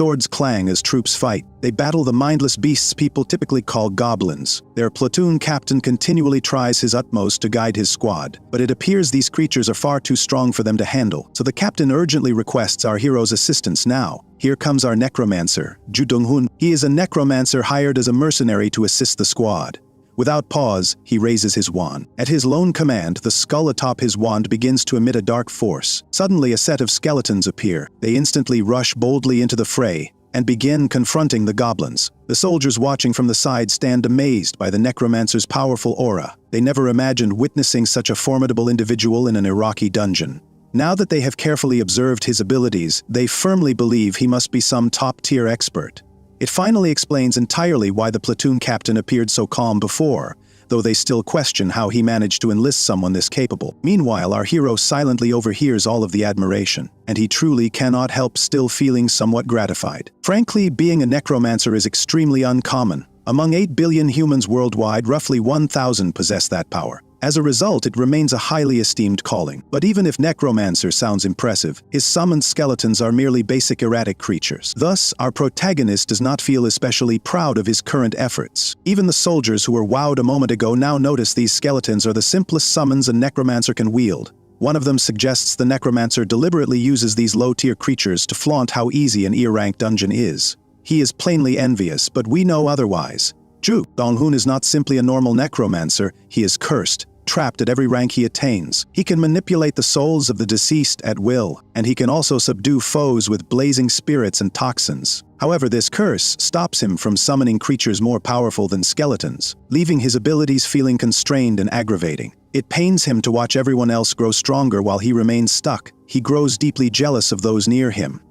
Swords clang as troops fight. They battle the mindless beasts people typically call goblins. Their platoon captain continually tries his utmost to guide his squad, but it appears these creatures are far too strong for them to handle, so the captain urgently requests our hero's assistance now. Here comes our necromancer, Ju Dong-hun. He is a necromancer hired as a mercenary to assist the squad. Without pause, he raises his wand. At his lone command, the skull atop his wand begins to emit a dark force. Suddenly, a set of skeletons appear. They instantly rush boldly into the fray and begin confronting the goblins. The soldiers watching from the side stand amazed by the necromancer's powerful aura. They never imagined witnessing such a formidable individual in an Iraqi dungeon. Now that they have carefully observed his abilities, they firmly believe he must be some top-tier expert. It finally explains entirely why the platoon captain appeared so calm before, though they still question how he managed to enlist someone this capable. Meanwhile, our hero silently overhears all of the admiration, and he truly cannot help still feeling somewhat gratified. Frankly, being a necromancer is extremely uncommon. Among 8 billion humans worldwide, roughly 1,000 possess that power. As a result, it remains a highly esteemed calling. But even if necromancer sounds impressive, his summoned skeletons are merely basic erratic creatures. Thus, our protagonist does not feel especially proud of his current efforts. Even the soldiers who were wowed a moment ago now notice these skeletons are the simplest summons a necromancer can wield. One of them suggests the necromancer deliberately uses these low-tier creatures to flaunt how easy an E-rank dungeon is. He is plainly envious, but we know otherwise. Ju Dong-hun is not simply a normal necromancer, he is cursed, trapped at every rank he attains. He can manipulate the souls of the deceased at will, and he can also subdue foes with blazing spirits and toxins. However, this curse stops him from summoning creatures more powerful than skeletons, leaving his abilities feeling constrained and aggravating. It pains him to watch everyone else grow stronger while he remains stuck. He grows deeply jealous of those near him.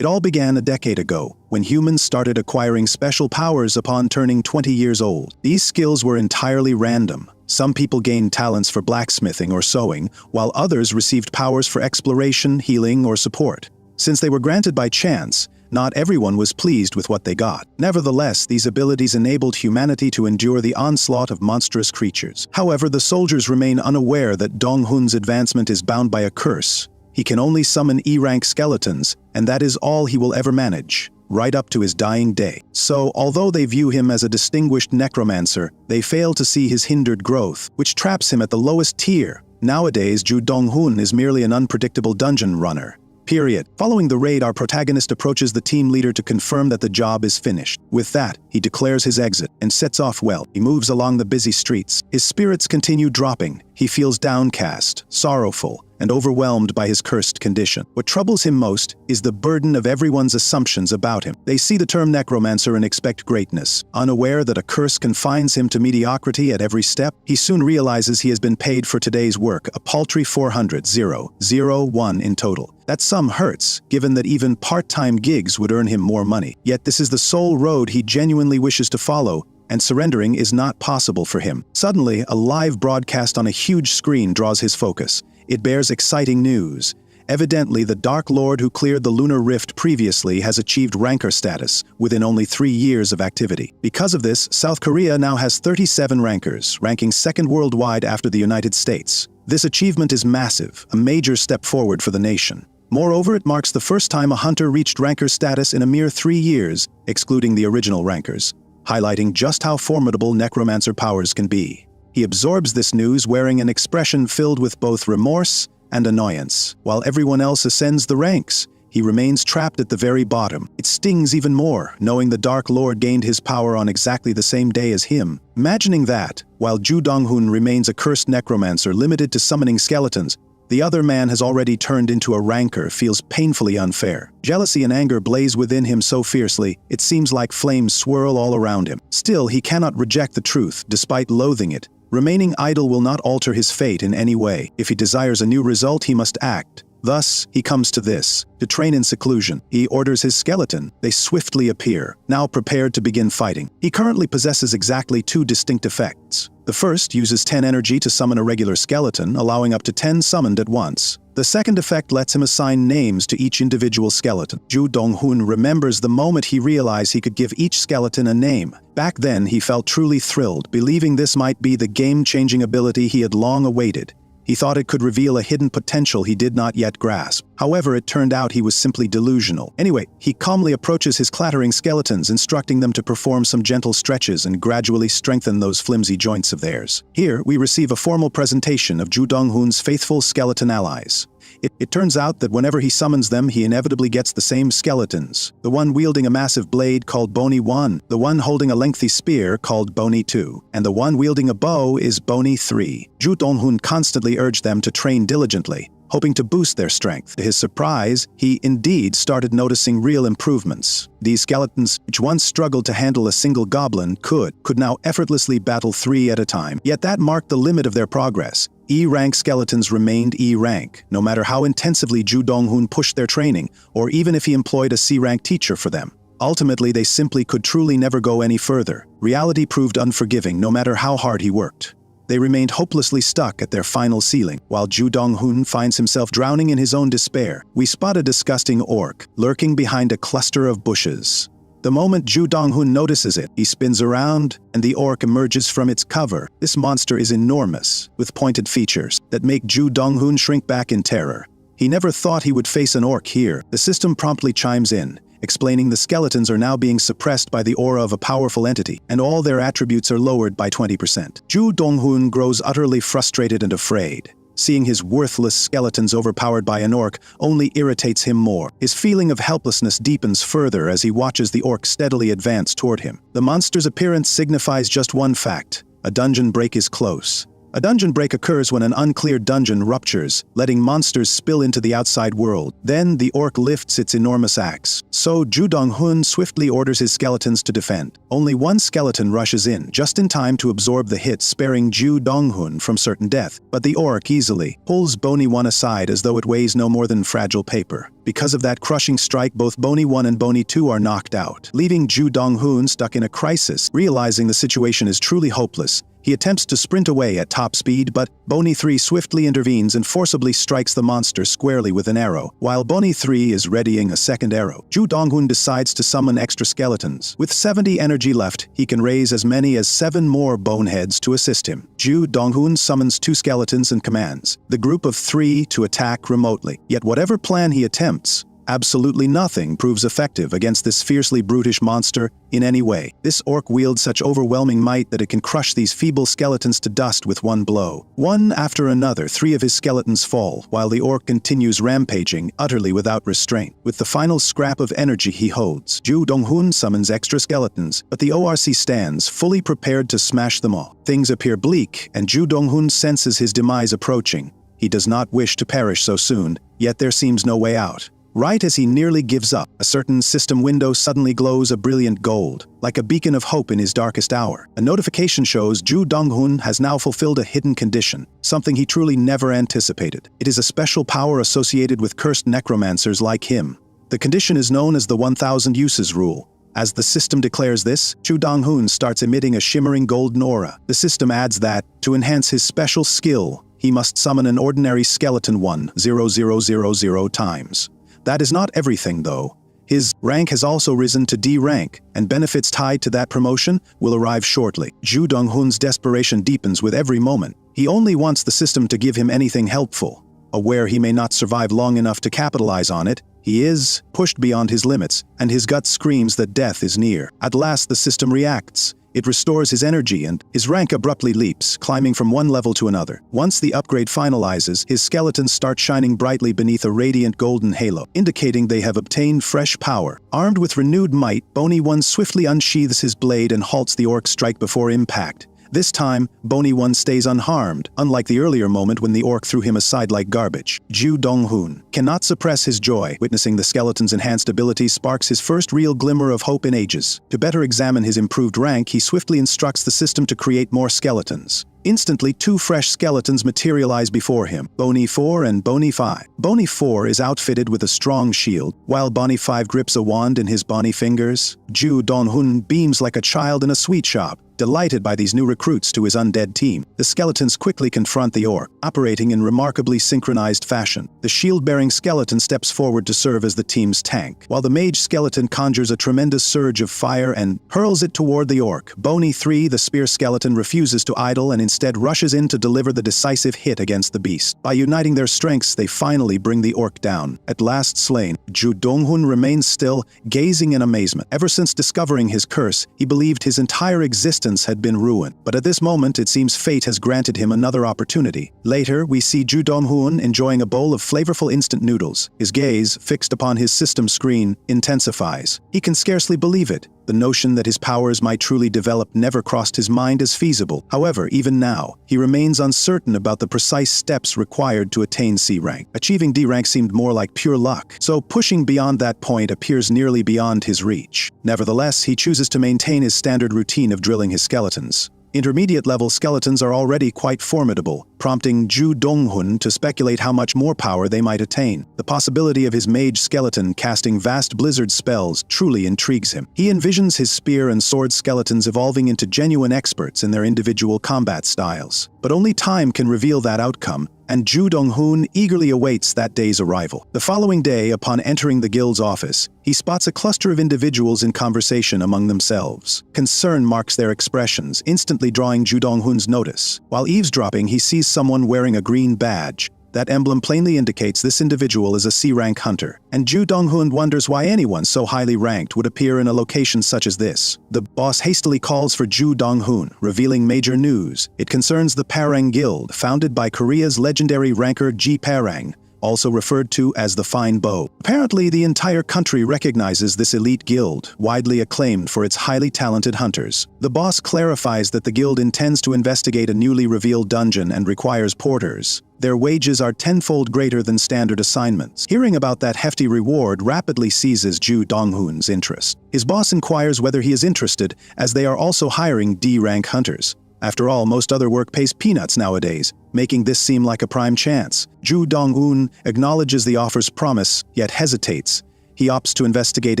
It all began a decade ago, when humans started acquiring special powers upon turning 20 years old. These skills were entirely random. Some people gained talents for blacksmithing or sewing, while others received powers for exploration, healing, or support. Since they were granted by chance, not everyone was pleased with what they got. Nevertheless, these abilities enabled humanity to endure the onslaught of monstrous creatures. However, the soldiers remain unaware that Dong-hun's advancement is bound by a curse. He can only summon E-rank skeletons, and that is all he will ever manage, right up to his dying day. So, although they view him as a distinguished necromancer, they fail to see his hindered growth, which traps him at the lowest tier. Nowadays, Ju Dong-hun is merely an unpredictable dungeon runner. Period. Following the raid, our protagonist approaches the team leader to confirm that the job is finished. With that, he declares his exit and sets off well. He moves along the busy streets. His spirits continue dropping. He feels downcast, sorrowful, and overwhelmed by his cursed condition. What troubles him most is the burden of everyone's assumptions about him. They see the term necromancer and expect greatness. Unaware that a curse confines him to mediocrity at every step, he soon realizes he has been paid for today's work, a paltry 400,001 in total. That sum hurts, given that even part-time gigs would earn him more money. Yet this is the sole road he genuinely wishes to follow, and surrendering is not possible for him. Suddenly, a live broadcast on a huge screen draws his focus. It bears exciting news. Evidently, the Dark Lord who cleared the Lunar Rift previously has achieved ranker status within only 3 years of activity. Because of this, South Korea now has 37 rankers, ranking second worldwide after the United States. This achievement is massive, a major step forward for the nation. Moreover, it marks the first time a hunter reached ranker status in a mere 3 years, excluding the original rankers, highlighting just how formidable necromancer powers can be. He absorbs this news wearing an expression filled with both remorse and annoyance. While everyone else ascends the ranks, he remains trapped at the very bottom. It stings even more, knowing the Dark Lord gained his power on exactly the same day as him. Imagining that, while Ju Dong-hun remains a cursed necromancer limited to summoning skeletons, the other man has already turned into a ranker feels painfully unfair. Jealousy and anger blaze within him so fiercely, it seems like flames swirl all around him. Still, he cannot reject the truth, despite loathing it. Remaining idle will not alter his fate in any way. If he desires a new result, he must act. Thus, he comes to this. To train in seclusion, he orders his skeleton. They swiftly appear, now prepared to begin fighting. He currently possesses exactly 2 distinct effects. The first uses 10 energy to summon a regular skeleton, allowing up to 10 summoned at once. The second effect lets him assign names to each individual skeleton. Ju Dong-hun remembers the moment he realized he could give each skeleton a name. Back then, he felt truly thrilled, believing this might be the game-changing ability he had long awaited. He thought it could reveal a hidden potential he did not yet grasp. However, it turned out he was simply delusional. Anyway, he calmly approaches his clattering skeletons, instructing them to perform some gentle stretches and gradually strengthen those flimsy joints of theirs. Here, we receive a formal presentation of Ju Donghoon's faithful skeleton allies. It turns out that whenever he summons them, he inevitably gets the same skeletons. The one wielding a massive blade called Bony 1, the one holding a lengthy spear called Bony 2, and the one wielding a bow is Bony 3. Ju Donghoon constantly urged them to train diligently, hoping to boost their strength. To his surprise, he indeed started noticing real improvements. These skeletons, which once struggled to handle a single goblin, could now effortlessly battle 3 at a time. Yet that marked the limit of their progress. E-rank skeletons remained E-rank, no matter how intensively Ju Donghoon pushed their training, or even if he employed a C-rank teacher for them. Ultimately, they simply could truly never go any further. Reality proved unforgiving no matter how hard he worked. They remained hopelessly stuck at their final ceiling. While Ju Donghoon finds himself drowning in his own despair, we spot a disgusting orc lurking behind a cluster of bushes. The moment Ju Donghoon notices it, he spins around, and the orc emerges from its cover. This monster is enormous, with pointed features that make Ju Donghoon shrink back in terror. He never thought he would face an orc here. The system promptly chimes in, explaining the skeletons are now being suppressed by the aura of a powerful entity, and all their attributes are lowered by 20%. Ju Donghoon grows utterly frustrated and afraid. Seeing his worthless skeletons overpowered by an orc only irritates him more. His feeling of helplessness deepens further as he watches the orc steadily advance toward him. The monster's appearance signifies just one fact: a dungeon break is close. A dungeon break occurs when an uncleared dungeon ruptures, letting monsters spill into the outside world. Then the orc lifts its enormous axe. So Ju Donghoon swiftly orders his skeletons to defend. Only one skeleton rushes in, just in time to absorb the hit, sparing Ju Donghoon from certain death. But the orc easily pulls Bony 1 aside as though it weighs no more than fragile paper. Because of that crushing strike, both Bony 1 and Bony 2 are knocked out, leaving Ju Donghoon stuck in a crisis. Realizing the situation is truly hopeless, he attempts to sprint away at top speed, but Bony 3 swiftly intervenes and forcibly strikes the monster squarely with an arrow. While Bony 3 is readying a second arrow, Ju Donghoon decides to summon extra skeletons. With 70 energy left, he can raise as many as 7 more boneheads to assist him. Ju Donghoon summons 2 skeletons and commands the group of 3 to attack remotely. Yet whatever plan he attempts, absolutely nothing proves effective against this fiercely brutish monster in any way. This orc wields such overwhelming might that it can crush these feeble skeletons to dust with one blow. One after another, 3 of his skeletons fall, while the orc continues rampaging, utterly without restraint. With the final scrap of energy he holds, Ju Donghoon summons extra skeletons, but the ORC stands, fully prepared to smash them all. Things appear bleak, and Ju Donghoon senses his demise approaching. He does not wish to perish so soon, yet there seems no way out. Right as he nearly gives up, a certain system window suddenly glows a brilliant gold, like a beacon of hope in his darkest hour. A notification shows Ju Donghoon has now fulfilled a hidden condition, something he truly never anticipated. It is a special power associated with cursed necromancers like him. The condition is known as the 1000 uses rule. As the system declares this, Ju Donghoon starts emitting a shimmering golden aura. The system adds that, to enhance his special skill, he must summon an ordinary skeleton 1,000 times. That is not everything, though. His rank has also risen to D rank, and benefits tied to that promotion will arrive shortly. Ju Donghoon's desperation deepens with every moment. He only wants the system to give him anything helpful. Aware he may not survive long enough to capitalize on it, he is pushed beyond his limits, and his gut screams that death is near. At last the system reacts. It restores his energy and his rank abruptly leaps, climbing from one level to another. Once the upgrade finalizes, his skeletons start shining brightly beneath a radiant golden halo, indicating they have obtained fresh power. Armed with renewed might, Bony 1 swiftly unsheathes his blade and halts the orc's strike before impact. This time, Bony 1 stays unharmed, unlike the earlier moment when the orc threw him aside like garbage. Ju Donghoon cannot suppress his joy. Witnessing the skeleton's enhanced abilities sparks his first real glimmer of hope in ages. To better examine his improved rank, he swiftly instructs the system to create more skeletons. Instantly, 2 fresh skeletons materialize before him, Bony 4 and Bony 5. Bony 4 is outfitted with a strong shield, while Bony 5 grips a wand in his bony fingers. Ju Donghoon beams like a child in a sweet shop, Delighted by these new recruits to his undead team, the skeletons quickly confront the orc, operating in remarkably synchronized fashion. The shield-bearing skeleton steps forward to serve as the team's tank, while the mage skeleton conjures a tremendous surge of fire and hurls it toward the orc. Bony 3, the spear skeleton, refuses to idle and instead rushes in to deliver the decisive hit against the beast. By uniting their strengths, they finally bring the orc down. At last slain, Ju Donghun remains still, gazing in amazement. Ever since discovering his curse, he believed his entire existence had been ruined, but at this moment it seems fate has granted him another opportunity. Later, we see Ju Donghun enjoying a bowl of flavorful instant noodles. His gaze, fixed upon his system screen, intensifies. He can scarcely believe it. The notion that his powers might truly develop never crossed his mind as feasible. However, even now, he remains uncertain about the precise steps required to attain C rank. Achieving D rank seemed more like pure luck, so pushing beyond that point appears nearly beyond his reach. Nevertheless, he chooses to maintain his standard routine of drilling his skeletons. Intermediate-level skeletons are already quite formidable, prompting Ju Donghun to speculate how much more power they might attain. The possibility of his mage skeleton casting vast blizzard spells truly intrigues him. He envisions his spear and sword skeletons evolving into genuine experts in their individual combat styles. But only time can reveal that outcome, and Ju Donghun eagerly awaits that day's arrival. The following day, upon entering the guild's office, he spots a cluster of individuals in conversation among themselves. Concern marks their expressions, instantly drawing Ju Donghun's notice. While eavesdropping, he sees someone wearing a green badge. That emblem plainly indicates this individual is a C-rank hunter, and Ju Donghun wonders why anyone so highly ranked would appear in a location such as this. The boss hastily calls for Ju Donghun, revealing major news. It concerns the Parang Guild, founded by Korea's legendary ranker Ji Parang, also referred to as the Fine Bow. Apparently, the entire country recognizes this elite guild, widely acclaimed for its highly talented hunters. The boss clarifies that the guild intends to investigate a newly revealed dungeon and requires porters. Their wages are tenfold greater than standard assignments. Hearing about that hefty reward rapidly seizes Ju Donghun's interest. His boss inquires whether he is interested, as they are also hiring D-rank hunters. After all, most other work pays peanuts nowadays, making this seem like a prime chance. Ju Donghun acknowledges the offer's promise, yet hesitates. He opts to investigate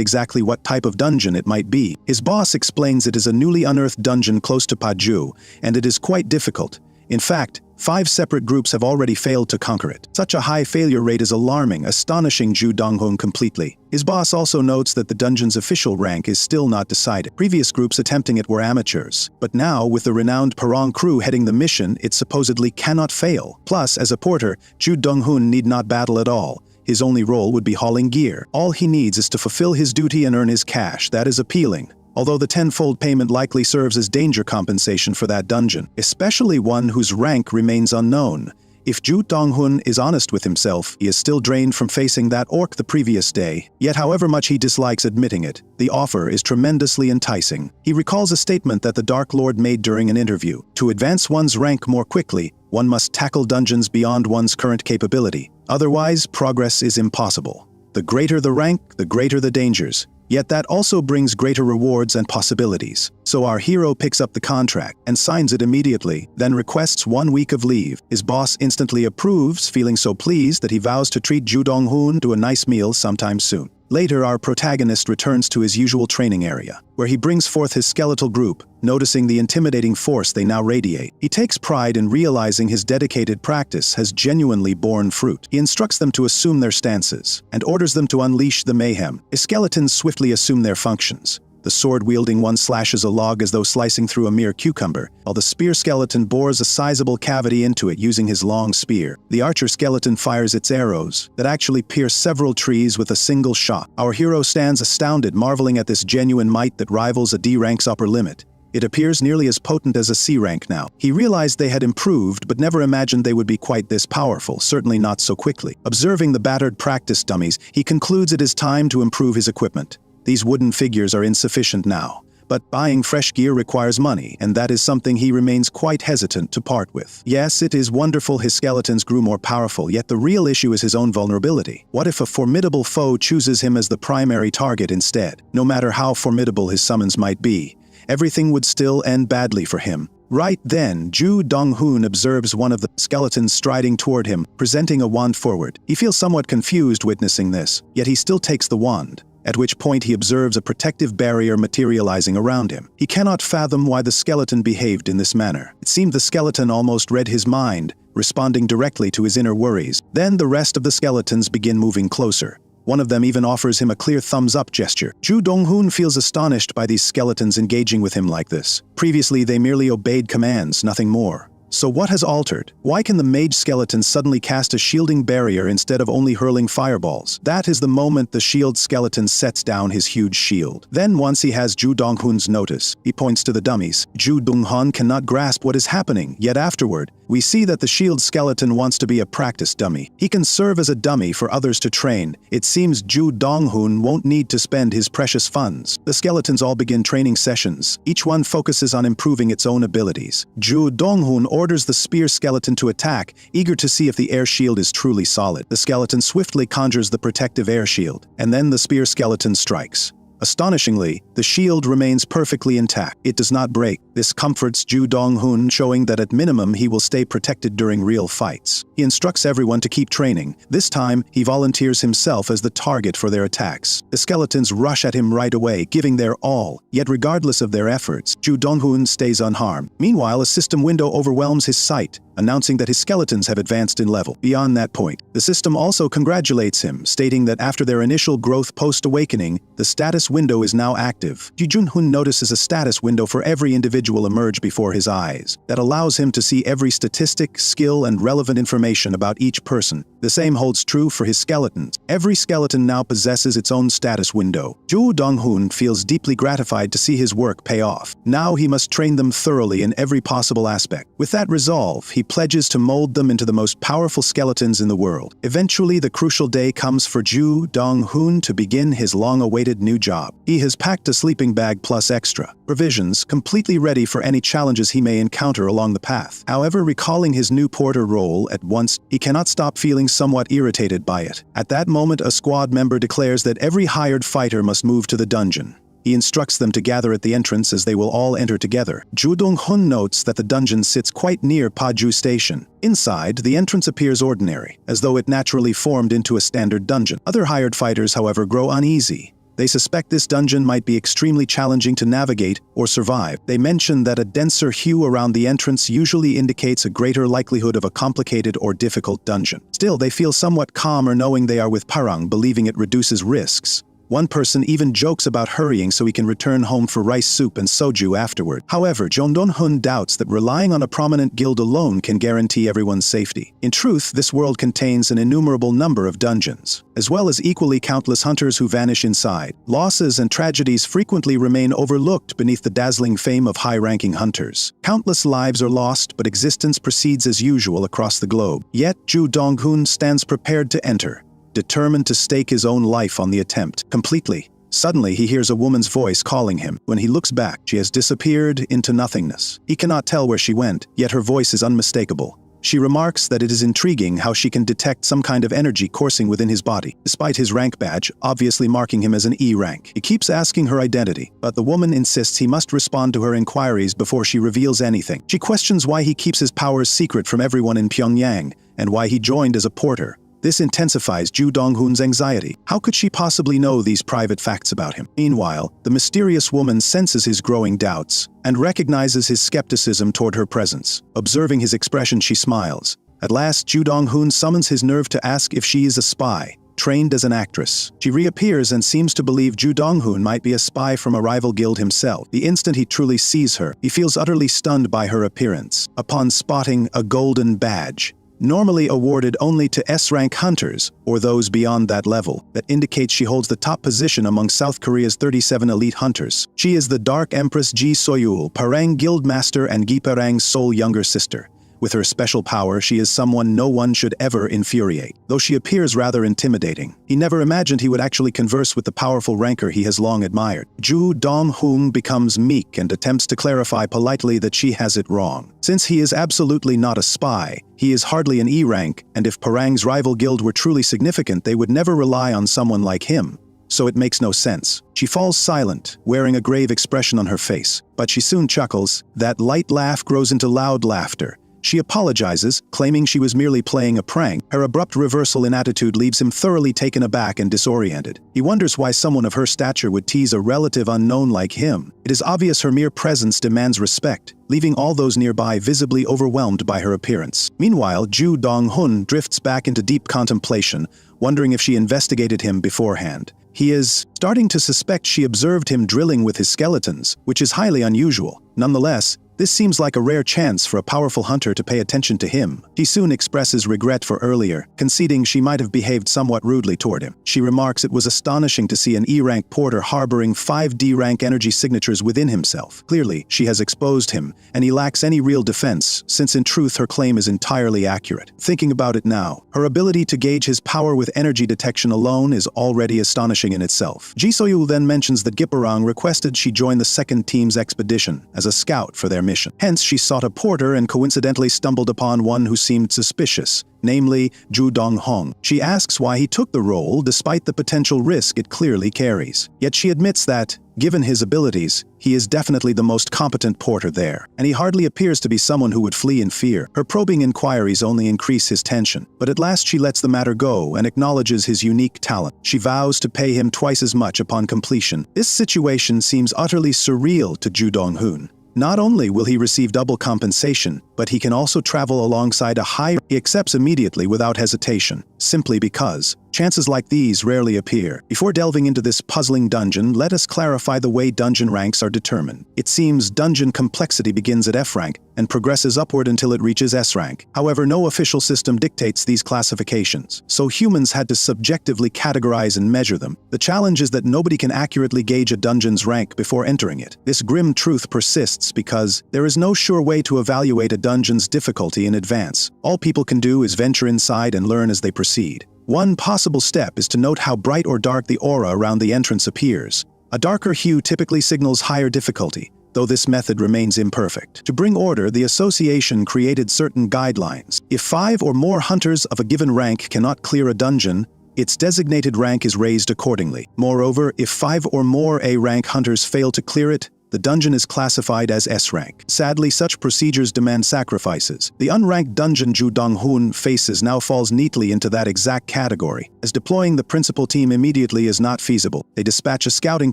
exactly what type of dungeon it might be. His boss explains it is a newly unearthed dungeon close to Paju, and it is quite difficult. In fact, 5 separate groups have already failed to conquer it. Such a high failure rate is alarming, astonishing Ju Donghun completely. His boss also notes that the dungeon's official rank is still not decided. Previous groups attempting it were amateurs, but now, with the renowned Parang crew heading the mission, it supposedly cannot fail. Plus, as a porter, Ju Donghun need not battle at all. His only role would be hauling gear. All he needs is to fulfill his duty and earn his cash. That is appealing. Although the tenfold payment likely serves as danger compensation for that dungeon, especially one whose rank remains unknown. If Ju Donghun is honest with himself, he is still drained from facing that orc the previous day. Yet however much he dislikes admitting it, the offer is tremendously enticing. He recalls a statement that the Dark Lord made during an interview. To advance one's rank more quickly, one must tackle dungeons beyond one's current capability. Otherwise, progress is impossible. The greater the rank, the greater the dangers. Yet that also brings greater rewards and possibilities. So our hero picks up the contract and signs it immediately, then requests 1 week of leave. His boss instantly approves, feeling so pleased that he vows to treat Ju Donghun to a nice meal sometime soon. Later, our protagonist returns to his usual training area, where he brings forth his skeletal group, noticing the intimidating force they now radiate. He takes pride in realizing his dedicated practice has genuinely borne fruit. He instructs them to assume their stances, and orders them to unleash the mayhem. His skeletons swiftly assume their functions. The sword-wielding one slashes a log as though slicing through a mere cucumber, while the spear skeleton bores a sizable cavity into it using his long spear. The archer skeleton fires its arrows that actually pierce several trees with a single shot. Our hero stands astounded, marveling at this genuine might that rivals a D-rank's upper limit. It appears nearly as potent as a C rank now. He realized they had improved, but never imagined they would be quite this powerful, certainly not so quickly. Observing the battered practice dummies, he concludes it is time to improve his equipment. These wooden figures are insufficient now, but buying fresh gear requires money, and that is something he remains quite hesitant to part with. Yes, it is wonderful his skeletons grew more powerful, yet the real issue is his own vulnerability. What if a formidable foe chooses him as the primary target instead? No matter how formidable his summons might be, everything would still end badly for him. Right then, Ju Donghun observes one of the skeletons striding toward him, presenting a wand forward. He feels somewhat confused witnessing this, yet he still takes the wand. at which point he observes a protective barrier materializing around him. He cannot fathom why the skeleton behaved in this manner. It seemed the skeleton almost read his mind, responding directly to his inner worries. Then the rest of the skeletons begin moving closer. One of them even offers him a clear thumbs-up gesture. Ju Donghoon feels astonished by these skeletons engaging with him like this. Previously, they merely obeyed commands, nothing more. So what has altered? Why can the mage skeleton suddenly cast a shielding barrier instead of only hurling fireballs? That is the moment the shield skeleton sets down his huge shield. Then once he has Ju Donghoon's notice, he points to the dummies. Ju Donghoon cannot grasp what is happening, yet afterward, we see that the shield skeleton wants to be a practice dummy. He can serve as a dummy for others to train. It seems Ju Donghoon won't need to spend his precious funds. The skeletons all begin training sessions. Each one focuses on improving its own abilities. Ju Donghoon orders the spear skeleton to attack, eager to see if the air shield is truly solid. The skeleton swiftly conjures the protective air shield, and then the spear skeleton strikes. Astonishingly, the shield remains perfectly intact. It does not break. This comforts Ju Donghoon, showing that at minimum he will stay protected during real fights. He instructs everyone to keep training. This time, he volunteers himself as the target for their attacks. The skeletons rush at him right away, giving their all. Yet regardless of their efforts, Ju Donghoon stays unharmed. Meanwhile, a system window overwhelms his sight, announcing that his skeletons have advanced in level. Beyond that point, the system also congratulates him, stating that after their initial growth post-awakening, the status window is now active. Ju Donghoon notices a status window for every individual emerge before his eyes that allows him to see every statistic, skill, and relevant information about each person. The same holds true for his skeletons. Every skeleton now possesses its own status window. Ju Donghoon feels deeply gratified to see his work pay off. Now he must train them thoroughly in every possible aspect. With that resolve, he pledges to mold them into the most powerful skeletons in the world. Eventually, the crucial day comes for Ju Donghoon to begin his long-awaited new job. He has packed a sleeping bag plus extra provisions, completely ready for any challenges he may encounter along the path. However, recalling his new porter role at once, he cannot stop feeling somewhat irritated by it. At that moment, a squad member declares that every hired fighter must move to the dungeon. He instructs them to gather at the entrance as they will all enter together. Ju Donghoon notes that the dungeon sits quite near Paju Station. Inside, the entrance appears ordinary, as though it naturally formed into a standard dungeon. Other hired fighters, however, grow uneasy. They suspect this dungeon might be extremely challenging to navigate or survive. They mention that a denser hue around the entrance usually indicates a greater likelihood of a complicated or difficult dungeon. Still, they feel somewhat calmer knowing they are with Parang, believing it reduces risks. One person even jokes about hurrying so he can return home for rice soup and soju afterward. However, Ju Donghoon doubts that relying on a prominent guild alone can guarantee everyone's safety. In truth, this world contains an innumerable number of dungeons, as well as equally countless hunters who vanish inside. Losses and tragedies frequently remain overlooked beneath the dazzling fame of high-ranking hunters. Countless lives are lost, but existence proceeds as usual across the globe. Yet, Ju Donghoon stands prepared to enter, determined to stake his own life on the attempt, completely. Suddenly, he hears a woman's voice calling him. When he looks back, she has disappeared into nothingness. He cannot tell where she went, yet her voice is unmistakable. She remarks that it is intriguing how she can detect some kind of energy coursing within his body, despite his rank badge obviously marking him as an E rank. He keeps asking her identity, but the woman insists he must respond to her inquiries before she reveals anything. She questions why he keeps his powers secret from everyone in Pyongyang, and why he joined as a porter. This intensifies Ju Donghoon's anxiety. How could she possibly know these private facts about him? Meanwhile, the mysterious woman senses his growing doubts and recognizes his skepticism toward her presence. Observing his expression, she smiles. At last, Ju Donghoon summons his nerve to ask if she is a spy, trained as an actress. She reappears and seems to believe Ju Donghoon might be a spy from a rival guild himself. The instant he truly sees her, he feels utterly stunned by her appearance. Upon spotting a golden badge, normally awarded only to S-rank hunters, or those beyond that level, that indicates she holds the top position among South Korea's 37 elite hunters. She is the Dark Empress Ji Soyul, Parang Guildmaster and Gi Parang's sole younger sister. With her special power, she is someone no one should ever infuriate, though she appears rather intimidating. He never imagined he would actually converse with the powerful ranker he has long admired. Ju Donghoon becomes meek and attempts to clarify politely that she has it wrong. Since he is absolutely not a spy, he is hardly an E rank, and if Parang's rival guild were truly significant, they would never rely on someone like him. So it makes no sense. She falls silent, wearing a grave expression on her face, but she soon chuckles. That light laugh grows into loud laughter, She apologizes, claiming she was merely playing a prank. Her abrupt reversal in attitude leaves him thoroughly taken aback and disoriented. He wonders why someone of her stature would tease a relative unknown like him. It is obvious her mere presence demands respect, leaving all those nearby visibly overwhelmed by her appearance. Meanwhile, Ju Dong-hun drifts back into deep contemplation, wondering if she investigated him beforehand. He is starting to suspect she observed him drilling with his skeletons, which is highly unusual. Nonetheless, this seems like a rare chance for a powerful hunter to pay attention to him. She soon expresses regret for earlier, conceding she might have behaved somewhat rudely toward him. She remarks it was astonishing to see an E-rank porter harboring 5 D-rank energy signatures within himself. Clearly, she has exposed him, and he lacks any real defense, since in truth her claim is entirely accurate. Thinking about it now, her ability to gauge his power with energy detection alone is already astonishing in itself. Ji Soyul then mentions that Gipperang requested she join the second team's expedition as a scout for their mission. Hence, she sought a porter and coincidentally stumbled upon one who seemed suspicious, namely Ju Dong-hong. She asks why he took the role despite the potential risk it clearly carries. Yet she admits that, given his abilities, he is definitely the most competent porter there, and he hardly appears to be someone who would flee in fear. Her probing inquiries only increase his tension, but at last she lets the matter go and acknowledges his unique talent. She vows to pay him twice as much upon completion. This situation seems utterly surreal to Ju Dong-hun. Not only will he receive double compensation, but he can also travel alongside a higher. He accepts immediately without hesitation, simply because chances like these rarely appear. Before delving into this puzzling dungeon, let us clarify the way dungeon ranks are determined. It seems dungeon complexity begins at F rank and progresses upward until it reaches S rank. However, no official system dictates these classifications, so humans had to subjectively categorize and measure them. The challenge is that nobody can accurately gauge a dungeon's rank before entering it. This grim truth persists because there is no sure way to evaluate a dungeon's difficulty in advance. All people can do is venture inside and learn as they proceed. One possible step is to note how bright or dark the aura around the entrance appears. A darker hue typically signals higher difficulty, though this method remains imperfect. To bring order, the association created certain guidelines. If 5 or more hunters of a given rank cannot clear a dungeon, its designated rank is raised accordingly. Moreover, if 5 or more A-rank hunters fail to clear it, the dungeon is classified as S-rank. Sadly, such procedures demand sacrifices. The unranked dungeon Ju Dong-hun faces now falls neatly into that exact category, as deploying the principal team immediately is not feasible. They dispatch a scouting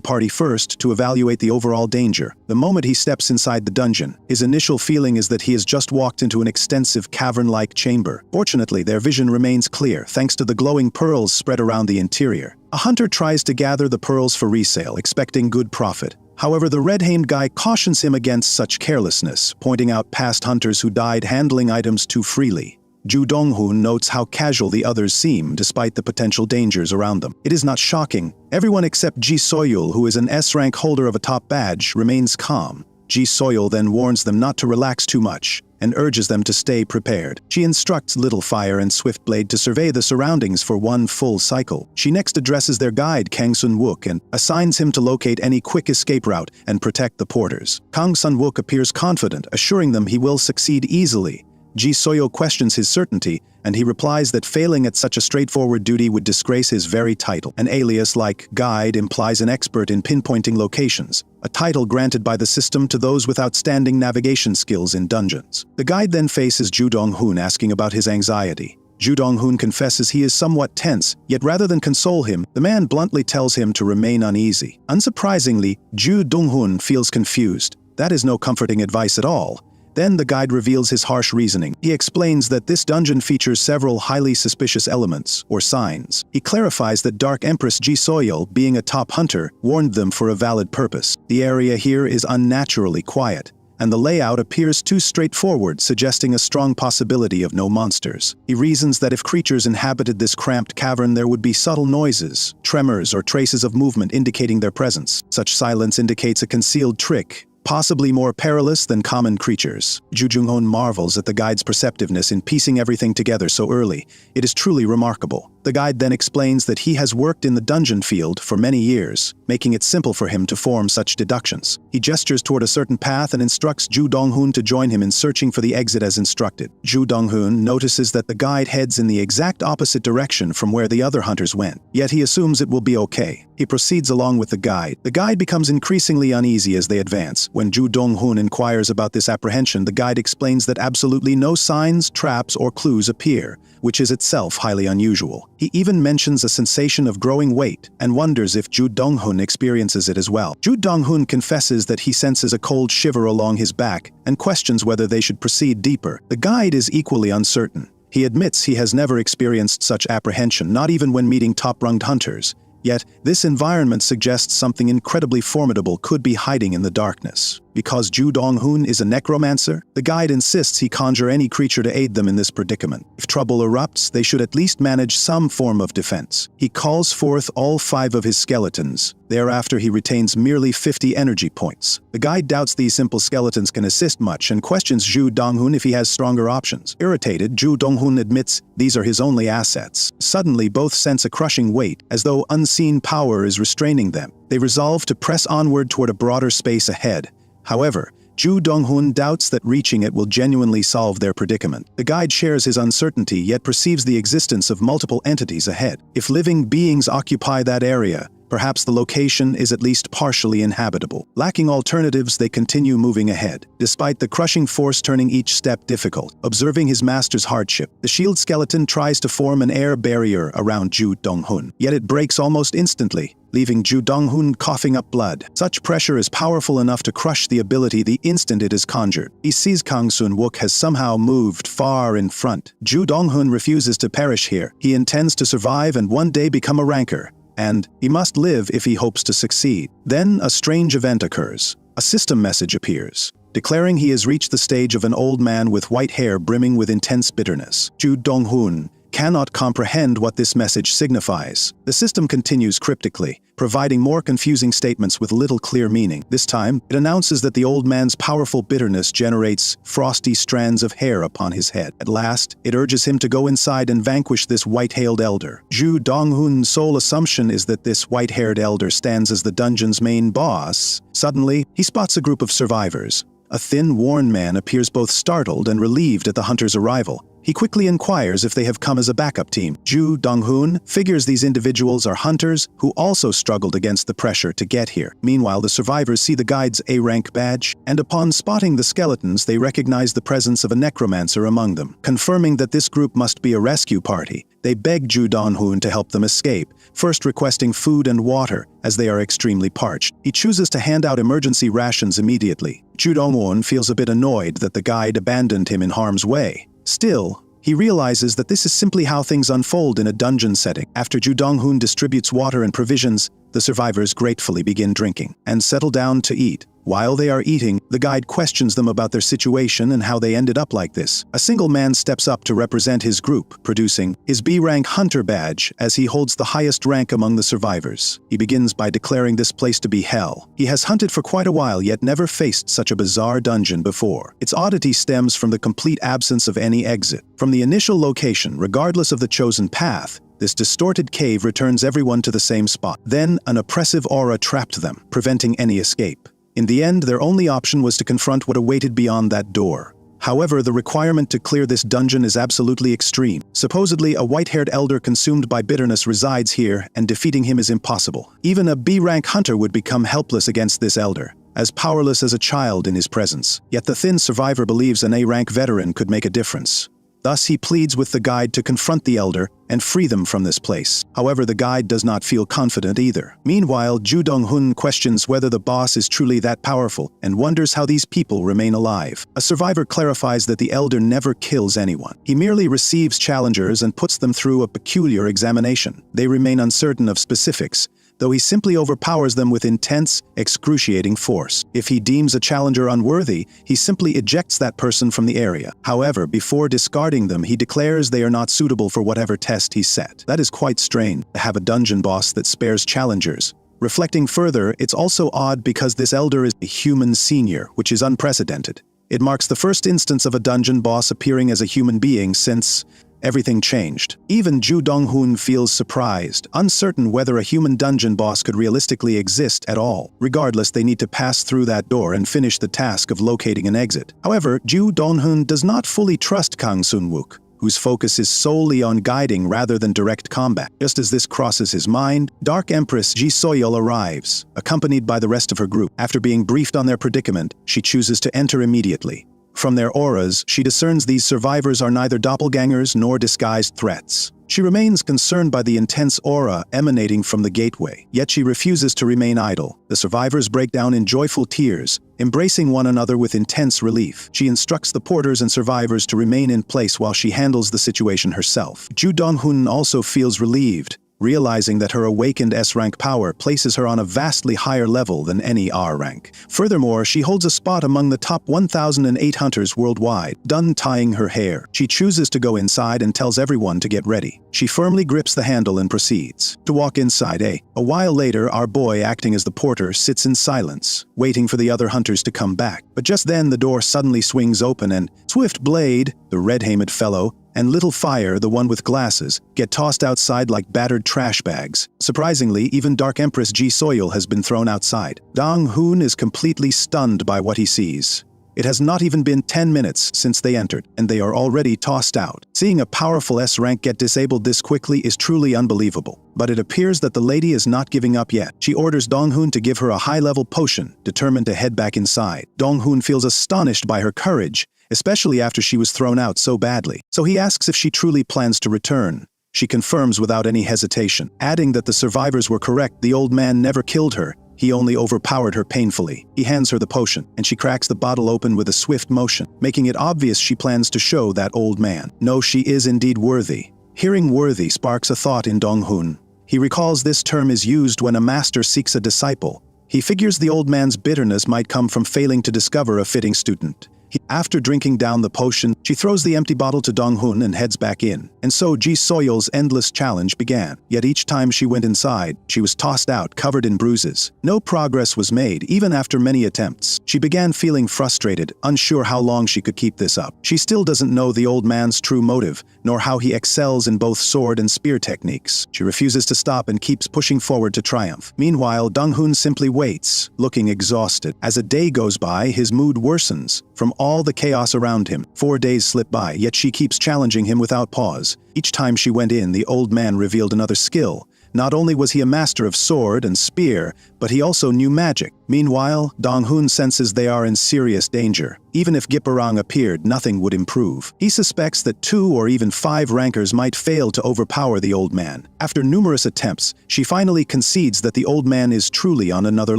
party first to evaluate the overall danger. The moment he steps inside the dungeon, his initial feeling is that he has just walked into an extensive cavern-like chamber. Fortunately, their vision remains clear, thanks to the glowing pearls spread around the interior. A hunter tries to gather the pearls for resale, expecting good profit. However, the red-hamed guy cautions him against such carelessness, pointing out past hunters who died handling items too freely. Ju Dong-hun notes how casual the others seem despite the potential dangers around them. It is not shocking. Everyone except Ji Soyul, who is an S-rank holder of a top badge, remains calm. Ji Soyul then warns them not to relax too much and urges them to stay prepared. She instructs Little Fire and Swiftblade to survey the surroundings for one full cycle. She next addresses their guide Kang Sun-wook and assigns him to locate any quick escape route and protect the porters. Kang Sun-wook appears confident, assuring them he will succeed easily. Ji Soyul questions his certainty, and he replies that failing at such a straightforward duty would disgrace his very title. An alias like Guide implies an expert in pinpointing locations, a title granted by the system to those with outstanding navigation skills in dungeons. The guide then faces Ju Dong-hun, asking about his anxiety. Ju Dong-hun confesses he is somewhat tense, yet rather than console him, the man bluntly tells him to remain uneasy. Unsurprisingly, Ju Dong-hun feels confused. That is no comforting advice at all. Then the guide reveals his harsh reasoning. He explains that this dungeon features several highly suspicious elements, or signs. He clarifies that Dark Empress Ji Soyul, being a top hunter, warned them for a valid purpose. The area here is unnaturally quiet, and the layout appears too straightforward, suggesting a strong possibility of no monsters. He reasons that if creatures inhabited this cramped cavern, there would be subtle noises, tremors, or traces of movement indicating their presence. Such silence indicates a concealed trick, possibly more perilous than common creatures. Ju Dong-hun marvels at the guide's perceptiveness in piecing everything together so early. It is truly remarkable. The The guide then explains that he has worked in the dungeon field for many years, making it simple for him to form such deductions. He gestures toward a certain path and instructs Ju Donghoon to join him in searching for the exit as instructed. Ju Donghoon notices that the guide heads in the exact opposite direction from where the other hunters went, yet he assumes it will be okay. He proceeds along with the guide. The guide becomes increasingly uneasy as they advance. When Ju Donghoon inquires about this apprehension, the guide explains that absolutely no signs, traps, or clues appear, which is itself highly unusual. He even mentions a sensation of growing weight and wonders if Ju Donghoon experiences it as well. Ju Donghoon confesses that he senses a cold shiver along his back and questions whether they should proceed deeper. The guide is equally uncertain. He admits he has never experienced such apprehension, not even when meeting top-ranged hunters. Yet, this environment suggests something incredibly formidable could be hiding in the darkness. Because Ju Donghoon is a necromancer, the guide insists he conjure any creature to aid them in this predicament. If trouble erupts, they should at least manage some form of defense. He calls forth all 5 of his skeletons. Thereafter, he retains merely 50 energy points. The guide doubts these simple skeletons can assist much and questions Ju Donghoon if he has stronger options. Irritated, Ju Donghoon admits these are his only assets. Suddenly, both sense a crushing weight, as though unseen power is restraining them. They resolve to press onward toward a broader space ahead. However, Ju Donghoon doubts that reaching it will genuinely solve their predicament. The guide shares his uncertainty, yet perceives the existence of multiple entities ahead. If living beings occupy that area, perhaps the location is at least partially inhabitable. Lacking alternatives, they continue moving ahead, despite the crushing force turning each step difficult. Observing his master's hardship, the shield skeleton tries to form an air barrier around Ju Donghoon, yet it breaks almost instantly, leaving Ju Donghoon coughing up blood. Such pressure is powerful enough to crush the ability the instant it is conjured. He sees Kang Sun Wook has somehow moved far in front. Ju Donghoon refuses to perish here. He intends to survive and one day become a ranker, and he must live if he hopes to succeed. Then a strange event occurs. A system message appears, declaring he has reached the stage of an old man with white hair brimming with intense bitterness. Ju Donghoon cannot comprehend what this message signifies. The system continues cryptically, providing more confusing statements with little clear meaning. This time, it announces that the old man's powerful bitterness generates frosty strands of hair upon his head. At last, it urges him to go inside and vanquish this white-hailed elder. Ju Donghoon's sole assumption is that this white-haired elder stands as the dungeon's main boss. Suddenly, he spots a group of survivors. A thin, worn man appears both startled and relieved at the hunter's arrival. He quickly inquires if they have come as a backup team. Ju Donghoon figures these individuals are hunters who also struggled against the pressure to get here. Meanwhile, the survivors see the guide's A-rank badge, and upon spotting the skeletons, they recognize the presence of a necromancer among them. Confirming that this group must be a rescue party, they beg Ju Donghoon to help them escape, first requesting food and water, as they are extremely parched. He chooses to hand out emergency rations immediately. Ju Donghoon feels a bit annoyed that the guide abandoned him in harm's way. Still, he realizes that this is simply how things unfold in a dungeon setting. After Ju Donghoon distributes water and provisions, the survivors gratefully begin drinking and settle down to eat. While they are eating, the guide questions them about their situation and how they ended up like this. A single man steps up to represent his group, producing his B-rank hunter badge as he holds the highest rank among the survivors. He begins by declaring this place to be hell. He has hunted for quite a while, yet never faced such a bizarre dungeon before. Its oddity stems from the complete absence of any exit. From the initial location, regardless of the chosen path, this distorted cave returns everyone to the same spot. Then, an oppressive aura trapped them, preventing any escape. In the end, their only option was to confront what awaited beyond that door. However, the requirement to clear this dungeon is absolutely extreme. Supposedly, a white-haired elder consumed by bitterness resides here, and defeating him is impossible. Even a B-rank hunter would become helpless against this elder, as powerless as a child in his presence. Yet the thin survivor believes an A-rank veteran could make a difference. Thus, he pleads with the guide to confront the elder and free them from this place. However, the guide does not feel confident either. Meanwhile, Ju Donghoon questions whether the boss is truly that powerful and wonders how these people remain alive. A survivor clarifies that the elder never kills anyone. He merely receives challengers and puts them through a peculiar examination. They remain uncertain of specifics, though he simply overpowers them with intense, excruciating force. If he deems a challenger unworthy, he simply ejects that person from the area. However, before discarding them, he declares they are not suitable for whatever test he set. That is quite strange, to have a dungeon boss that spares challengers. Reflecting further, it's also odd because this elder is a human senior, which is unprecedented. It marks the first instance of a dungeon boss appearing as a human being since everything changed. Even Ju Dong-hoon feels surprised, uncertain whether a human dungeon boss could realistically exist at all. Regardless, they need to pass through that door and finish the task of locating an exit. However, Ju Dong-hoon does not fully trust Kang Sun-wook, whose focus is solely on guiding rather than direct combat. Just as this crosses his mind, Dark Empress Ji Soyeol arrives, accompanied by the rest of her group. After being briefed on their predicament, she chooses to enter immediately. From their auras, she discerns these survivors are neither doppelgangers nor disguised threats. She remains concerned by the intense aura emanating from the gateway, yet she refuses to remain idle. The survivors break down in joyful tears, embracing one another with intense relief. She instructs the porters and survivors to remain in place while she handles the situation herself. Ju Dong-hoon also feels relieved, realizing that her awakened S-rank power places her on a vastly higher level than any R rank. Furthermore, she holds a spot among the top 1,008 hunters worldwide. Done tying her hair, she chooses to go inside and tells everyone to get ready. She firmly grips the handle and proceeds to walk inside. A while later, our boy, acting as the porter, sits in silence, waiting for the other hunters to come back. But just then, the door suddenly swings open and Swift Blade, the red-helmed fellow, and Little Fire, the one with glasses, get tossed outside like battered trash bags. Surprisingly, even Dark Empress Ji Soyeol has been thrown outside. Dong-hoon is completely stunned by what he sees. It has not even been 10 minutes since they entered, and they are already tossed out. Seeing a powerful S-rank get disabled this quickly is truly unbelievable. But it appears that the lady is not giving up yet. She orders Dong-hoon to give her a high-level potion, determined to head back inside. Dong-hoon feels astonished by her courage, especially after she was thrown out so badly. So he asks if she truly plans to return. She confirms without any hesitation, adding that the survivors were correct. The old man never killed her. He only overpowered her painfully. He hands her the potion, and she cracks the bottle open with a swift motion, making it obvious she plans to show that old man. No, she is indeed worthy. Hearing worthy sparks a thought in Dong-hoon. He recalls this term is used when a master seeks a disciple. He figures the old man's bitterness might come from failing to discover a fitting student. After drinking down the potion, she throws the empty bottle to Dong-hoon and heads back in. And so Ji Soyeol's endless challenge began. Yet each time she went inside, she was tossed out, covered in bruises. No progress was made, even after many attempts. She began feeling frustrated, unsure how long she could keep this up. She still doesn't know the old man's true motive, nor how he excels in both sword and spear techniques. She refuses to stop and keeps pushing forward to triumph. Meanwhile, Dong-hoon simply waits, looking exhausted. As a day goes by, his mood worsens from all the chaos around him. 4 days slip by, yet she keeps challenging him without pause. Each time she went in, the old man revealed another skill. Not only was he a master of sword and spear, but he also knew magic. Meanwhile, Dong-hoon senses they are in serious danger. Even if Gipperang appeared, nothing would improve. He suspects that 2 or even 5 rankers might fail to overpower the old man. After numerous attempts, she finally concedes that the old man is truly on another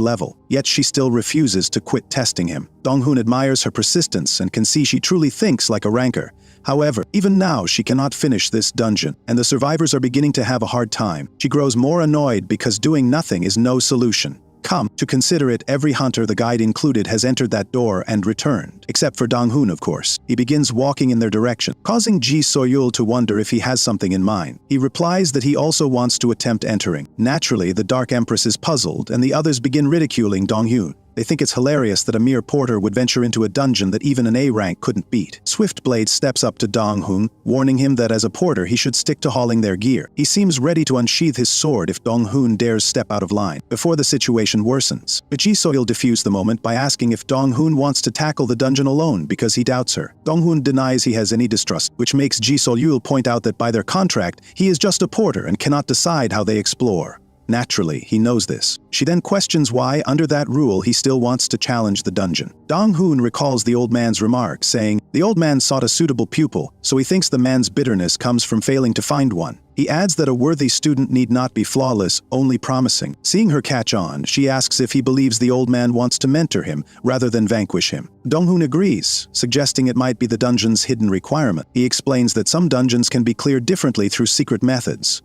level. Yet she still refuses to quit testing him. Dong-hoon admires her persistence and can see she truly thinks like a ranker. However, even now she cannot finish this dungeon, and the survivors are beginning to have a hard time. She grows more annoyed because doing nothing is no solution. Come to consider it, every hunter, the guide included, has entered that door and returned. Except for Dong-hoon, of course. He begins walking in their direction, causing Ji Soyeol to wonder if he has something in mind. He replies that he also wants to attempt entering. Naturally, the Dark Empress is puzzled, and the others begin ridiculing Dong-hoon. They think it's hilarious that a mere porter would venture into a dungeon that even an A rank couldn't beat. Swiftblade steps up to Dong-hoon, warning him that as a porter he should stick to hauling their gear. He seems ready to unsheath his sword if Dong-hoon dares step out of line, before the situation worsens. But Ji Soyeol defused the moment by asking if Dong-hoon wants to tackle the dungeon alone because he doubts her. Dong-hoon denies he has any distrust, which makes Ji Soyeol point out that by their contract, he is just a porter and cannot decide how they explore. Naturally, he knows this. She then questions why, under that rule, he still wants to challenge the dungeon. Dong-hoon recalls the old man's remark, saying, the old man sought a suitable pupil, so he thinks the man's bitterness comes from failing to find one. He adds that a worthy student need not be flawless, only promising. Seeing her catch on, she asks if he believes the old man wants to mentor him, rather than vanquish him. Dong-hoon agrees, suggesting it might be the dungeon's hidden requirement. He explains that some dungeons can be cleared differently through secret methods.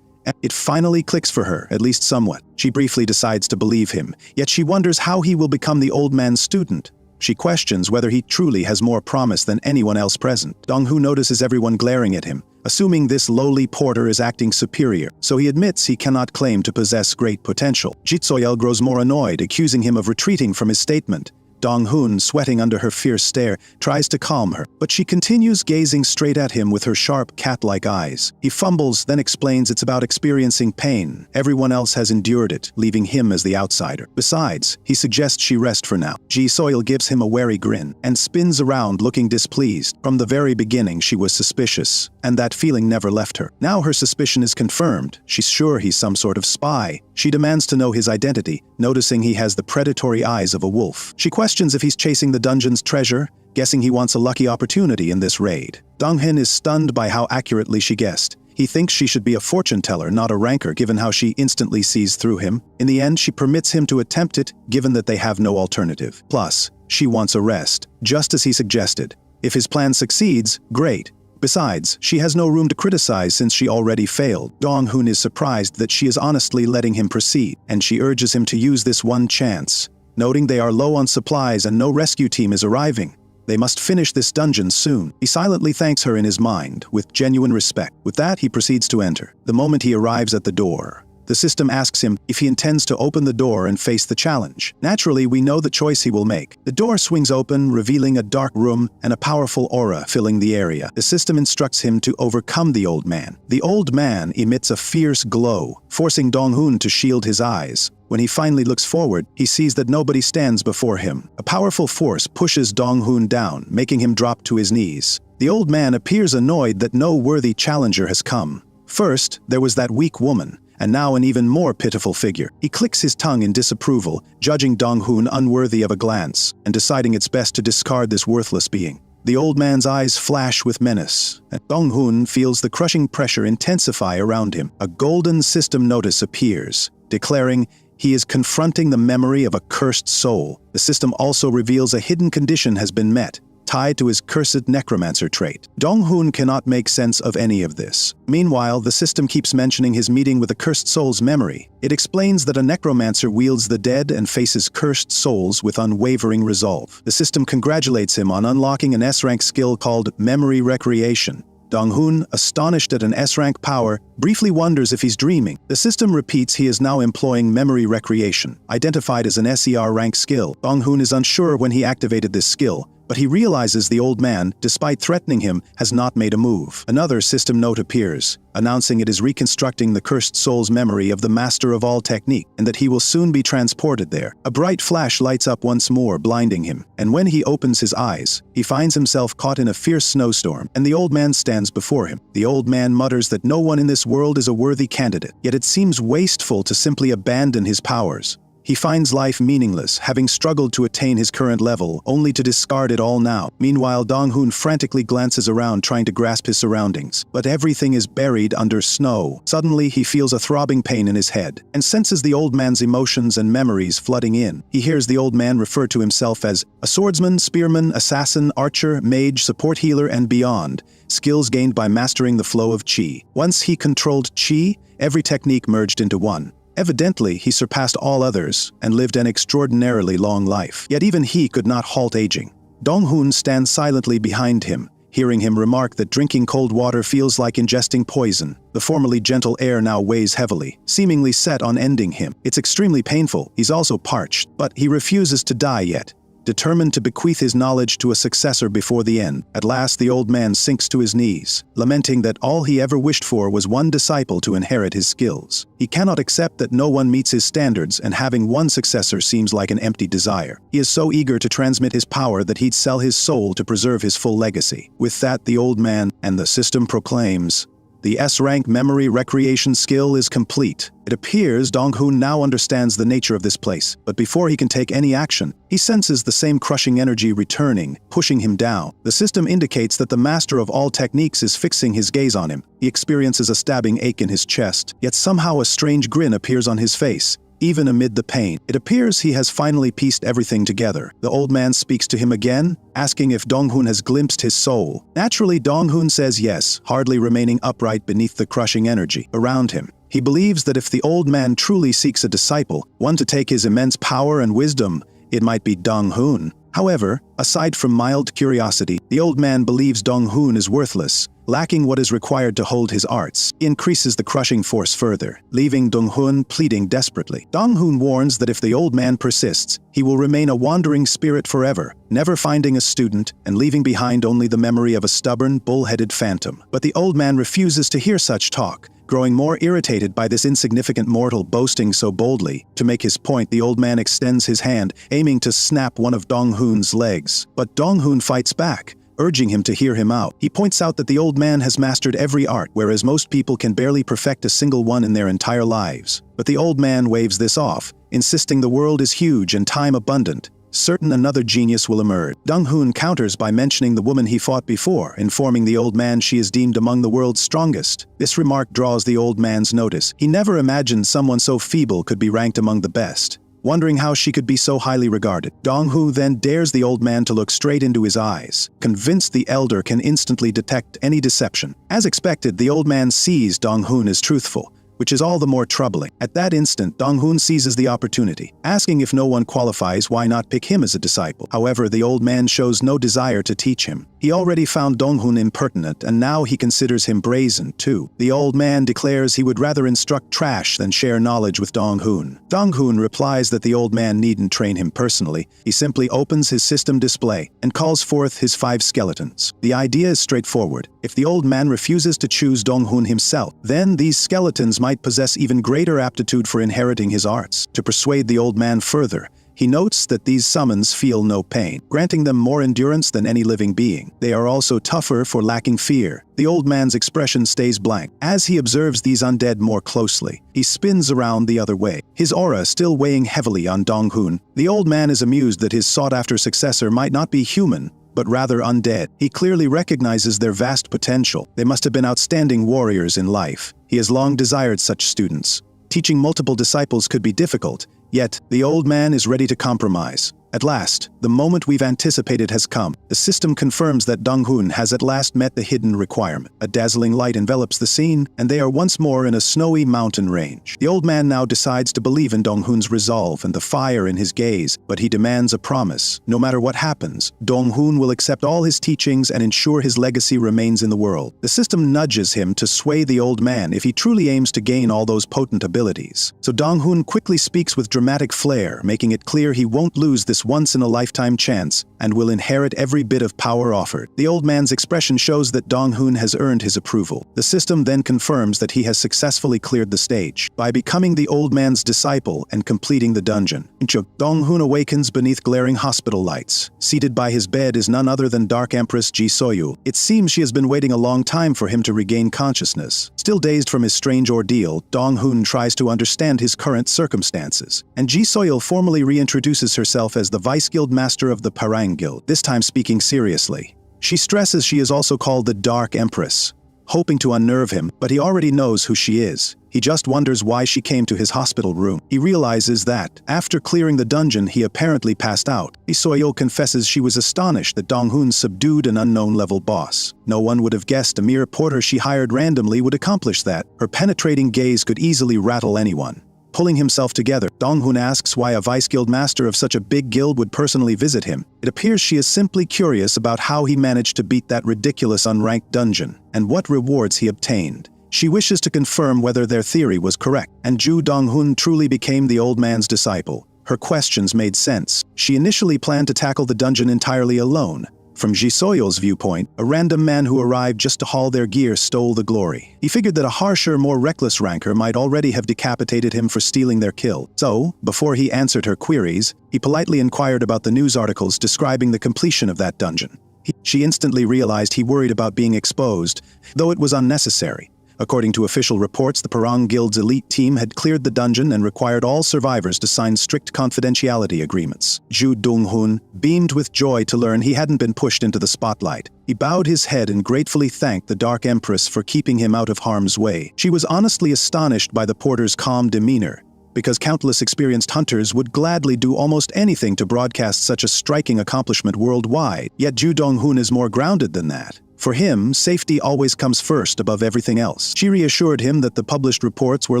It finally clicks for her, at least somewhat. She briefly decides to believe him, yet she wonders how he will become the old man's student. She questions whether he truly has more promise than anyone else present. Dong-hoon notices everyone glaring at him, assuming this lowly porter is acting superior, so he admits he cannot claim to possess great potential. Ji Soyeol grows more annoyed, accusing him of retreating from his statement. Dong-hoon, sweating under her fierce stare, tries to calm her, but she continues gazing straight at him with her sharp, cat-like eyes. He fumbles, then explains it's about experiencing pain. Everyone else has endured it, leaving him as the outsider. Besides, he suggests she rest for now. Ji-soil gives him a wary grin, and spins around looking displeased. From the very beginning, she was suspicious, and that feeling never left her. Now her suspicion is confirmed. She's sure he's some sort of spy. She demands to know his identity, noticing he has the predatory eyes of a wolf. She questions if he's chasing the dungeon's treasure, guessing he wants a lucky opportunity in this raid. Dong-hin is stunned by how accurately she guessed. He thinks she should be a fortune teller, not a ranker, given how she instantly sees through him. In the end, she permits him to attempt it, given that they have no alternative. Plus, she wants a rest, just as he suggested. If his plan succeeds, great. Besides, she has no room to criticize since she already failed. Dong-hoon is surprised that she is honestly letting him proceed, and she urges him to use this one chance. Noting they are low on supplies and no rescue team is arriving, they must finish this dungeon soon. He silently thanks her in his mind, with genuine respect. With that, he proceeds to enter. The moment he arrives at the door, the system asks him if he intends to open the door and face the challenge. Naturally, we know the choice he will make. The door swings open, revealing a dark room and a powerful aura filling the area. The system instructs him to overcome the old man. The old man emits a fierce glow, forcing Dong-hoon to shield his eyes. When he finally looks forward, he sees that nobody stands before him. A powerful force pushes Dong-hoon down, making him drop to his knees. The old man appears annoyed that no worthy challenger has come. First, there was that weak woman, and now an even more pitiful figure. He clicks his tongue in disapproval, judging Dong-hoon unworthy of a glance, and deciding it's best to discard this worthless being. The old man's eyes flash with menace, and Dong-hoon feels the crushing pressure intensify around him. A golden system notice appears, declaring he is confronting the memory of a cursed soul. The system also reveals a hidden condition has been met, tied to his cursed Necromancer trait. Dong-hoon cannot make sense of any of this. Meanwhile, the system keeps mentioning his meeting with a cursed soul's memory. It explains that a Necromancer wields the dead and faces cursed souls with unwavering resolve. The system congratulates him on unlocking an S-rank skill called Memory Recreation. Dong-hoon, astonished at an S-rank power, briefly wonders if he's dreaming. The system repeats he is now employing Memory Recreation, identified as an SER rank skill. Dong-hoon is unsure when he activated this skill, but he realizes the old man, despite threatening him, has not made a move. Another system note appears, announcing it is reconstructing the cursed soul's memory of the master of all technique, and that he will soon be transported there. A bright flash lights up once more, blinding him, and when he opens his eyes, he finds himself caught in a fierce snowstorm, and the old man stands before him. The old man mutters that no one in this world is a worthy candidate, yet it seems wasteful to simply abandon his powers. He finds life meaningless, having struggled to attain his current level, only to discard it all now. Meanwhile, Dong-hoon frantically glances around trying to grasp his surroundings, but everything is buried under snow. Suddenly, he feels a throbbing pain in his head, and senses the old man's emotions and memories flooding in. He hears the old man refer to himself as a swordsman, spearman, assassin, archer, mage, support healer, and beyond, skills gained by mastering the flow of chi. Once he controlled chi, every technique merged into one. Evidently, he surpassed all others and lived an extraordinarily long life. Yet even he could not halt aging. Dong-hoon stands silently behind him, hearing him remark that drinking cold water feels like ingesting poison. The formerly gentle air now weighs heavily, seemingly set on ending him. It's extremely painful. He's also parched, but he refuses to die yet, determined to bequeath his knowledge to a successor before the end. At last, the old man sinks to his knees, lamenting that all he ever wished for was one disciple to inherit his skills. He cannot accept that no one meets his standards, and having one successor seems like an empty desire. He is so eager to transmit his power that he'd sell his soul to preserve his full legacy. With that, the old man and the system proclaims, the S-rank memory recreation skill is complete. It appears Dong-hoon now understands the nature of this place, but before he can take any action, he senses the same crushing energy returning, pushing him down. The system indicates that the master of all techniques is fixing his gaze on him. He experiences a stabbing ache in his chest, yet somehow a strange grin appears on his face. Even amid the pain, it appears he has finally pieced everything together. The old man speaks to him again, asking if Dong-hoon has glimpsed his soul. Naturally, Dong-hoon says yes, hardly remaining upright beneath the crushing energy around him. He believes that if the old man truly seeks a disciple, one to take his immense power and wisdom, it might be Dong-hoon. However, aside from mild curiosity, the old man believes Dong-hoon is worthless, Lacking what is required to hold his arts, he increases the crushing force further, leaving Dong-hun pleading desperately. Dong-hun warns that if the old man persists, he will remain a wandering spirit forever, never finding a student and leaving behind only the memory of a stubborn, bull-headed phantom. But the old man refuses to hear such talk, growing more irritated by this insignificant mortal boasting so boldly. To make his point, the old man extends his hand, aiming to snap one of Dong-hun's legs. But Dong-hun fights back, urging him to hear him out. He points out that the old man has mastered every art, whereas most people can barely perfect a single one in their entire lives. But the old man waves this off, insisting the world is huge and time abundant, certain another genius will emerge. Dong-hun counters by mentioning the woman he fought before, informing the old man she is deemed among the world's strongest. This remark draws the old man's notice. He never imagined someone so feeble could be ranked among the best, wondering how she could be so highly regarded. Dong-hu then dares the old man to look straight into his eyes, convinced the elder can instantly detect any deception. As expected, the old man sees Dong-hun as truthful, which is all the more troubling. At that instant, Dong-hun seizes the opportunity, asking if no one qualifies, why not pick him as a disciple. However, the old man shows no desire to teach him. He already found Dong-hun impertinent, and now he considers him brazen, too. The old man declares he would rather instruct trash than share knowledge with Dong-hun. Dong-hun replies that the old man needn't train him personally. He simply opens his system display and calls forth his 5 skeletons. The idea is straightforward. If the old man refuses to choose Dong-hun himself, then these skeletons might possess even greater aptitude for inheriting his arts. To persuade the old man further, he notes that these summons feel no pain, granting them more endurance than any living being. They are also tougher for lacking fear. The old man's expression stays blank. As he observes these undead more closely, he spins around the other way, his aura still weighing heavily on Dong-hun. The old man is amused that his sought-after successor might not be human, but rather undead. He clearly recognizes their vast potential. They must have been outstanding warriors in life. He has long desired such students. Teaching multiple disciples could be difficult, yet the old man is ready to compromise. At last, the moment we've anticipated has come. The system confirms that Dong-hun has at last met the hidden requirement. A dazzling light envelops the scene, and they are once more in a snowy mountain range. The old man now decides to believe in Dong-hun's resolve and the fire in his gaze, but he demands a promise. No matter what happens, Dong-hun will accept all his teachings and ensure his legacy remains in the world. The system nudges him to sway the old man if he truly aims to gain all those potent abilities. So Dong-hun quickly speaks with dramatic flair, making it clear he won't lose this once-in-a-lifetime chance and will inherit every bit of power offered. The old man's expression shows that Dong-hun has earned his approval. The system then confirms that he has successfully cleared the stage by becoming the old man's disciple and completing the dungeon. Dong-hun awakens beneath glaring hospital lights. Seated by his bed is none other than Dark Empress Ji-soyul. It seems she has been waiting a long time for him to regain consciousness. Still dazed from his strange ordeal, Dong-hun tries to understand his current circumstances, and Ji-soyul formally reintroduces herself as the Vice Guild Master of the Parang Guild, this time speaking seriously. She stresses she is also called the Dark Empress, hoping to unnerve him, but he already knows who she is. He just wonders why she came to his hospital room. He realizes that, after clearing the dungeon, he apparently passed out. Ji-soyul confesses she was astonished that Dong-hun subdued an unknown-level boss. No one would have guessed a mere porter she hired randomly would accomplish that. Her penetrating gaze could easily rattle anyone. Pulling himself together, Dong-hun asks why a vice guild master of such a big guild would personally visit him. It appears she is simply curious about how he managed to beat that ridiculous unranked dungeon, and what rewards he obtained. She wishes to confirm whether their theory was correct, and Ju Dong-hun truly became the old man's disciple. Her questions made sense. She initially planned to tackle the dungeon entirely alone. From Ji-soyul's viewpoint, a random man who arrived just to haul their gear stole the glory. He figured that a harsher, more reckless ranker might already have decapitated him for stealing their kill. So, before he answered her queries, he politely inquired about the news articles describing the completion of that dungeon. She instantly realized he worried about being exposed, though it was unnecessary. According to official reports, the Parang Guild's elite team had cleared the dungeon and required all survivors to sign strict confidentiality agreements. Ju Dong-hun beamed with joy to learn he hadn't been pushed into the spotlight. He bowed his head and gratefully thanked the Dark Empress for keeping him out of harm's way. She was honestly astonished by the porter's calm demeanor, because countless experienced hunters would gladly do almost anything to broadcast such a striking accomplishment worldwide. Yet Ju Dong-hun is more grounded than that. For him, safety always comes first above everything else. She reassured him that the published reports were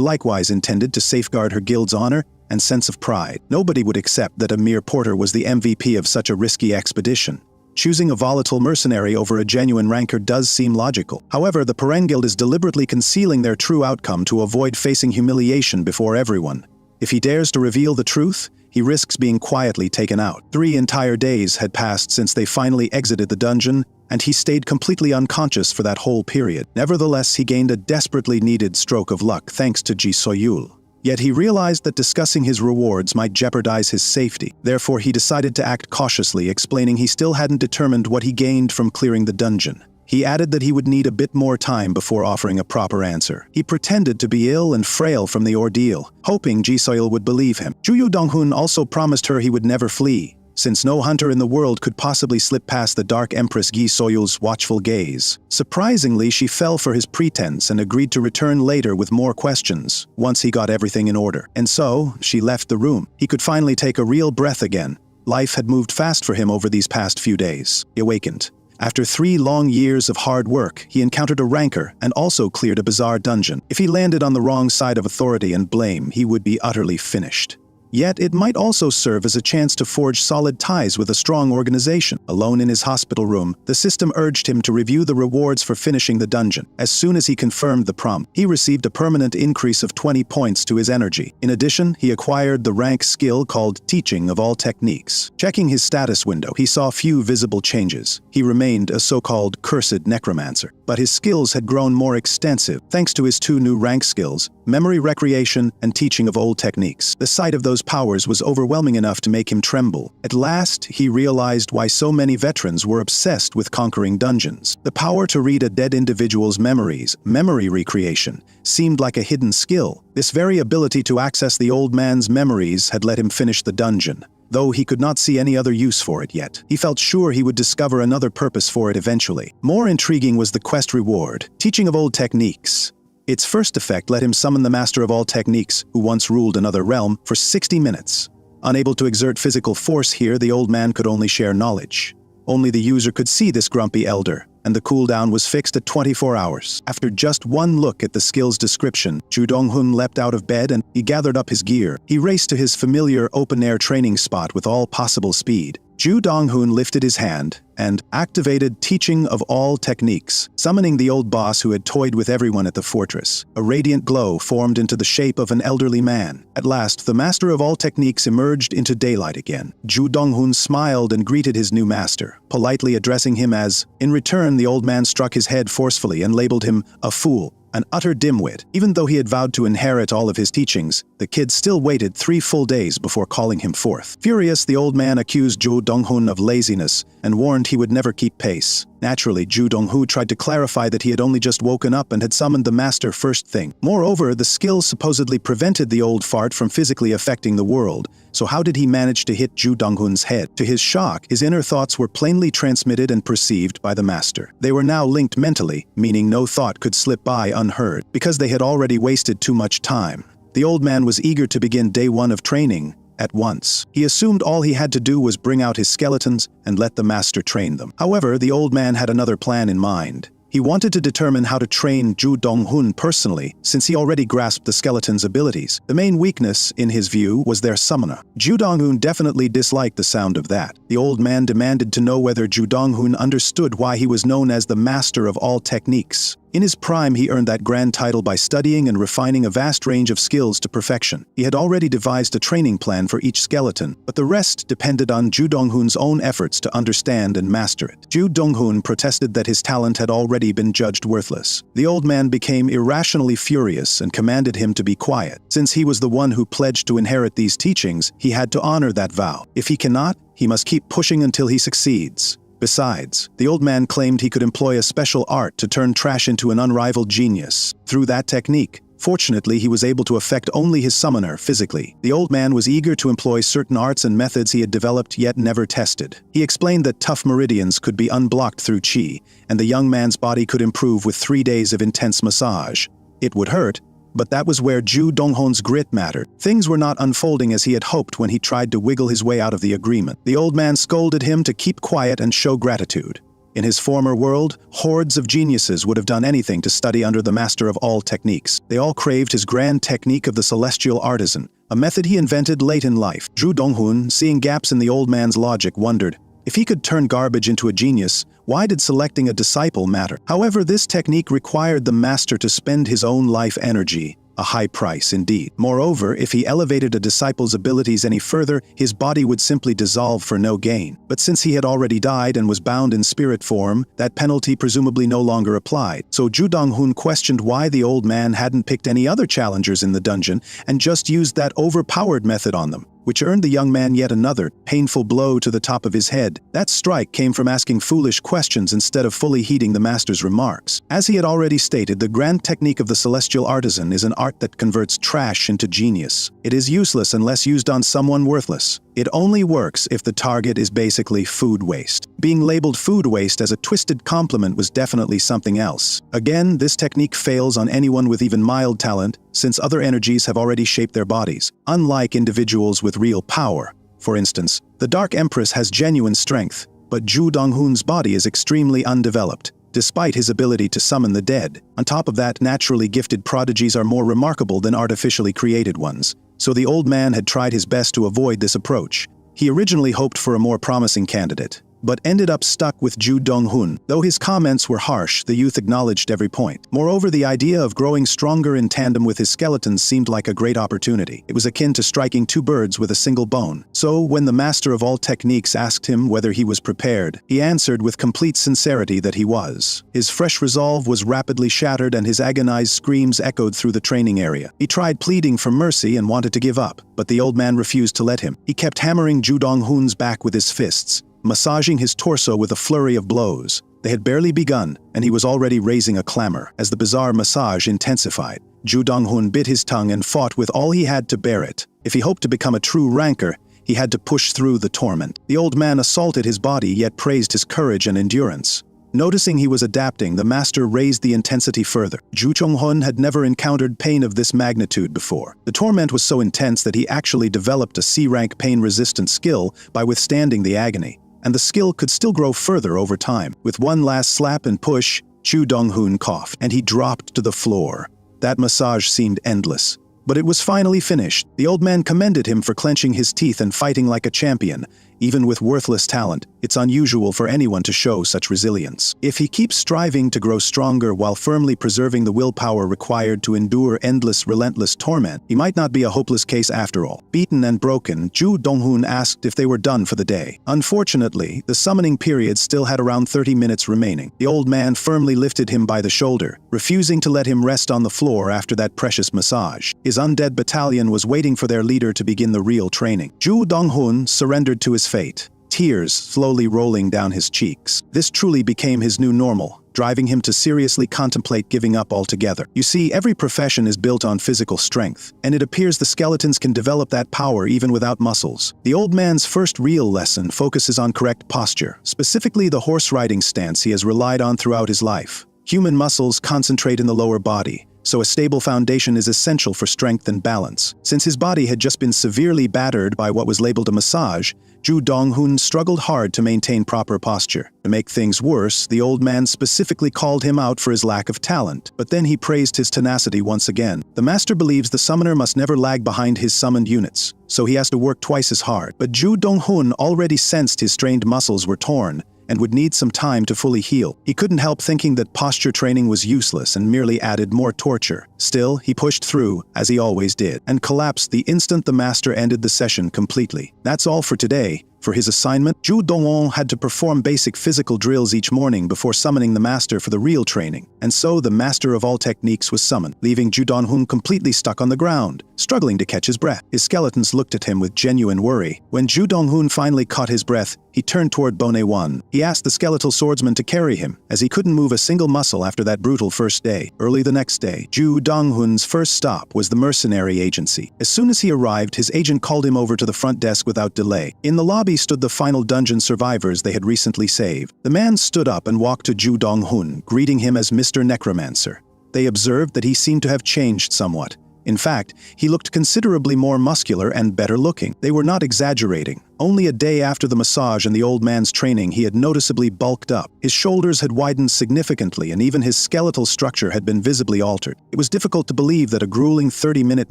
likewise intended to safeguard her guild's honor and sense of pride. Nobody would accept that a mere porter was the MVP of such a risky expedition. Choosing a volatile mercenary over a genuine ranker does seem logical. However, the Perengil is deliberately concealing their true outcome to avoid facing humiliation before everyone. If he dares to reveal the truth, he risks being quietly taken out. 3 entire days had passed since they finally exited the dungeon, and he stayed completely unconscious for that whole period. Nevertheless, he gained a desperately needed stroke of luck thanks to Ji Soyul. Yet he realized that discussing his rewards might jeopardize his safety. Therefore, he decided to act cautiously, explaining he still hadn't determined what he gained from clearing the dungeon. He added that he would need a bit more time before offering a proper answer. He pretended to be ill and frail from the ordeal, hoping Ji Soyul would believe him. Juyu Donghun also promised her he would never flee, since no hunter in the world could possibly slip past the Dark Empress Ji Soyul's watchful gaze. Surprisingly, she fell for his pretense and agreed to return later with more questions, once he got everything in order. And so, she left the room. He could finally take a real breath again. Life had moved fast for him over these past few days. He awakened. After 3 long years of hard work, he encountered a ranker and also cleared a bizarre dungeon. If he landed on the wrong side of authority and blame, he would be utterly finished. Yet it might also serve as a chance to forge solid ties with a strong organization. Alone in his hospital room, the system urged him to review the rewards for finishing the dungeon. As soon as he confirmed the prompt, he received a permanent increase of 20 points to his energy. In addition, he acquired the rank skill called Teaching of All Techniques. Checking his status window, he saw few visible changes. He remained a so-called cursed necromancer, but his skills had grown more extensive thanks to his 2 new rank skills, Memory Recreation and Teaching of Old Techniques. The sight of those powers was overwhelming enough to make him tremble. At last, he realized why so many veterans were obsessed with conquering dungeons. The power to read a dead individual's memories, memory recreation, seemed like a hidden skill. This very ability to access the old man's memories had let him finish the dungeon, though he could not see any other use for it yet. He felt sure he would discover another purpose for it eventually. More intriguing was the quest reward, Teaching of Old Techniques. Its first effect let him summon the Master of All Techniques, who once ruled another realm, for 60 minutes. Unable to exert physical force here, the old man could only share knowledge. Only the user could see this grumpy elder, and the cooldown was fixed at 24 hours. After just one look at the skill's description, Ju Donghun leapt out of bed and he gathered up his gear. He raced to his familiar open-air training spot with all possible speed. Ju Donghun lifted his hand and activated Teaching of All Techniques, summoning the old boss who had toyed with everyone at the fortress. A radiant glow formed into the shape of an elderly man. At last, the Master of All Techniques emerged into daylight again. Ju Donghun smiled and greeted his new master, politely addressing him as. In return, the old man struck his head forcefully and labeled him a fool. An utter dimwit. Even though he had vowed to inherit all of his teachings, the kid still waited 3 full days before calling him forth. Furious, the old man accused Ju Donghun of laziness and warned he would never keep pace. Naturally, Ju Donghu tried to clarify that he had only just woken up and had summoned the master first thing. Moreover, the skill supposedly prevented the old fart from physically affecting the world, so how did he manage to hit Ju Donghun's head? To his shock, his inner thoughts were plainly transmitted and perceived by the master. They were now linked mentally, meaning no thought could slip by unheard, because they had already wasted too much time. The old man was eager to begin day 1 of training at once. He assumed all he had to do was bring out his skeletons and let the master train them. However, the old man had another plan in mind. He wanted to determine how to train Ju Donghun personally, since he already grasped the skeleton's abilities. The main weakness, in his view, was their summoner. Ju Donghun definitely disliked the sound of that. The old man demanded to know whether Ju Donghun understood why he was known as the Master of All Techniques. In his prime, he earned that grand title by studying and refining a vast range of skills to perfection. He had already devised a training plan for each skeleton, but the rest depended on Ju Donghun's own efforts to understand and master it. Ju Donghun protested that his talent had already been judged worthless. The old man became irrationally furious and commanded him to be quiet. Since he was the one who pledged to inherit these teachings, he had to honor that vow. If he cannot, he must keep pushing until he succeeds. Besides, the old man claimed he could employ a special art to turn trash into an unrivaled genius. Through that technique, fortunately, he was able to affect only his summoner physically. The old man was eager to employ certain arts and methods he had developed yet never tested. He explained that tough meridians could be unblocked through qi, and the young man's body could improve with 3 days of intense massage. It would hurt, but that was where Ju Donghun's grit mattered. Things were not unfolding as he had hoped when he tried to wiggle his way out of the agreement. The old man scolded him to keep quiet and show gratitude. In his former world, hordes of geniuses would have done anything to study under the Master of All Techniques. They all craved his grand technique of the celestial artisan, a method he invented late in life. Ju Donghun, seeing gaps in the old man's logic, wondered, If he could turn garbage into a genius, why did selecting a disciple matter? However, this technique required the master to spend his own life energy, a high price indeed. Moreover, if he elevated a disciple's abilities any further, his body would simply dissolve for no gain. But since he had already died and was bound in spirit form, that penalty presumably no longer applied. So Ju Dong-hoon questioned why the old man hadn't picked any other challengers in the dungeon and just used that overpowered method on them, which earned the young man yet another painful blow to the top of his head. That strike came from asking foolish questions instead of fully heeding the master's remarks. As he had already stated, the grand technique of the celestial artisan is an art that converts trash into genius. It is useless unless used on someone worthless. It only works if the target is basically food waste. Being labeled food waste as a twisted compliment was definitely something else. Again, this technique fails on anyone with even mild talent, since other energies have already shaped their bodies. Unlike individuals with real power. For instance, the Dark Empress has genuine strength, but Ju Dong-hoon's body is extremely undeveloped, despite his ability to summon the dead. On top of that, naturally gifted prodigies are more remarkable than artificially created ones. So the old man had tried his best to avoid this approach. He originally hoped for a more promising candidate, but ended up stuck with Ju Dong-hoon. Though his comments were harsh, the youth acknowledged every point. Moreover, the idea of growing stronger in tandem with his skeletons seemed like a great opportunity. It was akin to striking two birds with a single bone. So, when the master of all techniques asked him whether he was prepared, he answered with complete sincerity that he was. His fresh resolve was rapidly shattered and his agonized screams echoed through the training area. He tried pleading for mercy and wanted to give up, but the old man refused to let him. He kept hammering Ju Dong-hoon's back with his fists, massaging his torso with a flurry of blows. They had barely begun, and he was already raising a clamor. As the bizarre massage intensified, Ju Dong-hoon bit his tongue and fought with all he had to bear it. If he hoped to become a true ranker, he had to push through the torment. The old man assaulted his body, yet praised his courage and endurance. Noticing he was adapting, the master raised the intensity further. Ju Chong-hoon had never encountered pain of this magnitude before. The torment was so intense that he actually developed a C-rank pain-resistant skill by withstanding the agony. And the skill could still grow further over time. With one last slap and push, Ju Dong-hoon coughed, and he dropped to the floor. That massage seemed endless. But it was finally finished. The old man commended him for clenching his teeth and fighting like a champion. Even with worthless talent, it's unusual for anyone to show such resilience. If he keeps striving to grow stronger while firmly preserving the willpower required to endure endless, relentless torment, he might not be a hopeless case after all. Beaten and broken, Ju Dong-hoon asked if they were done for the day. Unfortunately, the summoning period still had around 30 minutes remaining. The old man firmly lifted him by the shoulder, refusing to let him rest on the floor after that precious massage. His undead battalion was waiting for their leader to begin the real training. Ju Dong-hoon surrendered to his fate, tears slowly rolling down his cheeks. This truly became his new normal, driving him to seriously contemplate giving up altogether. You see, every profession is built on physical strength, and it appears the skeletons can develop that power even without muscles. The old man's first real lesson focuses on correct posture, specifically the horse riding stance he has relied on throughout his life. Human muscles concentrate in the lower body, so a stable foundation is essential for strength and balance. Since his body had just been severely battered by what was labeled a massage, Ju Dong-hoon struggled hard to maintain proper posture. To make things worse, the old man specifically called him out for his lack of talent, but then he praised his tenacity once again. The master believes the summoner must never lag behind his summoned units, so he has to work twice as hard. But Ju Dong-hoon already sensed his strained muscles were torn, and would need some time to fully heal. He couldn't help thinking that posture training was useless and merely added more torture. Still, he pushed through, as he always did, and collapsed the instant the master ended the session completely. That's all for today. For his assignment, Ju Dong-hoon had to perform basic physical drills each morning before summoning the master for the real training. And so the master of all techniques was summoned, leaving Ju Dong-hoon completely stuck on the ground, struggling to catch his breath. His skeletons looked at him with genuine worry. When Ju Dong-hoon finally caught his breath, he turned toward Bone-won. He asked the skeletal swordsman to carry him, as he couldn't move a single muscle after that brutal first day. Early the next day, Ju Dong-hoon's first stop was the mercenary agency. As soon as he arrived, his agent called him over to the front desk without delay. In the lobby stood the final dungeon survivors they had recently saved. The man stood up and walked to Ju Dong-hoon, greeting him as Mr. Necromancer. They observed that he seemed to have changed somewhat. In fact, he looked considerably more muscular and better looking. They were not exaggerating. Only a day after the massage and the old man's training, he had noticeably bulked up. His shoulders had widened significantly, and even his skeletal structure had been visibly altered. It was difficult to believe that a grueling 30-minute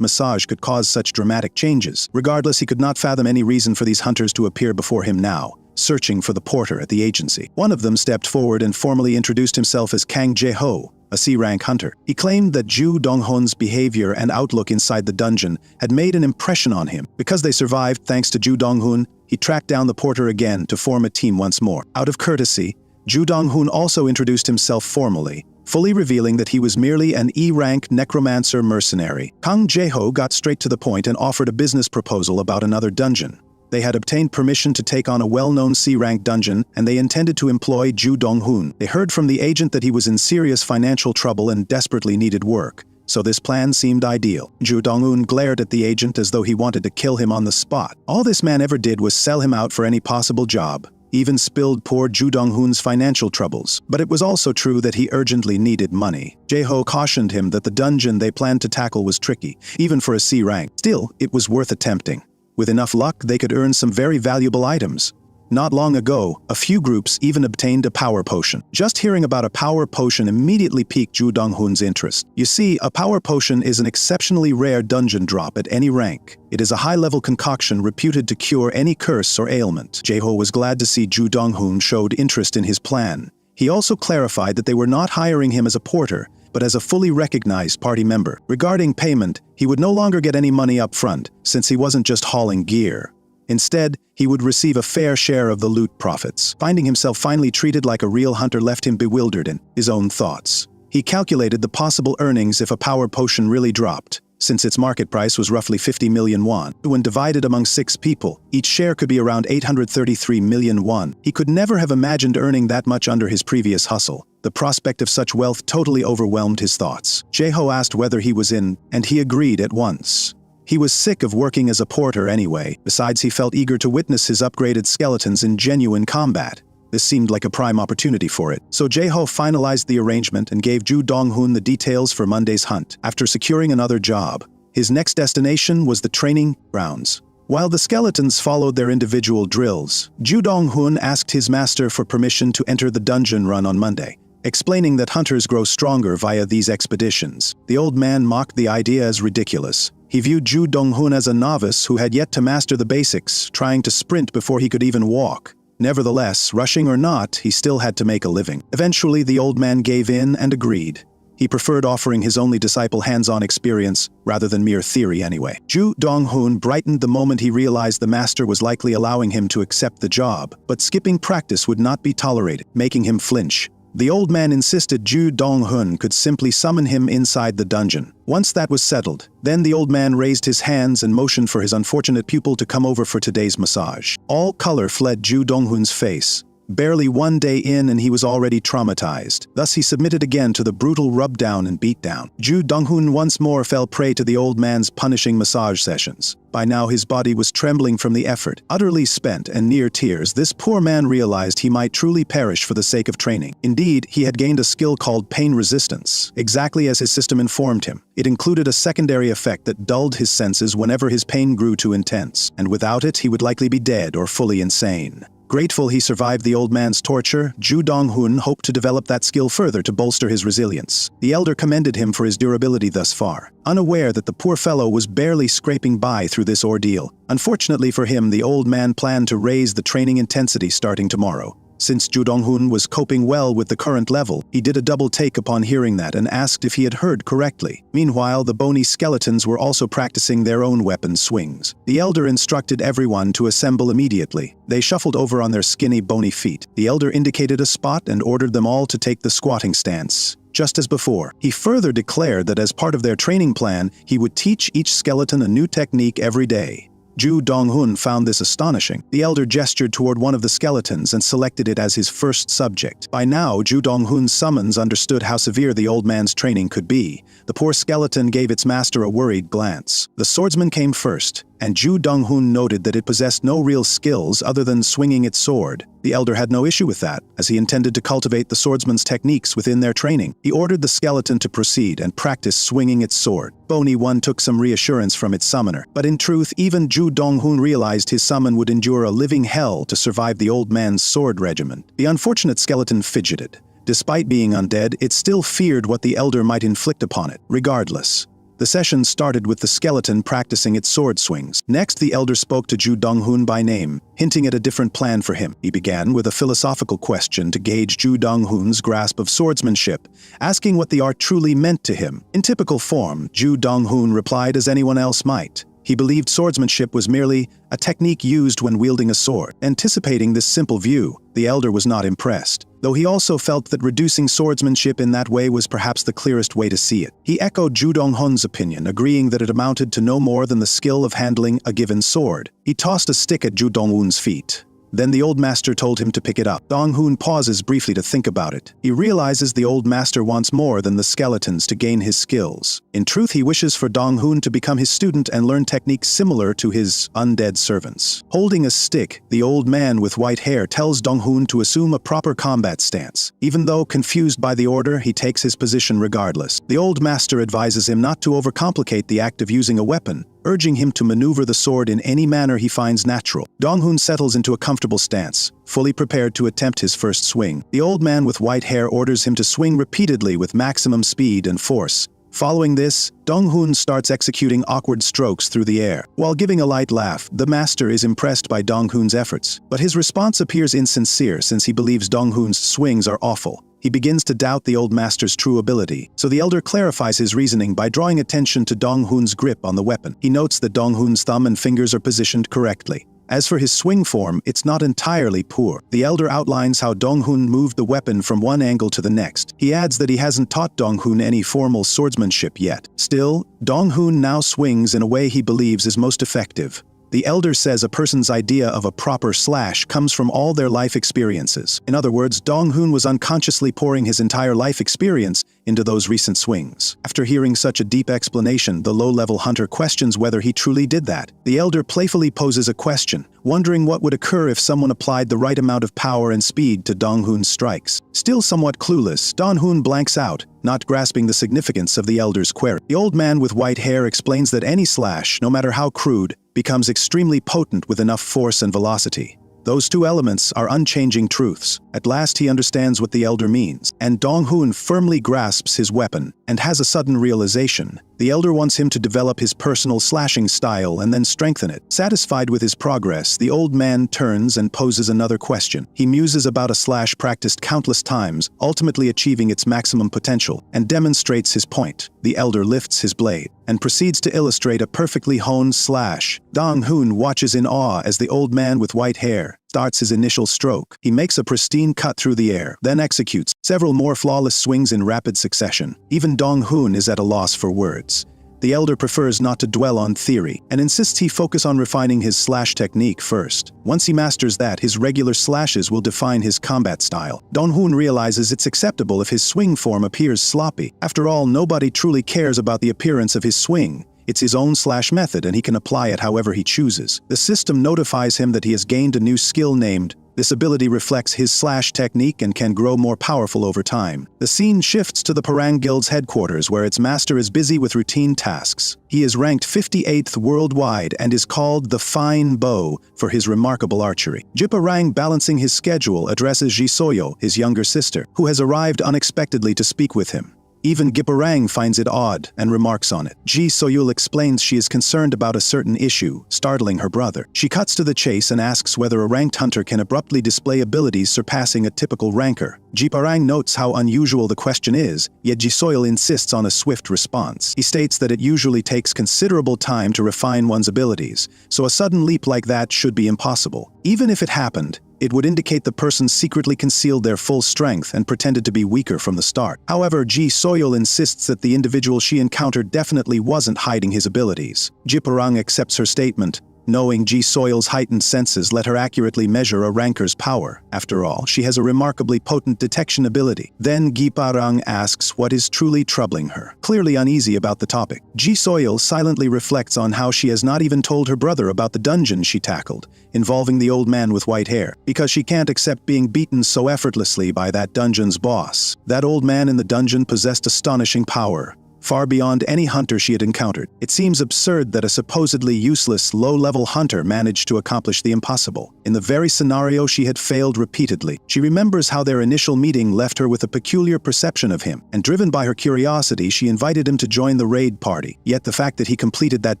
massage could cause such dramatic changes. Regardless, he could not fathom any reason for these hunters to appear before him now. searching for the porter at the agency. One of them stepped forward and formally introduced himself as Kang Jae-ho, a C-rank hunter. He claimed that Ju Dong-hun's behavior and outlook inside the dungeon had made an impression on him. Because they survived thanks to Ju Dong-hun, he tracked down the porter again to form a team once more. Out of courtesy, Ju Dong-hun also introduced himself formally, fully revealing that he was merely an E-rank Necromancer mercenary. Kang Jae-ho got straight to the point and offered a business proposal about another dungeon. They had obtained permission to take on a well-known C-rank dungeon, and they intended to employ Ju Dong-hun. They heard from the agent that he was in serious financial trouble and desperately needed work, so this plan seemed ideal. Ju Dong-hun glared at the agent as though he wanted to kill him on the spot. All this man ever did was sell him out for any possible job, even spilled poor Ju Dong-hun's financial troubles. But it was also true that he urgently needed money. Jae-ho cautioned him that the dungeon they planned to tackle was tricky, even for a C-rank. Still, it was worth attempting. With enough luck, they could earn some very valuable items. Not long ago, a few groups even obtained a power potion. Just hearing about a power potion immediately piqued Ju Dong-hun's interest. You see, a power potion is an exceptionally rare dungeon drop at any rank. It is a high-level concoction reputed to cure any curse or ailment. Jae-ho was glad to see Ju Dong-hun showed interest in his plan. He also clarified that they were not hiring him as a porter, but as a fully recognized party member. Regarding payment, he would no longer get any money up front, since he wasn't just hauling gear. Instead, he would receive a fair share of the loot profits. Finding himself finally treated like a real hunter left him bewildered in his own thoughts. He calculated the possible earnings if a power potion really dropped. Since its market price was roughly 50 million won, when divided among 6 people, each share could be around 833 million won. He could never have imagined earning that much under his previous hustle. The prospect of such wealth totally overwhelmed his thoughts. Jae-ho asked whether he was in, and he agreed at once. He was sick of working as a porter anyway. Besides, he felt eager to witness his upgraded skeletons in genuine combat. This seemed like a prime opportunity for it. So Jae-ho finalized the arrangement and gave Ju Dong-hun the details for Monday's hunt. After securing another job, his next destination was the training grounds. While the skeletons followed their individual drills, Ju Dong-hun asked his master for permission to enter the dungeon run on Monday, explaining that hunters grow stronger via these expeditions. The old man mocked the idea as ridiculous. He viewed Ju Dong-hun as a novice who had yet to master the basics, trying to sprint before he could even walk. Nevertheless, rushing or not, he still had to make a living. Eventually, the old man gave in and agreed. He preferred offering his only disciple hands-on experience, rather than mere theory anyway. Ju Dong-hun brightened the moment he realized the master was likely allowing him to accept the job, but skipping practice would not be tolerated, making him flinch. The old man insisted Ju Dong-hun could simply summon him inside the dungeon. Once that was settled, then the old man raised his hands and motioned for his unfortunate pupil to come over for today's massage. All color fled Ju Dong-hun's face. Barely one day in and he was already traumatized. Thus he submitted again to the brutal rub-down and beat-down. Ju Dong-hun once more fell prey to the old man's punishing massage sessions. By now his body was trembling from the effort. Utterly spent and near tears, this poor man realized he might truly perish for the sake of training. Indeed, he had gained a skill called pain resistance, exactly as his system informed him. It included a secondary effect that dulled his senses whenever his pain grew too intense, and without it he would likely be dead or fully insane. Grateful he survived the old man's torture, Ju Dong-hun hoped to develop that skill further to bolster his resilience. The elder commended him for his durability thus far, unaware that the poor fellow was barely scraping by through this ordeal. Unfortunately for him, the old man planned to raise the training intensity starting tomorrow. Since Ju Dong-hun was coping well with the current level, he did a double take upon hearing that and asked if he had heard correctly. Meanwhile, the bony skeletons were also practicing their own weapon swings. The elder instructed everyone to assemble immediately. They shuffled over on their skinny, bony feet. The elder indicated a spot and ordered them all to take the squatting stance. Just as before, he further declared that as part of their training plan, he would teach each skeleton a new technique every day. Ju Dong-hun found this astonishing. The elder gestured toward one of the skeletons and selected it as his first subject. By now, Ju Dong-hun's summons understood how severe the old man's training could be. The poor skeleton gave its master a worried glance. The swordsman came first, and Ju Dong-hun noted that it possessed no real skills other than swinging its sword. The elder had no issue with that, as he intended to cultivate the swordsman's techniques within their training. He ordered the skeleton to proceed and practice swinging its sword. Bony One took some reassurance from its summoner, but in truth, even Ju Dong-hun realized his summon would endure a living hell to survive the old man's sword regimen. The unfortunate skeleton fidgeted. Despite being undead, it still feared what the elder might inflict upon it. Regardless, The session started with the skeleton practicing its sword swings. Next, the elder spoke to Ju Donghoon by name, hinting at a different plan for him. He began with a philosophical question to gauge Ju Donghoon's grasp of swordsmanship, asking what the art truly meant to him. In typical form, Ju Donghoon replied as anyone else might. He believed swordsmanship was merely a technique used when wielding a sword. Anticipating this simple view, the elder was not impressed, though he also felt that reducing swordsmanship in that way was perhaps the clearest way to see it. He echoed Ju Donghoon's opinion, agreeing that it amounted to no more than the skill of handling a given sword. He tossed a stick at Ju Donghoon's feet. Then the old master told him to pick it up. Donghoon pauses briefly to think about it. He realizes the old master wants more than the skeletons to gain his skills. In truth, he wishes for Donghoon to become his student and learn techniques similar to his undead servants. Holding a stick, the old man with white hair tells Donghoon to assume a proper combat stance. Even though confused by the order, he takes his position regardless. The old master advises him not to overcomplicate the act of using a weapon, urging him to maneuver the sword in any manner he finds natural. Donghoon settles into a comfortable stance, fully prepared to attempt his first swing. The old man with white hair orders him to swing repeatedly with maximum speed and force. Following this, Donghoon starts executing awkward strokes through the air. While giving a light laugh, the master is impressed by Donghoon's efforts, but his response appears insincere since he believes Donghoon's swings are awful. He begins to doubt the old master's true ability, so the elder clarifies his reasoning by drawing attention to Donghoon's grip on the weapon. He notes that Donghoon's thumb and fingers are positioned correctly. As for his swing form, it's not entirely poor. The elder outlines how Donghoon moved the weapon from one angle to the next. He adds that he hasn't taught Donghoon any formal swordsmanship yet. Still, Donghoon now swings in a way he believes is most effective. The elder says a person's idea of a proper slash comes from all their life experiences. In other words, Donghoon was unconsciously pouring his entire life experience into those recent swings. After hearing such a deep explanation, the low-level hunter questions whether he truly did that. The elder playfully poses a question, wondering what would occur if someone applied the right amount of power and speed to Donghoon's strikes. Still somewhat clueless, Donghoon blanks out, not grasping the significance of the elder's query. The old man with white hair explains that any slash, no matter how crude, becomes extremely potent with enough force and velocity. Those two elements are unchanging truths. At last he understands what the elder means, and Donghoon firmly grasps his weapon and has a sudden realization. The elder wants him to develop his personal slashing style and then strengthen it. Satisfied with his progress, the old man turns and poses another question. He muses about a slash practiced countless times, ultimately achieving its maximum potential, and demonstrates his point. The elder lifts his blade and proceeds to illustrate a perfectly honed slash. Donghoon watches in awe as the old man with white hair starts his initial stroke. He makes a pristine cut through the air, then executes several more flawless swings in rapid succession. Even Donghoon is at a loss for words. The elder prefers not to dwell on theory, and insists he focus on refining his slash technique first. Once he masters that, his regular slashes will define his combat style. Donghoon realizes it's acceptable if his swing form appears sloppy. After all, nobody truly cares about the appearance of his swing. It's his own slash method, and he can apply it however he chooses. The system notifies him that he has gained a new skill named. This ability reflects his slash technique and can grow more powerful over time. The scene shifts to the Parang Guild's headquarters, where its master is busy with routine tasks. He is ranked 58th worldwide and is called the Fine Bow for his remarkable archery. Jiparang, balancing his schedule, addresses Jisoyo, his younger sister, who has arrived unexpectedly to speak with him. Even Giparang finds it odd and remarks on it. Ji Soyul explains she is concerned about a certain issue, startling her brother. She cuts to the chase and asks whether a ranked hunter can abruptly display abilities surpassing a typical ranker. Giparang notes how unusual the question is, yet Ji Soyul insists on a swift response. He states that it usually takes considerable time to refine one's abilities, so a sudden leap like that should be impossible. Even if it happened, it would indicate the person secretly concealed their full strength and pretended to be weaker from the start. However, Ji Soyul insists that the individual she encountered definitely wasn't hiding his abilities. Jiparang accepts her statement, knowing Ji Soyul's heightened senses let her accurately measure a ranker's power. After all, she has a remarkably potent detection ability. Then Giparang asks what is truly troubling her, clearly uneasy about the topic. Ji Soyul silently reflects on how she has not even told her brother about the dungeon she tackled, involving the old man with white hair, because she can't accept being beaten so effortlessly by that dungeon's boss. That old man in the dungeon possessed astonishing power, far beyond any hunter she had encountered. It seems absurd that a supposedly useless, low-level hunter managed to accomplish the impossible. In the very scenario she had failed repeatedly, she remembers how their initial meeting left her with a peculiar perception of him, and driven by her curiosity, she invited him to join the raid party. Yet the fact that he completed that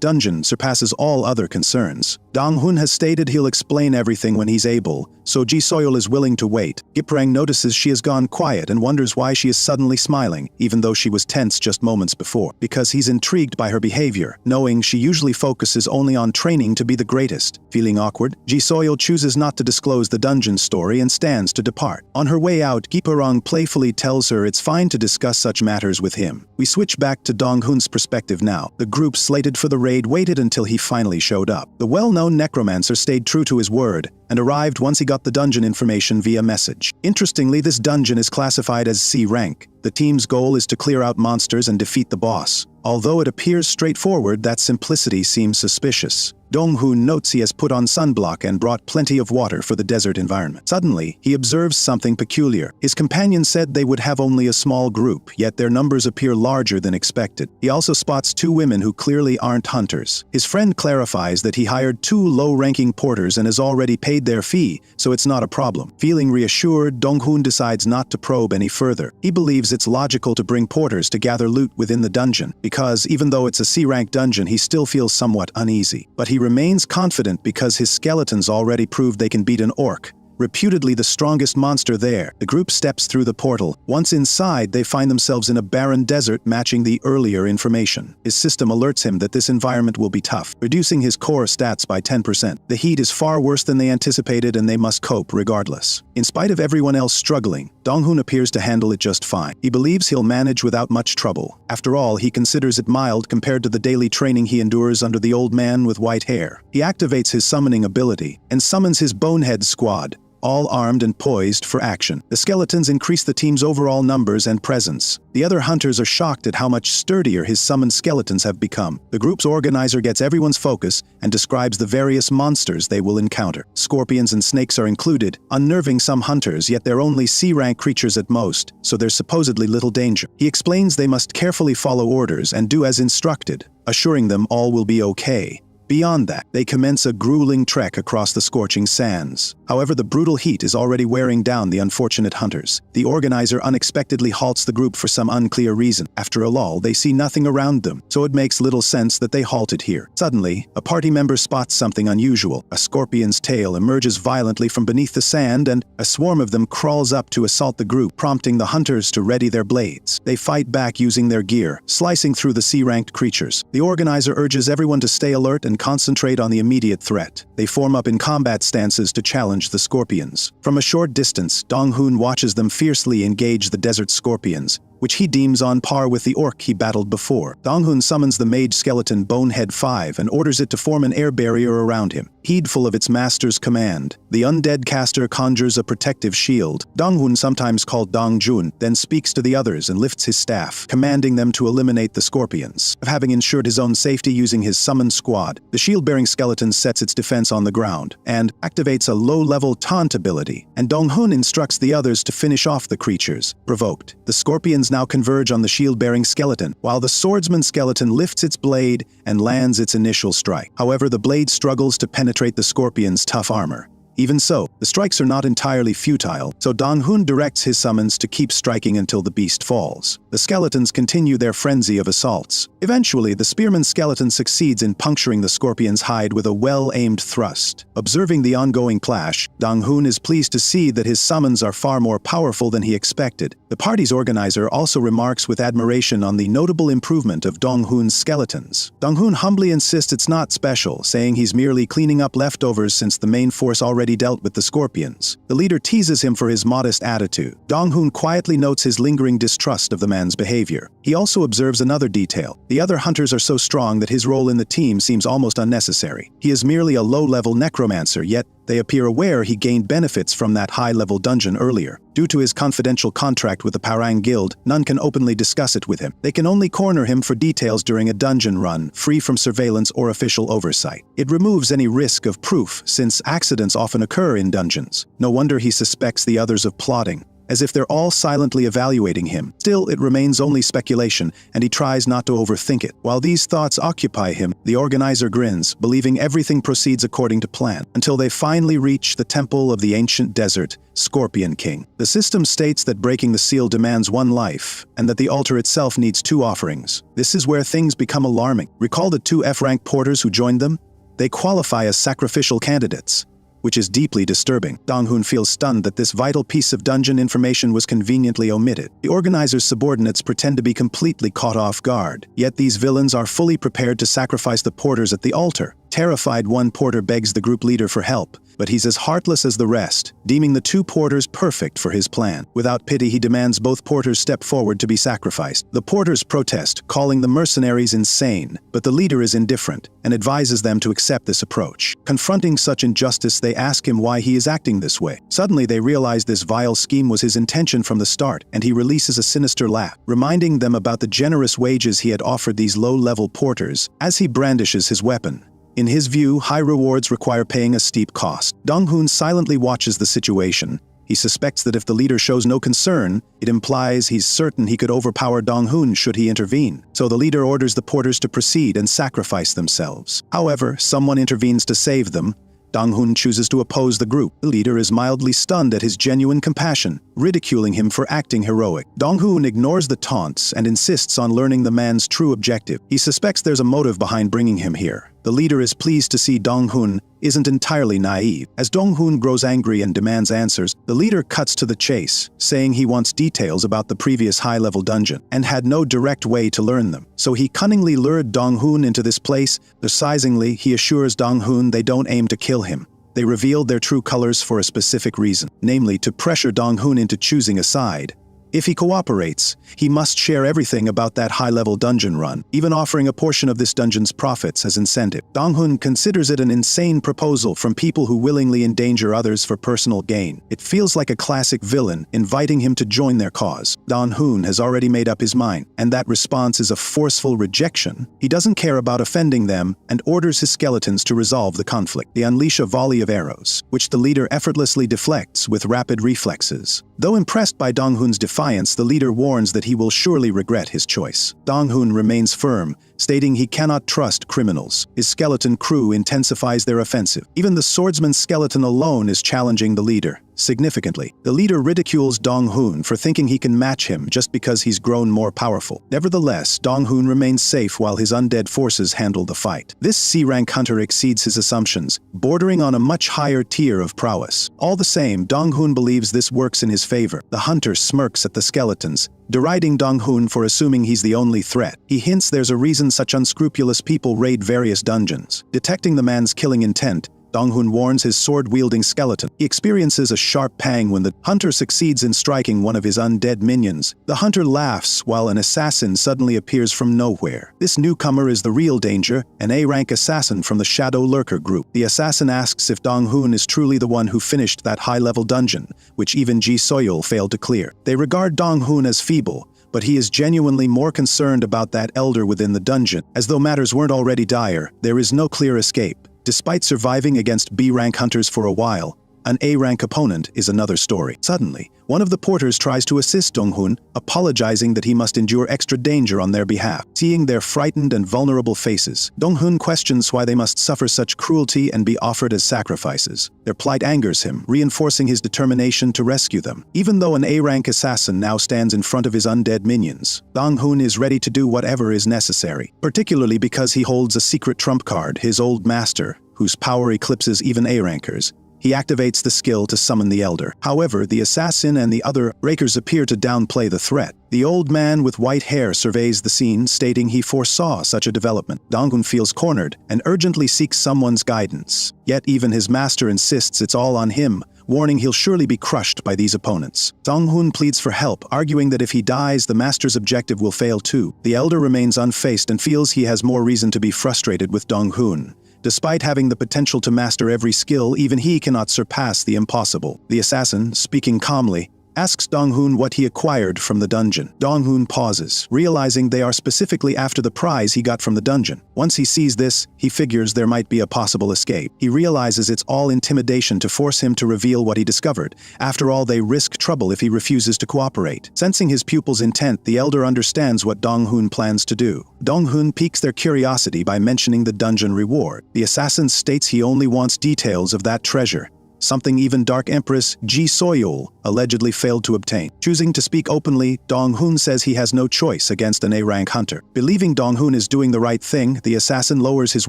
dungeon surpasses all other concerns. Dong-hun has stated he'll explain everything when he's able, so Ji-soyeol is willing to wait. Giprang notices she has gone quiet and wonders why she is suddenly smiling, even though she was tense just moments before. Because he's intrigued by her behavior, knowing she usually focuses only on training to be the greatest. Feeling awkward, Ji-soyeol chooses not to disclose the dungeon story and stands to depart. On her way out, Giprang playfully tells her it's fine to discuss such matters with him. We switch back to Dong-hun's perspective now. The group slated for the raid waited until he finally showed up. The well-known Necromancer stayed true to his word and arrived once he got the dungeon information via message. Interestingly, this dungeon is classified as C rank. The team's goal is to clear out monsters and defeat the boss. Although it appears straightforward, that simplicity seems suspicious. Dong-hun notes he has put on sunblock and brought plenty of water for the desert environment. Suddenly, he observes something peculiar. His companion said they would have only a small group, yet their numbers appear larger than expected. He also spots two women who clearly aren't hunters. His friend clarifies that he hired two low-ranking porters and has already paid their fee, so it's not a problem. Feeling reassured, Dong-hun decides not to probe any further. He believes it's logical to bring porters to gather loot within the dungeon, because even though it's a C-rank dungeon, he still feels somewhat uneasy. But he remains confident because his skeletons already proved they can beat an orc, reputedly the strongest monster there. The group steps through the portal. Once inside, they find themselves in a barren desert matching the earlier information. His system alerts him that this environment will be tough, reducing his core stats by 10%. The heat is far worse than they anticipated and they must cope regardless. In spite of everyone else struggling, Dong-hun appears to handle it just fine. He believes he'll manage without much trouble. After all, he considers it mild compared to the daily training he endures under the old man with white hair. He activates his summoning ability and summons his bonehead squad, all armed and poised for action. The skeletons increase the team's overall numbers and presence. The other hunters are shocked at how much sturdier his summoned skeletons have become. The group's organizer gets everyone's focus and describes the various monsters they will encounter. Scorpions and snakes are included, unnerving some hunters, yet they're only C-rank creatures at most, so there's supposedly little danger. He explains they must carefully follow orders and do as instructed, assuring them all will be okay. Beyond that, they commence a grueling trek across the scorching sands. However, the brutal heat is already wearing down the unfortunate hunters. The organizer unexpectedly halts the group for some unclear reason. After a lull, they see nothing around them, so it makes little sense that they halted here. Suddenly, a party member spots something unusual. A scorpion's tail emerges violently from beneath the sand, and a swarm of them crawls up to assault the group, prompting the hunters to ready their blades. They fight back using their gear, slicing through the C-ranked creatures. The organizer urges everyone to stay alert and concentrate on the immediate threat. They form up in combat stances to challenge the scorpions. From a short distance, Dong-hun watches them fiercely engage the desert scorpions, which he deems on par with the orc he battled before. Dong-hun summons the mage skeleton Bonehead 5 and orders it to form an air barrier around him. Heedful of its master's command, the undead caster conjures a protective shield. Dong-hun, sometimes called Dong-jun, then speaks to the others and lifts his staff, commanding them to eliminate the scorpions. Having ensured his own safety using his summoned squad, the shield-bearing skeleton sets its defense on the ground and activates a low-level taunt ability, and Dong-hun instructs the others to finish off the creatures. Provoked, the scorpions now converge on the shield-bearing skeleton, while the swordsman skeleton lifts its blade and lands its initial strike. However, the blade struggles to penetrate the scorpion's tough armor. Even so, the strikes are not entirely futile, so Dong-hun directs his summons to keep striking until the beast falls. The skeletons continue their frenzy of assaults. Eventually, the spearman skeleton succeeds in puncturing the scorpion's hide with a well-aimed thrust. Observing the ongoing clash, Dong-hun is pleased to see that his summons are far more powerful than he expected. The party's organizer also remarks with admiration on the notable improvement of Dong-hun's skeletons. Dong-hun humbly insists it's not special, saying he's merely cleaning up leftovers since the main force already dealt with the scorpions. The leader teases him for his modest attitude. Dong-hun quietly notes his lingering distrust of the man's behavior. He also observes another detail. The other hunters are so strong that his role in the team seems almost unnecessary. He is merely a low-level necromancer, yet they appear aware he gained benefits from that high-level dungeon earlier. Due to his confidential contract with the Parang Guild, none can openly discuss it with him. They can only corner him for details during a dungeon run, free from surveillance or official oversight. It removes any risk of proof, since accidents often occur in dungeons. No wonder he suspects the others of plotting. as if they're all silently evaluating him. Still, it remains only speculation, and he tries not to overthink it. While these thoughts occupy him, the organizer grins, believing everything proceeds according to plan, until they finally reach the temple of the ancient desert, Scorpion King. The system states that breaking the seal demands 1 life, and that the altar itself needs 2 offerings. This is where things become alarming. Recall the 2 F-rank porters who joined them? They qualify as sacrificial candidates, which is deeply disturbing. Dong-hoon feels stunned that this vital piece of dungeon information was conveniently omitted. The organizer's subordinates pretend to be completely caught off guard, yet these villains are fully prepared to sacrifice the porters at the altar. Terrified, one porter begs the group leader for help, but he's as heartless as the rest, deeming the 2 porters perfect for his plan. Without pity, he demands both porters step forward to be sacrificed. The porters protest, calling the mercenaries insane, but the leader is indifferent and advises them to accept this approach. Confronting such injustice, they ask him why he is acting this way. Suddenly, they realize this vile scheme was his intention from the start, and he releases a sinister laugh, reminding them about the generous wages he had offered these low-level porters as he brandishes his weapon. In his view, high rewards require paying a steep cost. Dong-hoon silently watches the situation. He suspects that if the leader shows no concern, it implies he's certain he could overpower Dong-hoon should he intervene. So the leader orders the porters to proceed and sacrifice themselves. However, someone intervenes to save them. Dong-hoon chooses to oppose the group. The leader is mildly stunned at his genuine compassion, ridiculing him for acting heroic. Dong-hoon ignores the taunts and insists on learning the man's true objective. He suspects there's a motive behind bringing him here. The leader is pleased to see Dong-hoon isn't entirely naive. As Dong-hoon grows angry and demands answers, the leader cuts to the chase, saying he wants details about the previous high-level dungeon and had no direct way to learn them. So he cunningly lured Dong-hoon into this place. Decisively, he assures Dong-hoon they don't aim to kill him. They revealed their true colors for a specific reason, namely to pressure Dong-hoon into choosing a side. If he cooperates, he must share everything about that high-level dungeon run, even offering a portion of this dungeon's profits as incentive. Dong-hoon considers it an insane proposal from people who willingly endanger others for personal gain. It feels like a classic villain inviting him to join their cause. Dong-hoon has already made up his mind, and that response is a forceful rejection. He doesn't care about offending them and orders his skeletons to resolve the conflict. They unleash a volley of arrows, which the leader effortlessly deflects with rapid reflexes. Though impressed by Dong-hoon's defiance, the leader warns that he will surely regret his choice. Dong-hoon remains firm, stating he cannot trust criminals. His skeleton crew intensifies their offensive. Even the swordsman's skeleton alone is challenging the leader. Significantly, the leader ridicules Dong-hoon for thinking he can match him just because he's grown more powerful. Nevertheless, Dong-hoon remains safe while his undead forces handle the fight. This C-rank hunter exceeds his assumptions, bordering on a much higher tier of prowess. All the same, Dong-hoon believes this works in his favor. The hunter smirks at the skeletons, deriding Dong-hoon for assuming he's the only threat. He hints there's a reason such unscrupulous people raid various dungeons. Detecting the man's killing intent, Dong-hoon warns his sword-wielding skeleton. He experiences a sharp pang when the hunter succeeds in striking one of his undead minions. The hunter laughs while an assassin suddenly appears from nowhere. This newcomer is the real danger, an A-rank assassin from the Shadow Lurker group. The assassin asks if Dong-hoon is truly the one who finished that high-level dungeon, which even Ji Soyul failed to clear. They regard Dong-hoon as feeble, but he is genuinely more concerned about that elder within the dungeon. As though matters weren't already dire, there is no clear escape. Despite surviving against B-rank hunters for a while, an A-rank opponent is another story. Suddenly, one of the porters tries to assist Dong-hoon, apologizing that he must endure extra danger on their behalf. Seeing their frightened and vulnerable faces, Dong-hoon questions why they must suffer such cruelty and be offered as sacrifices. Their plight angers him, reinforcing his determination to rescue them. Even though an A-rank assassin now stands in front of his undead minions, Dong-hoon is ready to do whatever is necessary, particularly because he holds a secret trump card, his old master, whose power eclipses even A-rankers. He activates the skill to summon the Elder. However, the assassin and the other Rakers appear to downplay the threat. The old man with white hair surveys the scene, stating he foresaw such a development. Dong-hoon feels cornered and urgently seeks someone's guidance. Yet even his master insists it's all on him, warning he'll surely be crushed by these opponents. Dong-hoon pleads for help, arguing that if he dies, the master's objective will fail too. The Elder remains unfazed and feels he has more reason to be frustrated with Dong-hoon. Despite having the potential to master every skill, even he cannot surpass the impossible. The assassin, speaking calmly, asks Dong-hoon what he acquired from the dungeon. Dong-hoon pauses, realizing they are specifically after the prize he got from the dungeon. Once he sees this, he figures there might be a possible escape. He realizes it's all intimidation to force him to reveal what he discovered. After all, they risk trouble if he refuses to cooperate. Sensing his pupil's intent, the elder understands what Dong-hoon plans to do. Dong-hoon piques their curiosity by mentioning the dungeon reward. The assassin states he only wants details of that treasure, something even Dark Empress Ji Soyul allegedly failed to obtain. Choosing to speak openly, Dong-hoon says he has no choice against an A-rank hunter. Believing Dong-hoon is doing the right thing, the assassin lowers his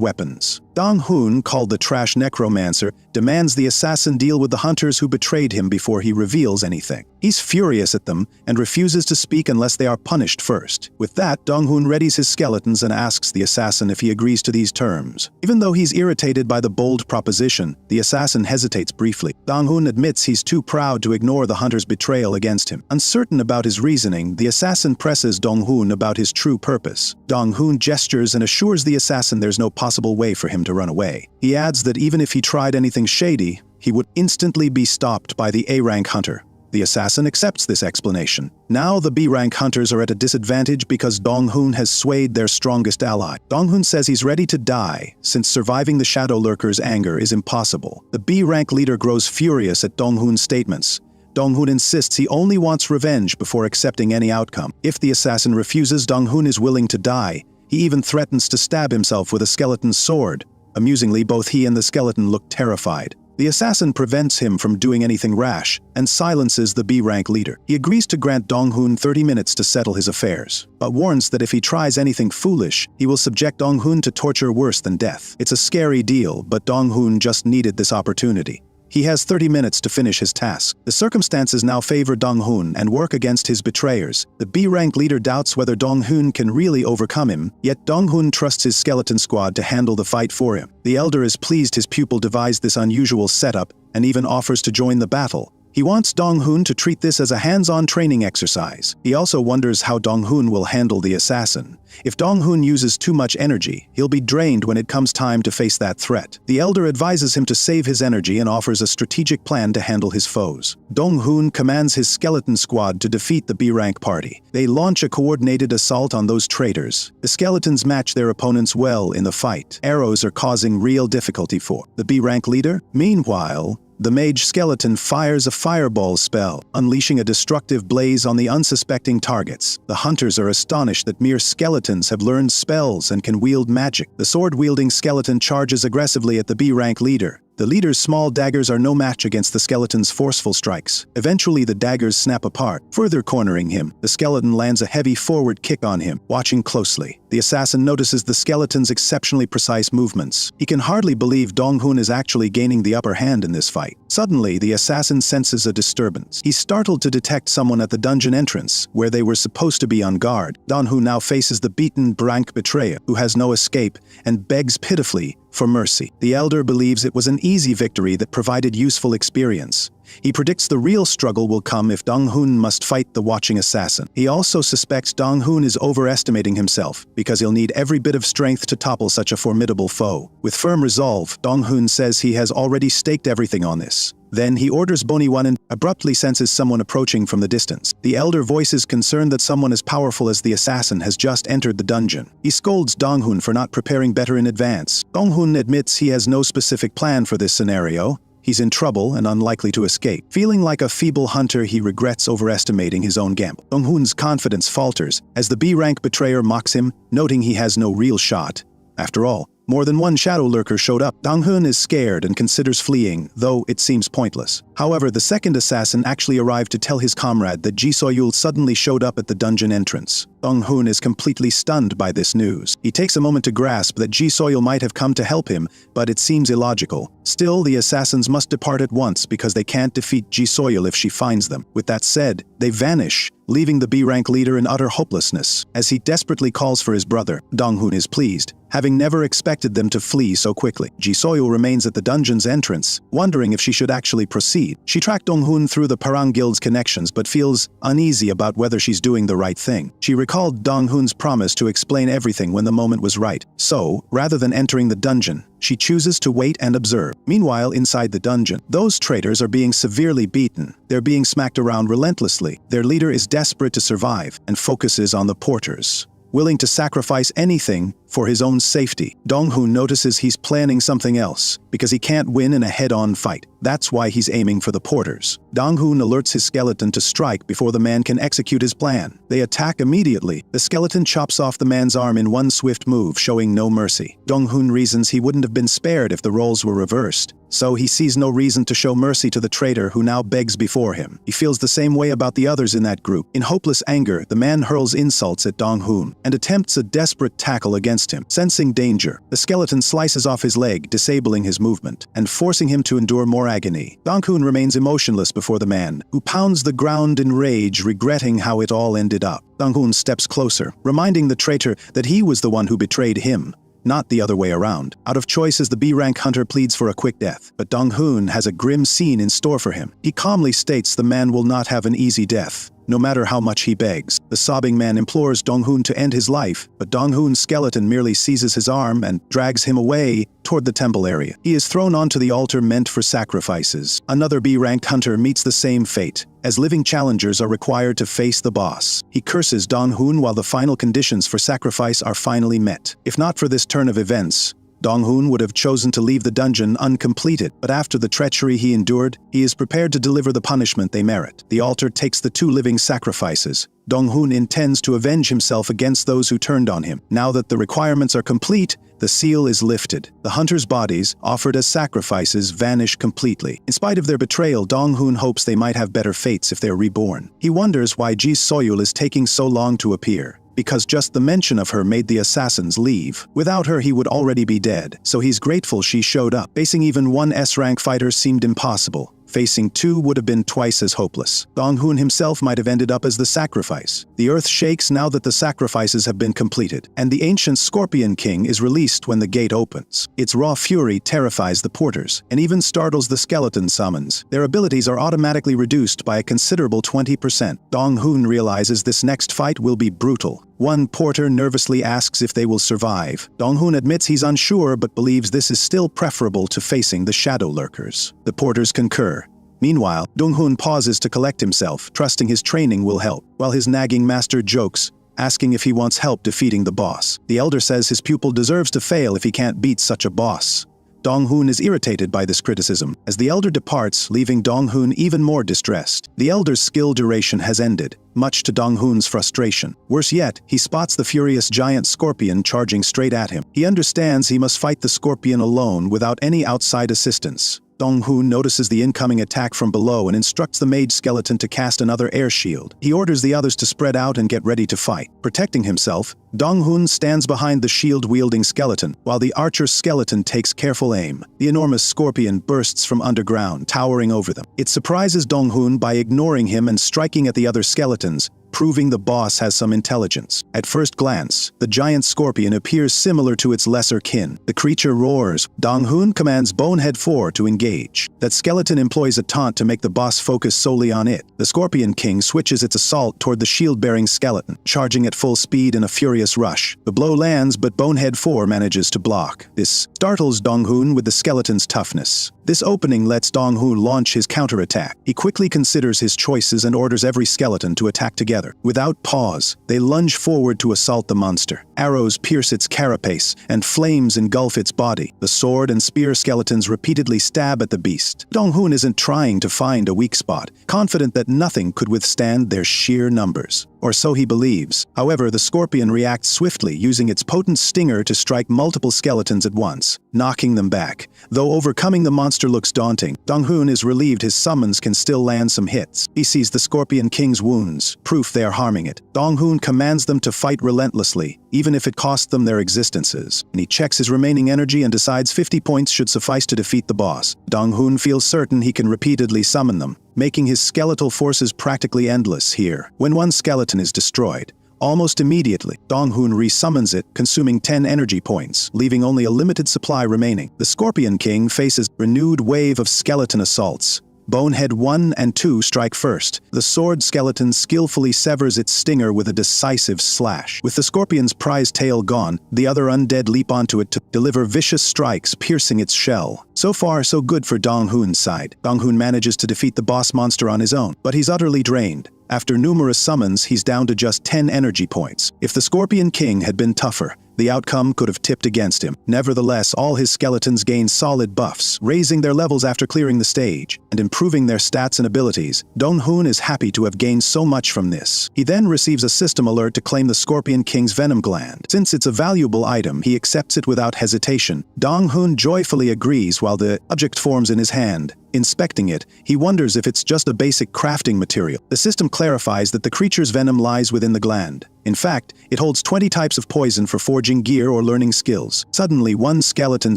weapons. Dong-hoon, called the trash Necromancer, demands the assassin deal with the hunters who betrayed him before he reveals anything. He's furious at them and refuses to speak unless they are punished first. With that, Dong-hoon readies his skeletons and asks the assassin if he agrees to these terms. Even though he's irritated by the bold proposition, the assassin hesitates briefly. Dong-hoon admits he's too proud to ignore the hunter's betrayal against him. Uncertain about his reasoning, the assassin presses Dong-hoon about his true purpose. Dong-hoon gestures and assures the assassin there's no possible way for him to run away. He adds that even if he tried anything shady, he would instantly be stopped by the A-rank hunter. The assassin accepts this explanation. Now the B-rank hunters are at a disadvantage because Dong-hoon has swayed their strongest ally. Dong-hoon says he's ready to die, since surviving the Shadow Lurker's anger is impossible. The B-rank leader grows furious at Dong-hoon's statements. Dong-hoon insists he only wants revenge before accepting any outcome. If the assassin refuses, Dong-hoon is willing to die. He even threatens to stab himself with a skeleton's sword. Amusingly, both he and the skeleton look terrified. The assassin prevents him from doing anything rash and silences the B-rank leader. He agrees to grant Dong-hoon 30 minutes to settle his affairs, but warns that if he tries anything foolish, he will subject Dong-hoon to torture worse than death. It's a scary deal, but Dong-hoon just needed this opportunity. He has 30 minutes to finish his task. The circumstances now favor Dong-hoon and work against his betrayers. The B-rank leader doubts whether Dong-hoon can really overcome him, yet Dong-hoon trusts his skeleton squad to handle the fight for him. The elder is pleased his pupil devised this unusual setup and even offers to join the battle. He wants Dong-hoon to treat this as a hands-on training exercise. He also wonders how Dong-hoon will handle the assassin. If Dong-hoon uses too much energy, he'll be drained when it comes time to face that threat. The elder advises him to save his energy and offers a strategic plan to handle his foes. Dong-hoon commands his skeleton squad to defeat the B-rank party. They launch a coordinated assault on those traitors. The skeletons match their opponents well in the fight. Arrows are causing real difficulty for the B-rank leader. Meanwhile, the mage skeleton fires a fireball spell, unleashing a destructive blaze on the unsuspecting targets. The hunters are astonished that mere skeletons have learned spells and can wield magic. The sword-wielding skeleton charges aggressively at the B-rank leader. The leader's small daggers are no match against the skeleton's forceful strikes. Eventually, the daggers snap apart, further cornering him. The skeleton lands a heavy forward kick on him. Watching closely, the assassin notices the skeleton's exceptionally precise movements. He can hardly believe Dong-hoon is actually gaining the upper hand in this fight. Suddenly, the assassin senses a disturbance. He's startled to detect someone at the dungeon entrance, where they were supposed to be on guard. Dong-hoon now faces the beaten B-rank betrayer, who has no escape, and begs pitifully for mercy. The elder believes it was an easy victory that provided useful experience. He predicts the real struggle will come if Dong-hoon must fight the watching assassin. He also suspects Dong-hoon is overestimating himself, because he'll need every bit of strength to topple such a formidable foe. With firm resolve, Dong-hoon says he has already staked everything on this. Then he orders Boniwan and abruptly senses someone approaching from the distance. The elder voices concern that someone as powerful as the assassin has just entered the dungeon. He scolds Dong-hoon for not preparing better in advance. Dong-hoon admits he has no specific plan for this scenario. He's in trouble and unlikely to escape. Feeling like a feeble hunter, he regrets overestimating his own gamble. Dong-hoon's confidence falters as the B-rank betrayer mocks him, noting he has no real shot. After all, more than one shadow lurker showed up. Dong-hoon is scared and considers fleeing, though it seems pointless. However, the second assassin actually arrived to tell his comrade that Ji Soyul suddenly showed up at the dungeon entrance. Dong-hoon is completely stunned by this news. He takes a moment to grasp that Ji Soyul might have come to help him, but it seems illogical. Still, the assassins must depart at once because they can't defeat Ji Soyul if she finds them. With that said, they vanish, leaving the B-rank leader in utter hopelessness. As he desperately calls for his brother, Dong-hoon is pleased, having never expected them to flee so quickly. Ji Soyul remains at the dungeon's entrance, wondering if she should actually proceed. She tracked Dong-hoon through the Parang Guild's connections but feels uneasy about whether she's doing the right thing. She recalled Dong-hoon's promise to explain everything when the moment was right. So, rather than entering the dungeon, she chooses to wait and observe. Meanwhile, inside the dungeon, those traitors are being severely beaten. They're being smacked around relentlessly. Their leader is desperate to survive and focuses on the porters, willing to sacrifice anything for his own safety. Dong-hoon notices he's planning something else, because he can't win in a head-on fight. That's why he's aiming for the porters. Dong-hoon alerts his skeleton to strike before the man can execute his plan. They attack immediately. The skeleton chops off the man's arm in one swift move, showing no mercy. Dong-hoon reasons he wouldn't have been spared if the roles were reversed, so he sees no reason to show mercy to the traitor who now begs before him. He feels the same way about the others in that group. In hopeless anger, the man hurls insults at Dong-hoon and attempts a desperate tackle against him. Sensing danger, the skeleton slices off his leg, disabling his movement and forcing him to endure more agony. Dong-hoon remains emotionless before the man, who pounds the ground in rage, regretting how it all ended up. Dong-hoon steps closer, reminding the traitor that he was the one who betrayed him, not the other way around. Out of choice as the B-rank hunter pleads for a quick death, but Dong-hoon has a grim scene in store for him. He calmly states the man will not have an easy death, no matter how much he begs. The sobbing man implores Dong-hoon to end his life, but Dong-hoon's skeleton merely seizes his arm and drags him away toward the temple area. He is thrown onto the altar meant for sacrifices. Another B-ranked hunter meets the same fate, as living challengers are required to face the boss. He curses Dong-hoon while the final conditions for sacrifice are finally met. If not for this turn of events, Dong-hoon would have chosen to leave the dungeon uncompleted, but after the treachery he endured, he is prepared to deliver the punishment they merit. The altar takes the two living sacrifices. Dong-hoon intends to avenge himself against those who turned on him. Now that the requirements are complete, the seal is lifted. The hunters' bodies, offered as sacrifices, vanish completely. In spite of their betrayal, Dong-hoon hopes they might have better fates if they're reborn. He wonders why Ji Soyul is taking so long to appear, because just the mention of her made the assassins leave. Without her, he would already be dead, so he's grateful she showed up. Facing even one S-rank fighter seemed impossible. Facing two would have been twice as hopeless. Dong-hoon himself might have ended up as the sacrifice. The earth shakes now that the sacrifices have been completed, and the ancient Scorpion King is released when the gate opens. Its raw fury terrifies the porters, and even startles the skeleton summons. Their abilities are automatically reduced by a considerable 20%. Dong-hoon realizes this next fight will be brutal. One porter nervously asks if they will survive. Dong-hoon admits he's unsure but believes this is still preferable to facing the shadow lurkers. The porters concur. Meanwhile, Dong-hoon pauses to collect himself, trusting his training will help, while his nagging master jokes, asking if he wants help defeating the boss. The elder says his pupil deserves to fail if he can't beat such a boss. Dong-hoon is irritated by this criticism, as the elder departs, leaving Dong-hoon even more distressed. The elder's skill duration has ended, much to Dong-hoon's frustration. Worse yet, he spots the furious giant scorpion charging straight at him. He understands he must fight the scorpion alone without any outside assistance. Dong-hoon notices the incoming attack from below and instructs the mage skeleton to cast another air shield. He orders the others to spread out and get ready to fight. Protecting himself, Dong-hoon stands behind the shield-wielding skeleton, while the archer skeleton takes careful aim. The enormous scorpion bursts from underground, towering over them. It surprises Dong-hoon by ignoring him and striking at the other skeletons, proving the boss has some intelligence. At first glance, the giant scorpion appears similar to its lesser kin. The creature roars. Dong-hoon commands Bonehead 4 to engage. That skeleton employs a taunt to make the boss focus solely on it. The Scorpion King switches its assault toward the shield-bearing skeleton, charging at full speed in a furious rush. The blow lands, but Bonehead 4 manages to block. This startles Dong-hoon with the skeleton's toughness. This opening lets Dong-hoon launch his counterattack. He quickly considers his choices and orders every skeleton to attack together. Without pause, they lunge forward to assault the monster. Arrows pierce its carapace, and flames engulf its body. The sword and spear skeletons repeatedly stab at the beast. Dong-hoon isn't trying to find a weak spot, confident that nothing could withstand their sheer numbers. Or so he believes. However, the scorpion reacts swiftly, using its potent stinger to strike multiple skeletons at once, knocking them back. Though overcoming the monster looks daunting, Dong-hoon is relieved his summons can still land some hits. He sees the Scorpion King's wounds, proof they are harming it. Dong-hoon commands them to fight relentlessly, even if it costs them their existences. And he checks his remaining energy and decides 50 points should suffice to defeat the boss. Dong-hoon feels certain he can repeatedly summon them, making his skeletal forces practically endless here. When one skeleton is destroyed, almost immediately, Dong-hoon resummons it, consuming 10 energy points, leaving only a limited supply remaining. The Scorpion King faces a renewed wave of skeleton assaults, Bonehead 1 and 2 strike first. The sword skeleton skillfully severs its stinger with a decisive slash. With the scorpion's prize tail gone, the other undead leap onto it to deliver vicious strikes, piercing its shell. So far, so good for Dong-hoon's side. Dong-hoon manages to defeat the boss monster on his own, but he's utterly drained. After numerous summons, he's down to just 10 energy points. If the Scorpion King had been tougher, the outcome could have tipped against him. Nevertheless, all his skeletons gain solid buffs, raising their levels after clearing the stage, and improving their stats and abilities. Dong-hoon is happy to have gained so much from this. He then receives a system alert to claim the Scorpion King's venom gland. Since it's a valuable item, he accepts it without hesitation. Dong-hoon joyfully agrees while the object forms in his hand. Inspecting it, he wonders if it's just a basic crafting material. The system clarifies that the creature's venom lies within the gland. In fact, it holds 20 types of poison for forging gear or learning skills. Suddenly, one skeleton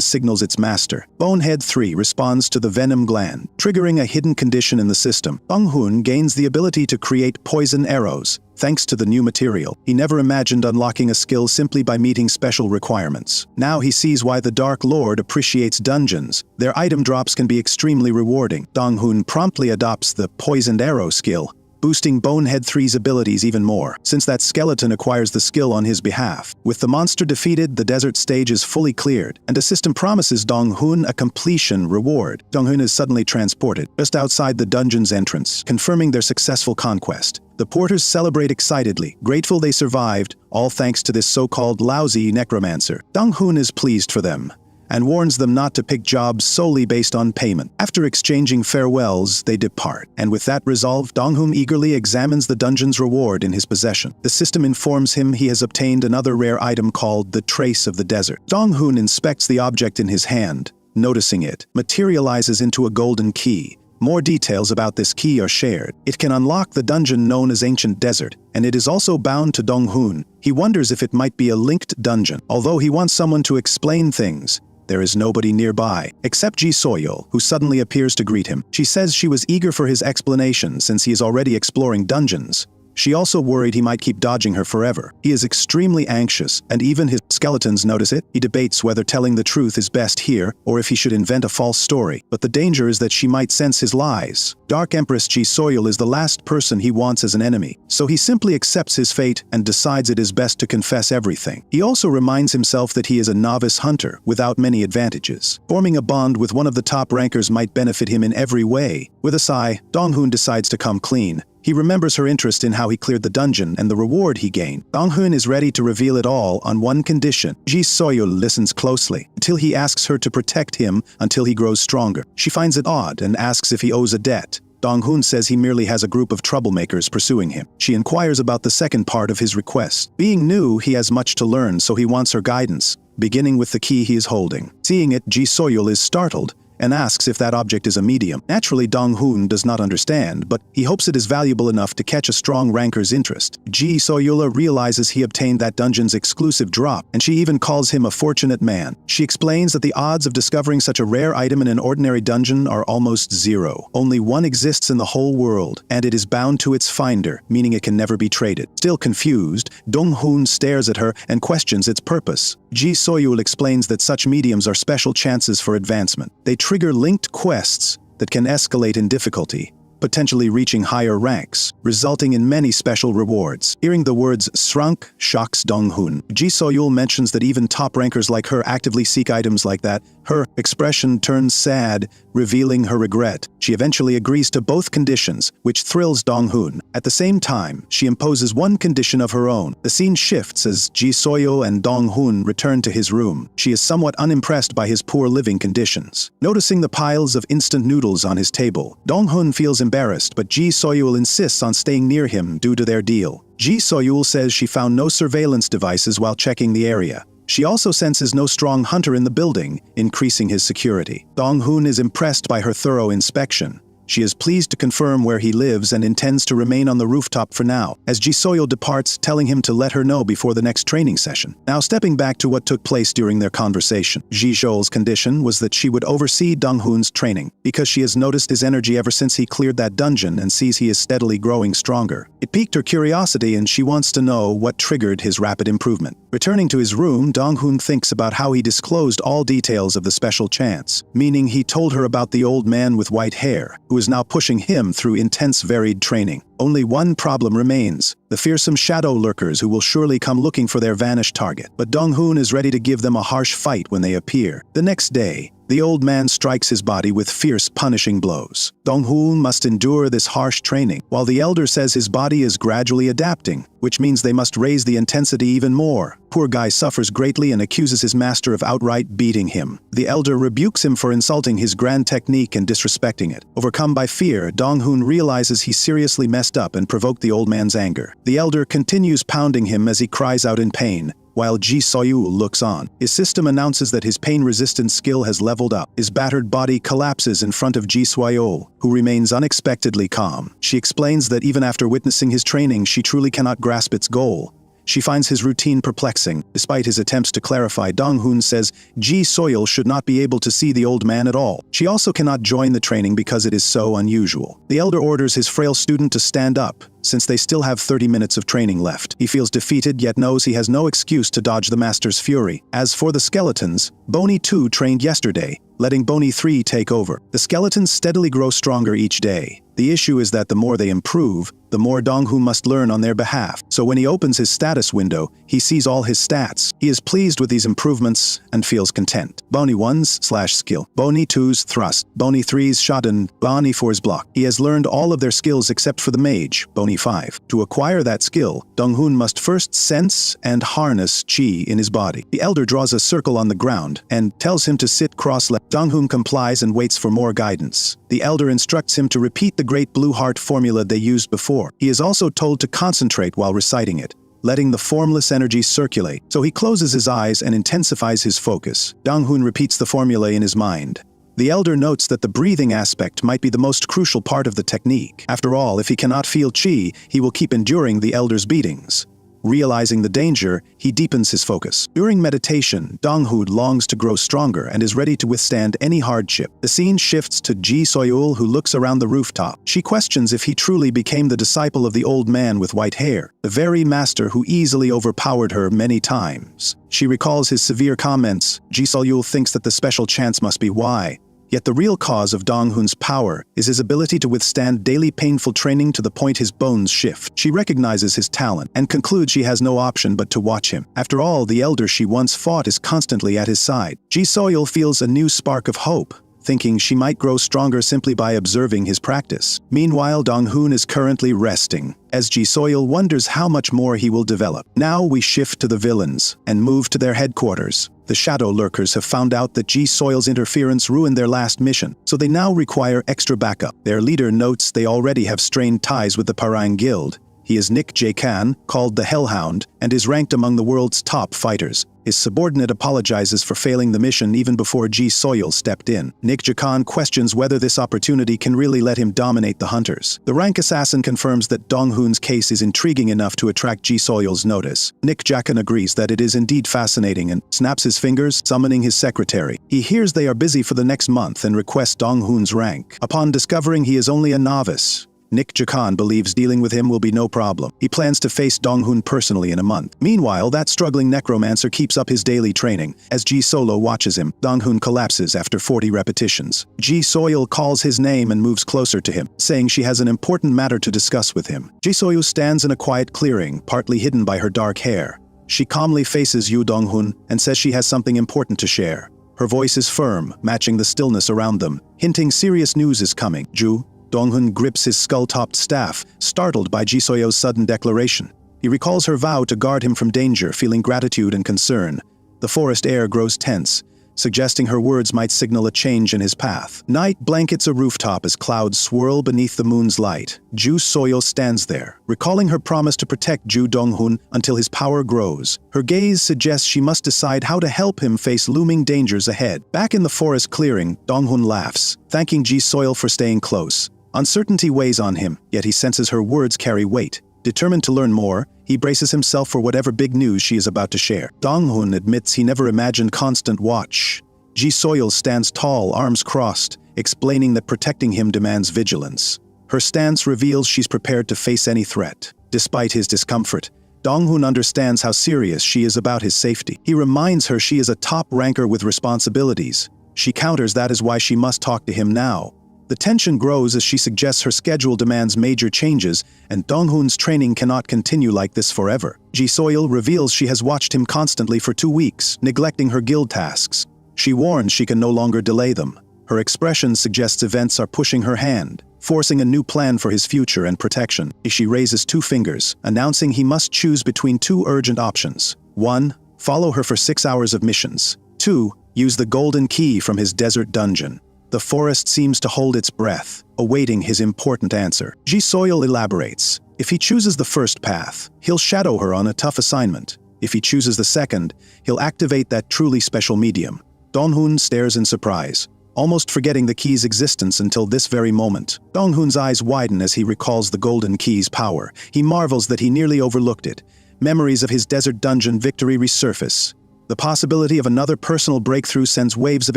signals its master. Bonehead 3 responds to the venom gland, triggering a hidden condition in the system. Dong-hoon gains the ability to create poison arrows. Thanks to the new material, he never imagined unlocking a skill simply by meeting special requirements. Now he sees why the Dark Lord appreciates dungeons. Their item drops can be extremely rewarding. Dong-hoon promptly adopts the poisoned arrow skill, boosting Bonehead 3's abilities even more, since that skeleton acquires the skill on his behalf. With the monster defeated, the desert stage is fully cleared, and a system promises Dong-hoon a completion reward. Dong-hoon is suddenly transported just outside the dungeon's entrance, confirming their successful conquest. The porters celebrate excitedly, grateful they survived, all thanks to this so-called lousy necromancer. Dong-hoon is pleased for them, and warns them not to pick jobs solely based on payment. After exchanging farewells, they depart, and with that resolve, Dong-hoon eagerly examines the dungeon's reward in his possession. The system informs him he has obtained another rare item called the Trace of the Desert. Dong-hoon inspects the object in his hand, noticing it materializes into a golden key. More details about this key are shared. It can unlock the dungeon known as Ancient Desert, and it is also bound to Dong-hoon. He wonders if it might be a linked dungeon. Although he wants someone to explain things, there is nobody nearby, except Ji Soyul, who suddenly appears to greet him. She says she was eager for his explanation since he is already exploring dungeons. She also worried he might keep dodging her forever. He is extremely anxious, and even his skeletons notice it. He debates whether telling the truth is best here, or if he should invent a false story. But the danger is that she might sense his lies. Dark Empress Ji Soyul is the last person he wants as an enemy, so he simply accepts his fate and decides it is best to confess everything. He also reminds himself that he is a novice hunter, without many advantages. Forming a bond with one of the top rankers might benefit him in every way. With a sigh, Dong-hoon decides to come clean. He remembers her interest in how he cleared the dungeon and the reward he gained. Dong-hoon is ready to reveal it all on one condition. Ji Soyul listens closely, until he asks her to protect him until he grows stronger. She finds it odd and asks if he owes a debt. Dong-hoon says he merely has a group of troublemakers pursuing him. She inquires about the second part of his request. Being new, he has much to learn, so he wants her guidance, beginning with the key he is holding. Seeing it, Ji Soyul is startled and asks if that object is a medium. Naturally, Dong-hoon does not understand, but he hopes it is valuable enough to catch a strong ranker's interest. Ji Soyul realizes he obtained that dungeon's exclusive drop, and she even calls him a fortunate man. She explains that the odds of discovering such a rare item in an ordinary dungeon are almost zero. Only one exists in the whole world, and it is bound to its finder, meaning it can never be traded. Still confused, Dong-hoon stares at her and questions its purpose. Ji Soyul explains that such mediums are special chances for advancement. They trigger linked quests that can escalate in difficulty, potentially reaching higher ranks, resulting in many special rewards. Hearing the words shrunk shocks Dong-hoon. Ji Soyul mentions that even top rankers like her actively seek items like that. Her expression turns sad, revealing her regret. She eventually agrees to both conditions, which thrills Dong-hoon. At the same time, she imposes one condition of her own. The scene shifts as Ji Soyul and Dong-hoon return to his room. She is somewhat unimpressed by his poor living conditions. Noticing the piles of instant noodles on his table, Dong-hoon feels embarrassed, but Ji Soyul insists on staying near him due to their deal. Ji Soyul says she found no surveillance devices while checking the area. She also senses no strong hunter in the building, increasing his security. Dong-hoon is impressed by her thorough inspection. She is pleased to confirm where he lives and intends to remain on the rooftop for now, as Ji Soyul departs, telling him to let her know before the next training session. Now stepping back to what took place during their conversation. Ji Soyul's condition was that she would oversee Dong-hoon's training, because she has noticed his energy ever since he cleared that dungeon and sees he is steadily growing stronger. It piqued her curiosity and she wants to know what triggered his rapid improvement. Returning to his room, Dong-hoon thinks about how he disclosed all details of the special chance, meaning he told her about the old man with white hair, who is now pushing him through intense varied training. Only one problem remains: the fearsome shadow lurkers who will surely come looking for their vanished target. But Dong-hoon is ready to give them a harsh fight when they appear. The next day, the old man strikes his body with fierce, punishing blows. Dong-hoon must endure this harsh training, while the elder says his body is gradually adapting, which means they must raise the intensity even more. Poor guy suffers greatly and accuses his master of outright beating him. The elder rebukes him for insulting his grand technique and disrespecting it. Overcome by fear, Dong-hoon realizes he seriously messed up and provoked the old man's anger. The elder continues pounding him as he cries out in pain, while Ji Soyul looks on. His system announces that his pain-resistant skill has leveled up. His battered body collapses in front of Ji Soyul, who remains unexpectedly calm. She explains that even after witnessing his training, she truly cannot grasp its goal. She finds his routine perplexing. Despite his attempts to clarify, Dong-hoon says Ji Soyul should not be able to see the old man at all. She also cannot join the training because it is so unusual. The elder orders his frail student to stand up, since they still have 30 minutes of training left. He feels defeated, yet knows he has no excuse to dodge the master's fury. As for the skeletons, Bony 2 trained yesterday, letting Bony 3 take over. The skeletons steadily grow stronger each day. The issue is that the more they improve, the more Dong-hoon must learn on their behalf. So when he opens his status window, he sees all his stats. He is pleased with these improvements and feels content. Bony 1's skill, Bony 2's thrust, Bony 3's shodan, Bony 4's block. He has learned all of their skills except for the mage, Bony 5. To acquire that skill, Dong-hoon must first sense and harness chi in his body. The elder draws a circle on the ground and tells him to sit cross-legged. Dong-hoon complies and waits for more guidance. The elder instructs him to repeat the Great Blue Heart formula they used before. He is also told to concentrate while reciting it, letting the formless energy circulate. So he closes his eyes and intensifies his focus. Dong-hoon repeats the formula in his mind. The elder notes that the breathing aspect might be the most crucial part of the technique. After all, if he cannot feel chi, he will keep enduring the elder's beatings. Realizing the danger, he deepens his focus. During meditation, Dong-hoon longs to grow stronger and is ready to withstand any hardship. The scene shifts to Ji Soyul, who looks around the rooftop. She questions if he truly became the disciple of the old man with white hair, the very master who easily overpowered her many times. She recalls his severe comments. Ji Soyul thinks that the special chance must be why. Yet the real cause of Dong-hoon's power is his ability to withstand daily painful training to the point his bones shift. She recognizes his talent and concludes she has no option but to watch him. After all, the elder she once fought is constantly at his side. Ji Soyul feels a new spark of hope, thinking she might grow stronger simply by observing his practice. Meanwhile, Dong-hoon is currently resting, as Ji Soyul wonders how much more he will develop. Now we shift to the villains and move to their headquarters. The shadow lurkers have found out that Ji Soyul's interference ruined their last mission, so they now require extra backup. Their leader notes they already have strained ties with the Parang Guild. He is Nick Jae-kan, called the Hellhound, and is ranked among the world's top fighters. His subordinate apologizes for failing the mission even before Ji Soyul stepped in. Nick Jae-kan questions whether this opportunity can really let him dominate the hunters. The rank assassin confirms that Dong-hoon's case is intriguing enough to attract Ji Soyul's notice. Nick Jae-kan agrees that it is indeed fascinating and snaps his fingers, summoning his secretary. He hears they are busy for the next month and requests Dong-hoon's rank. Upon discovering he is only a novice, Nick Jae-kan believes dealing with him will be no problem. He plans to face Dong-hoon personally in a month. Meanwhile, that struggling necromancer keeps up his daily training. As Ji Solo watches him, Dong-hoon collapses after 40 repetitions. Ji Soyul calls his name and moves closer to him, saying she has an important matter to discuss with him. Ji Soyul stands in a quiet clearing, partly hidden by her dark hair. She calmly faces Yu Dong-hoon and says she has something important to share. Her voice is firm, matching the stillness around them, hinting serious news is coming. Ju, Dong-hoon grips his skull-topped staff, startled by Ji Soyul's sudden declaration. He recalls her vow to guard him from danger, feeling gratitude and concern. The forest air grows tense, suggesting her words might signal a change in his path. Night blankets a rooftop as clouds swirl beneath the moon's light. Ju Soyul stands there, recalling her promise to protect Ju Dong-hoon until his power grows. Her gaze suggests she must decide how to help him face looming dangers ahead. Back in the forest clearing, Dong-hoon laughs, thanking Ji Soyul for staying close. Uncertainty weighs on him, yet he senses her words carry weight. Determined to learn more, he braces himself for whatever big news she is about to share. Dong-hoon admits he never imagined constant watch. Ji Soyul stands tall, arms crossed, explaining that protecting him demands vigilance. Her stance reveals she's prepared to face any threat. Despite his discomfort, Dong-hoon understands how serious she is about his safety. He reminds her she is a top ranker with responsibilities. She counters that is why she must talk to him now. The tension grows as she suggests her schedule demands major changes, and Dong-hoon's training cannot continue like this forever. Ji-soil reveals she has watched him constantly for 2 weeks, neglecting her guild tasks. She warns she can no longer delay them. Her expression suggests events are pushing her hand, forcing a new plan for his future and protection. She raises 2 fingers, announcing he must choose between 2 urgent options. 1. Follow her for 6 hours of missions. 2. Use the golden key from his desert dungeon. The forest seems to hold its breath, awaiting his important answer. Ji-soil elaborates. If he chooses the first path, he'll shadow her on a tough assignment. If he chooses the second, he'll activate that truly special medium. Dong-hoon stares in surprise, almost forgetting the key's existence until this very moment. Dong-hoon's eyes widen as he recalls the golden key's power. He marvels that he nearly overlooked it. Memories of his desert dungeon victory resurface. The possibility of another personal breakthrough sends waves of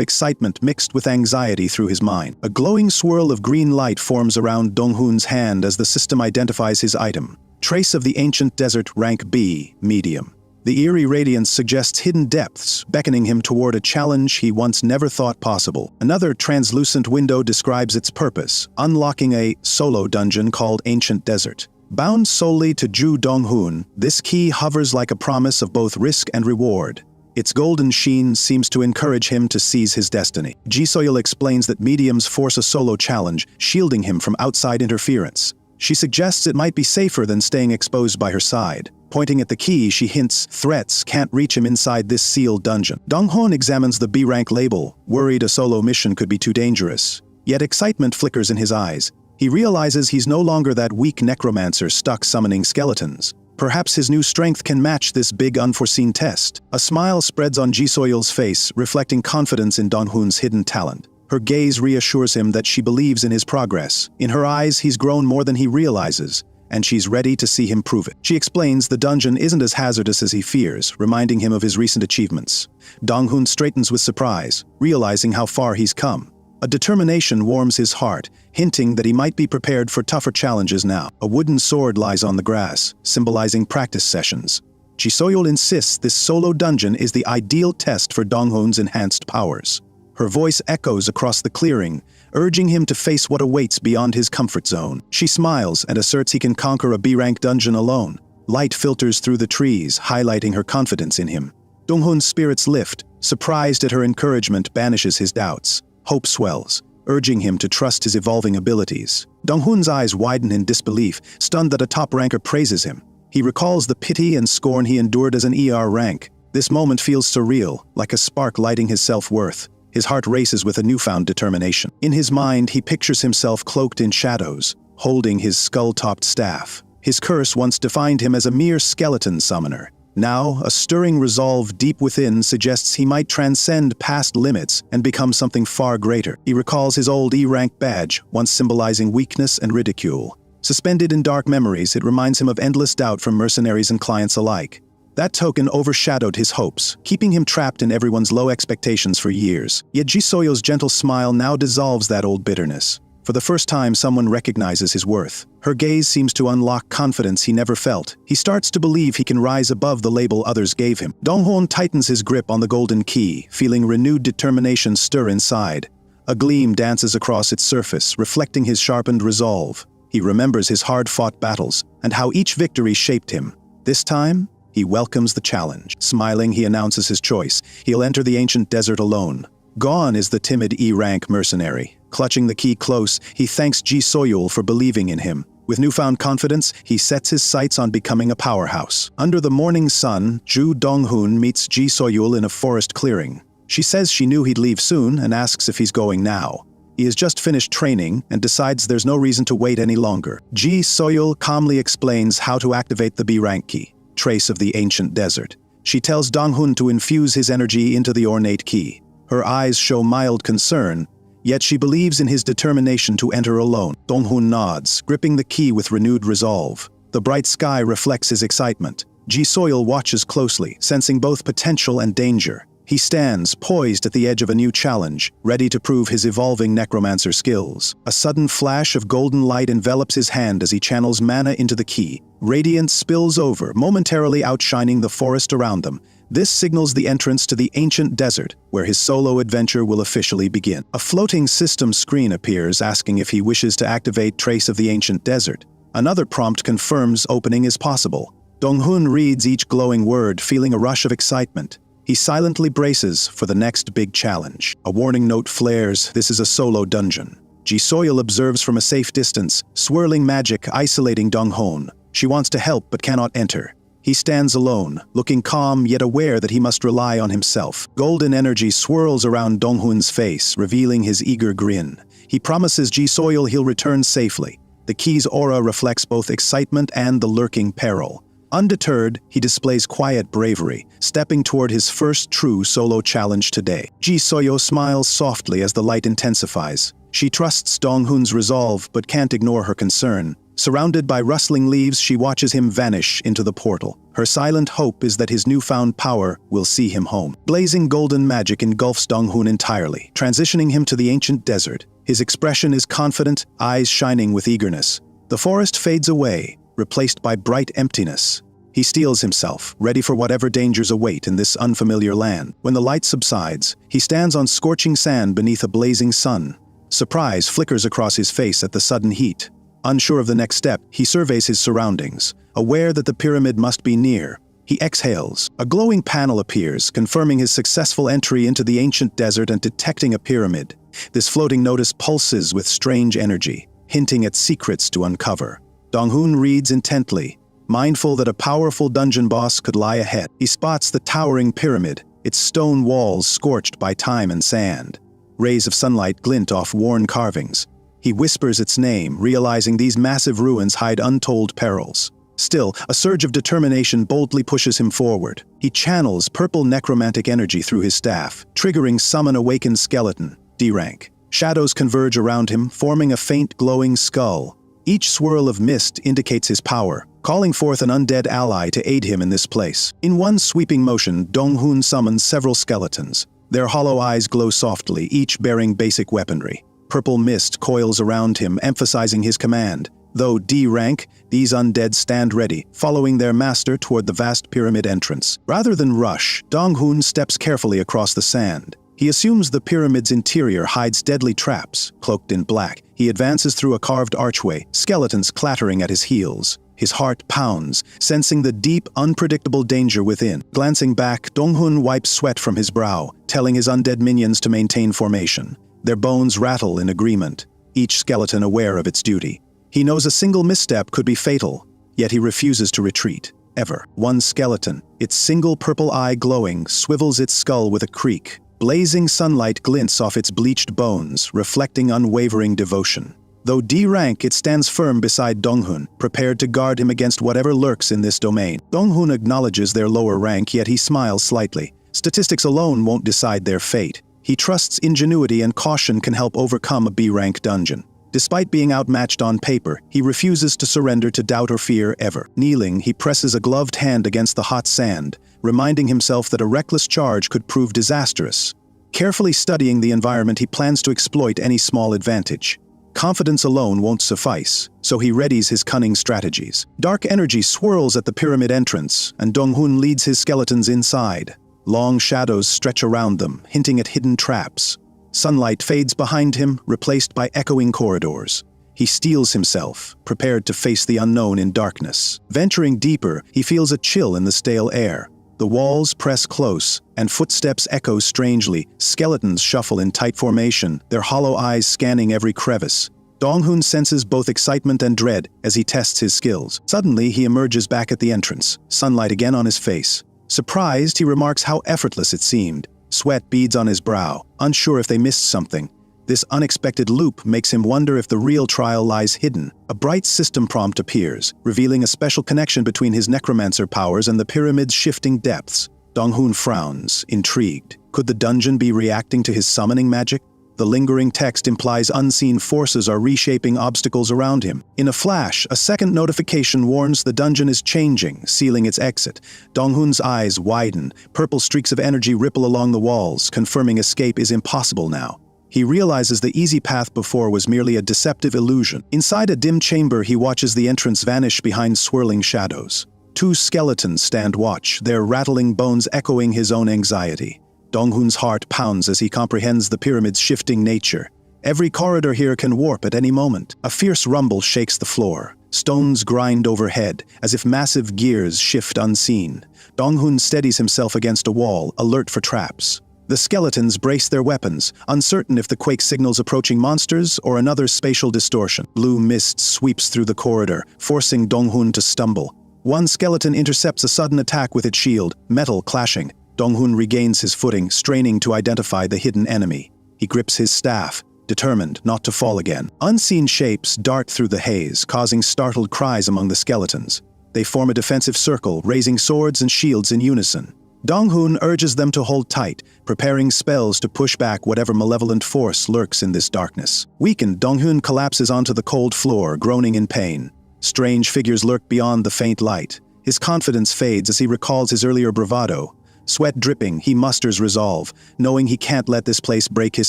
excitement mixed with anxiety through his mind. A glowing swirl of green light forms around Dong-hoon's hand as the system identifies his item. Trace of the ancient desert, rank B, medium. The eerie radiance suggests hidden depths, beckoning him toward a challenge he once never thought possible. Another translucent window describes its purpose, unlocking a solo dungeon called Ancient Desert. Bound solely to Ju Dong-hoon, this key hovers like a promise of both risk and reward. Its golden sheen seems to encourage him to seize his destiny. Ji-soil explains that mediums force a solo challenge, shielding him from outside interference. She suggests it might be safer than staying exposed by her side. Pointing at the key, she hints threats can't reach him inside this sealed dungeon. Dong-hoon examines the B-rank label, worried a solo mission could be too dangerous. Yet excitement flickers in his eyes. He realizes he's no longer that weak necromancer stuck summoning skeletons. Perhaps his new strength can match this big unforeseen test. A smile spreads on Ji-soil's face, reflecting confidence in Dong-hoon's hidden talent. Her gaze reassures him that she believes in his progress. In her eyes, he's grown more than he realizes, and she's ready to see him prove it. She explains the dungeon isn't as hazardous as he fears, reminding him of his recent achievements. Dong-hoon straightens with surprise, realizing how far he's come. A determination warms his heart, hinting that he might be prepared for tougher challenges now. A wooden sword lies on the grass, symbolizing practice sessions. Ji-soil insists this solo dungeon is the ideal test for Dong-hoon's enhanced powers. Her voice echoes across the clearing, urging him to face what awaits beyond his comfort zone. She smiles and asserts he can conquer a B-rank dungeon alone. Light filters through the trees, highlighting her confidence in him. Dong-hoon's spirits lift. Surprised at her encouragement banishes his doubts. Hope swells, urging him to trust his evolving abilities. Dong-hoon's eyes widen in disbelief, stunned that a top ranker praises him. He recalls the pity and scorn he endured as an ER rank. This moment feels surreal, like a spark lighting his self-worth. His heart races with a newfound determination. In his mind, he pictures himself cloaked in shadows, holding his skull-topped staff. His curse once defined him as a mere skeleton summoner. Now, a stirring resolve deep within suggests he might transcend past limits and become something far greater. He recalls his old E-rank badge, once symbolizing weakness and ridicule. Suspended in dark memories, it reminds him of endless doubt from mercenaries and clients alike. That token overshadowed his hopes, keeping him trapped in everyone's low expectations for years. Yet Ji-soil's gentle smile now dissolves that old bitterness. For the first time, someone recognizes his worth. Her gaze seems to unlock confidence he never felt. He starts to believe he can rise above the label others gave him. Dong-hoon tightens his grip on the golden key, feeling renewed determination stir inside. A gleam dances across its surface, reflecting his sharpened resolve. He remembers his hard-fought battles, and how each victory shaped him. This time, he welcomes the challenge. Smiling, he announces his choice. He'll enter the ancient desert alone. Gone is the timid E-rank mercenary. Clutching the key close, he thanks Ji-soil for believing in him. With newfound confidence, he sets his sights on becoming a powerhouse. Under the morning sun, Ju Dong-hoon meets Ji-soil in a forest clearing. She says she knew he'd leave soon and asks if he's going now. He has just finished training and decides there's no reason to wait any longer. Ji-soil calmly explains how to activate the B-rank key, trace of the ancient desert. She tells Dong-hoon to infuse his energy into the ornate key. Her eyes show mild concern, yet she believes in his determination to enter alone. Dong-hoon nods, gripping the key with renewed resolve. The bright sky reflects his excitement. Ji-soil watches closely, sensing both potential and danger. He stands, poised at the edge of a new challenge, ready to prove his evolving necromancer skills. A sudden flash of golden light envelops his hand as he channels mana into the key. Radiance spills over, momentarily outshining the forest around them. This signals the entrance to the ancient desert, where his solo adventure will officially begin. A floating system screen appears, asking if he wishes to activate Trace of the Ancient Desert. Another prompt confirms opening is possible. Dong-hun reads each glowing word, feeling a rush of excitement. He silently braces for the next big challenge. A warning note flares. This is a solo dungeon. Ji-soil observes from a safe distance, swirling magic isolating Dong-hun. She wants to help but cannot enter. He stands alone, looking calm yet aware that he must rely on himself. Golden energy swirls around Dong-hun's face, revealing his eager grin. He promises Ji-soil he'll return safely. The key's aura reflects both excitement and the lurking peril. Undeterred, he displays quiet bravery, stepping toward his first true solo challenge today. Ji-soil smiles softly as the light intensifies. She trusts Dong-hun's resolve but can't ignore her concern. Surrounded by rustling leaves, she watches him vanish into the portal. Her silent hope is that his newfound power will see him home. Blazing golden magic engulfs Dong-hun entirely, transitioning him to the ancient desert. His expression is confident, eyes shining with eagerness. The forest fades away, replaced by bright emptiness. He steels himself, ready for whatever dangers await in this unfamiliar land. When the light subsides, he stands on scorching sand beneath a blazing sun. Surprise flickers across his face at the sudden heat. Unsure of the next step, he surveys his surroundings, aware that the pyramid must be near. He exhales. A glowing panel appears, confirming his successful entry into the ancient desert and detecting a pyramid. This floating notice pulses with strange energy, hinting at secrets to uncover. Dong-hun reads intently, mindful that a powerful dungeon boss could lie ahead. He spots the towering pyramid, its stone walls scorched by time and sand. Rays of sunlight glint off worn carvings. He whispers its name, realizing these massive ruins hide untold perils. Still, a surge of determination boldly pushes him forward. He channels purple necromantic energy through his staff, triggering Summon Awakened Skeleton, D rank. Shadows converge around him, forming a faint glowing skull. Each swirl of mist indicates his power, calling forth an undead ally to aid him in this place. In one sweeping motion, Dong-hun summons several skeletons. Their hollow eyes glow softly, each bearing basic weaponry. Purple mist coils around him, emphasizing his command. Though D rank, these undead stand ready, following their master toward the vast pyramid entrance. Rather than rush, Dong-hun steps carefully across the sand. He assumes the pyramid's interior hides deadly traps. Cloaked in black, he advances through a carved archway, skeletons clattering at his heels. His heart pounds, sensing the deep, unpredictable danger within. Glancing back, Dong-hun wipes sweat from his brow, telling his undead minions to maintain formation. Their bones rattle in agreement, each skeleton aware of its duty. He knows a single misstep could be fatal, yet he refuses to retreat, ever. One skeleton, its single purple eye glowing, swivels its skull with a creak. Blazing sunlight glints off its bleached bones, reflecting unwavering devotion. Though D rank, it stands firm beside Dong-hun, prepared to guard him against whatever lurks in this domain. Dong-hun acknowledges their lower rank, yet he smiles slightly. Statistics alone won't decide their fate. He trusts ingenuity and caution can help overcome a B-rank dungeon. Despite being outmatched on paper, he refuses to surrender to doubt or fear ever. Kneeling, he presses a gloved hand against the hot sand, reminding himself that a reckless charge could prove disastrous. Carefully studying the environment, he plans to exploit any small advantage. Confidence alone won't suffice, so he readies his cunning strategies. Dark energy swirls at the pyramid entrance, and Dong-hun leads his skeletons inside. Long shadows stretch around them, hinting at hidden traps. Sunlight fades behind him, replaced by echoing corridors. He steels himself, prepared to face the unknown in darkness. Venturing deeper, he feels a chill in the stale air. The walls press close, and footsteps echo strangely. Skeletons shuffle in tight formation, their hollow eyes scanning every crevice. Dong-hun senses both excitement and dread as he tests his skills. Suddenly, he emerges back at the entrance, sunlight again on his face. Surprised, he remarks how effortless it seemed. Sweat beads on his brow, unsure if they missed something. This unexpected loop makes him wonder if the real trial lies hidden. A bright system prompt appears, revealing a special connection between his necromancer powers and the pyramid's shifting depths. Dong-hun frowns, intrigued. Could the dungeon be reacting to his summoning magic? The lingering text implies unseen forces are reshaping obstacles around him. In a flash, a second notification warns the dungeon is changing, sealing its exit. Donghun's eyes widen. Purple streaks of energy ripple along the walls, confirming escape is impossible now. He realizes the easy path before was merely a deceptive illusion. Inside a dim chamber, he watches the entrance vanish behind swirling shadows. Two skeletons stand watch, their rattling bones echoing his own anxiety. Donghun's heart pounds as he comprehends the pyramid's shifting nature. Every corridor here can warp at any moment. A fierce rumble shakes the floor. Stones grind overhead, as if massive gears shift unseen. Donghun steadies himself against a wall, alert for traps. The skeletons brace their weapons, uncertain if the quake signals approaching monsters or another spatial distortion. Blue mist sweeps through the corridor, forcing Donghun to stumble. One skeleton intercepts a sudden attack with its shield, metal clashing. Donghun regains his footing, straining to identify the hidden enemy. He grips his staff, determined not to fall again. Unseen shapes dart through the haze, causing startled cries among the skeletons. They form a defensive circle, raising swords and shields in unison. Donghun urges them to hold tight, preparing spells to push back whatever malevolent force lurks in this darkness. Weakened, Donghun collapses onto the cold floor, groaning in pain. Strange figures lurk beyond the faint light. His confidence fades as he recalls his earlier bravado. Sweat dripping, he musters resolve, knowing he can't let this place break his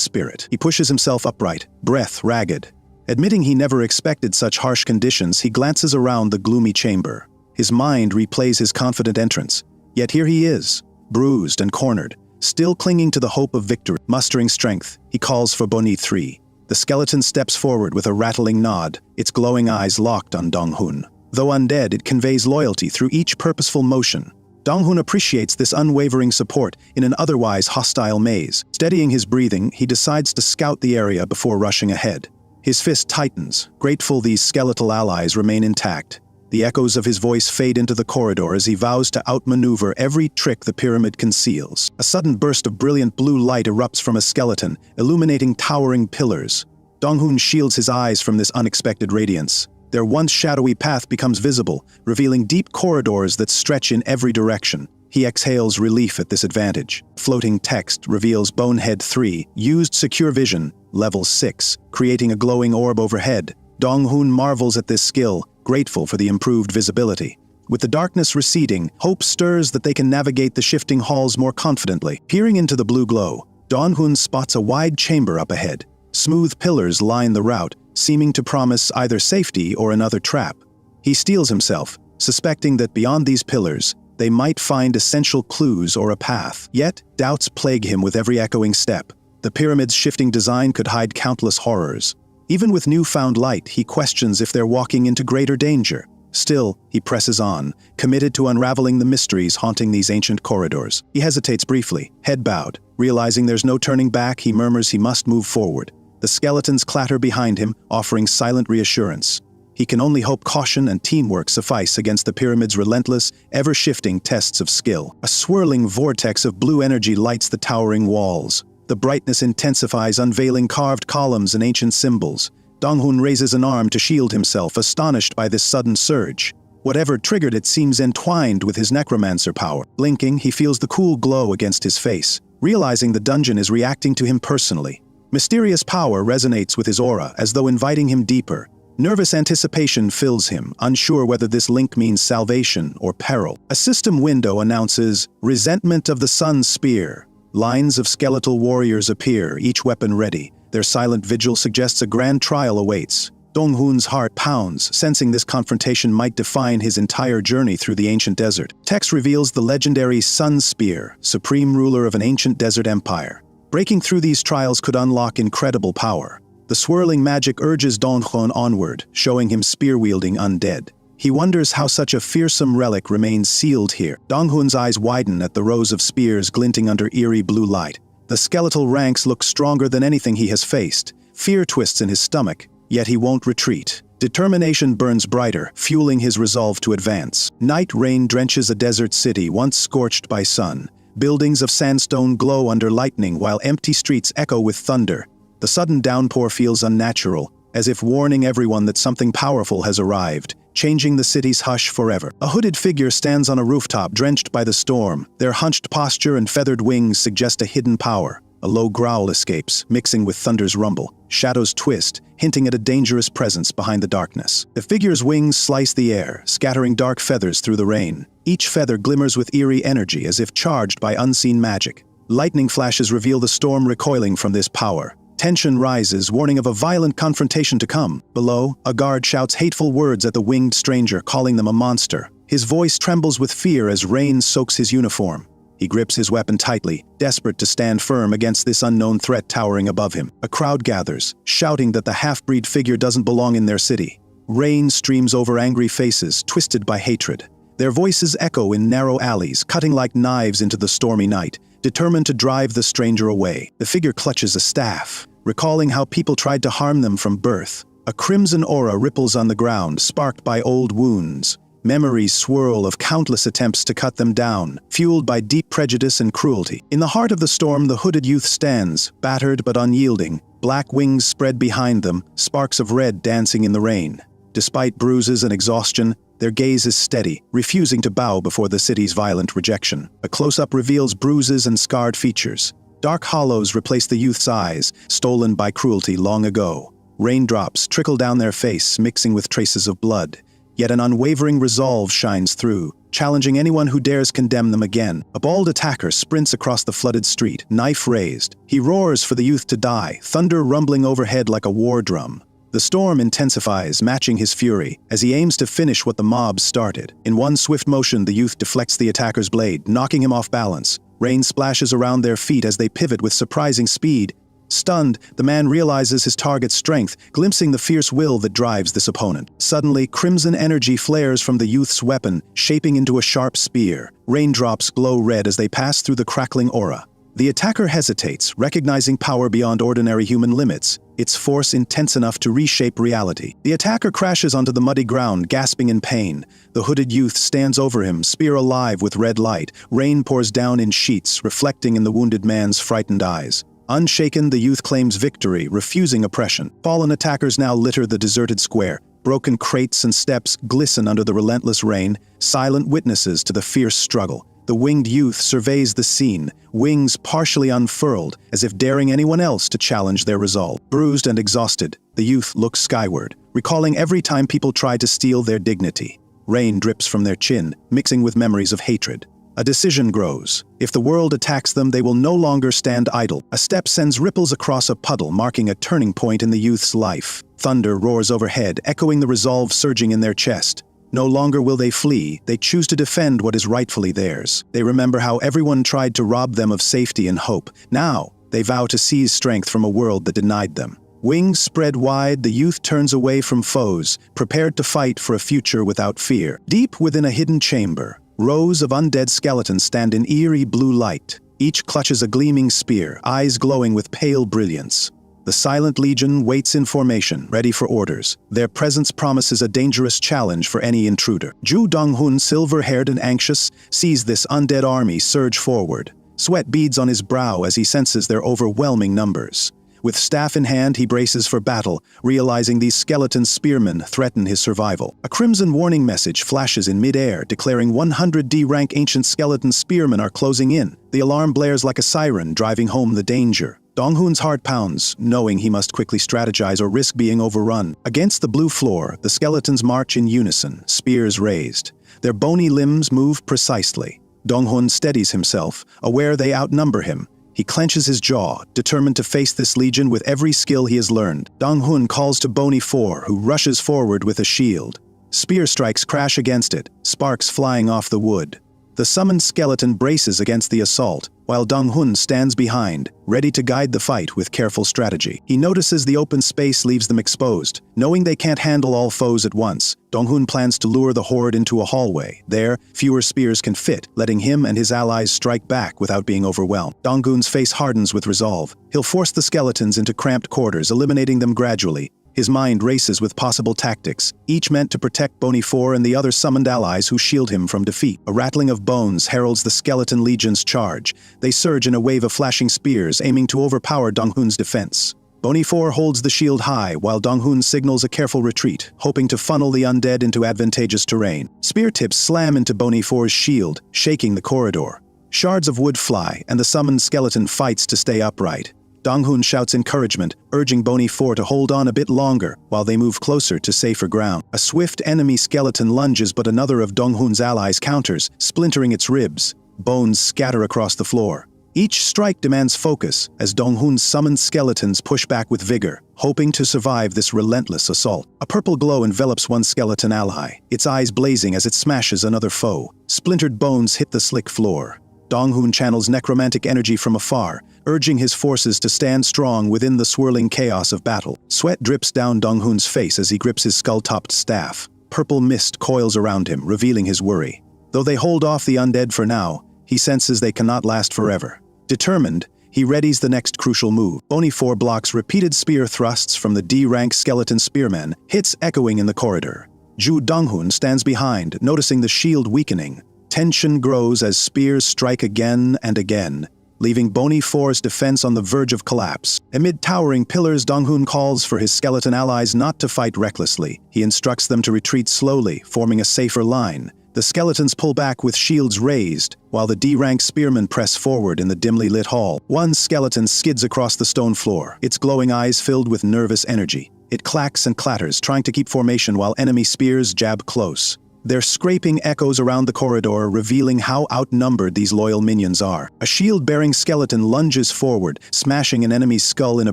spirit. He pushes himself upright, breath ragged. Admitting he never expected such harsh conditions, he glances around the gloomy chamber. His mind replays his confident entrance. Yet here he is, bruised and cornered, still clinging to the hope of victory. Mustering strength, he calls for Boni 3. The skeleton steps forward with a rattling nod, its glowing eyes locked on Donghun. Though undead, it conveys loyalty through each purposeful motion. Donghun appreciates this unwavering support in an otherwise hostile maze. Steadying his breathing, he decides to scout the area before rushing ahead. His fist tightens, grateful these skeletal allies remain intact. The echoes of his voice fade into the corridor as he vows to outmaneuver every trick the pyramid conceals. A sudden burst of brilliant blue light erupts from a skeleton, illuminating towering pillars. Donghun shields his eyes from this unexpected radiance. Their once shadowy path becomes visible, revealing deep corridors that stretch in every direction. He exhales relief at this advantage. Floating text reveals Bonehead 3, used secure vision, level 6, creating a glowing orb overhead. Donghun marvels at this skill, grateful for the improved visibility. With the darkness receding, hope stirs that they can navigate the shifting halls more confidently. Peering into the blue glow, Donghun spots a wide chamber up ahead. Smooth pillars line the route, seeming to promise either safety or another trap. He steels himself, suspecting that beyond these pillars, they might find essential clues or a path. Yet, doubts plague him with every echoing step. The pyramid's shifting design could hide countless horrors. Even with newfound light, he questions if they're walking into greater danger. Still, he presses on, committed to unraveling the mysteries haunting these ancient corridors. He hesitates briefly, head bowed. Realizing there's no turning back, he murmurs he must move forward. The skeletons clatter behind him, offering silent reassurance. He can only hope caution and teamwork suffice against the pyramid's relentless, ever-shifting tests of skill. A swirling vortex of blue energy lights the towering walls. The brightness intensifies, unveiling carved columns and ancient symbols. Donghun raises an arm to shield himself, astonished by this sudden surge. Whatever triggered it seems entwined with his necromancer power. Blinking, he feels the cool glow against his face, realizing the dungeon is reacting to him personally. Mysterious power resonates with his aura, as though inviting him deeper. Nervous anticipation fills him, unsure whether this link means salvation or peril. A system window announces, "Resentment of the Sun's Spear." Lines of skeletal warriors appear, each weapon ready. Their silent vigil suggests a grand trial awaits. Donghun's heart pounds, sensing this confrontation might define his entire journey through the ancient desert. Text reveals the legendary Sun Spear, supreme ruler of an ancient desert empire. Breaking through these trials could unlock incredible power. The swirling magic urges Donghun onward, showing him spear-wielding undead. He wonders how such a fearsome relic remains sealed here. Donghun's eyes widen at the rows of spears glinting under eerie blue light. The skeletal ranks look stronger than anything he has faced. Fear twists in his stomach, yet he won't retreat. Determination burns brighter, fueling his resolve to advance. Night rain drenches a desert city once scorched by sun. Buildings of sandstone glow under lightning while empty streets echo with thunder. The sudden downpour feels unnatural, as if warning everyone that something powerful has arrived, changing the city's hush forever. A hooded figure stands on a rooftop drenched by the storm. Their hunched posture and feathered wings suggest a hidden power. A low growl escapes, mixing with thunder's rumble. Shadows twist, hinting at a dangerous presence behind the darkness. The figure's wings slice the air, scattering dark feathers through the rain. Each feather glimmers with eerie energy as if charged by unseen magic. Lightning flashes reveal the storm recoiling from this power. Tension rises, warning of a violent confrontation to come. Below, a guard shouts hateful words at the winged stranger, calling them a monster. His voice trembles with fear as rain soaks his uniform. He grips his weapon tightly, desperate to stand firm against this unknown threat towering above him. A crowd gathers, shouting that the half-breed figure doesn't belong in their city. Rain streams over angry faces, twisted by hatred. Their voices echo in narrow alleys, cutting like knives into the stormy night, determined to drive the stranger away. The figure clutches a staff, recalling how people tried to harm them from birth. A crimson aura ripples on the ground, sparked by old wounds. Memories swirl of countless attempts to cut them down, fueled by deep prejudice and cruelty. In the heart of the storm, the hooded youth stands, battered but unyielding. Black wings spread behind them, sparks of red dancing in the rain. Despite bruises and exhaustion, their gaze is steady, refusing to bow before the city's violent rejection. A close-up reveals bruises and scarred features. Dark hollows replace the youth's eyes, stolen by cruelty long ago. Raindrops trickle down their face, mixing with traces of blood. Yet an unwavering resolve shines through, challenging anyone who dares condemn them again. A bald attacker sprints across the flooded street, knife raised. He roars for the youth to die, thunder rumbling overhead like a war drum. The storm intensifies, matching his fury, as he aims to finish what the mob started. In one swift motion, the youth deflects the attacker's blade, knocking him off balance. Rain splashes around their feet as they pivot with surprising speed. Stunned, the man realizes his target's strength, glimpsing the fierce will that drives this opponent. Suddenly, crimson energy flares from the youth's weapon, shaping into a sharp spear. Raindrops glow red as they pass through the crackling aura. The attacker hesitates, recognizing power beyond ordinary human limits, its force intense enough to reshape reality. The attacker crashes onto the muddy ground, gasping in pain. The hooded youth stands over him, spear alive with red light. Rain pours down in sheets, reflecting in the wounded man's frightened eyes. Unshaken, the youth claims victory, refusing oppression. Fallen attackers now litter the deserted square. Broken crates and steps glisten under the relentless rain, silent witnesses to the fierce struggle. The winged youth surveys the scene, wings partially unfurled, as if daring anyone else to challenge their resolve. Bruised and exhausted, the youth looks skyward, recalling every time people tried to steal their dignity. Rain drips from their chin, mixing with memories of hatred. A decision grows. If the world attacks them, they will no longer stand idle. A step sends ripples across a puddle, marking a turning point in the youth's life. Thunder roars overhead, echoing the resolve surging in their chest. No longer will they flee, they choose to defend what is rightfully theirs. They remember how everyone tried to rob them of safety and hope. Now, they vow to seize strength from a world that denied them. Wings spread wide, the youth turns away from foes, prepared to fight for a future without fear. Deep within a hidden chamber, rows of undead skeletons stand in eerie blue light. Each clutches a gleaming spear, eyes glowing with pale brilliance. The Silent Legion waits in formation, ready for orders. Their presence promises a dangerous challenge for any intruder. Ju Dong-hun, silver-haired and anxious, sees this undead army surge forward. Sweat beads on his brow as he senses their overwhelming numbers. With staff in hand, he braces for battle, realizing these skeleton spearmen threaten his survival. A crimson warning message flashes in mid-air, declaring 100 D-rank ancient skeleton spearmen are closing in. The alarm blares like a siren, driving home the danger. Dong-hun's heart pounds, knowing he must quickly strategize or risk being overrun. Against the blue floor, the skeletons march in unison, spears raised. Their bony limbs move precisely. Dong-hun steadies himself, aware they outnumber him. He clenches his jaw, determined to face this legion with every skill he has learned. Dong-hun calls to Bony 4, who rushes forward with a shield. Spear strikes crash against it, sparks flying off the wood. The summoned skeleton braces against the assault, while Dong-hun stands behind, ready to guide the fight with careful strategy. He notices the open space leaves them exposed. Knowing they can't handle all foes at once, Dong-hun plans to lure the horde into a hallway. There, fewer spears can fit, letting him and his allies strike back without being overwhelmed. Dong-hun's face hardens with resolve. He'll force the skeletons into cramped quarters, eliminating them gradually. His mind races with possible tactics, each meant to protect Bony 4 and the other summoned allies who shield him from defeat. A rattling of bones heralds the skeleton legion's charge. They surge in a wave of flashing spears, aiming to overpower Dong-hun's defense. Bony 4 holds the shield high, while Dong-hun signals a careful retreat, hoping to funnel the undead into advantageous terrain. Spear tips slam into Bony 4's shield, shaking the corridor. Shards of wood fly, and the summoned skeleton fights to stay upright. Donghun shouts encouragement, urging Bony 4 to hold on a bit longer while they move closer to safer ground. A swift enemy skeleton lunges, but another of Donghun's allies counters, splintering its ribs. Bones scatter across the floor. Each strike demands focus as Donghun's summoned skeletons push back with vigor, hoping to survive this relentless assault. A purple glow envelops one skeleton ally, its eyes blazing as it smashes another foe. Splintered bones hit the slick floor. Donghun channels necromantic energy from afar, urging his forces to stand strong within the swirling chaos of battle. Sweat drips down Donghun's face as he grips his skull-topped staff. Purple mist coils around him, revealing his worry. Though they hold off the undead for now, he senses they cannot last forever. Determined, he readies the next crucial move. Bony 4 blocks repeated spear thrusts from the D-rank skeleton spearmen, hits echoing in the corridor. Ju Donghun stands behind, noticing the shield weakening. Tension grows as spears strike again and again, leaving Bony 4's defense on the verge of collapse. Amid towering pillars, Donghun calls for his skeleton allies not to fight recklessly. He instructs them to retreat slowly, forming a safer line. The skeletons pull back with shields raised, while the D-rank spearmen press forward in the dimly lit hall. One skeleton skids across the stone floor, its glowing eyes filled with nervous energy. It clacks and clatters, trying to keep formation while enemy spears jab close. Their scraping echoes around the corridor, revealing how outnumbered these loyal minions are. A shield-bearing skeleton lunges forward, smashing an enemy's skull in a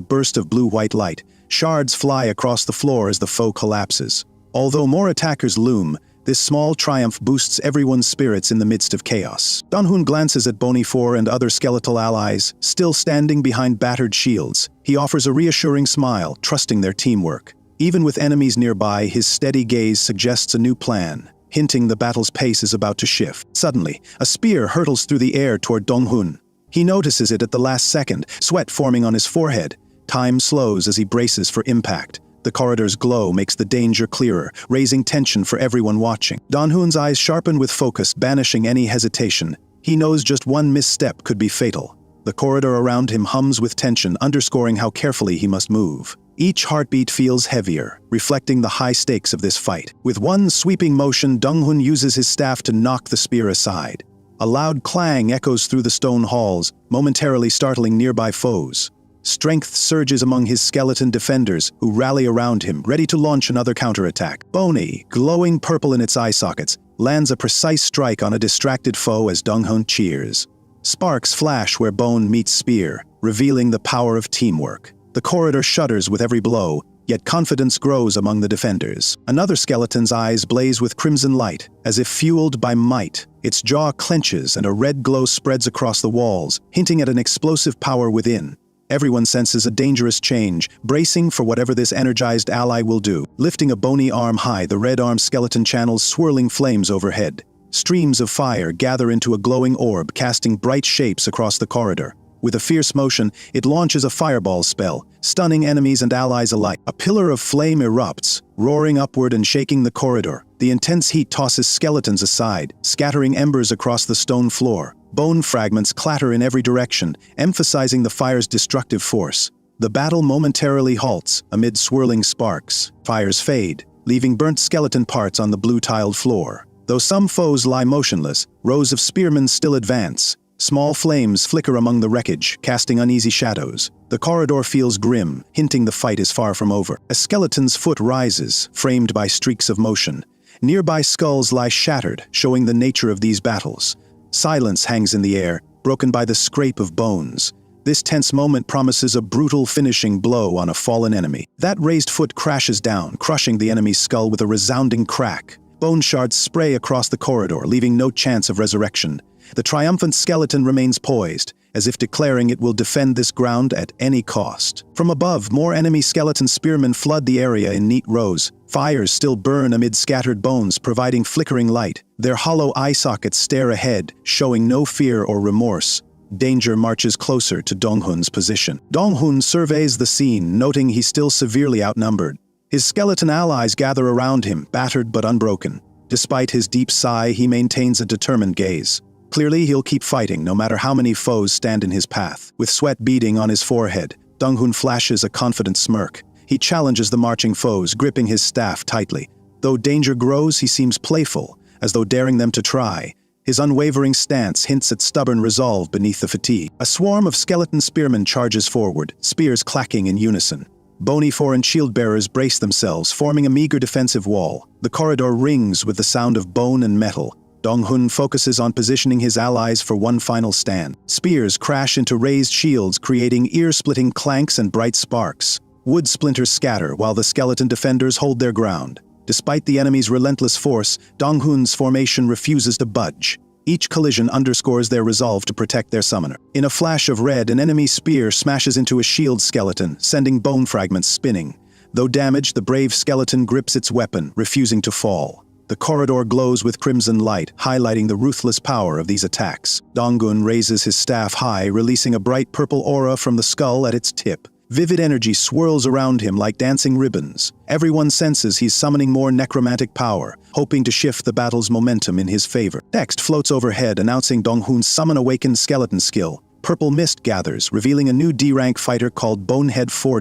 burst of blue-white light. Shards fly across the floor as the foe collapses. Although more attackers loom, this small triumph boosts everyone's spirits in the midst of chaos. Donghun glances at Bony 4 and other skeletal allies, still standing behind battered shields. He offers a reassuring smile, trusting their teamwork. Even with enemies nearby, his steady gaze suggests a new plan, hinting the battle's pace is about to shift. Suddenly, a spear hurtles through the air toward Donghun. He notices it at the last second, sweat forming on his forehead. Time slows as he braces for impact. The corridor's glow makes the danger clearer, raising tension for everyone watching. Donghun's eyes sharpen with focus, banishing any hesitation. He knows just one misstep could be fatal. The corridor around him hums with tension, underscoring how carefully he must move. Each heartbeat feels heavier, reflecting the high stakes of this fight. With one sweeping motion, Donghun uses his staff to knock the spear aside. A loud clang echoes through the stone halls, momentarily startling nearby foes. Strength surges among his skeleton defenders, who rally around him, ready to launch another counterattack. Bony, glowing purple in its eye sockets, lands a precise strike on a distracted foe as Donghun cheers. Sparks flash where bone meets spear, revealing the power of teamwork. The corridor shudders with every blow, yet confidence grows among the defenders. Another skeleton's eyes blaze with crimson light, as if fueled by might. Its jaw clenches and a red glow spreads across the walls, hinting at an explosive power within. Everyone senses a dangerous change, bracing for whatever this energized ally will do. Lifting a bony arm high, the red-armed skeleton channels swirling flames overhead. Streams of fire gather into a glowing orb, casting bright shapes across the corridor. With a fierce motion, it launches a fireball spell, stunning enemies and allies alike. A pillar of flame erupts, roaring upward and shaking the corridor. The intense heat tosses skeletons aside, scattering embers across the stone floor. Bone fragments clatter in every direction, emphasizing the fire's destructive force. The battle momentarily halts amid swirling sparks. Fires fade, leaving burnt skeleton parts on the blue-tiled floor. Though some foes lie motionless, rows of spearmen still advance. Small flames flicker among the wreckage, casting uneasy shadows. The corridor feels grim, hinting the fight is far from over. A skeleton's foot rises, framed by streaks of motion. Nearby skulls lie shattered, showing the nature of these battles. Silence hangs in the air, broken by the scrape of bones. This tense moment promises a brutal finishing blow on a fallen enemy. That raised foot crashes down, crushing the enemy's skull with a resounding crack. Bone shards spray across the corridor, leaving no chance of resurrection. The triumphant skeleton remains poised, as if declaring it will defend this ground at any cost. From above, more enemy skeleton spearmen flood the area in neat rows. Fires still burn amid scattered bones, providing flickering light. Their hollow eye sockets stare ahead, showing no fear or remorse. Danger marches closer to Donghun's position. Donghun surveys the scene, noting he's still severely outnumbered. His skeleton allies gather around him, battered but unbroken. Despite his deep sigh, he maintains a determined gaze. Clearly, he'll keep fighting, no matter how many foes stand in his path. With sweat beading on his forehead, Donghun flashes a confident smirk. He challenges the marching foes, gripping his staff tightly. Though danger grows, he seems playful, as though daring them to try. His unwavering stance hints at stubborn resolve beneath the fatigue. A swarm of skeleton spearmen charges forward, spears clacking in unison. Bony foreign shield-bearers brace themselves, forming a meager defensive wall. The corridor rings with the sound of bone and metal. Dong-hun focuses on positioning his allies for one final stand. Spears crash into raised shields, creating ear-splitting clanks and bright sparks. Wood splinters scatter while the skeleton defenders hold their ground. Despite the enemy's relentless force, Dong-hun's formation refuses to budge. Each collision underscores their resolve to protect their summoner. In a flash of red, an enemy spear smashes into a shield skeleton, sending bone fragments spinning. Though damaged, the brave skeleton grips its weapon, refusing to fall. The corridor glows with crimson light, highlighting the ruthless power of these attacks. Dong-hun raises his staff high, releasing a bright purple aura from the skull at its tip. Vivid energy swirls around him like dancing ribbons. Everyone senses he's summoning more necromantic power, hoping to shift the battle's momentum in his favor. Text floats overhead, announcing Dong-hun's summon-awakened skeleton skill. Purple mist gathers, revealing a new D-rank fighter called Bonehead 4.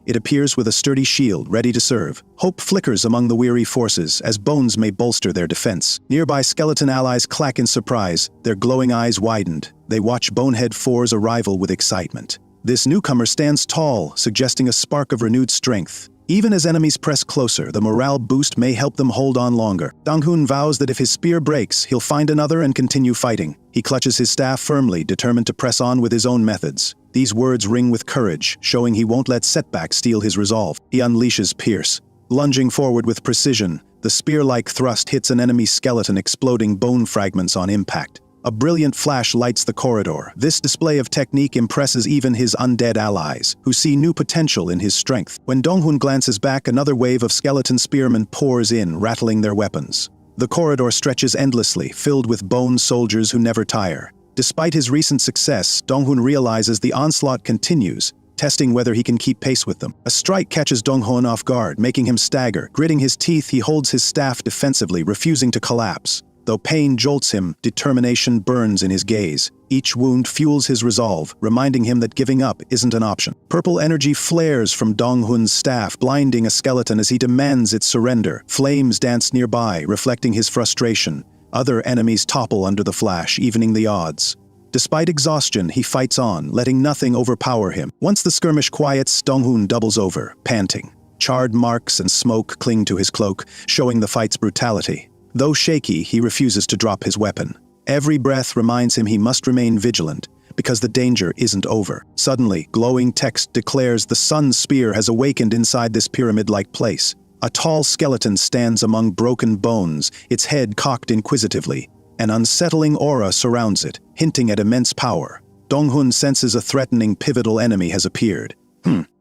It appears with a sturdy shield, ready to serve. Hope flickers among the weary forces, as bones may bolster their defense. Nearby skeleton allies clack in surprise, their glowing eyes widened. They watch Bonehead 4's arrival with excitement. This newcomer stands tall, suggesting a spark of renewed strength. Even as enemies press closer, the morale boost may help them hold on longer. Dong-hun vows that if his spear breaks, he'll find another and continue fighting. He clutches his staff firmly, determined to press on with his own methods. These words ring with courage, showing he won't let setbacks steal his resolve. He unleashes Pierce. Lunging forward with precision, the spear-like thrust hits an enemy skeleton, exploding bone fragments on impact. A brilliant flash lights the corridor. This display of technique impresses even his undead allies, who see new potential in his strength. When Dong-hun glances back, another wave of skeleton spearmen pours in, rattling their weapons. The corridor stretches endlessly, filled with bone soldiers who never tire. Despite his recent success, Dong-hun realizes the onslaught continues, testing whether he can keep pace with them. A strike catches Dong-hun off guard, making him stagger. Gritting his teeth, he holds his staff defensively, refusing to collapse. Though pain jolts him, determination burns in his gaze. Each wound fuels his resolve, reminding him that giving up isn't an option. Purple energy flares from Dong-hun's staff, blinding a skeleton as he demands its surrender. Flames dance nearby, reflecting his frustration. Other enemies topple under the flash, evening the odds. Despite exhaustion, he fights on, letting nothing overpower him. Once the skirmish quiets, Dong-hun doubles over, panting. Charred marks and smoke cling to his cloak, showing the fight's brutality. Though shaky, he refuses to drop his weapon. Every breath reminds him he must remain vigilant, because the danger isn't over. Suddenly, glowing text declares the sun spear has awakened inside this pyramid-like place. A tall skeleton stands among broken bones, its head cocked inquisitively. An unsettling aura surrounds it, hinting at immense power. Dong-hun senses a threatening pivotal enemy has appeared.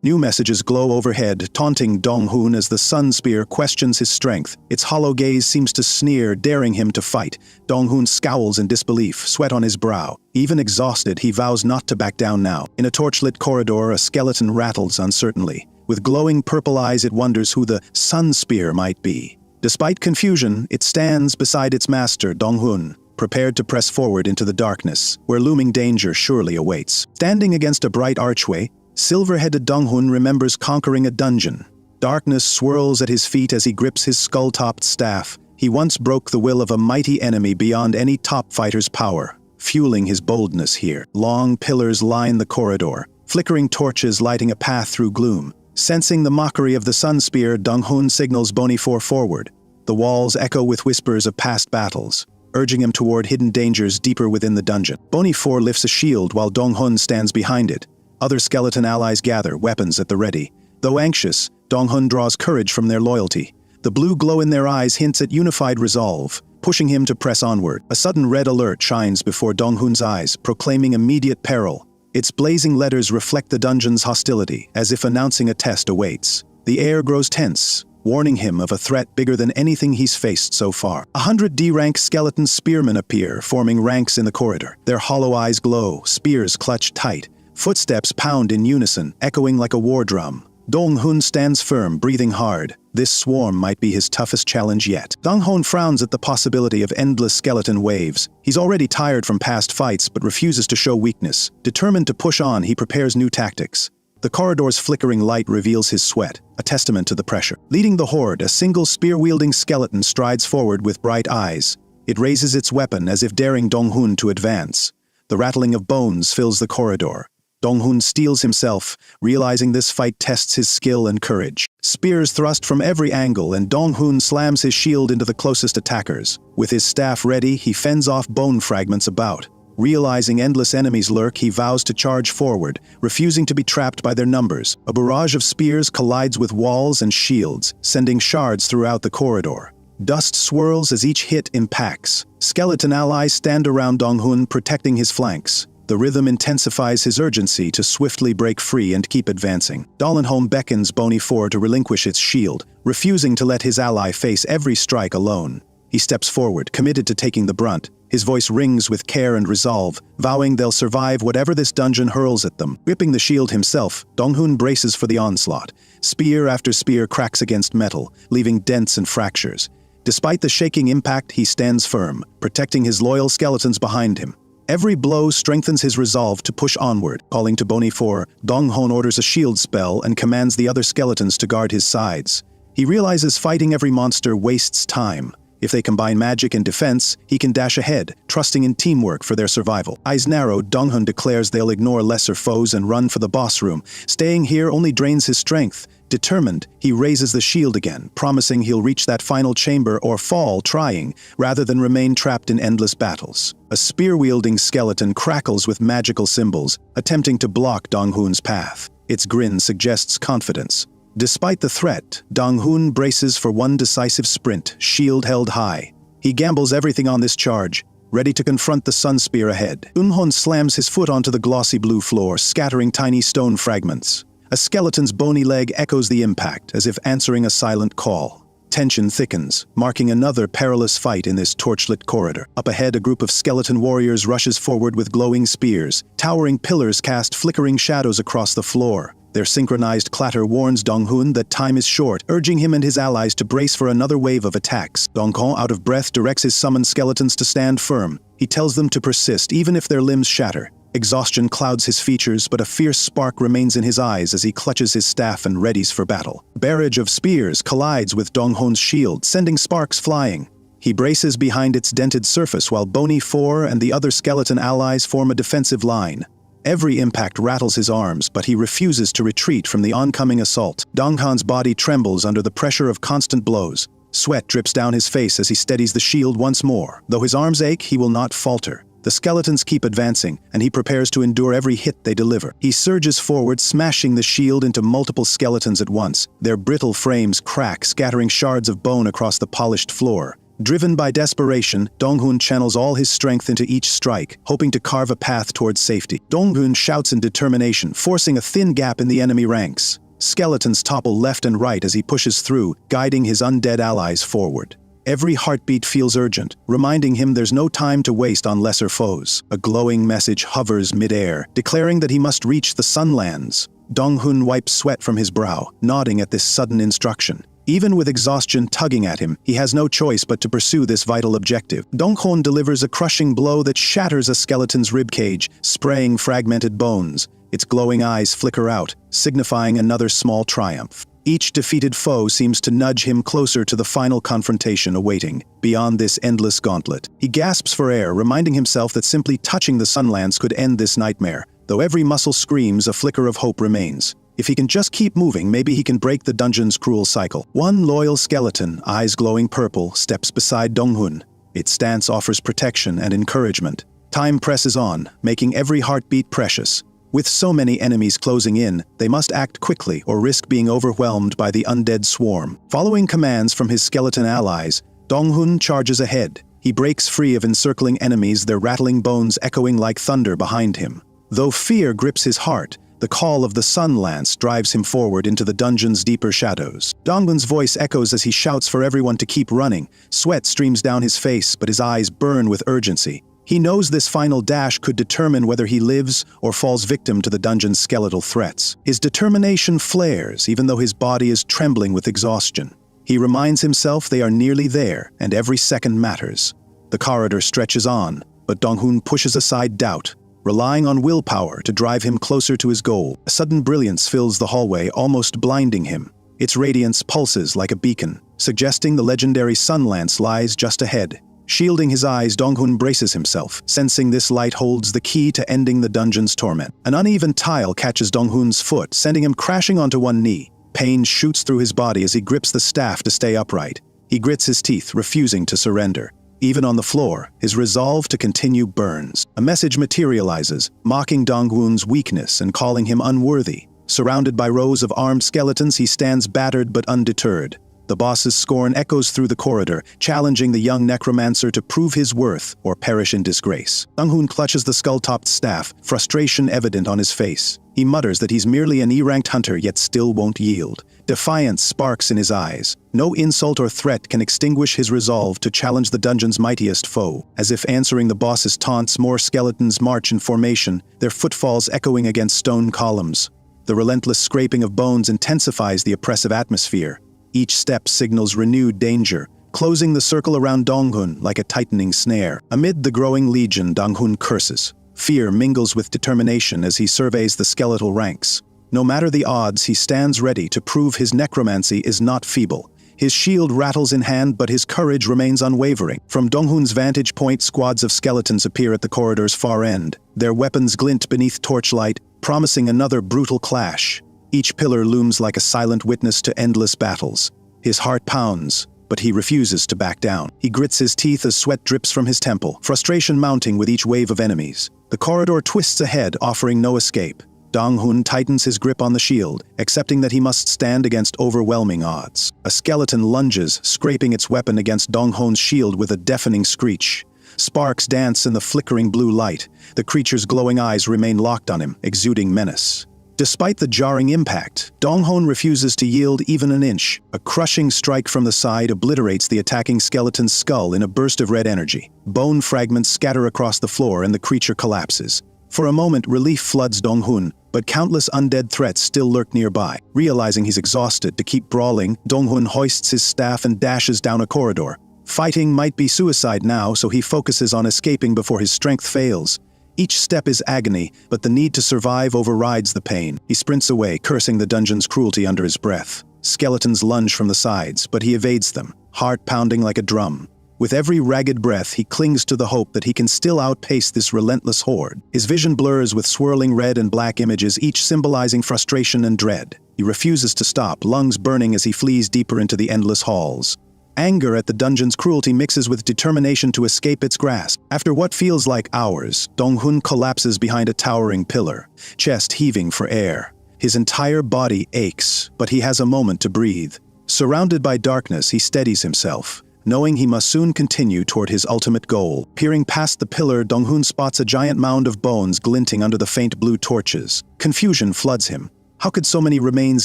New messages glow overhead, taunting Dong-hun as the sun spear questions his strength. Its hollow gaze seems to sneer, daring him to fight. Dong-hun scowls in disbelief, sweat on his brow. Even exhausted, he vows not to back down now. In a torchlit corridor, a skeleton rattles uncertainly. With glowing purple eyes, it wonders who the sun spear might be. Despite confusion, it stands beside its master, Dong-hun, prepared to press forward into the darkness, where looming danger surely awaits. Standing against a bright archway, silver-headed Dong-hun remembers conquering a dungeon. Darkness swirls at his feet as he grips his skull-topped staff. He once broke the will of a mighty enemy beyond any top fighter's power, fueling his boldness here. Long pillars line the corridor, flickering torches lighting a path through gloom. Sensing the mockery of the sun spear, Dong-hun signals Bony 4 forward. The walls echo with whispers of past battles, urging him toward hidden dangers deeper within the dungeon. Bony 4 lifts a shield while Dong-hun stands behind it. Other skeleton allies gather, weapons at the ready. Though anxious, Dong-hun draws courage from their loyalty. The blue glow in their eyes hints at unified resolve, pushing him to press onward. A sudden red alert shines before Dong-hun's eyes, proclaiming immediate peril. Its blazing letters reflect the dungeon's hostility, as if announcing a test awaits. The air grows tense, warning him of a threat bigger than anything he's faced so far. 100 D-rank skeleton spearmen appear, forming ranks in the corridor. Their hollow eyes glow, spears clutched tight. Footsteps pound in unison, echoing like a war drum. Dong-hun stands firm, breathing hard. This swarm might be his toughest challenge yet. Dong-hun frowns at the possibility of endless skeleton waves. He's already tired from past fights, but refuses to show weakness. Determined to push on, he prepares new tactics. The corridor's flickering light reveals his sweat, a testament to the pressure. Leading the horde, a single spear-wielding skeleton strides forward with bright eyes. It raises its weapon as if daring Dong-hun to advance. The rattling of bones fills the corridor. Dong-hun steels himself, realizing this fight tests his skill and courage. Spears thrust from every angle, and Dong-hun slams his shield into the closest attackers. With his staff ready, he fends off bone fragments about. Realizing endless enemies lurk, he vows to charge forward, refusing to be trapped by their numbers. A barrage of spears collides with walls and shields, sending shards throughout the corridor. Dust swirls as each hit impacts. Skeleton allies stand around Dong-hun, protecting his flanks. The rhythm intensifies his urgency to swiftly break free and keep advancing. Dollenholm beckons Bony 4 to relinquish its shield, refusing to let his ally face every strike alone. He steps forward, committed to taking the brunt. His voice rings with care and resolve, vowing they'll survive whatever this dungeon hurls at them. Gripping the shield himself, Dong-hun braces for the onslaught. Spear after spear cracks against metal, leaving dents and fractures. Despite the shaking impact, he stands firm, protecting his loyal skeletons behind him. Every blow strengthens his resolve to push onward. Calling to Bony 4, Dong-hun orders a shield spell and commands the other skeletons to guard his sides. He realizes fighting every monster wastes time. If they combine magic and defense, he can dash ahead, trusting in teamwork for their survival. Eyes narrowed, Dong-hun declares they'll ignore lesser foes and run for the boss room. Staying here only drains his strength. Determined, he raises the shield again, promising he'll reach that final chamber or fall trying, rather than remain trapped in endless battles. A spear-wielding skeleton crackles with magical symbols, attempting to block Dong-hun's path. Its grin suggests confidence. Despite the threat, Dong-hun braces for one decisive sprint, shield held high. He gambles everything on this charge, ready to confront the sun spear ahead. Dong-hun slams his foot onto the glossy blue floor, scattering tiny stone fragments. A skeleton's bony leg echoes the impact, as if answering a silent call. Tension thickens, marking another perilous fight in this torchlit corridor. Up ahead, a group of skeleton warriors rushes forward with glowing spears. Towering pillars cast flickering shadows across the floor. Their synchronized clatter warns Dong-hun that time is short, urging him and his allies to brace for another wave of attacks. Dong-hun, out of breath, directs his summoned skeletons to stand firm. He tells them to persist, even if their limbs shatter. Exhaustion clouds his features, but a fierce spark remains in his eyes as he clutches his staff and readies for battle. A barrage of spears collides with Dong-hun's shield, sending sparks flying. He braces behind its dented surface while Bony 4 and the other skeleton allies form a defensive line. Every impact rattles his arms, but he refuses to retreat from the oncoming assault. Dong-hun's body trembles under the pressure of constant blows. Sweat drips down his face as he steadies the shield once more. Though his arms ache, he will not falter. The skeletons keep advancing, and he prepares to endure every hit they deliver. He surges forward, smashing the shield into multiple skeletons at once. Their brittle frames crack, scattering shards of bone across the polished floor. Driven by desperation, Dong-hun channels all his strength into each strike, hoping to carve a path towards safety. Dong-hun shouts in determination, forcing a thin gap in the enemy ranks. Skeletons topple left and right as he pushes through, guiding his undead allies forward. Every heartbeat feels urgent, reminding him there's no time to waste on lesser foes. A glowing message hovers mid-air, declaring that he must reach the Sunlands. Dong-hun wipes sweat from his brow, nodding at this sudden instruction. Even with exhaustion tugging at him, he has no choice but to pursue this vital objective. Dong-hun delivers a crushing blow that shatters a skeleton's ribcage, spraying fragmented bones. Its glowing eyes flicker out, signifying another small triumph. Each defeated foe seems to nudge him closer to the final confrontation awaiting. Beyond this endless gauntlet, he gasps for air, reminding himself that simply touching the Sunlands could end this nightmare. Though every muscle screams, a flicker of hope remains. If he can just keep moving, maybe he can break the dungeon's cruel cycle. One loyal skeleton, eyes glowing purple, steps beside Dong-hun. Its stance offers protection and encouragement. Time presses on, making every heartbeat precious. With so many enemies closing in, they must act quickly or risk being overwhelmed by the undead swarm. Following commands from his skeleton allies, Dong-hun charges ahead. He breaks free of encircling enemies, their rattling bones echoing like thunder behind him. Though fear grips his heart, the call of the Sunlance drives him forward into the dungeon's deeper shadows. Dong-hun's voice echoes as he shouts for everyone to keep running. Sweat streams down his face, but his eyes burn with urgency. He knows this final dash could determine whether he lives or falls victim to the dungeon's skeletal threats. His determination flares, even though his body is trembling with exhaustion. He reminds himself they are nearly there, and every second matters. The corridor stretches on, but Dong-hun pushes aside doubt, relying on willpower to drive him closer to his goal. A sudden brilliance fills the hallway, almost blinding him. Its radiance pulses like a beacon, suggesting the legendary Sunlance lies just ahead. Shielding his eyes, Dong-hun braces himself, sensing this light holds the key to ending the dungeon's torment. An uneven tile catches Dong-hun's foot, sending him crashing onto one knee. Pain shoots through his body as he grips the staff to stay upright. He grits his teeth, refusing to surrender. Even on the floor, his resolve to continue burns. A message materializes, mocking Dong-hun's weakness and calling him unworthy. Surrounded by rows of armed skeletons, he stands battered but undeterred. The boss's scorn echoes through the corridor, challenging the young necromancer to prove his worth or perish in disgrace. Dong-hun clutches the skull-topped staff, frustration evident on his face. He mutters that he's merely an E-ranked hunter, yet still won't yield. Defiance sparks in his eyes. No insult or threat can extinguish his resolve to challenge the dungeon's mightiest foe. As if answering the boss's taunts, more skeletons march in formation, their footfalls echoing against stone columns. The relentless scraping of bones intensifies the oppressive atmosphere. Each step signals renewed danger, closing the circle around Dong-hun like a tightening snare. Amid the growing legion, Dong-hun curses. Fear mingles with determination as he surveys the skeletal ranks. No matter the odds, he stands ready to prove his necromancy is not feeble. His shield rattles in hand, but his courage remains unwavering. From Dong-hun's vantage point, squads of skeletons appear at the corridor's far end. Their weapons glint beneath torchlight, promising another brutal clash. Each pillar looms like a silent witness to endless battles. His heart pounds, but he refuses to back down. He grits his teeth as sweat drips from his temple, frustration mounting with each wave of enemies. The corridor twists ahead, offering no escape. Dong-hun tightens his grip on the shield, accepting that he must stand against overwhelming odds. A skeleton lunges, scraping its weapon against Dong-hun's shield with a deafening screech. Sparks dance in the flickering blue light. The creature's glowing eyes remain locked on him, exuding menace. Despite the jarring impact, Dong-hun refuses to yield even an inch. A crushing strike from the side obliterates the attacking skeleton's skull in a burst of red energy. Bone fragments scatter across the floor and the creature collapses. For a moment, relief floods Dong-hun, but countless undead threats still lurk nearby. Realizing he's exhausted to keep brawling, Dong-hun hoists his staff and dashes down a corridor. Fighting might be suicide now, so he focuses on escaping before his strength fails. Each step is agony, but the need to survive overrides the pain. He sprints away, cursing the dungeon's cruelty under his breath. Skeletons lunge from the sides, but he evades them, heart pounding like a drum. With every ragged breath, he clings to the hope that he can still outpace this relentless horde. His vision blurs with swirling red and black images, each symbolizing frustration and dread. He refuses to stop, lungs burning as he flees deeper into the endless halls. Anger at the dungeon's cruelty mixes with determination to escape its grasp. After what feels like hours, Dong-hun collapses behind a towering pillar, chest heaving for air. His entire body aches, but he has a moment to breathe. Surrounded by darkness, he steadies himself, knowing he must soon continue toward his ultimate goal. Peering past the pillar, Dong-hun spots a giant mound of bones glinting under the faint blue torches. Confusion floods him. How could so many remains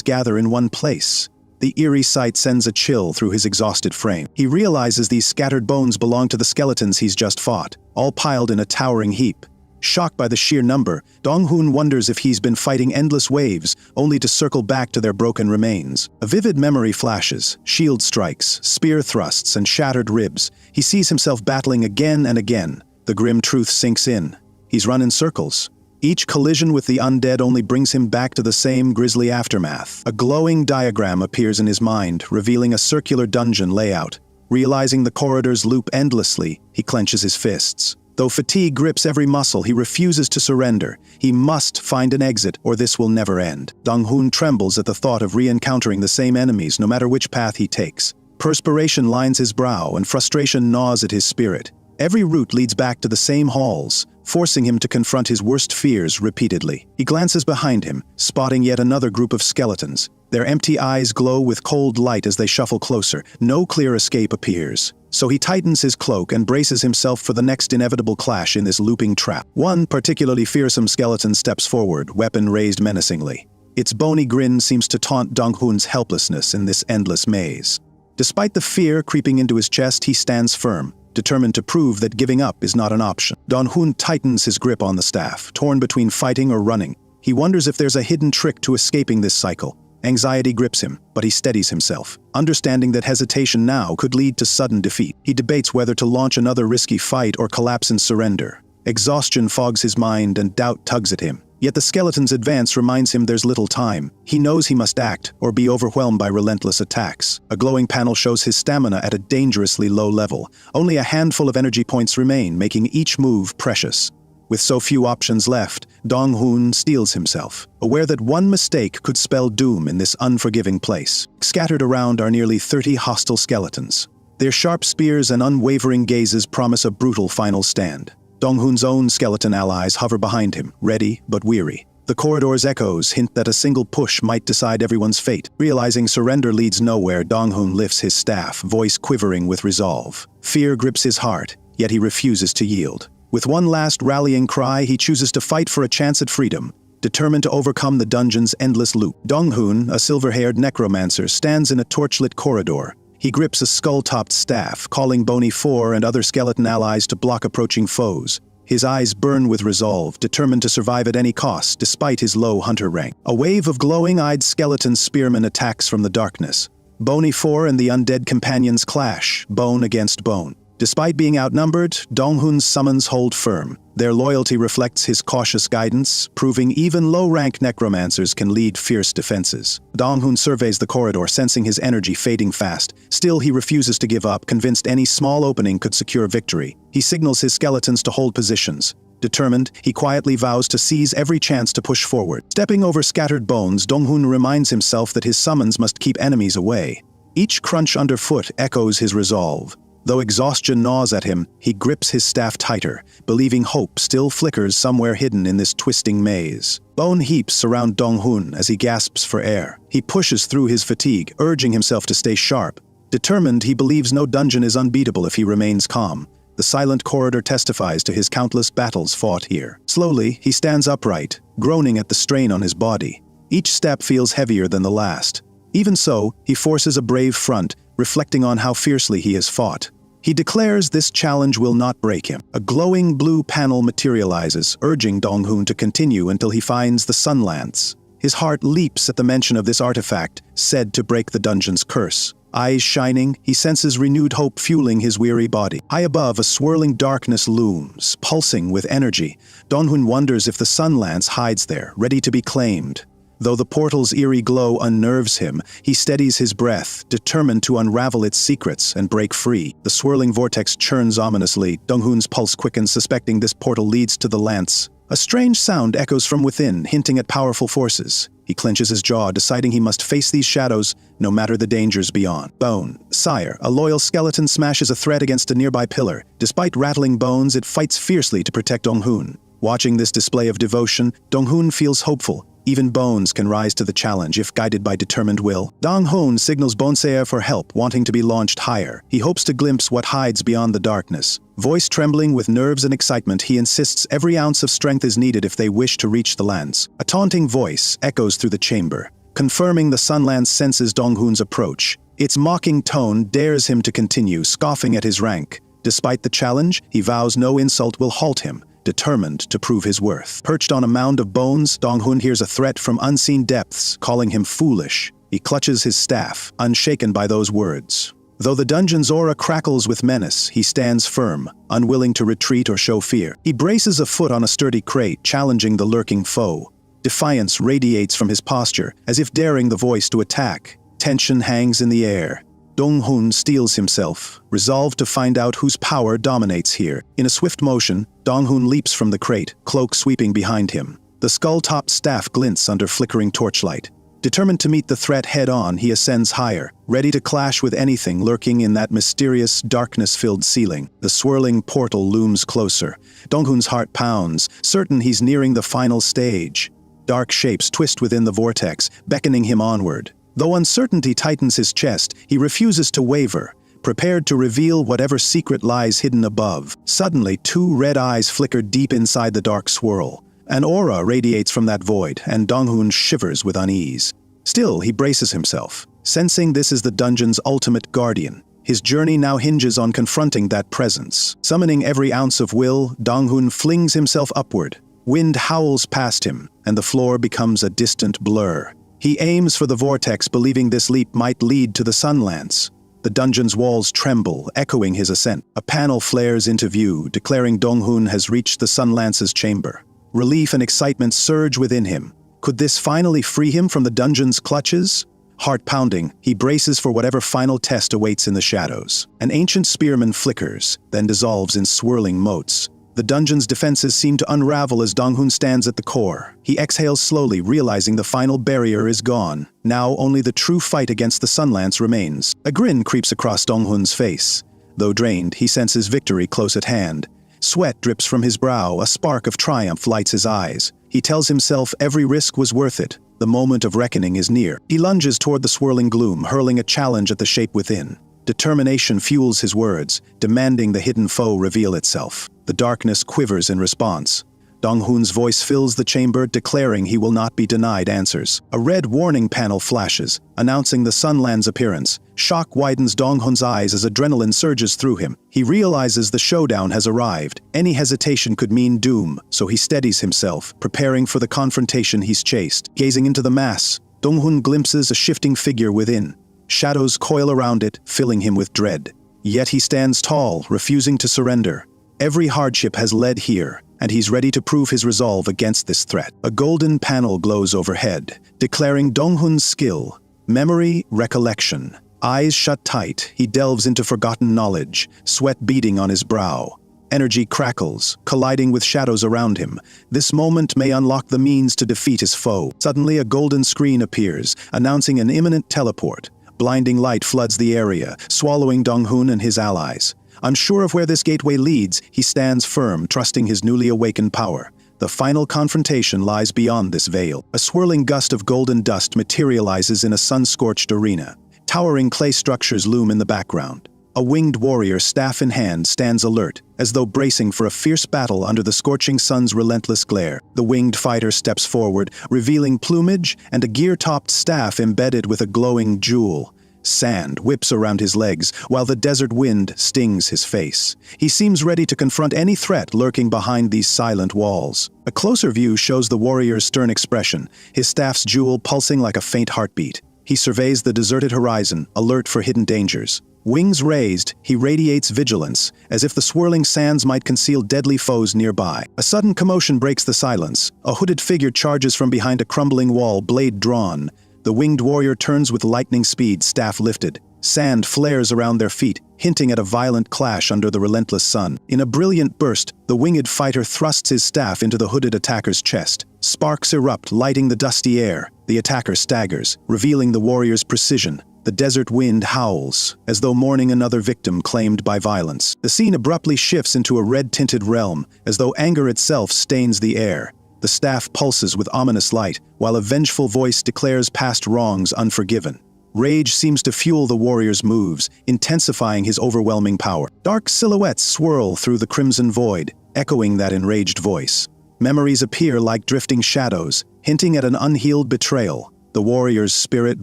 gather in one place? The eerie sight sends a chill through his exhausted frame. He realizes these scattered bones belong to the skeletons he's just fought, all piled in a towering heap. Shocked by the sheer number, Dong-hun wonders if he's been fighting endless waves, only to circle back to their broken remains. A vivid memory flashes, shield strikes, spear thrusts, and shattered ribs. He sees himself battling again and again. The grim truth sinks in. He's run in circles. Each collision with the undead only brings him back to the same grisly aftermath. A glowing diagram appears in his mind, revealing a circular dungeon layout. Realizing the corridors loop endlessly, he clenches his fists. Though fatigue grips every muscle, he refuses to surrender. He must find an exit, or this will never end. Dong-hun trembles at the thought of re-encountering the same enemies, no matter which path he takes. Perspiration lines his brow, and frustration gnaws at his spirit. Every route leads back to the same halls, forcing him to confront his worst fears repeatedly. He glances behind him, spotting yet another group of skeletons. Their empty eyes glow with cold light as they shuffle closer. No clear escape appears. So he tightens his cloak and braces himself for the next inevitable clash in this looping trap. One particularly fearsome skeleton steps forward, weapon raised menacingly. Its bony grin seems to taunt Dong-hun's helplessness in this endless maze. Despite the fear creeping into his chest, he stands firm, determined to prove that giving up is not an option. Dong-hun tightens his grip on the staff, torn between fighting or running. He wonders if there's a hidden trick to escaping this cycle. Anxiety grips him, but he steadies himself, understanding that hesitation now could lead to sudden defeat. He debates whether to launch another risky fight or collapse in surrender. Exhaustion fogs his mind and doubt tugs at him. Yet the skeleton's advance reminds him there's little time. He knows he must act, or be overwhelmed by relentless attacks. A glowing panel shows his stamina at a dangerously low level. Only a handful of energy points remain, making each move precious. With so few options left, Dong-hoon steels himself, aware that one mistake could spell doom in this unforgiving place. Scattered around are nearly 30 hostile skeletons. Their sharp spears and unwavering gazes promise a brutal final stand. Dong-hoon's own skeleton allies hover behind him, ready but weary. The corridor's echoes hint that a single push might decide everyone's fate. Realizing surrender leads nowhere, Dong-hoon lifts his staff, voice quivering with resolve. Fear grips his heart, yet he refuses to yield. With one last rallying cry, he chooses to fight for a chance at freedom, determined to overcome the dungeon's endless loop. Dong-hoon, a silver-haired necromancer, stands in a torchlit corridor. He grips a skull-topped staff, calling Bony 4 and other skeleton allies to block approaching foes. His eyes burn with resolve, determined to survive at any cost, despite his low hunter rank. A wave of glowing-eyed skeleton spearmen attacks from the darkness. Bony 4 and the undead companions clash, bone against bone. Despite being outnumbered, Dong-hoon's summons hold firm. Their loyalty reflects his cautious guidance, proving even low-rank necromancers can lead fierce defenses. Dong-hoon surveys the corridor, sensing his energy fading fast. Still, he refuses to give up, convinced any small opening could secure victory. He signals his skeletons to hold positions. Determined, he quietly vows to seize every chance to push forward. Stepping over scattered bones, Dong-hoon reminds himself that his summons must keep enemies away. Each crunch underfoot echoes his resolve. Though exhaustion gnaws at him, he grips his staff tighter, believing hope still flickers somewhere hidden in this twisting maze. Bone heaps surround Dong-hoon as he gasps for air. He pushes through his fatigue, urging himself to stay sharp. Determined, he believes no dungeon is unbeatable if he remains calm. The silent corridor testifies to his countless battles fought here. Slowly, he stands upright, groaning at the strain on his body. Each step feels heavier than the last. Even so, he forces a brave front, reflecting on how fiercely he has fought. He declares this challenge will not break him. A glowing blue panel materializes, urging Dong-hoon to continue until he finds the Sun Lance. His heart leaps at the mention of this artifact, said to break the dungeon's curse. Eyes shining, he senses renewed hope fueling his weary body. High above, a swirling darkness looms, pulsing with energy. Dong-hoon wonders if the Sun Lance hides there, ready to be claimed. Though the portal's eerie glow unnerves him, he steadies his breath, determined to unravel its secrets and break free. The swirling vortex churns ominously. Dong-hoon's pulse quickens, suspecting this portal leads to the lance. A strange sound echoes from within, hinting at powerful forces. He clenches his jaw, deciding he must face these shadows, no matter the dangers beyond. Bone, sire, a loyal skeleton smashes a threat against a nearby pillar. Despite rattling bones, it fights fiercely to protect Dong-hoon. Watching this display of devotion, Dong-hoon feels hopeful. Even bones can rise to the challenge if guided by determined will. Dong-hoon signals Bonsae for help, wanting to be launched higher. He hopes to glimpse what hides beyond the darkness. Voice trembling with nerves and excitement, he insists every ounce of strength is needed if they wish to reach the lance. A taunting voice echoes through the chamber, confirming the Sun Lance senses Dong-hoon's approach. Its mocking tone dares him to continue, scoffing at his rank. Despite the challenge, he vows no insult will halt him, determined to prove his worth. Perched on a mound of bones, Dong-hoon hears a threat from unseen depths, calling him foolish. He clutches his staff, unshaken by those words. Though the dungeon's aura crackles with menace, he stands firm, unwilling to retreat or show fear. He braces a foot on a sturdy crate, challenging the lurking foe. Defiance radiates from his posture, as if daring the voice to attack. Tension hangs in the air. Dong-hoon steels himself, resolved to find out whose power dominates here. In a swift motion, Dong-hoon leaps from the crate, cloak sweeping behind him. The skull-topped staff glints under flickering torchlight. Determined to meet the threat head-on, he ascends higher, ready to clash with anything lurking in that mysterious, darkness-filled ceiling. The swirling portal looms closer. Dong-hoon's heart pounds, certain he's nearing the final stage. Dark shapes twist within the vortex, beckoning him onward. Though uncertainty tightens his chest, he refuses to waver, prepared to reveal whatever secret lies hidden above. Suddenly, two red eyes flicker deep inside the dark swirl. An aura radiates from that void, and Dong-hoon shivers with unease. Still, he braces himself, sensing this is the dungeon's ultimate guardian. His journey now hinges on confronting that presence. Summoning every ounce of will, Dong-hoon flings himself upward. Wind howls past him, and the floor becomes a distant blur. He aims for the vortex, believing this leap might lead to the Sun Lance. The dungeon's walls tremble, echoing his ascent. A panel flares into view, declaring Dong-hoon has reached the Sun Lance's chamber. Relief and excitement surge within him. Could this finally free him from the dungeon's clutches? Heart pounding, he braces for whatever final test awaits in the shadows. An ancient spearman flickers, then dissolves in swirling motes. The dungeon's defenses seem to unravel as Donghun stands at the core. He exhales slowly, realizing the final barrier is gone. Now only the true fight against the Sunlance remains. A grin creeps across Donghun's face. Though drained, he senses victory close at hand. Sweat drips from his brow, a spark of triumph lights his eyes. He tells himself every risk was worth it. The moment of reckoning is near. He lunges toward the swirling gloom, hurling a challenge at the shape within. Determination fuels his words, demanding the hidden foe reveal itself. The darkness quivers in response. Donghun's voice fills the chamber, declaring he will not be denied answers. A red warning panel flashes, announcing the Sunland's appearance. Shock widens Donghun's eyes as adrenaline surges through him. He realizes the showdown has arrived. Any hesitation could mean doom, so he steadies himself, preparing for the confrontation he's chased. Gazing into the mass, Donghun glimpses a shifting figure within. Shadows coil around it, filling him with dread. Yet he stands tall, refusing to surrender. Every hardship has led here, and he's ready to prove his resolve against this threat. A golden panel glows overhead, declaring Donghun's skill. Memory, recollection. Eyes shut tight, he delves into forgotten knowledge, sweat beading on his brow. Energy crackles, colliding with shadows around him. This moment may unlock the means to defeat his foe. Suddenly, a golden screen appears, announcing an imminent teleport. Blinding light floods the area, swallowing Donghun and his allies. Unsure of where this gateway leads, he stands firm, trusting his newly awakened power. The final confrontation lies beyond this veil. A swirling gust of golden dust materializes in a sun-scorched arena. Towering clay structures loom in the background. A winged warrior, staff in hand, stands alert, as though bracing for a fierce battle under the scorching sun's relentless glare. The winged fighter steps forward, revealing plumage and a gear-topped staff embedded with a glowing jewel. Sand whips around his legs, while the desert wind stings his face. He seems ready to confront any threat lurking behind these silent walls. A closer view shows the warrior's stern expression, his staff's jewel pulsing like a faint heartbeat. He surveys the deserted horizon, alert for hidden dangers. Wings raised, he radiates vigilance, as if the swirling sands might conceal deadly foes nearby. A sudden commotion breaks the silence. A hooded figure charges from behind a crumbling wall, blade drawn. The winged warrior turns with lightning speed, staff lifted. Sand flares around their feet, hinting at a violent clash under the relentless sun. In a brilliant burst, the winged fighter thrusts his staff into the hooded attacker's chest. Sparks erupt, lighting the dusty air. The attacker staggers, revealing the warrior's precision. The desert wind howls, as though mourning another victim claimed by violence. The scene abruptly shifts into a red-tinted realm, as though anger itself stains the air. The staff pulses with ominous light, while a vengeful voice declares past wrongs unforgiven. Rage seems to fuel the warrior's moves, intensifying his overwhelming power. Dark silhouettes swirl through the crimson void, echoing that enraged voice. Memories appear like drifting shadows, hinting at an unhealed betrayal. The warrior's spirit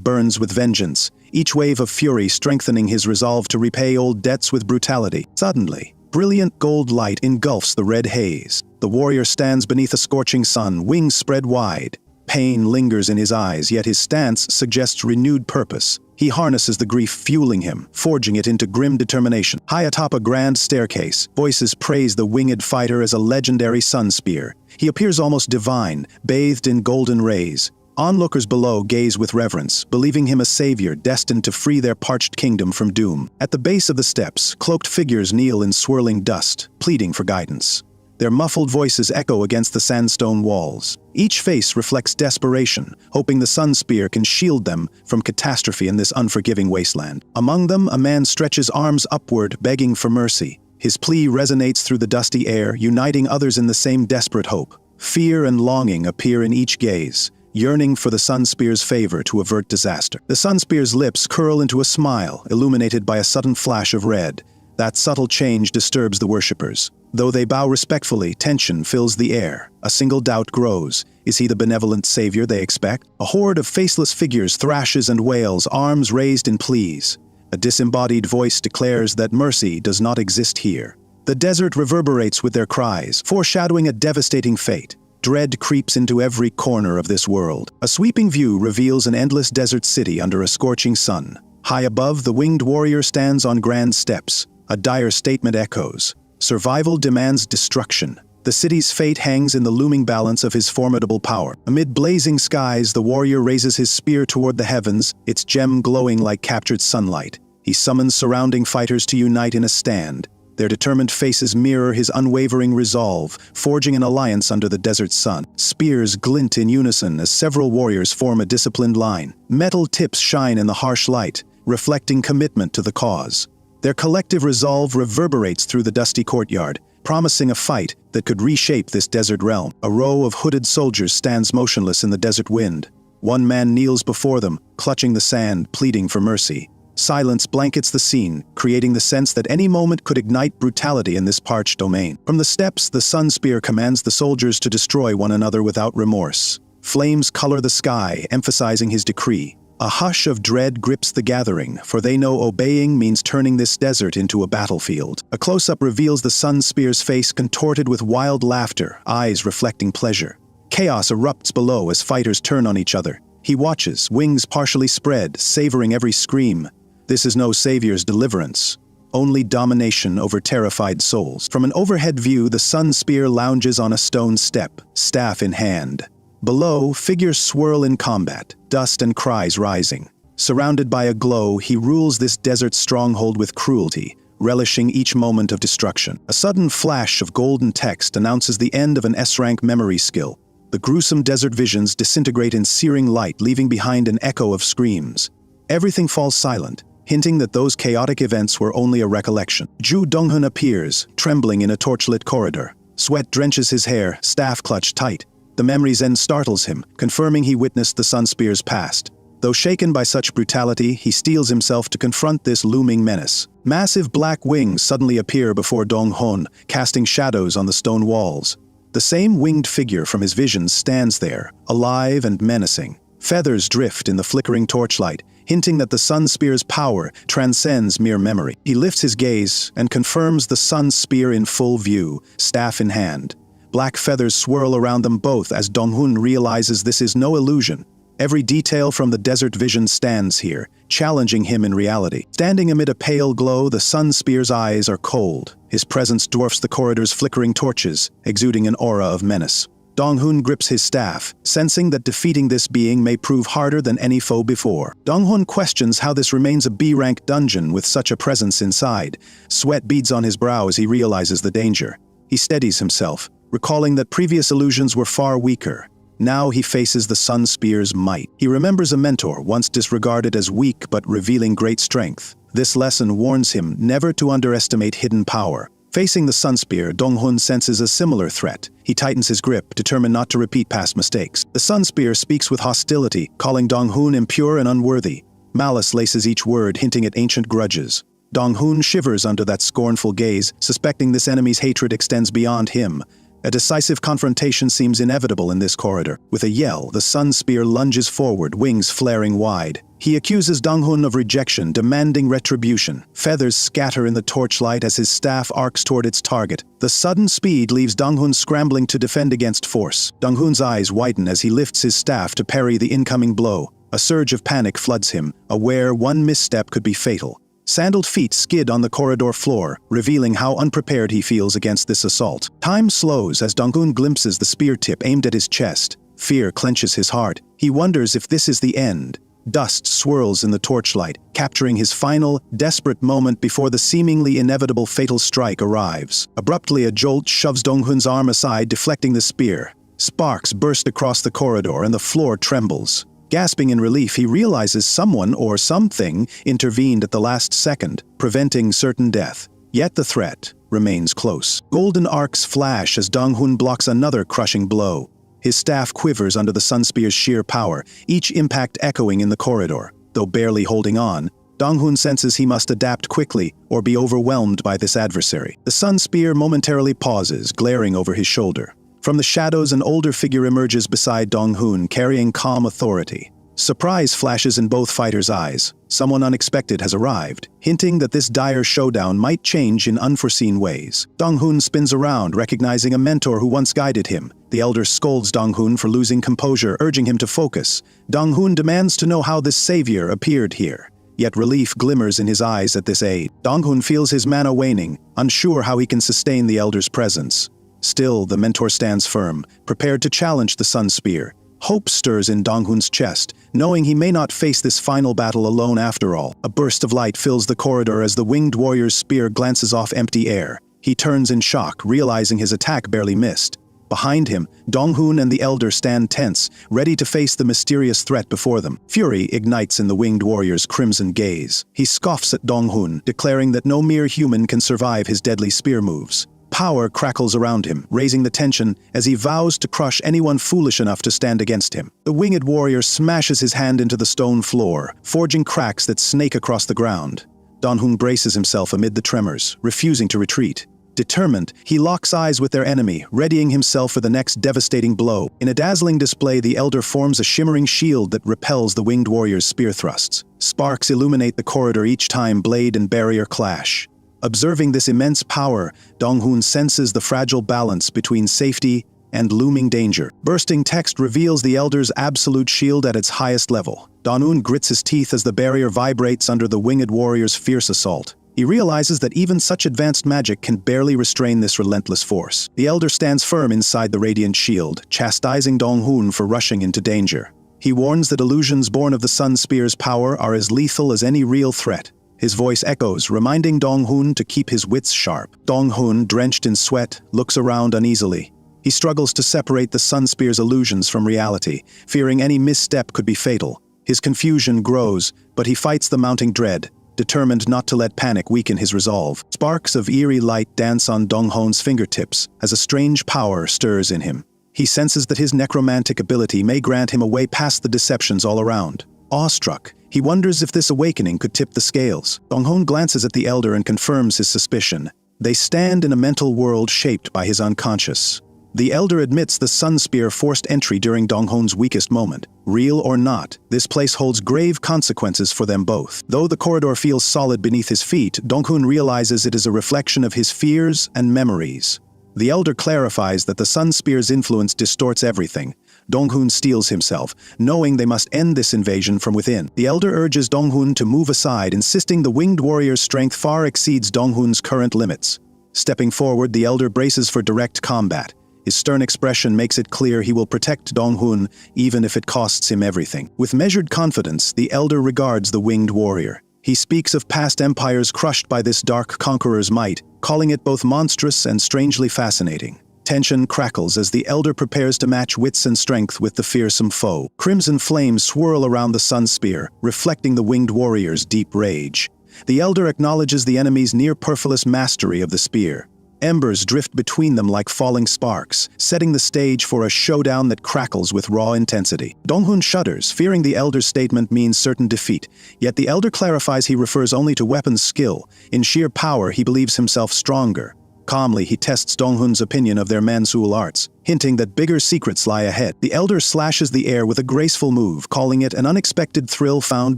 burns with vengeance, each wave of fury strengthening his resolve to repay old debts with brutality. Suddenly, brilliant gold light engulfs the red haze. The warrior stands beneath a scorching sun, wings spread wide. Pain lingers in his eyes, yet his stance suggests renewed purpose. He harnesses the grief fueling him, forging it into grim determination. High atop a grand staircase, voices praise the winged fighter as a legendary sun spear. He appears almost divine, bathed in golden rays. Onlookers below gaze with reverence, believing him a savior destined to free their parched kingdom from doom. At the base of the steps, cloaked figures kneel in swirling dust, pleading for guidance. Their muffled voices echo against the sandstone walls. Each face reflects desperation, hoping the sun spear can shield them from catastrophe in this unforgiving wasteland. Among them, a man stretches arms upward, begging for mercy. His plea resonates through the dusty air, uniting others in the same desperate hope. Fear and longing appear in each gaze, yearning for the sun spear's favor to avert disaster. The sun spear's lips curl into a smile, illuminated by a sudden flash of red. That subtle change disturbs the worshippers. Though they bow respectfully, tension fills the air. A single doubt grows. Is he the benevolent savior they expect? A horde of faceless figures thrashes and wails, arms raised in pleas. A disembodied voice declares that mercy does not exist here. The desert reverberates with their cries, foreshadowing a devastating fate. Dread creeps into every corner of this world. A sweeping view reveals an endless desert city under a scorching sun. High above, the winged warrior stands on grand steps. A dire statement echoes. Survival demands destruction. The city's fate hangs in the looming balance of his formidable power. Amid blazing skies, the warrior raises his spear toward the heavens, its gem glowing like captured sunlight. He summons surrounding fighters to unite in a stand. Their determined faces mirror his unwavering resolve, forging an alliance under the desert sun. Spears glint in unison as several warriors form a disciplined line. Metal tips shine in the harsh light, reflecting commitment to the cause. Their collective resolve reverberates through the dusty courtyard, promising a fight that could reshape this desert realm. A row of hooded soldiers stands motionless in the desert wind. One man kneels before them, clutching the sand, pleading for mercy. Silence blankets the scene, creating the sense that any moment could ignite brutality in this parched domain. From the steps, the sun spear commands the soldiers to destroy one another without remorse. Flames color the sky, emphasizing his decree. A hush of dread grips the gathering, for they know obeying means turning this desert into a battlefield. A close-up reveals the sun spear's face contorted with wild laughter, eyes reflecting pleasure. Chaos erupts below as fighters turn on each other. He watches, wings partially spread, savoring every scream. This is no savior's deliverance, only domination over terrified souls. From an overhead view, the sun spear lounges on a stone step, staff in hand. Below, figures swirl in combat, dust and cries rising. Surrounded by a glow, he rules this desert stronghold with cruelty, relishing each moment of destruction. A sudden flash of golden text announces the end of an S-rank memory skill. The gruesome desert visions disintegrate in searing light, leaving behind an echo of screams. Everything falls silent, hinting that those chaotic events were only a recollection. Ju Donghun appears, trembling in a torchlit corridor. Sweat drenches his hair, staff clutched tight. The memory's end startles him, confirming he witnessed the sun spear's past. Though shaken by such brutality, he steels himself to confront this looming menace. Massive black wings suddenly appear before Donghun, casting shadows on the stone walls. The same winged figure from his visions stands there, alive and menacing. Feathers drift in the flickering torchlight, hinting that the sun spear's power transcends mere memory. He lifts his gaze and confirms the sun spear in full view, staff in hand. Black feathers swirl around them both as Donghun realizes this is no illusion. Every detail from the desert vision stands here, challenging him in reality. Standing amid a pale glow, the sun spear's eyes are cold. His presence dwarfs the corridor's flickering torches, exuding an aura of menace. Donghun grips his staff, sensing that defeating this being may prove harder than any foe before. Donghun questions how this remains a B-rank dungeon with such a presence inside. Sweat beads on his brow as he realizes the danger. He steadies himself, recalling that previous illusions were far weaker. Now he faces the sun spear's might. He remembers a mentor once disregarded as weak but revealing great strength. This lesson warns him never to underestimate hidden power. Facing the sun spear, Donghun senses a similar threat. He tightens his grip, determined not to repeat past mistakes. The sun spear speaks with hostility, calling Donghun impure and unworthy. Malice laces each word, hinting at ancient grudges. Donghun shivers under that scornful gaze, suspecting this enemy's hatred extends beyond him. A decisive confrontation seems inevitable in this corridor. With a yell, the sun spear lunges forward, wings flaring wide. He accuses Donghun of rejection, demanding retribution. Feathers scatter in the torchlight as his staff arcs toward its target. The sudden speed leaves Donghun scrambling to defend against force. Donghun's eyes widen as he lifts his staff to parry the incoming blow. A surge of panic floods him, aware one misstep could be fatal. Sandaled feet skid on the corridor floor, revealing how unprepared he feels against this assault. Time slows as Donghun glimpses the spear tip aimed at his chest. Fear clenches his heart. He wonders if this is the end. Dust swirls in the torchlight, capturing his final, desperate moment before the seemingly inevitable fatal strike arrives. Abruptly, a jolt shoves Donghun's arm aside, deflecting the spear. Sparks burst across the corridor and the floor trembles. Gasping in relief, he realizes someone or something intervened at the last second, preventing certain death. Yet the threat remains close. Golden arcs flash as Donghun blocks another crushing blow. His staff quivers under the sun spear's sheer power, each impact echoing in the corridor. Though barely holding on, Donghun senses he must adapt quickly or be overwhelmed by this adversary. The sun spear momentarily pauses, glaring over his shoulder. From the shadows, an older figure emerges beside Donghun, carrying calm authority. Surprise flashes in both fighters' eyes. Someone unexpected has arrived, hinting that this dire showdown might change in unforeseen ways. Donghun spins around, recognizing a mentor who once guided him. The elder scolds Donghun for losing composure, urging him to focus. Donghun demands to know how this savior appeared here. Yet relief glimmers in his eyes at this aid. Donghun feels his mana waning, unsure how he can sustain the elder's presence. Still, the mentor stands firm, prepared to challenge the Sun Spear. Hope stirs in Donghun's chest, knowing he may not face this final battle alone after all. A burst of light fills the corridor as the winged warrior's spear glances off empty air. He turns in shock, realizing his attack barely missed. Behind him, Donghun and the Elder stand tense, ready to face the mysterious threat before them. Fury ignites in the winged warrior's crimson gaze. He scoffs at Donghun, declaring that no mere human can survive his deadly spear moves. Power crackles around him, raising the tension as he vows to crush anyone foolish enough to stand against him. The winged warrior smashes his hand into the stone floor, forging cracks that snake across the ground. Donghun braces himself amid the tremors, refusing to retreat. Determined, he locks eyes with their enemy, readying himself for the next devastating blow. In a dazzling display, the Elder forms a shimmering shield that repels the winged warrior's spear thrusts. Sparks illuminate the corridor each time blade and barrier clash. Observing this immense power, Donghun senses the fragile balance between safety and looming danger. Bursting text reveals the Elder's absolute shield at its highest level. Donghun grits his teeth as the barrier vibrates under the winged warrior's fierce assault. He realizes that even such advanced magic can barely restrain this relentless force. The Elder stands firm inside the radiant shield, chastising Donghun for rushing into danger. He warns that illusions born of the Sun Spear's power are as lethal as any real threat. His voice echoes, reminding Donghun to keep his wits sharp. Donghun, drenched in sweat, looks around uneasily. He struggles to separate the Sun Spear's illusions from reality, fearing any misstep could be fatal. His confusion grows, but he fights the mounting dread, determined not to let panic weaken his resolve. Sparks of eerie light dance on Donghun's fingertips as a strange power stirs in him. He senses that his necromantic ability may grant him a way past the deceptions all around. Awestruck, he wonders if this awakening could tip the scales. Donghun glances at the Elder and confirms his suspicion. They stand in a mental world shaped by his unconscious. The Elder admits the Sun Spear forced entry during Donghun's weakest moment. Real or not, this place holds grave consequences for them both. Though the corridor feels solid beneath his feet, Donghun realizes it is a reflection of his fears and memories. The Elder clarifies that the Sun Spear's influence distorts everything. Donghun steels himself, knowing they must end this invasion from within. The Elder urges Donghun to move aside, insisting the winged warrior's strength far exceeds Donghun's current limits. Stepping forward, the Elder braces for direct combat. His stern expression makes it clear he will protect Donghun, even if it costs him everything. With measured confidence, the Elder regards the winged warrior. He speaks of past empires crushed by this dark conqueror's might, calling it both monstrous and strangely fascinating. Tension crackles as the Elder prepares to match wits and strength with the fearsome foe. Crimson flames swirl around the Sun Spear, reflecting the winged warrior's deep rage. The Elder acknowledges the enemy's near-perfect mastery of the spear. Embers drift between them like falling sparks, setting the stage for a showdown that crackles with raw intensity. Donghun shudders, fearing the Elder's statement means certain defeat, yet the Elder clarifies he refers only to weapons skill. In sheer power, he believes himself stronger. Calmly, he tests Donghun's opinion of their mansul arts, hinting that bigger secrets lie ahead. The Elder slashes the air with a graceful move, calling it an unexpected thrill found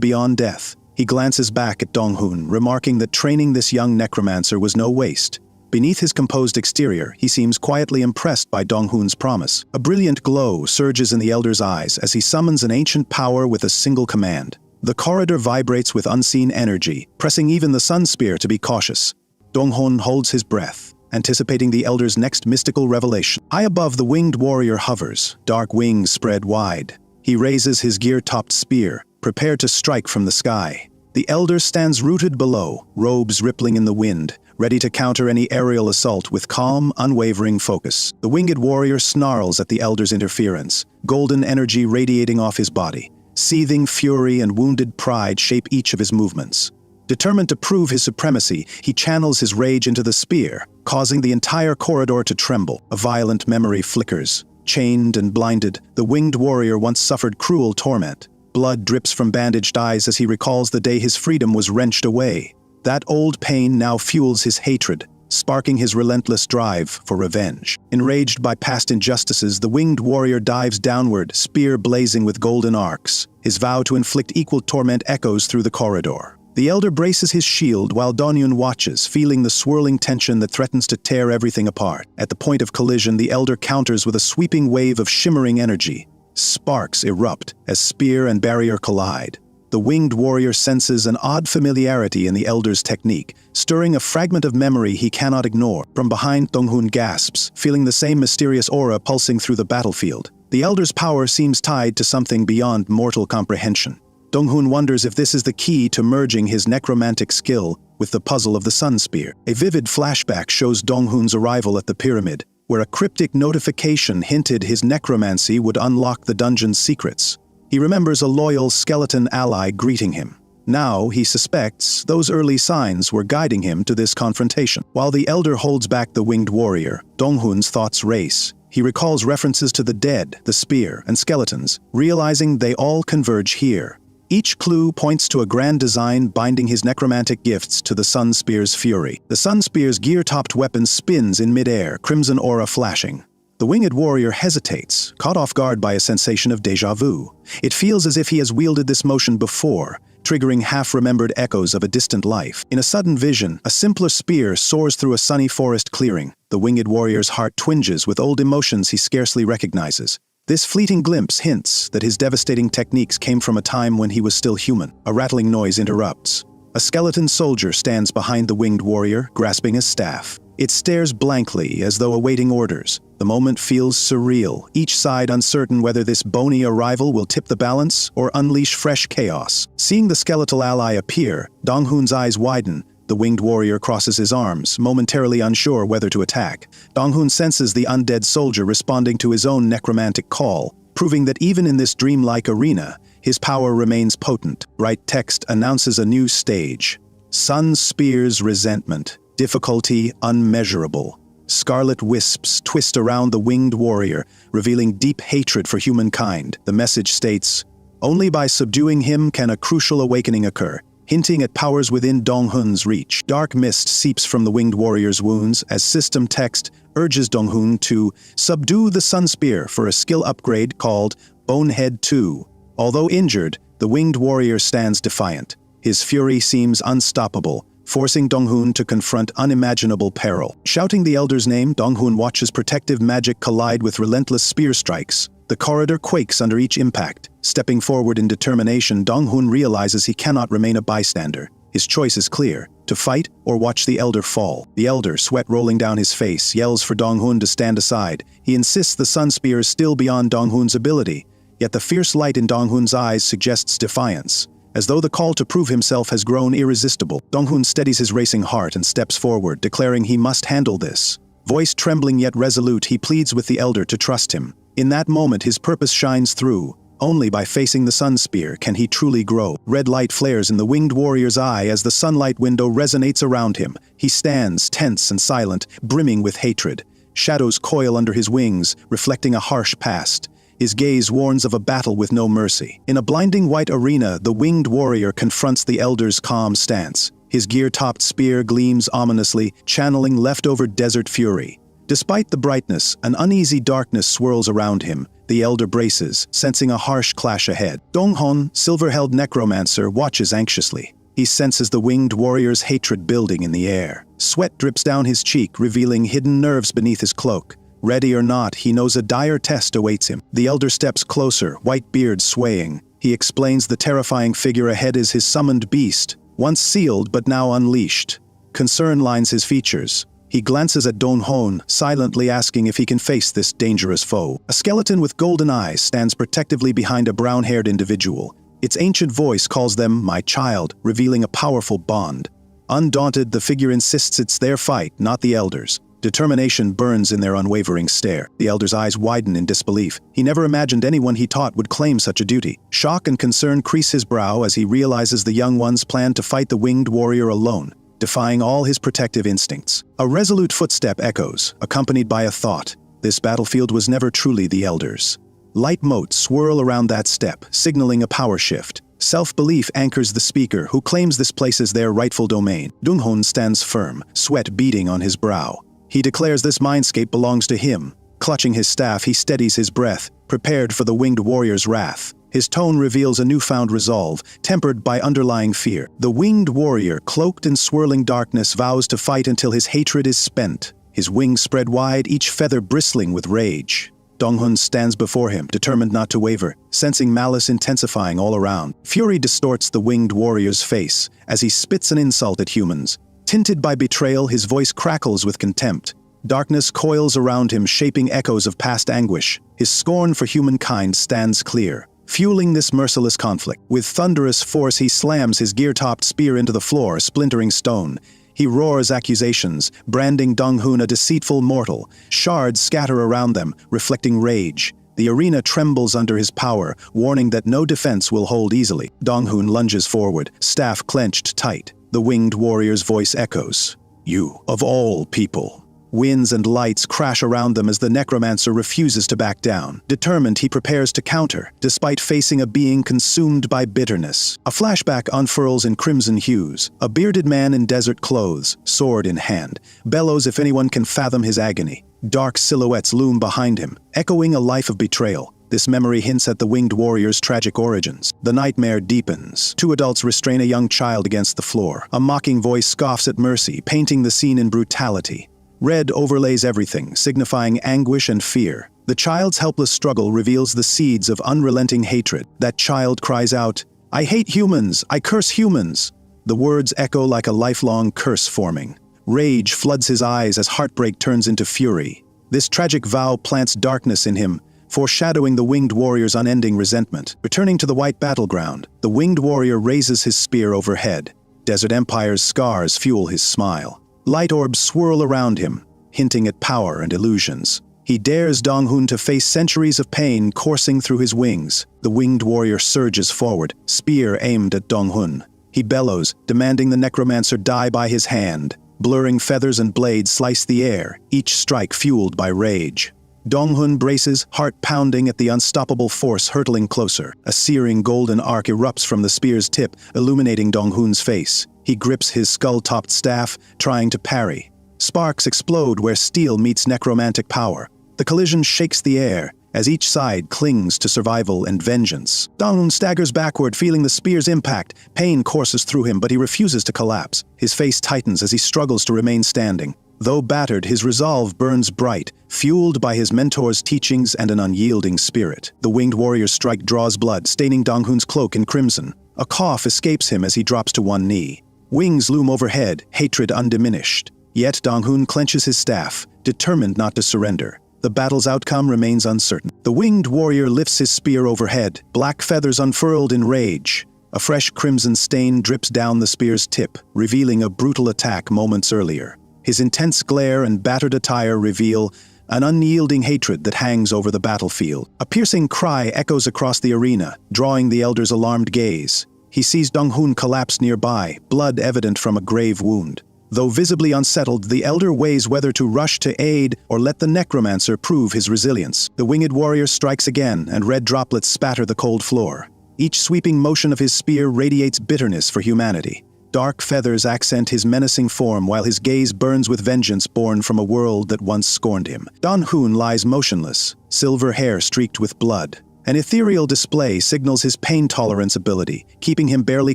beyond death. He glances back at Donghun, remarking that training this young necromancer was no waste. Beneath his composed exterior, he seems quietly impressed by Donghun's promise. A brilliant glow surges in the Elder's eyes as he summons an ancient power with a single command. The corridor vibrates with unseen energy, pressing even the Sun Spear to be cautious. Donghun holds his breath, anticipating the Elder's next mystical revelation. High above, the winged warrior hovers, dark wings spread wide. He raises his gear-topped spear, prepared to strike from the sky. The Elder stands rooted below, robes rippling in the wind, ready to counter any aerial assault with calm, unwavering focus. The winged warrior snarls at the Elder's interference, golden energy radiating off his body. Seething fury and wounded pride shape each of his movements. Determined to prove his supremacy, he channels his rage into the spear, causing the entire corridor to tremble. A violent memory flickers. Chained and blinded, the winged warrior once suffered cruel torment. Blood drips from bandaged eyes as he recalls the day his freedom was wrenched away. That old pain now fuels his hatred, sparking his relentless drive for revenge. Enraged by past injustices, the winged warrior dives downward, spear blazing with golden arcs. His vow to inflict equal torment echoes through the corridor. The Elder braces his shield while Donghun watches, feeling the swirling tension that threatens to tear everything apart. At the point of collision, the Elder counters with a sweeping wave of shimmering energy. Sparks erupt as spear and barrier collide. The the winged warrior senses an odd familiarity in the elder's technique, stirring a fragment of memory he cannot ignore. From behind, Donghun gasps, feeling the same mysterious aura pulsing through the battlefield. The elder's power seems tied to something beyond mortal comprehension. Donghun wonders if this is the key to merging his necromantic skill with the puzzle of the Sun Spear. A vivid flashback shows Donghun's arrival at the pyramid, where a cryptic notification hinted his necromancy would unlock the dungeon's secrets. He remembers a loyal skeleton ally greeting him. Now, he suspects those early signs were guiding him to this confrontation. While the elder holds back the winged warrior, Donghun's thoughts race. He recalls references to the dead, the spear, and skeletons, realizing they all converge here. Each clue points to a grand design binding his necromantic gifts to the Sun Spear's fury. The Sun Spear's gear-topped weapon spins in midair, crimson aura flashing. The winged warrior hesitates, caught off guard by a sensation of déjà vu. It feels as if he has wielded this motion before, triggering half-remembered echoes of a distant life. In a sudden vision, a simpler spear soars through a sunny forest clearing. The winged warrior's heart twinges with old emotions he scarcely recognizes. This fleeting glimpse hints that his devastating techniques came from a time when he was still human. A rattling noise interrupts. A skeleton soldier stands behind the winged warrior, grasping a staff. It stares blankly as though awaiting orders. The moment feels surreal, each side uncertain whether this bony arrival will tip the balance or unleash fresh chaos. Seeing the skeletal ally appear, Donghun's eyes widen. The winged warrior crosses his arms, momentarily unsure whether to attack. Donghun senses the undead soldier responding to his own necromantic call, proving that even in this dreamlike arena, his power remains potent. Bright text announces a new stage. Sun Spear's resentment. Difficulty unmeasurable. Scarlet wisps twist around the winged warrior, revealing deep hatred for humankind. The message states, "Only by subduing him can a crucial awakening occur," hinting at powers within Donghun's reach. Dark mist seeps from the winged warrior's wounds as system text urges Donghun to subdue the Sun Spear for a skill upgrade called Bonehead 2. Although injured, the winged warrior stands defiant. His fury seems unstoppable, forcing Donghun to confront unimaginable peril. Shouting the elder's name, Donghun watches protective magic collide with relentless spear strikes. The corridor quakes under each impact. Stepping forward in determination, Donghun realizes he cannot remain a bystander. His choice is clear: to fight or watch the elder fall. The elder, sweat rolling down his face, yells for Donghun to stand aside. He insists the Sun Spear is still beyond Donghun's ability, yet the fierce light in Donghun's eyes suggests defiance. As though the call to prove himself has grown irresistible, Donghun steadies his racing heart and steps forward, declaring he must handle this. Voice trembling yet resolute, he pleads with the elder to trust him. In that moment, his purpose shines through. Only by facing the Sun Spear can he truly grow. Red light flares in the winged warrior's eye as the sunlight window resonates around him. He stands, tense and silent, brimming with hatred. Shadows coil under his wings, reflecting a harsh past. His gaze warns of a battle with no mercy. In a blinding white arena, the winged warrior confronts the elder's calm stance. His gear-topped spear gleams ominously, channeling leftover desert fury. Despite the brightness, an uneasy darkness swirls around him. The elder braces, sensing a harsh clash ahead. Donghun, silver-held necromancer, watches anxiously. He senses the winged warrior's hatred building in the air. Sweat drips down his cheek, revealing hidden nerves beneath his cloak. Ready or not, he knows a dire test awaits him. The elder steps closer, white beard swaying. He explains the terrifying figure ahead is his summoned beast, once sealed but now unleashed. Concern lines his features. He glances at Donghun, silently asking if he can face this dangerous foe. A skeleton with golden eyes stands protectively behind a brown-haired individual. Its ancient voice calls them "my child," revealing a powerful bond. Undaunted, the figure insists it's their fight, not the elder's. Determination burns in their unwavering stare. The elder's eyes widen in disbelief. He never imagined anyone he taught would claim such a duty. Shock and concern crease his brow as he realizes the young ones plan to fight the winged warrior alone, defying all his protective instincts. A resolute footstep echoes, accompanied by a thought. This battlefield was never truly the elder's. Light motes swirl around that step, signaling a power shift. Self-belief anchors the speaker, who claims this place as their rightful domain. Donghun stands firm, sweat beading on his brow. He declares this mindscape belongs to him. Clutching his staff, he steadies his breath, prepared for the winged warrior's wrath. His tone reveals a newfound resolve, tempered by underlying fear. The winged warrior, cloaked in swirling darkness, vows to fight until his hatred is spent. His wings spread wide, each feather bristling with rage. Dong-hun stands before him, determined not to waver, sensing malice intensifying all around. Fury distorts the winged warrior's face as he spits an insult at humans. Tinted by betrayal, his voice crackles with contempt. Darkness coils around him, shaping echoes of past anguish. His scorn for humankind stands clear, fueling this merciless conflict. With thunderous force, he slams his gear-topped spear into the floor, splintering stone. He roars accusations, branding Dong-hun a deceitful mortal. Shards scatter around them, reflecting rage. The arena trembles under his power, warning that no defense will hold easily. Dong-hun lunges forward, staff clenched tight. The winged warrior's voice echoes. "You, of all people." Winds and lights crash around them as the Necromancer refuses to back down. Determined, he prepares to counter, despite facing a being consumed by bitterness. A flashback unfurls in crimson hues. A bearded man in desert clothes, sword in hand, bellows if anyone can fathom his agony. Dark silhouettes loom behind him, echoing a life of betrayal. This memory hints at the winged warrior's tragic origins. The nightmare deepens. Two adults restrain a young child against the floor. A mocking voice scoffs at mercy, painting the scene in brutality. Red overlays everything, signifying anguish and fear. The child's helpless struggle reveals the seeds of unrelenting hatred. That child cries out, "I hate humans! I curse humans!" The words echo like a lifelong curse forming. Rage floods his eyes as heartbreak turns into fury. This tragic vow plants darkness in him, foreshadowing the winged warrior's unending resentment. Returning to the white battleground, the winged warrior raises his spear overhead. Desert Empire's scars fuel his smile. Light orbs swirl around him, hinting at power and illusions. He dares Dong-hun to face centuries of pain coursing through his wings. The winged warrior surges forward, spear aimed at Dong-hun. He bellows, demanding the Necromancer die by his hand. Blurring feathers and blades slice the air, each strike fueled by rage. Dong-hun braces, heart pounding at the unstoppable force hurtling closer. A searing golden arc erupts from the spear's tip, illuminating Dong-hun's face. He grips his skull-topped staff, trying to parry. Sparks explode where steel meets necromantic power. The collision shakes the air, as each side clings to survival and vengeance. Dong-hun staggers backward, feeling the spear's impact. Pain courses through him, but he refuses to collapse. His face tightens as he struggles to remain standing. Though battered, his resolve burns bright, fueled by his mentor's teachings and an unyielding spirit. The winged warrior's strike draws blood, staining Dong-hun's cloak in crimson. A cough escapes him as he drops to one knee. Wings loom overhead, hatred undiminished. Yet Dong-hun clenches his staff, determined not to surrender. The battle's outcome remains uncertain. The winged warrior lifts his spear overhead, black feathers unfurled in rage. A fresh crimson stain drips down the spear's tip, revealing a brutal attack moments earlier. His intense glare and battered attire reveal an unyielding hatred that hangs over the battlefield. A piercing cry echoes across the arena, drawing the elder's alarmed gaze. He sees Dong-hun collapse nearby, blood evident from a grave wound. Though visibly unsettled, the elder weighs whether to rush to aid or let the Necromancer prove his resilience. The winged warrior strikes again, and red droplets spatter the cold floor. Each sweeping motion of his spear radiates bitterness for humanity. Dark feathers accent his menacing form while his gaze burns with vengeance born from a world that once scorned him. Dong-hun lies motionless, silver hair streaked with blood. An ethereal display signals his pain tolerance ability, keeping him barely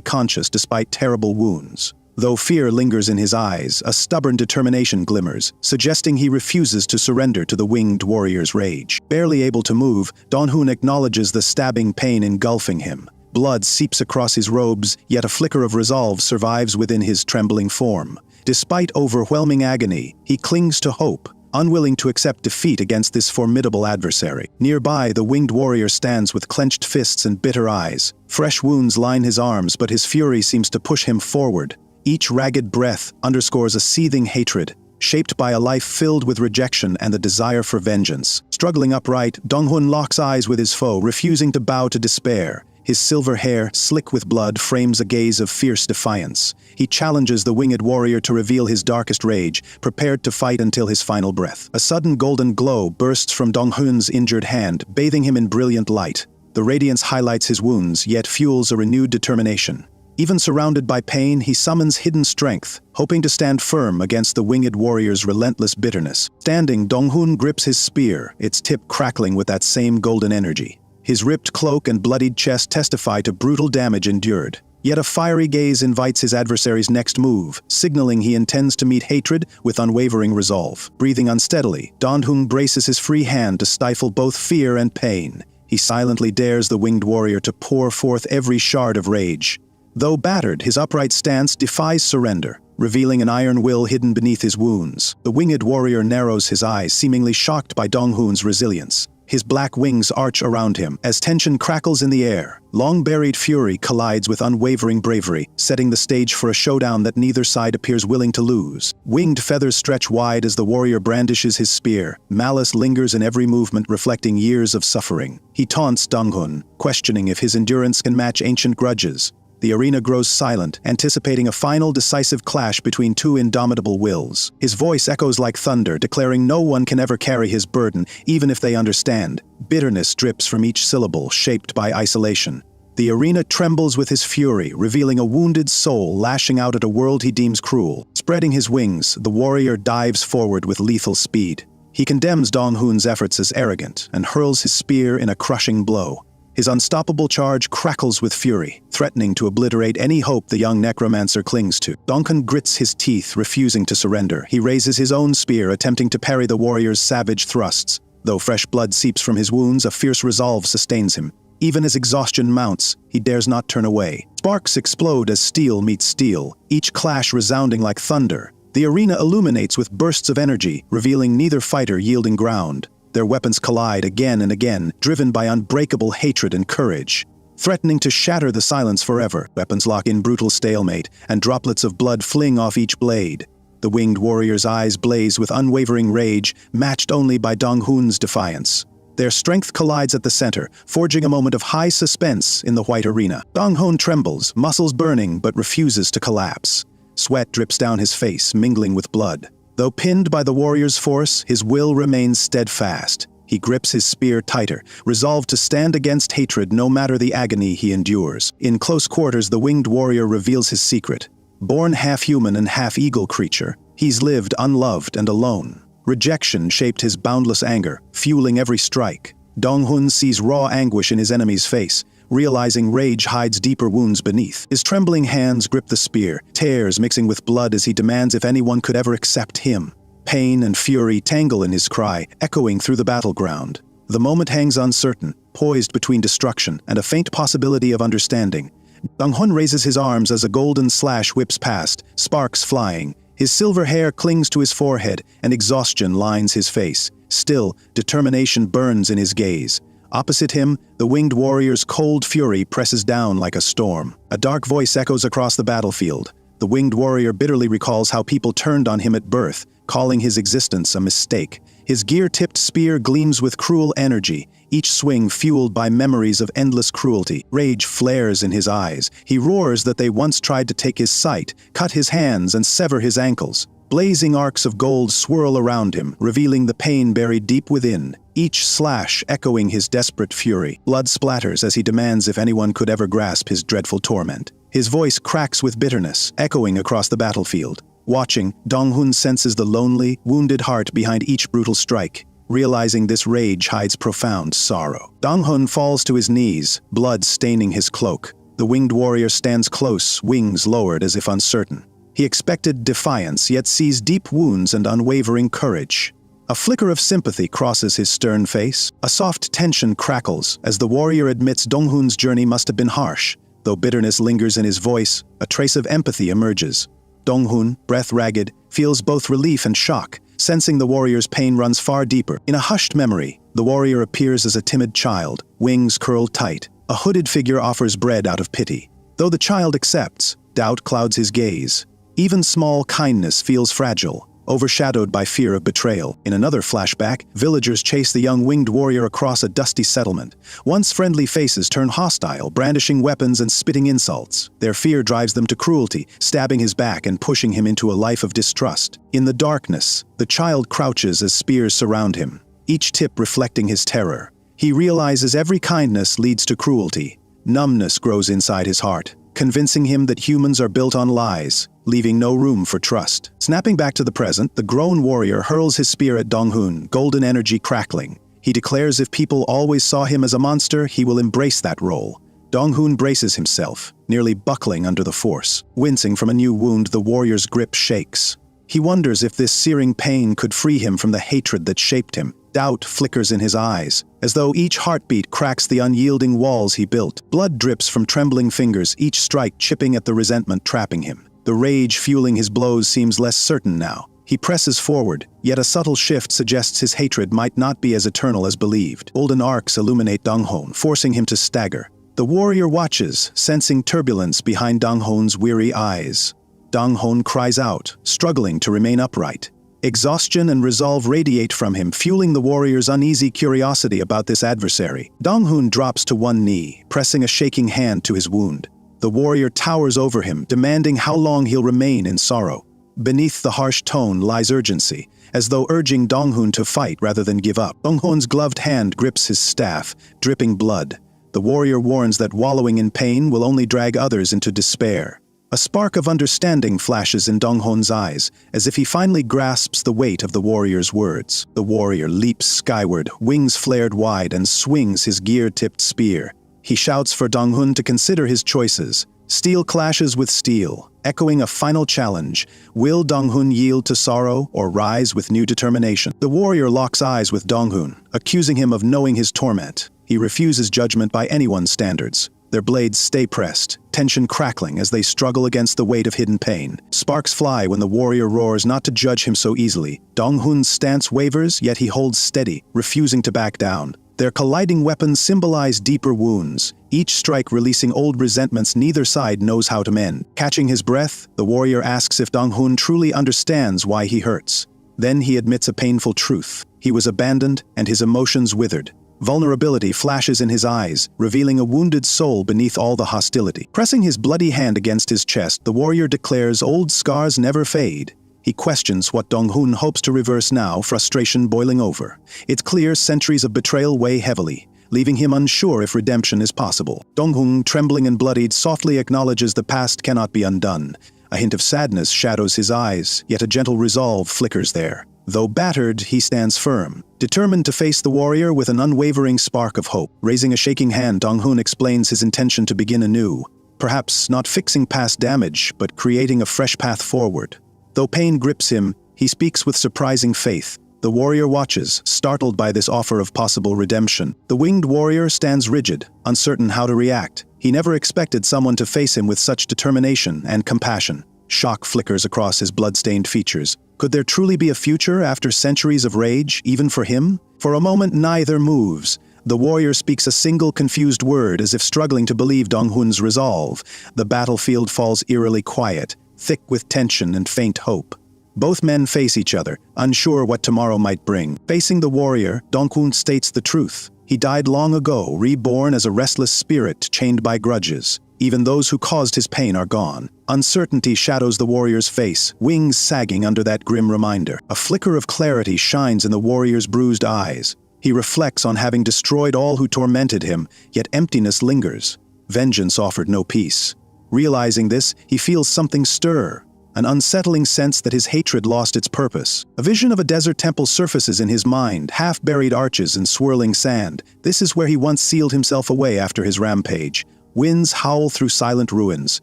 conscious despite terrible wounds. Though fear lingers in his eyes, a stubborn determination glimmers, suggesting he refuses to surrender to the winged warrior's rage. Barely able to move, Dong-hun acknowledges the stabbing pain engulfing him. Blood seeps across his robes, yet a flicker of resolve survives within his trembling form. Despite overwhelming agony, he clings to hope, unwilling to accept defeat against this formidable adversary. Nearby, the winged warrior stands with clenched fists and bitter eyes. Fresh wounds line his arms, but his fury seems to push him forward. Each ragged breath underscores a seething hatred, shaped by a life filled with rejection and the desire for vengeance. Struggling upright, Dong-hun locks eyes with his foe, refusing to bow to despair. His silver hair, slick with blood, frames a gaze of fierce defiance. He challenges the winged warrior to reveal his darkest rage, prepared to fight until his final breath. A sudden golden glow bursts from Dong-hun's injured hand, bathing him in brilliant light. The radiance highlights his wounds, yet fuels a renewed determination. Even surrounded by pain, he summons hidden strength, hoping to stand firm against the winged warrior's relentless bitterness. Standing, Dong-hun grips his spear, its tip crackling with that same golden energy. His ripped cloak and bloodied chest testify to brutal damage endured. Yet a fiery gaze invites his adversary's next move, signaling he intends to meet hatred with unwavering resolve. Breathing unsteadily, Donghun braces his free hand to stifle both fear and pain. He silently dares the winged warrior to pour forth every shard of rage. Though battered, his upright stance defies surrender, revealing an iron will hidden beneath his wounds. The winged warrior narrows his eyes, seemingly shocked by Donghun's resilience. His black wings arch around him as tension crackles in the air. Long-buried fury collides with unwavering bravery, setting the stage for a showdown that neither side appears willing to lose. Winged feathers stretch wide as the warrior brandishes his spear. Malice lingers in every movement, reflecting years of suffering. He taunts Donghun, questioning if his endurance can match ancient grudges. The arena grows silent, anticipating a final decisive clash between two indomitable wills. His voice echoes like thunder, declaring no one can ever carry his burden, even if they understand. Bitterness drips from each syllable, shaped by isolation. The arena trembles with his fury, revealing a wounded soul lashing out at a world he deems cruel. Spreading his wings, the warrior dives forward with lethal speed. He condemns Donghun's efforts as arrogant and hurls his spear in a crushing blow. His unstoppable charge crackles with fury, threatening to obliterate any hope the young necromancer clings to. Donghun grits his teeth, refusing to surrender. He raises his own spear, attempting to parry the warrior's savage thrusts. Though fresh blood seeps from his wounds, a fierce resolve sustains him. Even as exhaustion mounts, he dares not turn away. Sparks explode as steel meets steel, each clash resounding like thunder. The arena illuminates with bursts of energy, revealing neither fighter yielding ground. Their weapons collide again and again, driven by unbreakable hatred and courage. Threatening to shatter the silence forever, weapons lock in brutal stalemate, and droplets of blood fling off each blade. The winged warrior's eyes blaze with unwavering rage, matched only by Donghun's defiance. Their strength collides at the center, forging a moment of high suspense in the white arena. Donghun trembles, muscles burning, but refuses to collapse. Sweat drips down his face, mingling with blood. Though pinned by the warrior's force, his will remains steadfast. He grips his spear tighter, resolved to stand against hatred no matter the agony he endures. In close quarters, the winged warrior reveals his secret. Born half-human and half-eagle creature, he's lived unloved and alone. Rejection shaped his boundless anger, fueling every strike. Donghun sees raw anguish in his enemy's face, realizing rage hides deeper wounds beneath. His trembling hands grip the spear, tears mixing with blood as he demands if anyone could ever accept him. Pain and fury tangle in his cry, echoing through the battleground. The moment hangs uncertain, poised between destruction and a faint possibility of understanding. Donghun raises his arms as a golden slash whips past, sparks flying. His silver hair clings to his forehead, and exhaustion lines his face. Still, determination burns in his gaze. Opposite him, the winged warrior's cold fury presses down like a storm. A dark voice echoes across the battlefield. The winged warrior bitterly recalls how people turned on him at birth, calling his existence a mistake. His gear-tipped spear gleams with cruel energy, each swing fueled by memories of endless cruelty. Rage flares in his eyes. He roars that they once tried to take his sight, cut his hands, and sever his ankles. Blazing arcs of gold swirl around him, revealing the pain buried deep within, each slash echoing his desperate fury. Blood splatters as he demands if anyone could ever grasp his dreadful torment. His voice cracks with bitterness, echoing across the battlefield. Watching, Donghun senses the lonely, wounded heart behind each brutal strike, realizing this rage hides profound sorrow. Donghun falls to his knees, blood staining his cloak. The winged warrior stands close, wings lowered as if uncertain. He expected defiance, yet sees deep wounds and unwavering courage. A flicker of sympathy crosses his stern face. A soft tension crackles as the warrior admits Donghun's journey must have been harsh. Though bitterness lingers in his voice, a trace of empathy emerges. Donghun, breath ragged, feels both relief and shock, sensing the warrior's pain runs far deeper. In a hushed memory, the warrior appears as a timid child, wings curled tight. A hooded figure offers bread out of pity. Though the child accepts, doubt clouds his gaze. Even small kindness feels fragile, overshadowed by fear of betrayal. In another flashback, villagers chase the young winged warrior across a dusty settlement. Once friendly faces turn hostile, brandishing weapons and spitting insults. Their fear drives them to cruelty, stabbing his back and pushing him into a life of distrust. In the darkness, the child crouches as spears surround him, each tip reflecting his terror. He realizes every kindness leads to cruelty. Numbness grows inside his heart, convincing him that humans are built on lies, leaving no room for trust. Snapping back to the present, the grown warrior hurls his spear at Donghun, golden energy crackling. He declares if people always saw him as a monster, he will embrace that role. Dong-hoon braces himself, nearly buckling under the force. Wincing from a new wound, the warrior's grip shakes. He wonders if this searing pain could free him from the hatred that shaped him. Doubt flickers in his eyes, as though each heartbeat cracks the unyielding walls he built. Blood drips from trembling fingers, each strike chipping at the resentment trapping him. The rage fueling his blows seems less certain now. He presses forward, yet a subtle shift suggests his hatred might not be as eternal as believed. Golden arcs illuminate Dong-hoon, forcing him to stagger. The warrior watches, sensing turbulence behind Dong-hoon's weary eyes. Dong-hoon cries out, struggling to remain upright. Exhaustion and resolve radiate from him, fueling the warrior's uneasy curiosity about this adversary. Dong-hoon drops to one knee, pressing a shaking hand to his wound. The warrior towers over him, demanding how long he'll remain in sorrow. Beneath the harsh tone lies urgency, as though urging Dong-hoon to fight rather than give up. Dong-hoon's gloved hand grips his staff, dripping blood. The warrior warns that wallowing in pain will only drag others into despair. A spark of understanding flashes in Dong-hoon's eyes, as if he finally grasps the weight of the warrior's words. The warrior leaps skyward, wings flared wide, and swings his gear-tipped spear. He shouts for Dong-hoon to consider his choices. Steel clashes with steel, echoing a final challenge. Will Dong-hoon yield to sorrow or rise with new determination? The warrior locks eyes with Dong-hoon, accusing him of knowing his torment. He refuses judgment by anyone's standards. Their blades stay pressed, tension crackling as they struggle against the weight of hidden pain. Sparks fly when the warrior roars not to judge him so easily. Dong-hoon's stance wavers, yet he holds steady, refusing to back down. Their colliding weapons symbolize deeper wounds, each strike releasing old resentments neither side knows how to mend. Catching his breath, the warrior asks if Dong-hoon truly understands why he hurts. Then he admits a painful truth. He was abandoned, and his emotions withered. Vulnerability flashes in his eyes, revealing a wounded soul beneath all the hostility. Pressing his bloody hand against his chest, the warrior declares old scars never fade. He questions what Dong-hoon hopes to reverse now, frustration boiling over. It's clear centuries of betrayal weigh heavily, leaving him unsure if redemption is possible. Dong-hoon, trembling and bloodied, softly acknowledges the past cannot be undone. A hint of sadness shadows his eyes, yet a gentle resolve flickers there. Though battered, he stands firm, determined to face the warrior with an unwavering spark of hope. Raising a shaking hand, Dong-hoon explains his intention to begin anew, perhaps not fixing past damage, but creating a fresh path forward. Though pain grips him, he speaks with surprising faith. The warrior watches, startled by this offer of possible redemption. The winged warrior stands rigid, uncertain how to react. He never expected someone to face him with such determination and compassion. Shock flickers across his blood-stained features. Could there truly be a future after centuries of rage, even for him? For a moment, neither moves. The warrior speaks a single confused word as if struggling to believe Dong-hoon's resolve. The battlefield falls eerily quiet, thick with tension and faint hope. Both men face each other, unsure what tomorrow might bring. Facing the warrior, Dong-hoon states the truth. He died long ago, reborn as a restless spirit chained by grudges. Even those who caused his pain are gone. Uncertainty shadows the warrior's face, wings sagging under that grim reminder. A flicker of clarity shines in the warrior's bruised eyes. He reflects on having destroyed all who tormented him, yet emptiness lingers. Vengeance offered no peace. Realizing this, he feels something stir, an unsettling sense that his hatred lost its purpose. A vision of a desert temple surfaces in his mind, half-buried arches and swirling sand. This is where he once sealed himself away after his rampage. Winds howl through silent ruins,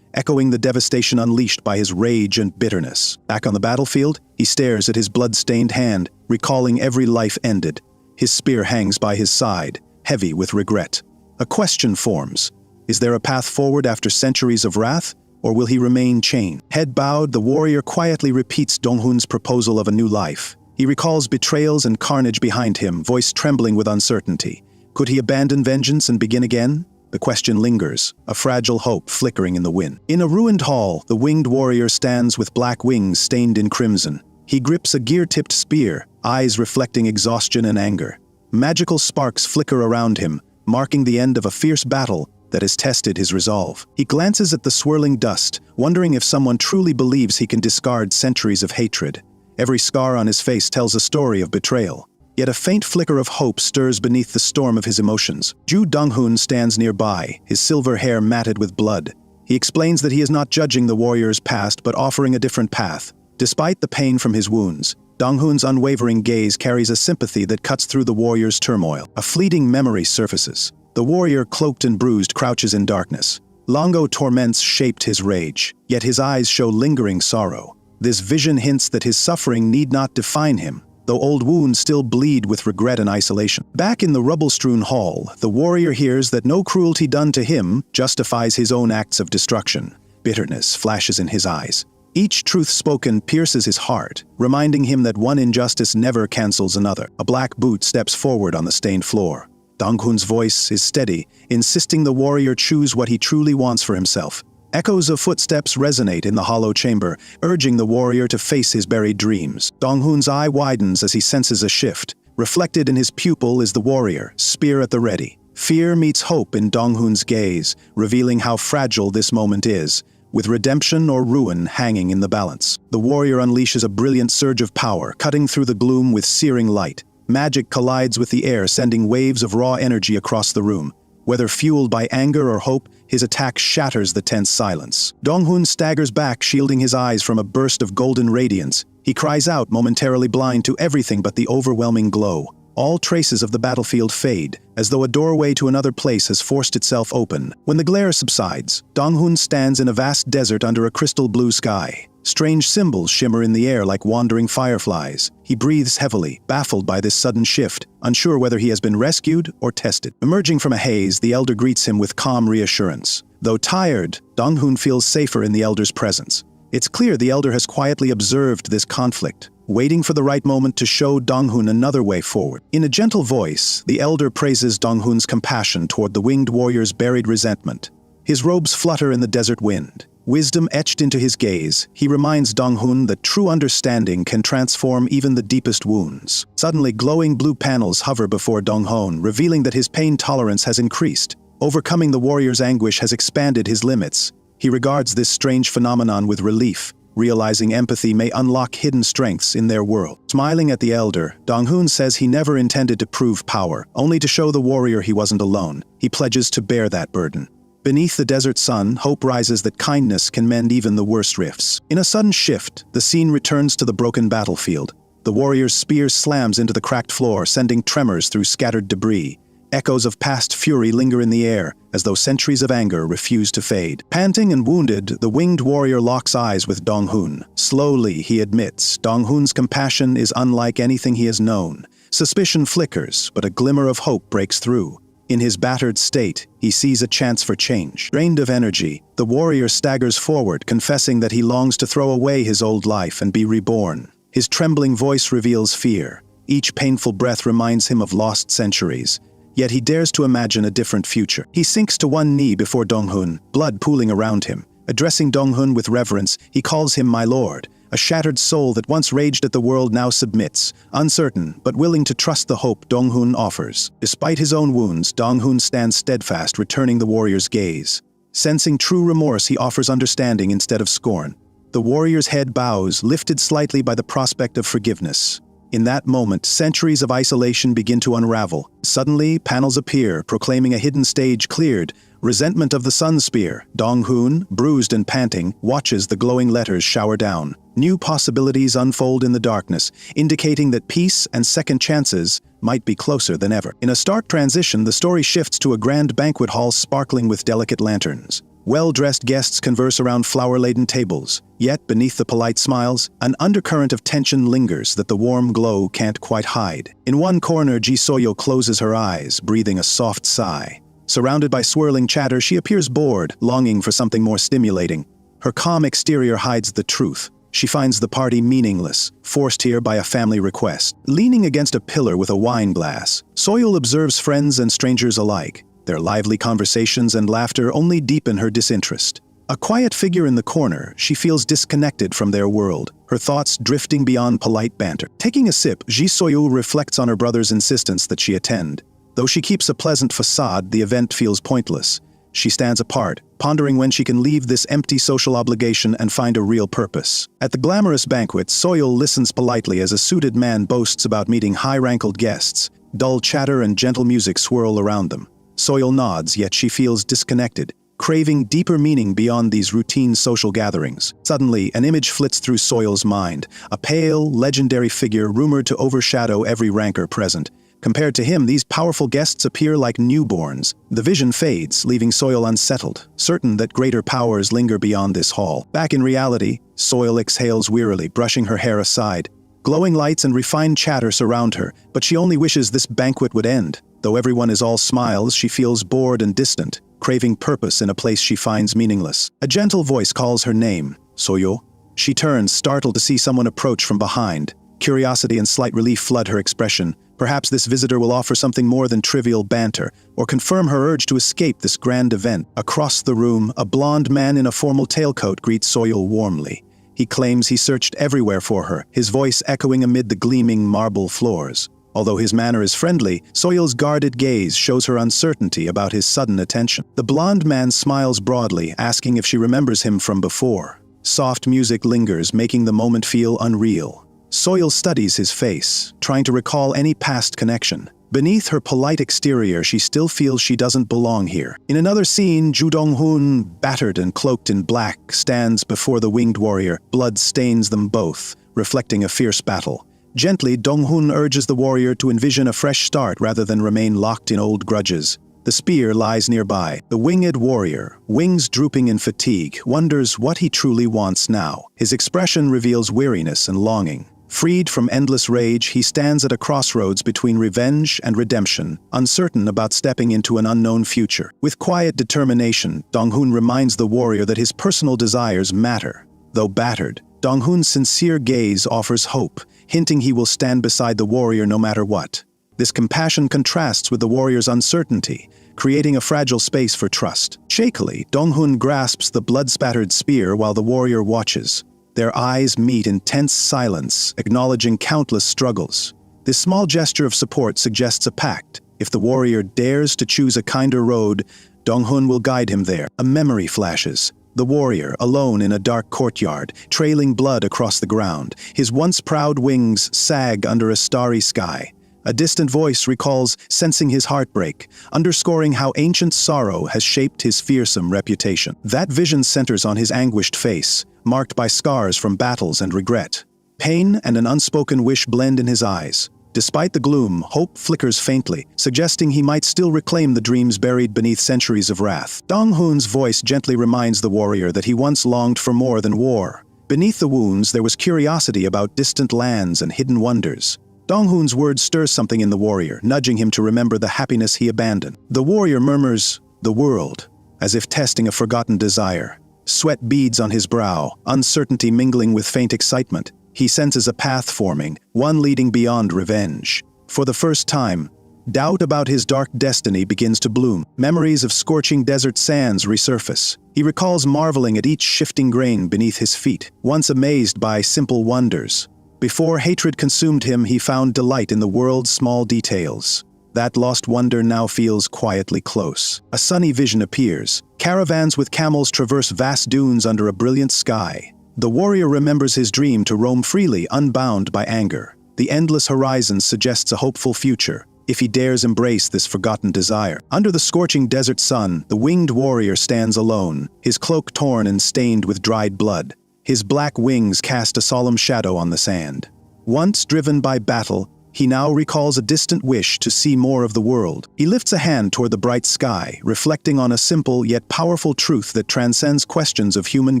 echoing the devastation unleashed by his rage and bitterness. Back on the battlefield, he stares at his blood-stained hand, recalling every life ended. His spear hangs by his side, heavy with regret. A question forms. Is there a path forward after centuries of wrath, or will he remain chained? Head bowed, the warrior quietly repeats Dong-hoon's proposal of a new life. He recalls betrayals and carnage behind him, voice trembling with uncertainty. Could he abandon vengeance and begin again? The question lingers, a fragile hope flickering in the wind. In a ruined hall, the winged warrior stands with black wings stained in crimson. He grips a gear-tipped spear, eyes reflecting exhaustion and anger. Magical sparks flicker around him, marking the end of a fierce battle that has tested his resolve. He glances at the swirling dust, wondering if someone truly believes he can discard centuries of hatred. Every scar on his face tells a story of betrayal. Yet a faint flicker of hope stirs beneath the storm of his emotions. Ju Dong-hoon stands nearby, his silver hair matted with blood. He explains that he is not judging the warrior's past, but offering a different path. Despite the pain from his wounds, Dong-hoon's unwavering gaze carries a sympathy that cuts through the warrior's turmoil. A fleeting memory surfaces. The warrior, cloaked and bruised, crouches in darkness. Longo torments shaped his rage, yet his eyes show lingering sorrow. This vision hints that his suffering need not define him, though old wounds still bleed with regret and isolation. Back in the rubble-strewn hall, the warrior hears that no cruelty done to him justifies his own acts of destruction. Bitterness flashes in his eyes. Each truth spoken pierces his heart, reminding him that one injustice never cancels another. A black boot steps forward on the stained floor. Donghun's voice is steady, insisting the warrior choose what he truly wants for himself. Echoes of footsteps resonate in the hollow chamber, urging the warrior to face his buried dreams. Donghun's eye widens as he senses a shift. Reflected in his pupil is the warrior, spear at the ready. Fear meets hope in Donghun's gaze, revealing how fragile this moment is, with redemption or ruin hanging in the balance. The warrior unleashes a brilliant surge of power, cutting through the gloom with searing light. Magic collides with the air, sending waves of raw energy across the room. Whether fueled by anger or hope, his attack shatters the tense silence. Donghun staggers back, shielding his eyes from a burst of golden radiance. He cries out, momentarily blind to everything but the overwhelming glow. All traces of the battlefield fade, as though a doorway to another place has forced itself open. When the glare subsides, Donghun stands in a vast desert under a crystal blue sky. Strange symbols shimmer in the air like wandering fireflies. He breathes heavily, baffled by this sudden shift, unsure whether he has been rescued or tested. Emerging from a haze, the elder greets him with calm reassurance. Though tired, Donghun feels safer in the elder's presence. It's clear the elder has quietly observed this conflict, waiting for the right moment to show Donghun another way forward. In a gentle voice, the elder praises Donghun's compassion toward the winged warrior's buried resentment. His robes flutter in the desert wind. Wisdom etched into his gaze, he reminds Donghun that true understanding can transform even the deepest wounds. Suddenly, glowing blue panels hover before Donghun, revealing that his pain tolerance has increased. Overcoming the warrior's anguish has expanded his limits. He regards this strange phenomenon with relief, realizing empathy may unlock hidden strengths in their world. Smiling at the elder, Donghun says he never intended to prove power, only to show the warrior he wasn't alone. He pledges to bear that burden. Beneath the desert sun, hope rises that kindness can mend even the worst rifts. In a sudden shift, the scene returns to the broken battlefield. The warrior's spear slams into the cracked floor, sending tremors through scattered debris. Echoes of past fury linger in the air, as though centuries of anger refuse to fade. Panting and wounded, the winged warrior locks eyes with Donghun. Slowly, he admits, Donghun's compassion is unlike anything he has known. Suspicion flickers, but a glimmer of hope breaks through. In his battered state, he sees a chance for change. Drained of energy, the warrior staggers forward, confessing that he longs to throw away his old life and be reborn. His trembling voice reveals fear. Each painful breath reminds him of lost centuries. Yet he dares to imagine a different future. He sinks to one knee before Donghun, blood pooling around him. Addressing Donghun with reverence, he calls him my lord. A shattered soul that once raged at the world now submits, uncertain but willing to trust the hope Donghun offers. Despite his own wounds, Donghun stands steadfast, returning the warrior's gaze. Sensing true remorse, he offers understanding instead of scorn. The warrior's head bows, lifted slightly by the prospect of forgiveness. In that moment, centuries of isolation begin to unravel. Suddenly, panels appear, proclaiming a hidden stage cleared. Resentment of the Sun Spear. Donghun, bruised and panting, watches the glowing letters shower down. New possibilities unfold in the darkness, indicating that peace and second chances might be closer than ever. In a stark transition, the story shifts to a grand banquet hall sparkling with delicate lanterns. Well-dressed guests converse around flower-laden tables. Yet, beneath the polite smiles, an undercurrent of tension lingers that the warm glow can't quite hide. In one corner, Jisoyo closes her eyes, breathing a soft sigh. Surrounded by swirling chatter, she appears bored, longing for something more stimulating. Her calm exterior hides the truth. She finds the party meaningless, forced here by a family request. Leaning against a pillar with a wine glass, Soyul observes friends and strangers alike. Their lively conversations and laughter only deepen her disinterest. A quiet figure in the corner, she feels disconnected from their world, her thoughts drifting beyond polite banter. Taking a sip, Jisoyu reflects on her brother's insistence that she attend. Though she keeps a pleasant facade, the event feels pointless. She stands apart, pondering when she can leave this empty social obligation and find a real purpose. At the glamorous banquet, Soyul listens politely as a suited man boasts about meeting high-ranked guests. Dull chatter and gentle music swirl around them. Soyul nods, yet she feels disconnected, craving deeper meaning beyond these routine social gatherings. Suddenly, an image flits through Soyul's mind, a pale, legendary figure rumored to overshadow every rancor present. Compared to him, these powerful guests appear like newborns. The vision fades, leaving Soil unsettled, certain that greater powers linger beyond this hall. Back in reality, Soil exhales wearily, brushing her hair aside. Glowing lights and refined chatter surround her, but she only wishes this banquet would end. Though everyone is all smiles, she feels bored and distant, craving purpose in a place she finds meaningless. A gentle voice calls her name, Soyo. She turns, startled to see someone approach from behind. Curiosity and slight relief flood her expression. Perhaps this visitor will offer something more than trivial banter, or confirm her urge to escape this grand event. Across the room, a blond man in a formal tailcoat greets Soil warmly. He claims he searched everywhere for her, his voice echoing amid the gleaming marble floors. Although his manner is friendly, Soil's guarded gaze shows her uncertainty about his sudden attention. The blond man smiles broadly, asking if she remembers him from before. Soft music lingers, making the moment feel unreal. Soil studies his face, trying to recall any past connection. Beneath her polite exterior, she still feels she doesn't belong here. In another scene, Ju Dong-hoon, battered and cloaked in black, stands before the winged warrior. Blood stains them both, reflecting a fierce battle. Gently, Dong-hoon urges the warrior to envision a fresh start rather than remain locked in old grudges. The spear lies nearby. The winged warrior, wings drooping in fatigue, wonders what he truly wants now. His expression reveals weariness and longing. Freed from endless rage, he stands at a crossroads between revenge and redemption, uncertain about stepping into an unknown future. With quiet determination, Dong-hoon reminds the warrior that his personal desires matter. Though battered, Dong-hoon's sincere gaze offers hope, hinting he will stand beside the warrior no matter what. This compassion contrasts with the warrior's uncertainty, creating a fragile space for trust. Shakily, Dong-hoon grasps the blood-spattered spear while the warrior watches. Their eyes meet in tense silence, acknowledging countless struggles. This small gesture of support suggests a pact. If the warrior dares to choose a kinder road, Dong-hoon will guide him there. A memory flashes. The warrior, alone in a dark courtyard, trailing blood across the ground. His once proud wings sag under a starry sky. A distant voice recalls sensing his heartbreak, underscoring how ancient sorrow has shaped his fearsome reputation. That vision centers on his anguished face, marked by scars from battles and regret. Pain and an unspoken wish blend in his eyes. Despite the gloom, hope flickers faintly, suggesting he might still reclaim the dreams buried beneath centuries of wrath. Dong-hoon's voice gently reminds the warrior that he once longed for more than war. Beneath the wounds, there was curiosity about distant lands and hidden wonders. Dong-hoon's words stir something in the warrior, nudging him to remember the happiness he abandoned. The warrior murmurs, "The world," as if testing a forgotten desire. Sweat beads on his brow, uncertainty mingling with faint excitement. He senses a path forming, one leading beyond revenge. For the first time, doubt about his dark destiny begins to bloom. Memories of scorching desert sands resurface. He recalls marveling at each shifting grain beneath his feet, once amazed by simple wonders. Before hatred consumed him, he found delight in the world's small details. That lost wonder now feels quietly close. A sunny vision appears. Caravans with camels traverse vast dunes under a brilliant sky. The warrior remembers his dream to roam freely, unbound by anger. The endless horizon suggests a hopeful future, if he dares embrace this forgotten desire. Under the scorching desert sun, the winged warrior stands alone, his cloak torn and stained with dried blood. His black wings cast a solemn shadow on the sand. Once driven by battle, he now recalls a distant wish to see more of the world. He lifts a hand toward the bright sky, reflecting on a simple yet powerful truth that transcends questions of human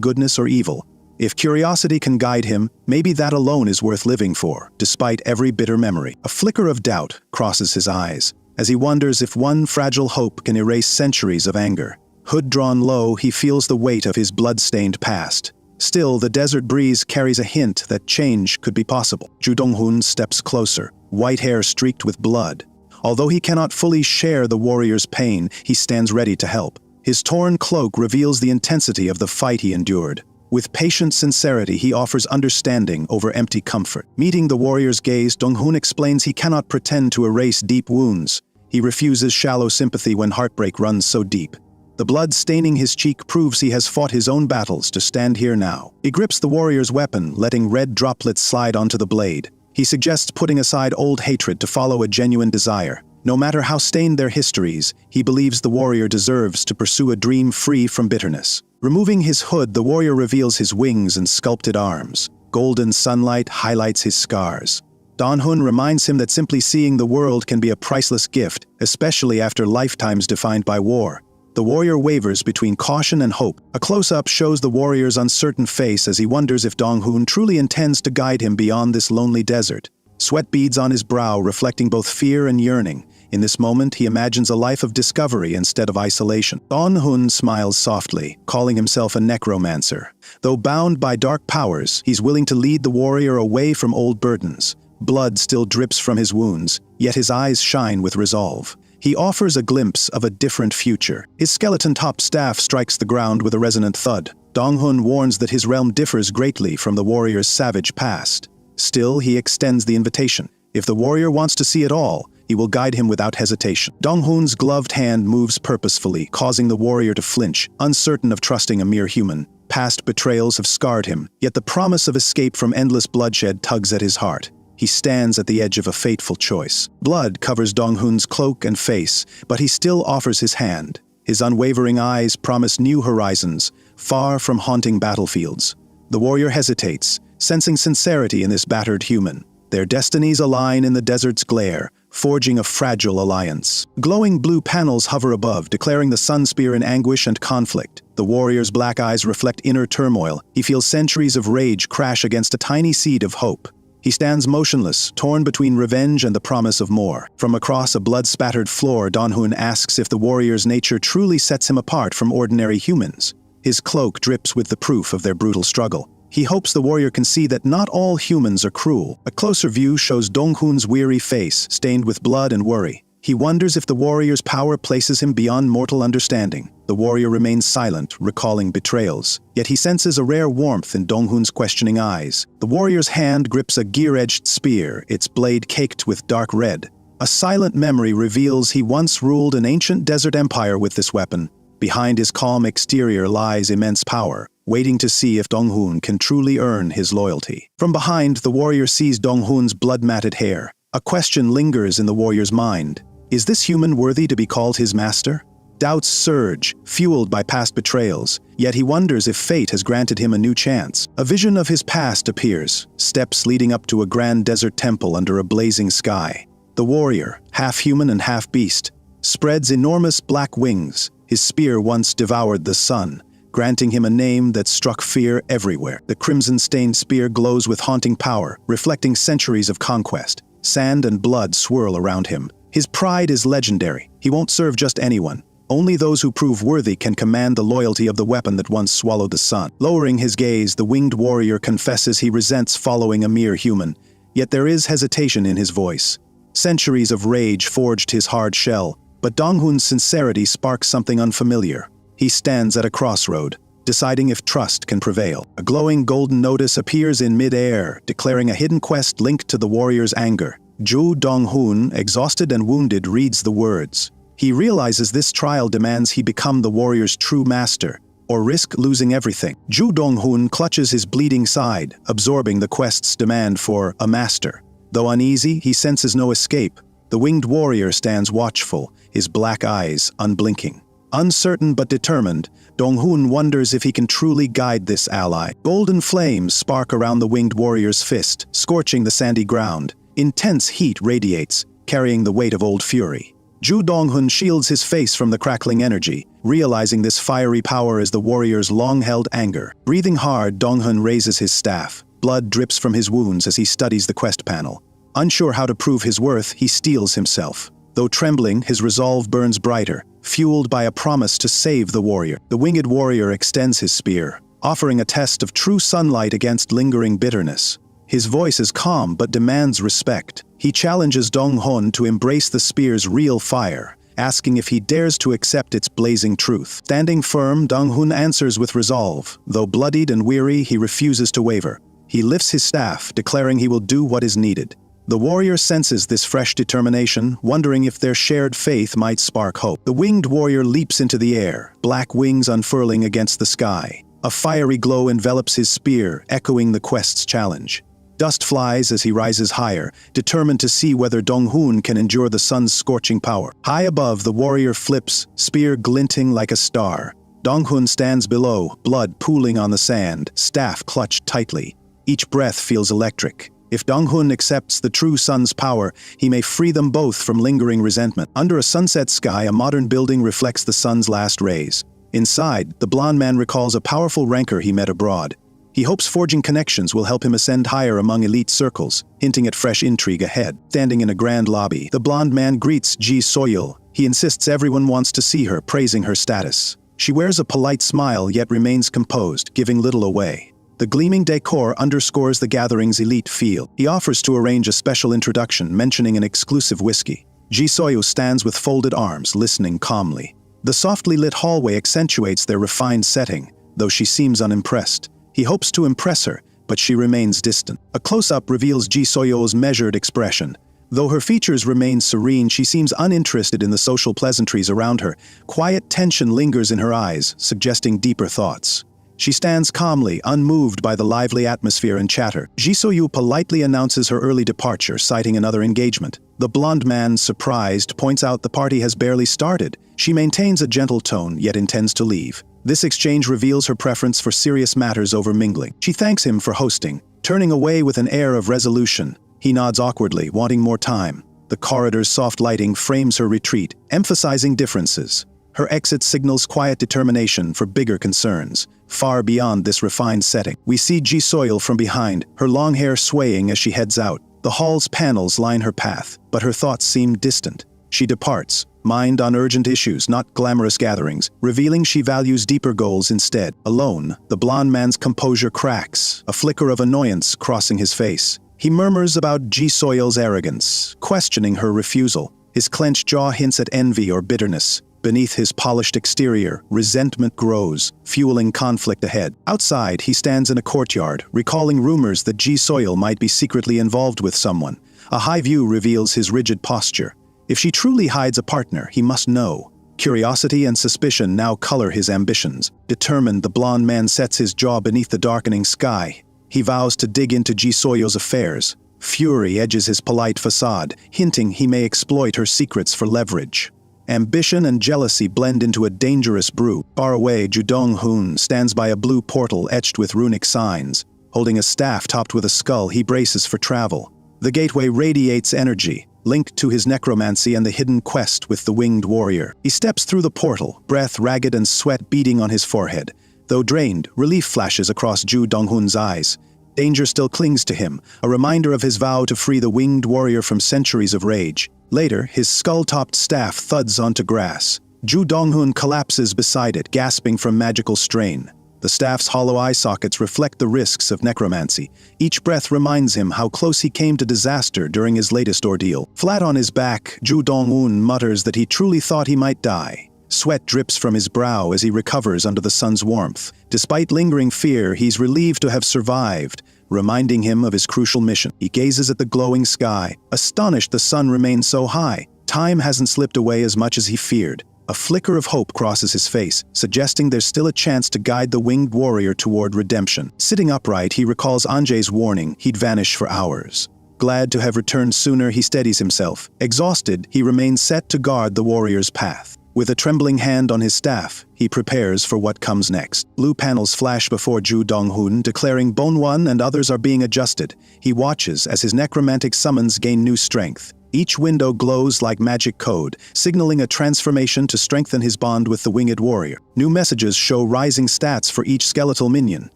goodness or evil. If curiosity can guide him, maybe that alone is worth living for, despite every bitter memory. A flicker of doubt crosses his eyes, as he wonders if one fragile hope can erase centuries of anger. Hood drawn low, he feels the weight of his blood-stained past. Still, the desert breeze carries a hint that change could be possible. Ju Dong-hoon steps closer, white hair streaked with blood. Although he cannot fully share the warrior's pain, he stands ready to help. His torn cloak reveals the intensity of the fight he endured. With patient sincerity, he offers understanding over empty comfort. Meeting the warrior's gaze, Dong-hoon explains he cannot pretend to erase deep wounds. He refuses shallow sympathy when heartbreak runs so deep. The blood staining his cheek proves he has fought his own battles to stand here now. He grips the warrior's weapon, letting red droplets slide onto the blade. He suggests putting aside old hatred to follow a genuine desire. No matter how stained their histories, he believes the warrior deserves to pursue a dream free from bitterness. Removing his hood, the warrior reveals his wings and sculpted arms. Golden sunlight highlights his scars. Dong-hun reminds him that simply seeing the world can be a priceless gift, especially after lifetimes defined by war. The warrior wavers between caution and hope. A close-up shows the warrior's uncertain face as he wonders if Dong-hun truly intends to guide him beyond this lonely desert. Sweat beads on his brow, reflecting both fear and yearning. In this moment, he imagines a life of discovery instead of isolation. Dong-hun smiles softly, calling himself a necromancer. Though bound by dark powers, he's willing to lead the warrior away from old burdens. Blood still drips from his wounds, yet his eyes shine with resolve. He offers a glimpse of a different future. His skeleton-topped staff strikes the ground with a resonant thud. Dong-hun warns that his realm differs greatly from the warrior's savage past. Still, he extends the invitation. If the warrior wants to see it all, he will guide him without hesitation. Dong-hun's gloved hand moves purposefully, causing the warrior to flinch, uncertain of trusting a mere human. Past betrayals have scarred him, yet the promise of escape from endless bloodshed tugs at his heart. He stands at the edge of a fateful choice. Blood covers Dong-hun's cloak and face, but he still offers his hand. His unwavering eyes promise new horizons, far from haunting battlefields. The warrior hesitates, sensing sincerity in this battered human. Their destinies align in the desert's glare, forging a fragile alliance. Glowing blue panels hover above, declaring the sun spear in anguish and conflict. The warrior's black eyes reflect inner turmoil. He feels centuries of rage crash against a tiny seed of hope. He stands motionless, torn between revenge and the promise of more. From across a blood-spattered floor, Dong-hun asks if the warrior's nature truly sets him apart from ordinary humans. His cloak drips with the proof of their brutal struggle. He hopes the warrior can see that not all humans are cruel. A closer view shows Dong-hun's weary face, stained with blood and worry. He wonders if the warrior's power places him beyond mortal understanding. The warrior remains silent, recalling betrayals. Yet he senses a rare warmth in Dong-hun's questioning eyes. The warrior's hand grips a gear-edged spear, its blade caked with dark red. A silent memory reveals he once ruled an ancient desert empire with this weapon. Behind his calm exterior lies immense power, waiting to see if Dong-hun can truly earn his loyalty. From behind, the warrior sees Dong-hun's blood-matted hair. A question lingers in the warrior's mind. Is this human worthy to be called his master? Doubts surge, fueled by past betrayals, yet he wonders if fate has granted him a new chance. A vision of his past appears, steps leading up to a grand desert temple under a blazing sky. The warrior, half human and half beast, spreads enormous black wings. His spear once devoured the sun, granting him a name that struck fear everywhere. The crimson-stained spear glows with haunting power, reflecting centuries of conquest. Sand and blood swirl around him. His pride is legendary. He won't serve just anyone. Only those who prove worthy can command the loyalty of the weapon that once swallowed the sun. Lowering his gaze, the winged warrior confesses he resents following a mere human. Yet there is hesitation in his voice. Centuries of rage forged his hard shell, but Dong-hun's sincerity sparks something unfamiliar. He stands at a crossroad, deciding if trust can prevail. A glowing golden notice appears in mid-air, declaring a hidden quest linked to the warrior's anger. Zhu Dong-hun, exhausted and wounded, reads the words. He realizes this trial demands he become the warrior's true master, or risk losing everything. Zhu Dong-hun clutches his bleeding side, absorbing the quest's demand for a master. Though uneasy, he senses no escape. The winged warrior stands watchful, his black eyes unblinking. Uncertain but determined, Dong-hun wonders if he can truly guide this ally. Golden flames spark around the winged warrior's fist, scorching the sandy ground. Intense heat radiates, carrying the weight of old fury. Zhu Dong-hun shields his face from the crackling energy, realizing this fiery power is the warrior's long-held anger. Breathing hard, Dong-hun raises his staff. Blood drips from his wounds as he studies the quest panel. Unsure how to prove his worth, he steels himself. Though trembling, his resolve burns brighter, fueled by a promise to save the warrior. The winged warrior extends his spear, offering a test of true sunlight against lingering bitterness. His voice is calm but demands respect. He challenges Dong-hun to embrace the spear's real fire, asking if he dares to accept its blazing truth. Standing firm, Dong-hun answers with resolve. Though bloodied and weary, he refuses to waver. He lifts his staff, declaring he will do what is needed. The warrior senses this fresh determination, wondering if their shared faith might spark hope. The winged warrior leaps into the air, black wings unfurling against the sky. A fiery glow envelops his spear, echoing the quest's challenge. Dust flies as he rises higher, determined to see whether Dong-hun can endure the sun's scorching power. High above, the warrior flips, spear glinting like a star. Dong-hun stands below, blood pooling on the sand, staff clutched tightly. Each breath feels electric. If Donghun accepts the true sun's power, he may free them both from lingering resentment. Under a sunset sky, a modern building reflects the sun's last rays. Inside, the blonde man recalls a powerful rancor he met abroad. He hopes forging connections will help him ascend higher among elite circles, hinting at fresh intrigue ahead. Standing in a grand lobby, the blonde man greets Ji Soyul. He insists everyone wants to see her, praising her status. She wears a polite smile yet remains composed, giving little away. The gleaming decor underscores the gathering's elite feel. He offers to arrange a special introduction, mentioning an exclusive whiskey. Ji Soyul stands with folded arms, listening calmly. The softly lit hallway accentuates their refined setting, though she seems unimpressed. He hopes to impress her, but she remains distant. A close-up reveals Ji Soyul's measured expression. Though her features remain serene, she seems uninterested in the social pleasantries around her. Quiet tension lingers in her eyes, suggesting deeper thoughts. She stands calmly, unmoved by the lively atmosphere and chatter. Ji Soyul politely announces her early departure, citing another engagement. The blonde man, surprised, points out the party has barely started. She maintains a gentle tone, yet intends to leave. This exchange reveals her preference for serious matters over mingling. She thanks him for hosting, turning away with an air of resolution. He nods awkwardly, wanting more time. The corridor's soft lighting frames her retreat, emphasizing differences. Her exit signals quiet determination for bigger concerns. Far beyond this refined setting, we see Ji Soyul from behind, her long hair swaying as she heads out. The hall's panels line her path, but her thoughts seem distant. She departs, mind on urgent issues, not glamorous gatherings, revealing she values deeper goals instead. Alone, the blonde man's composure cracks, a flicker of annoyance crossing his face. He murmurs about Ji Soyul's arrogance, questioning her refusal. His clenched jaw hints at envy or bitterness. Beneath his polished exterior, resentment grows, fueling conflict ahead. Outside, he stands in a courtyard, recalling rumors that Ji Soyul might be secretly involved with someone. A high view reveals his rigid posture. If she truly hides a partner, he must know. Curiosity and suspicion now color his ambitions. Determined, the blonde man sets his jaw beneath the darkening sky. He vows to dig into Ji Soyul's affairs. Fury edges his polite facade, hinting he may exploit her secrets for leverage. Ambition and jealousy blend into a dangerous brew. Far away, Ju Donghun stands by a blue portal etched with runic signs. Holding a staff topped with a skull, he braces for travel. The gateway radiates energy, linked to his necromancy and the hidden quest with the winged warrior. He steps through the portal, breath ragged and sweat beading on his forehead. Though drained, relief flashes across Ju Donghun's eyes. Danger still clings to him, a reminder of his vow to free the winged warrior from centuries of rage. Later, his skull-topped staff thuds onto grass. Ju Donghun collapses beside it, gasping from magical strain. The staff's hollow eye sockets reflect the risks of necromancy. Each breath reminds him how close he came to disaster during his latest ordeal. Flat on his back, Ju Donghun mutters that he truly thought he might die. Sweat drips from his brow as he recovers under the sun's warmth. Despite lingering fear, he's relieved to have survived, reminding him of his crucial mission. He gazes at the glowing sky, astonished the sun remains so high. Time hasn't slipped away as much as he feared. A flicker of hope crosses his face, suggesting there's still a chance to guide the winged warrior toward redemption. Sitting upright, he recalls Anjay's warning he'd vanish for hours. Glad to have returned sooner, he steadies himself. Exhausted, he remains set to guard the warrior's path. With a trembling hand on his staff, he prepares for what comes next. Blue panels flash before Ju Donghun, declaring Bone One and others are being adjusted. He watches as his necromantic summons gain new strength. Each window glows like magic code, signaling a transformation to strengthen his bond with the winged warrior. New messages show rising stats for each skeletal minion.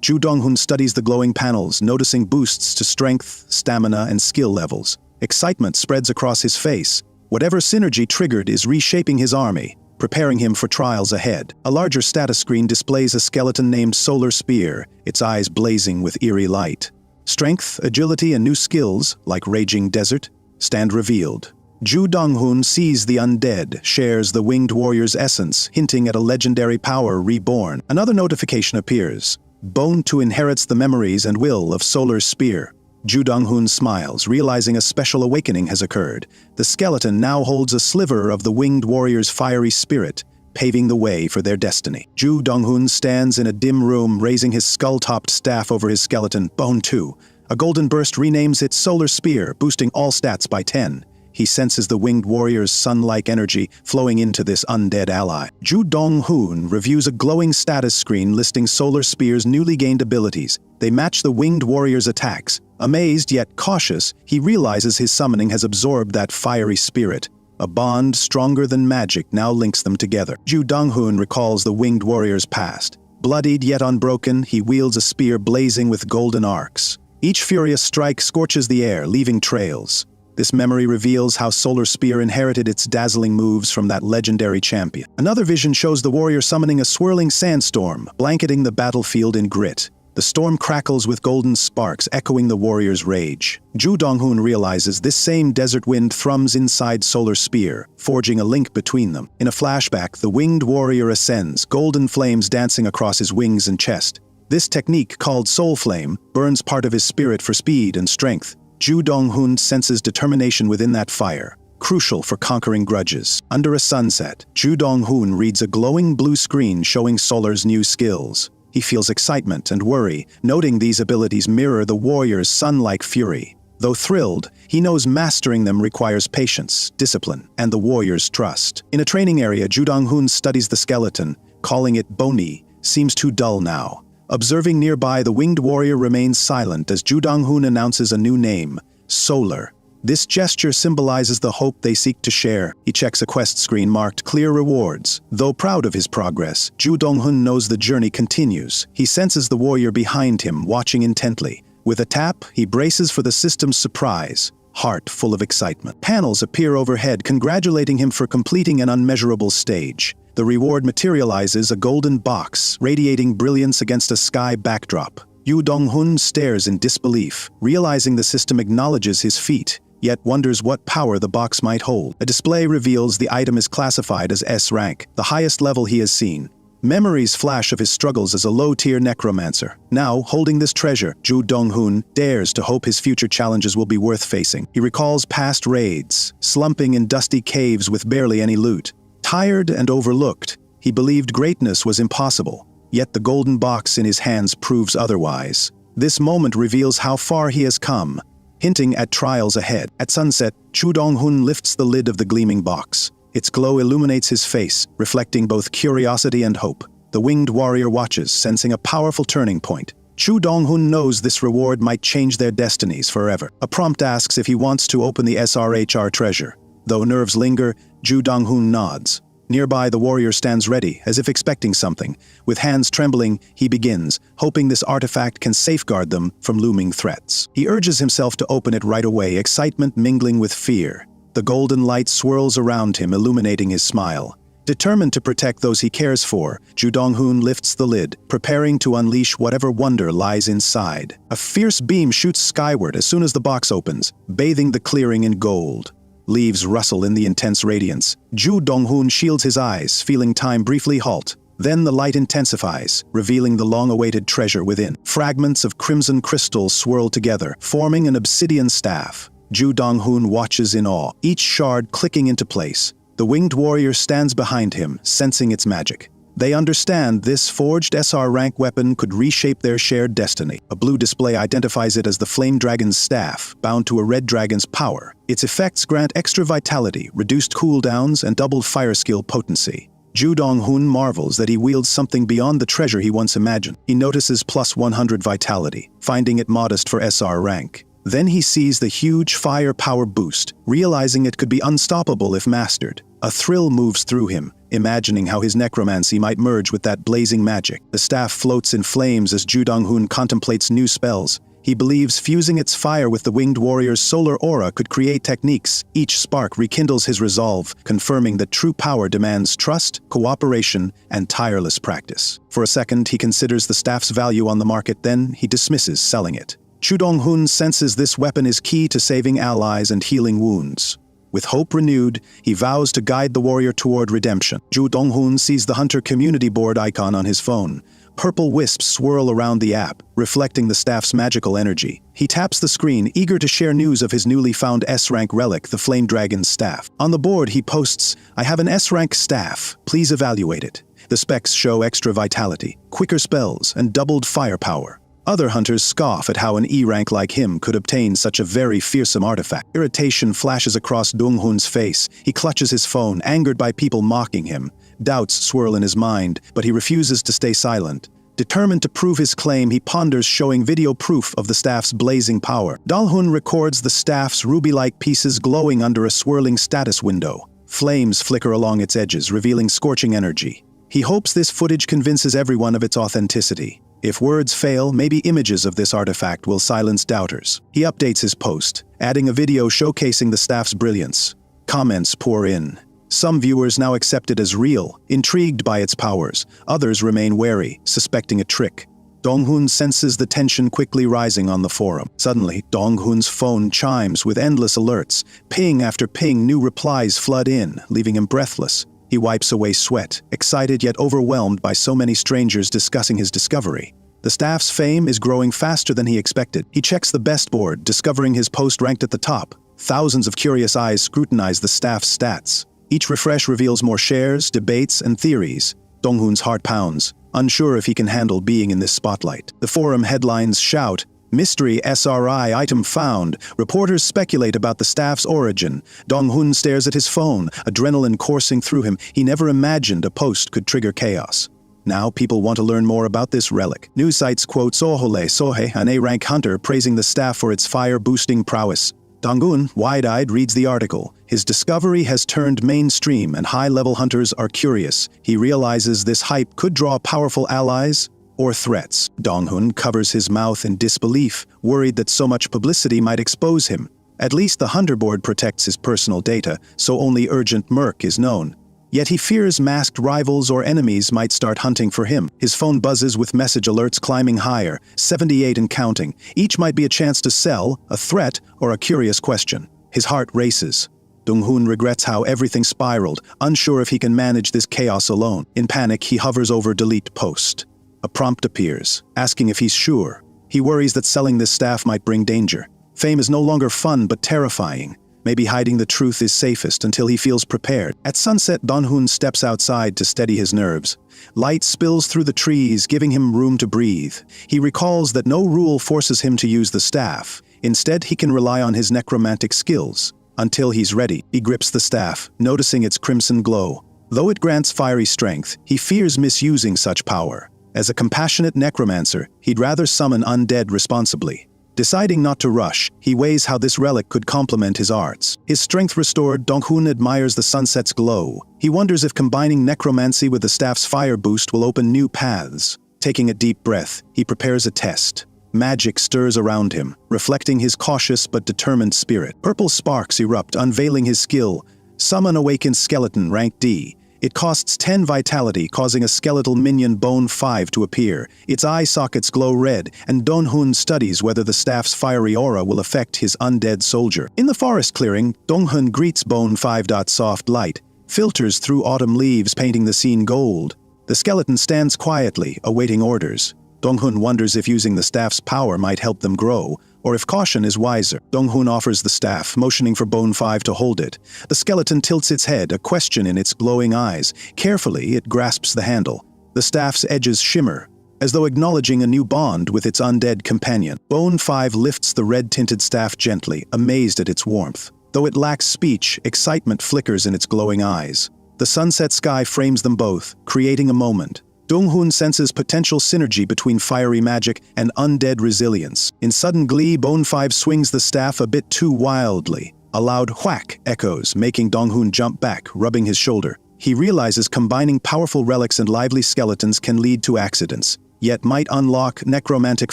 Ju Donghun studies the glowing panels, noticing boosts to strength, stamina, and skill levels. Excitement spreads across his face. Whatever synergy triggered is reshaping his army, preparing him for trials ahead. A larger status screen displays a skeleton named Solar Spear, its eyes blazing with eerie light. Strength, agility, and new skills, like Raging Desert, stand revealed. Ju Donghun sees the undead, shares the winged warrior's essence, hinting at a legendary power reborn. Another notification appears. Bone 2 inherits the memories and will of Solar Spear. Ju Donghun smiles, realizing a special awakening has occurred. The skeleton now holds a sliver of the winged warrior's fiery spirit, paving the way for their destiny. Ju Donghun stands in a dim room, raising his skull-topped staff over his skeleton, Bone 2. A golden burst renames it Solar Spear, boosting all stats by 10. He senses the winged warrior's sun-like energy flowing into this undead ally. Ju Donghun reviews a glowing status screen listing Solar Spear's newly gained abilities. They match the winged warrior's attacks, Amazed yet cautious, he realizes his summoning has absorbed that fiery spirit. A bond stronger than magic now links them together. Ju Donghoon recalls the winged warrior's past. Bloodied yet unbroken, he wields a spear blazing with golden arcs. Each furious strike scorches the air, leaving trails. This memory reveals how Solar Spear inherited its dazzling moves from that legendary champion. Another vision shows the warrior summoning a swirling sandstorm, blanketing the battlefield in grit. The storm crackles with golden sparks, echoing the warrior's rage. Ju Donghoon realizes this same desert wind thrums inside Solar Spear, forging a link between them. In a flashback, the winged warrior ascends, golden flames dancing across his wings and chest. This technique, called Soul Flame, burns part of his spirit for speed and strength. Ju Donghoon senses determination within that fire, crucial for conquering grudges. Under a sunset, Ju Donghoon reads a glowing blue screen showing Solar's new skills. He feels excitement and worry, noting these abilities mirror the warrior's sun-like fury. Though thrilled, he knows mastering them requires patience, discipline, and the warrior's trust. In a training area, Ju Donghoon studies the skeleton, calling it bony, seems too dull now. Observing nearby, the winged warrior remains silent as Ju Donghoon announces a new name, Solar. This gesture symbolizes the hope they seek to share. He checks a quest screen marked Clear Rewards. Though proud of his progress, Ju Donghoon knows the journey continues. He senses the warrior behind him, watching intently. With a tap, he braces for the system's surprise, heart full of excitement. Panels appear overhead, congratulating him for completing an unmeasurable stage. The reward materializes, a golden box, radiating brilliance against a sky backdrop. Ju Donghoon stares in disbelief, realizing the system acknowledges his feat, yet wonders what power the box might hold. A display reveals the item is classified as S rank, the highest level he has seen. Memories flash of his struggles as a low-tier necromancer. Now, holding this treasure, Ju Donghoon dares to hope his future challenges will be worth facing. He recalls past raids, slumping in dusty caves with barely any loot. Tired and overlooked, he believed greatness was impossible, yet the golden box in his hands proves otherwise. This moment reveals how far he has come, hinting at trials ahead. At sunset, Ju Donghoon lifts the lid of the gleaming box. Its glow illuminates his face, reflecting both curiosity and hope. The winged warrior watches, sensing a powerful turning point. Ju Donghoon knows this reward might change their destinies forever. A prompt asks if he wants to open the SRHR treasure. Though nerves linger, Ju Donghoon nods. Nearby, the warrior stands ready, as if expecting something. With hands trembling, he begins, hoping this artifact can safeguard them from looming threats. He urges himself to open it right away, excitement mingling with fear. The golden light swirls around him, illuminating his smile. Determined to protect those he cares for, Ju Donghoon lifts the lid, preparing to unleash whatever wonder lies inside. A fierce beam shoots skyward as soon as the box opens, bathing the clearing in gold. Leaves rustle in the intense radiance. Ju Donghoon shields his eyes, feeling time briefly halt. Then the light intensifies, revealing the long-awaited treasure within. Fragments of crimson crystal swirl together, forming an obsidian staff. Ju Donghoon watches in awe, each shard clicking into place. The winged warrior stands behind him, sensing its magic. They understand this forged SR rank weapon could reshape their shared destiny. A blue display identifies it as the Flame Dragon's staff, bound to a red dragon's power. Its effects grant extra vitality, reduced cooldowns, and doubled fire skill potency. Ju Donghoon marvels that he wields something beyond the treasure he once imagined. He notices plus 100 vitality, finding it modest for SR rank. Then he sees the huge firepower boost, realizing it could be unstoppable if mastered. A thrill moves through him, imagining how his necromancy might merge with that blazing magic. The staff floats in flames as Ju Donghoon contemplates new spells. He believes fusing its fire with the winged warrior's solar aura could create techniques. Each spark rekindles his resolve, confirming that true power demands trust, cooperation, and tireless practice. For a second, he considers the staff's value on the market, then he dismisses selling it. Ju Donghoon senses this weapon is key to saving allies and healing wounds. With hope renewed, he vows to guide the warrior toward redemption. Ju Donghoon sees the Hunter community board icon on his phone. Purple wisps swirl around the app, reflecting the staff's magical energy. He taps the screen, eager to share news of his newly found S-rank relic, the Flame Dragon's staff. On the board, he posts, "I have an S-rank staff. Please evaluate it." The specs show extra vitality, quicker spells, and doubled firepower. Other hunters scoff at how an E-rank like him could obtain such a very fearsome artifact. Irritation flashes across Donghoon's face. He clutches his phone, angered by people mocking him. Doubts swirl in his mind, but he refuses to stay silent. Determined to prove his claim, he ponders showing video proof of the staff's blazing power. Dalhun records the staff's ruby-like pieces glowing under a swirling status window. Flames flicker along its edges, revealing scorching energy. He hopes this footage convinces everyone of its authenticity. If words fail, maybe images of this artifact will silence doubters. He updates his post, adding a video showcasing the staff's brilliance. Comments pour in. Some viewers now accept it as real, intrigued by its powers. Others remain wary, suspecting a trick. Donghun senses the tension quickly rising on the forum. Suddenly, Donghun's phone chimes with endless alerts. Ping after ping, new replies flood in, leaving him breathless. He wipes away sweat, excited yet overwhelmed by so many strangers discussing his discovery. The staff's fame is growing faster than he expected. He checks the best board, discovering his post ranked at the top. Thousands of curious eyes scrutinize the staff's stats. Each refresh reveals more shares, debates, and theories. Donghun's heart pounds, unsure if he can handle being in this spotlight. The forum headlines shout, "Mystery SRI item found." Reporters speculate about the staff's origin. Donghun stares at his phone, adrenaline coursing through him. He never imagined a post could trigger chaos. Now people want to learn more about this relic. News sites quote Sohole Sohe, an A-rank hunter, praising the staff for its fire-boosting prowess. Donghun, wide-eyed, reads the article. His discovery has turned mainstream and high-level hunters are curious. He realizes this hype could draw powerful allies or threats. Donghun covers his mouth in disbelief, worried that so much publicity might expose him. At least the Hunter Board protects his personal data, so only urgent merc is known. Yet he fears masked rivals or enemies might start hunting for him. His phone buzzes with message alerts climbing higher, 78 and counting. Each might be a chance to sell, a threat, or a curious question. His heart races. Donghun regrets how everything spiraled, unsure if he can manage this chaos alone. In panic, he hovers over delete post. A prompt appears, asking if he's sure. He worries that selling this staff might bring danger. Fame is no longer fun but terrifying. Maybe hiding the truth is safest until he feels prepared. At sunset, Donghun steps outside to steady his nerves. Light spills through the trees, giving him room to breathe. He recalls that no rule forces him to use the staff. Instead, he can rely on his necromantic skills. Until he's ready, he grips the staff, noticing its crimson glow. Though it grants fiery strength, he fears misusing such power. As a compassionate necromancer, he'd rather summon undead responsibly. Deciding not to rush, he weighs how this relic could complement his arts. His strength restored, Donghun admires the sunset's glow. He wonders if combining necromancy with the staff's fire boost will open new paths. Taking a deep breath, he prepares a test. Magic stirs around him, reflecting his cautious but determined spirit. Purple sparks erupt, unveiling his skill. Summon Awakened Skeleton, rank D. It costs 10 vitality, causing a skeletal minion Bone 5 to appear. Its eye sockets glow red, and Donghun studies whether the staff's fiery aura will affect his undead soldier. In the forest clearing, Donghun greets Bone 5. Soft light filters through autumn leaves, painting the scene gold. The skeleton stands quietly, awaiting orders. Donghun wonders if using the staff's power might help them grow, or if caution is wiser. Donghun offers the staff, motioning for Bone 5 to hold it. The skeleton tilts its head, a question in its glowing eyes. Carefully, it grasps the handle. The staff's edges shimmer, as though acknowledging a new bond with its undead companion. Bone 5 lifts the red-tinted staff gently, amazed at its warmth. Though it lacks speech, excitement flickers in its glowing eyes. The sunset sky frames them both, creating a moment. Donghun senses potential synergy between fiery magic and undead resilience. In sudden glee, Bone 5 swings the staff a bit too wildly. A loud whack echoes, making Donghun jump back, rubbing his shoulder. He realizes combining powerful relics and lively skeletons can lead to accidents, yet might unlock necromantic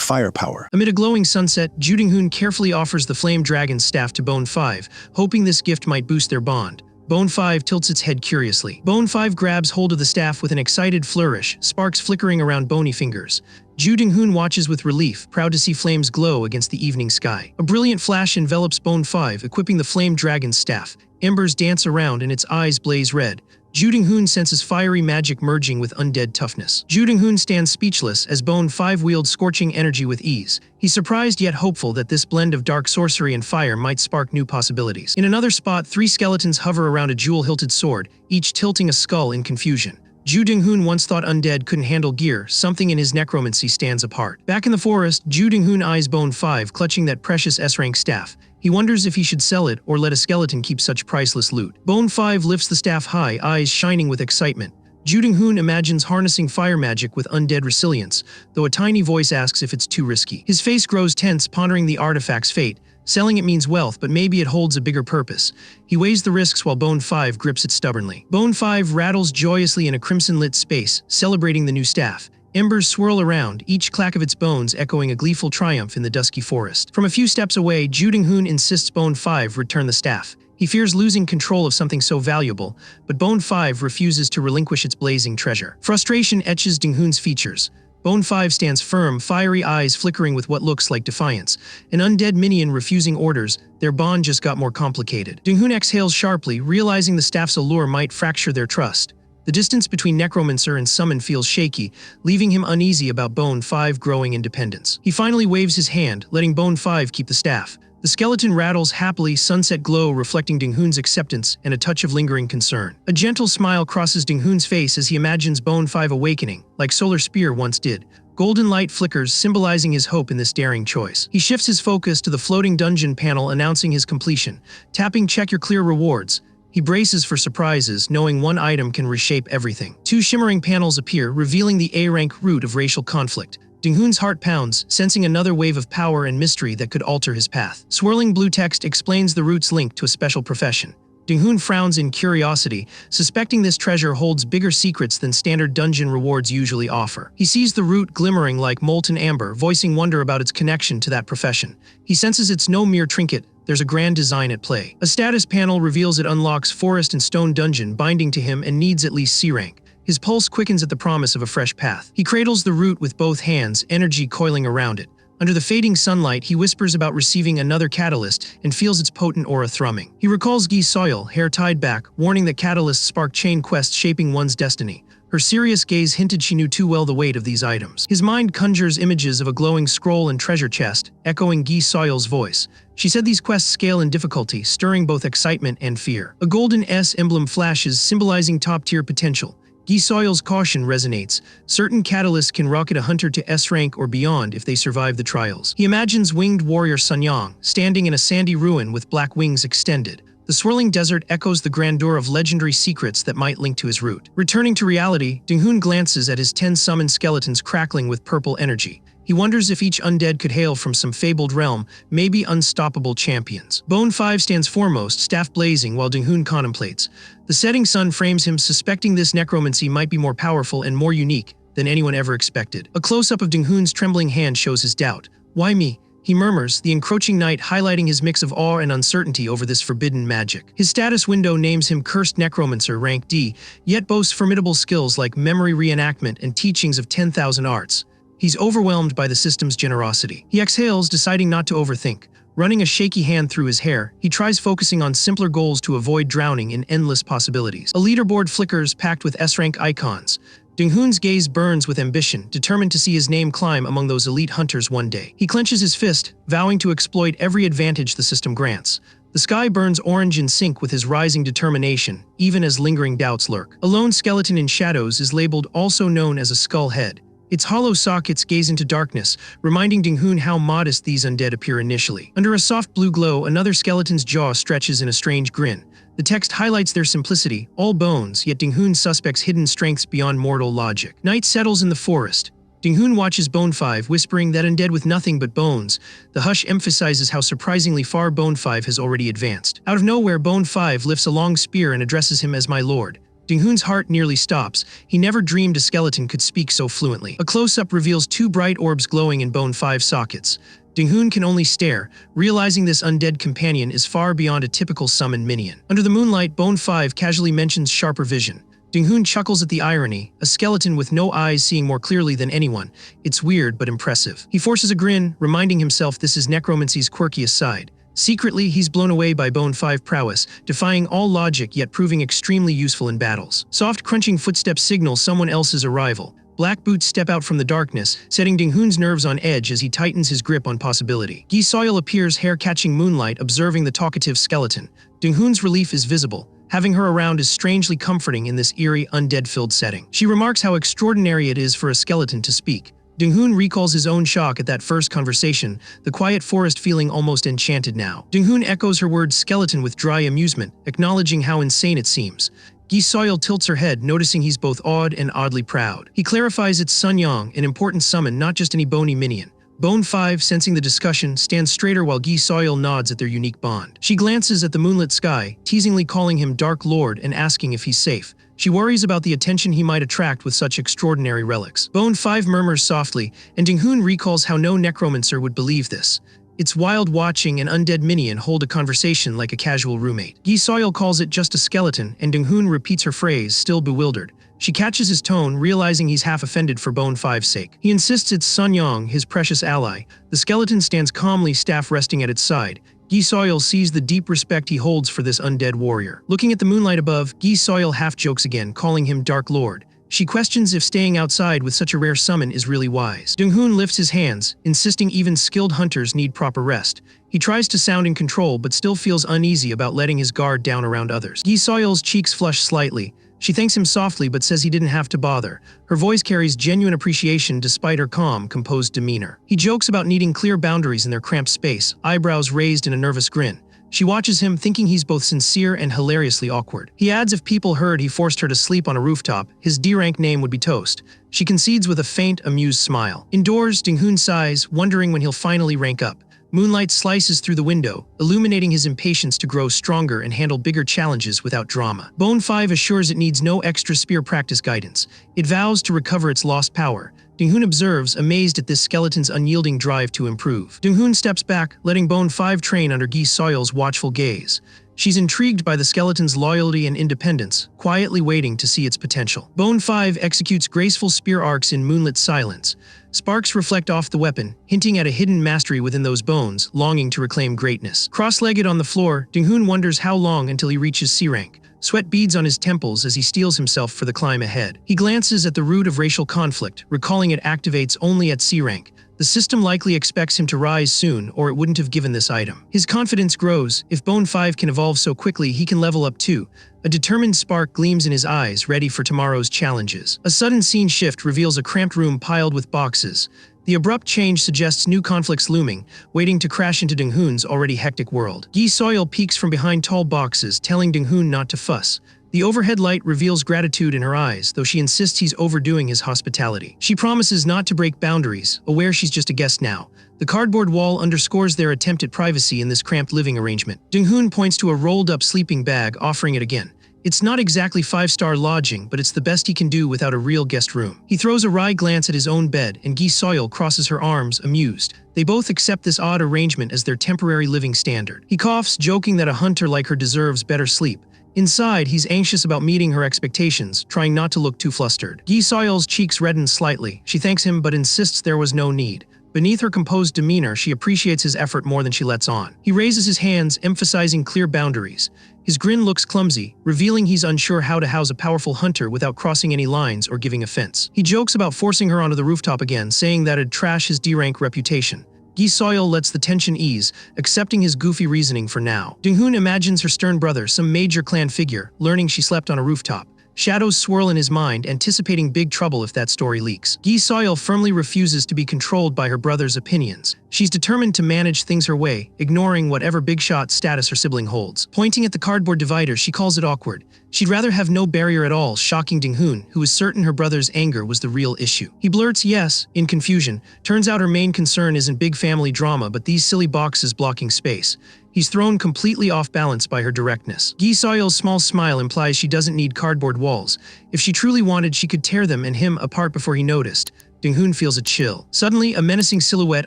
firepower. Amid a glowing sunset, Donghun carefully offers the Flame Dragon's staff to Bone 5, hoping this gift might boost their bond. Bone 5 tilts its head curiously. Bone 5 grabs hold of the staff with an excited flourish, sparks flickering around bony fingers. Donghun watches with relief, proud to see flames glow against the evening sky. A brilliant flash envelops Bone 5, equipping the Flame Dragon's staff. Embers dance around and its eyes blaze red. Donghun senses fiery magic merging with undead toughness. Donghun stands speechless as Bone 5 wields scorching energy with ease. He's surprised yet hopeful that this blend of dark sorcery and fire might spark new possibilities. In another spot, 3 skeletons hover around a jewel-hilted sword, each tilting a skull in confusion. Donghun once thought undead couldn't handle gear. Something in his necromancy stands apart. Back in the forest, Donghun eyes Bone 5 clutching that precious S-rank staff. He wonders if he should sell it or let a skeleton keep such priceless loot. Bone 5 lifts the staff high, eyes shining with excitement. Ju Dong-hoon imagines harnessing fire magic with undead resilience, though a tiny voice asks if it's too risky. His face grows tense, pondering the artifact's fate. Selling it means wealth, but maybe it holds a bigger purpose. He weighs the risks while Bone 5 grips it stubbornly. Bone 5 rattles joyously in a crimson-lit space, celebrating the new staff. Embers swirl around, each clack of its bones echoing a gleeful triumph in the dusky forest. From a few steps away, Ju Dong-hoon insists Bone 5 return the staff. He fears losing control of something so valuable, but Bone 5 refuses to relinquish its blazing treasure. Frustration etches Dong-hoon's features. Bone 5 stands firm, fiery eyes flickering with what looks like defiance. An undead minion refusing orders, their bond just got more complicated. Dong-hoon exhales sharply, realizing the staff's allure might fracture their trust. The distance between Necromancer and Summon feels shaky, leaving him uneasy about Bone 5's growing independence. He finally waves his hand, letting Bone 5 keep the staff. The skeleton rattles happily, sunset glow reflecting Dong-hoon's acceptance and a touch of lingering concern. A gentle smile crosses Dong-hoon's face as he imagines Bone 5 awakening, like Solar Spear once did. Golden light flickers, symbolizing his hope in this daring choice. He shifts his focus to the floating dungeon panel announcing his completion. Tapping check your clear rewards. He braces for surprises, knowing one item can reshape everything. Two shimmering panels appear, revealing the A-rank root of racial conflict. Dong-hoon's heart pounds, sensing another wave of power and mystery that could alter his path. Swirling blue text explains the root's link to a special profession. Dong-hoon frowns in curiosity, suspecting this treasure holds bigger secrets than standard dungeon rewards usually offer. He sees the root glimmering like molten amber, voicing wonder about its connection to that profession. He senses it's no mere trinket, there's a grand design at play. A status panel reveals it unlocks Forest and Stone Dungeon, binding to him and needs at least C rank. His pulse quickens at the promise of a fresh path. He cradles the root with both hands, energy coiling around it. Under the fading sunlight, he whispers about receiving another catalyst and feels its potent aura thrumming. He recalls Gi's soil, hair tied back, warning that catalysts spark chain quests shaping one's destiny. Her serious gaze hinted she knew too well the weight of these items. His mind conjures images of a glowing scroll and treasure chest, echoing Gi Soil's voice. She said these quests scale in difficulty, stirring both excitement and fear. A golden S emblem flashes, symbolizing top-tier potential. Gi Soil's caution resonates. Certain catalysts can rocket a hunter to S rank or beyond if they survive the trials. He imagines winged warrior Sanyang, standing in a sandy ruin with black wings extended. The swirling desert echoes the grandeur of legendary secrets that might link to his route. Returning to reality, Dong-hoon glances at his 10 summoned skeletons crackling with purple energy. He wonders if each undead could hail from some fabled realm, maybe unstoppable champions. Bone 5 stands foremost, staff blazing, while Dong-hoon contemplates. The setting sun frames him, suspecting this necromancy might be more powerful and more unique than anyone ever expected. A close-up of Dong-hoon's trembling hand shows his doubt. Why me? He murmurs, the encroaching night highlighting his mix of awe and uncertainty over this forbidden magic. His status window names him Cursed Necromancer, rank D, yet boasts formidable skills like memory reenactment and teachings of 10,000 arts. He's overwhelmed by the system's generosity. He exhales, deciding not to overthink. Running a shaky hand through his hair, he tries focusing on simpler goals to avoid drowning in endless possibilities. A leaderboard flickers, packed with S-rank icons. Dong-hoon's gaze burns with ambition, determined to see his name climb among those elite hunters one day. He clenches his fist, vowing to exploit every advantage the system grants. The sky burns orange in sync with his rising determination, even as lingering doubts lurk. A lone skeleton in shadows is labeled, also known as a skull head. Its hollow sockets gaze into darkness, reminding Dong-hoon how modest these undead appear initially. Under a soft blue glow, another skeleton's jaw stretches in a strange grin. The text highlights their simplicity, all bones, yet Dong-hoon suspects hidden strengths beyond mortal logic. Night settles in the forest. Dong-hoon watches Bone 5, whispering that undead with nothing but bones. The hush emphasizes how surprisingly far Bone 5 has already advanced. Out of nowhere, Bone 5 lifts a long spear and addresses him as my lord. Dong-hoon's heart nearly stops. He never dreamed a skeleton could speak so fluently. A close-up reveals two bright orbs glowing in Bone 5's sockets. Dong-hoon can only stare, realizing this undead companion is far beyond a typical summoned minion. Under the moonlight, Bone 5 casually mentions sharper vision. Dong-hoon chuckles at the irony, a skeleton with no eyes seeing more clearly than anyone. It's weird but impressive. He forces a grin, reminding himself this is necromancy's quirkiest side. Secretly, he's blown away by Bone 5 prowess, defying all logic yet proving extremely useful in battles. Soft crunching footsteps signal someone else's arrival. Black boots step out from the darkness, setting Dong-hoon's nerves on edge as he tightens his grip on possibility. Gi Soil appears, hair catching moonlight, observing the talkative skeleton. Dong-hoon's relief is visible. Having her around is strangely comforting in this eerie, undead-filled setting. She remarks how extraordinary it is for a skeleton to speak. Dong-hoon recalls his own shock at that first conversation, the quiet forest feeling almost enchanted now. Dong-hoon echoes her word skeleton with dry amusement, acknowledging how insane it seems. Gi Soil tilts her head, noticing he's both awed and oddly proud. He clarifies it's Sun Yang, an important summon, not just any bony minion. Bone 5, sensing the discussion, stands straighter while Gi Soil nods at their unique bond. She glances at the moonlit sky, teasingly calling him Dark Lord and asking if he's safe. She worries about the attention he might attract with such extraordinary relics. Bone 5 murmurs softly, and Ding-hoon recalls how no Necromancer would believe this. It's wild watching an undead minion hold a conversation like a casual roommate. Gi Soil calls it just a skeleton, and Ding-hoon repeats her phrase, still bewildered. She catches his tone, realizing he's half offended for Bone 5's sake. He insists it's Sun Yang, his precious ally. The skeleton stands calmly, staff resting at its side. Gi Soil sees the deep respect he holds for this undead warrior. Looking at the moonlight above, Gi Soil half jokes again, calling him Dark Lord. She questions if staying outside with such a rare summon is really wise. Ding-hoon lifts his hands, insisting even skilled hunters need proper rest. He tries to sound in control but still feels uneasy about letting his guard down around others. Gi Soil's cheeks flush slightly. She thanks him softly but says he didn't have to bother. Her voice carries genuine appreciation despite her calm, composed demeanor. He jokes about needing clear boundaries in their cramped space, eyebrows raised in a nervous grin. She watches him, thinking he's both sincere and hilariously awkward. He adds if people heard he forced her to sleep on a rooftop, his D-rank name would be Toast. She concedes with a faint, amused smile. Indoors, Ding-hoon sighs, wondering when he'll finally rank up. Moonlight slices through the window, illuminating his impatience to grow stronger and handle bigger challenges without drama. Bone 5 assures it needs no extra spear practice guidance. It vows to recover its lost power. Ding-hoon observes, amazed at this skeleton's unyielding drive to improve. Ding-hoon steps back, letting Bone 5 train under Gi Soil's watchful gaze. She's intrigued by the skeleton's loyalty and independence, quietly waiting to see its potential. Bone 5 executes graceful spear arcs in moonlit silence. Sparks reflect off the weapon, hinting at a hidden mastery within those bones, longing to reclaim greatness. Cross-legged on the floor, Ding-hoon wonders how long until he reaches C rank. Sweat beads on his temples as he steels himself for the climb ahead. He glances at the root of racial conflict, recalling it activates only at C rank. The system likely expects him to rise soon, or it wouldn't have given this item. His confidence grows. If Bone 5 can evolve so quickly, he can level up too. A determined spark gleams in his eyes, ready for tomorrow's challenges. A sudden scene shift reveals a cramped room piled with boxes. The abrupt change suggests new conflicts looming, waiting to crash into Ding-hoon's already hectic world. Gi Soil peeks from behind tall boxes, telling Ding-hoon not to fuss. The overhead light reveals gratitude in her eyes, though she insists he's overdoing his hospitality. She promises not to break boundaries, aware she's just a guest now. The cardboard wall underscores their attempt at privacy in this cramped living arrangement. Ding-hoon points to a rolled-up sleeping bag, offering it again. It's not exactly 5-star lodging, but it's the best he can do without a real guest room. He throws a wry glance at his own bed, and Gi Soil crosses her arms, amused. They both accept this odd arrangement as their temporary living standard. He coughs, joking that a hunter like her deserves better sleep. Inside, he's anxious about meeting her expectations, trying not to look too flustered. Gi Soil's cheeks redden slightly. She thanks him but insists there was no need. Beneath her composed demeanor, she appreciates his effort more than she lets on. He raises his hands, emphasizing clear boundaries. His grin looks clumsy, revealing he's unsure how to house a powerful hunter without crossing any lines or giving offense. He jokes about forcing her onto the rooftop again, saying that'd trash his D-rank reputation. Gi Soil lets the tension ease, accepting his goofy reasoning for now. Ding-hoon imagines her stern brother, some major clan figure, learning she slept on a rooftop. Shadows swirl in his mind, anticipating big trouble if that story leaks. Gi Soil firmly refuses to be controlled by her brother's opinions. She's determined to manage things her way, ignoring whatever big shot status her sibling holds. Pointing at the cardboard divider, she calls it awkward. She'd rather have no barrier at all, shocking Ding-hoon, who is certain her brother's anger was the real issue. He blurts yes, in confusion. Turns out her main concern isn't big family drama, but these silly boxes blocking space. He's thrown completely off balance by her directness. Gi Soil's small smile implies she doesn't need cardboard walls. If she truly wanted, she could tear them and him apart before he noticed. Ding-hoon feels a chill. Suddenly, a menacing silhouette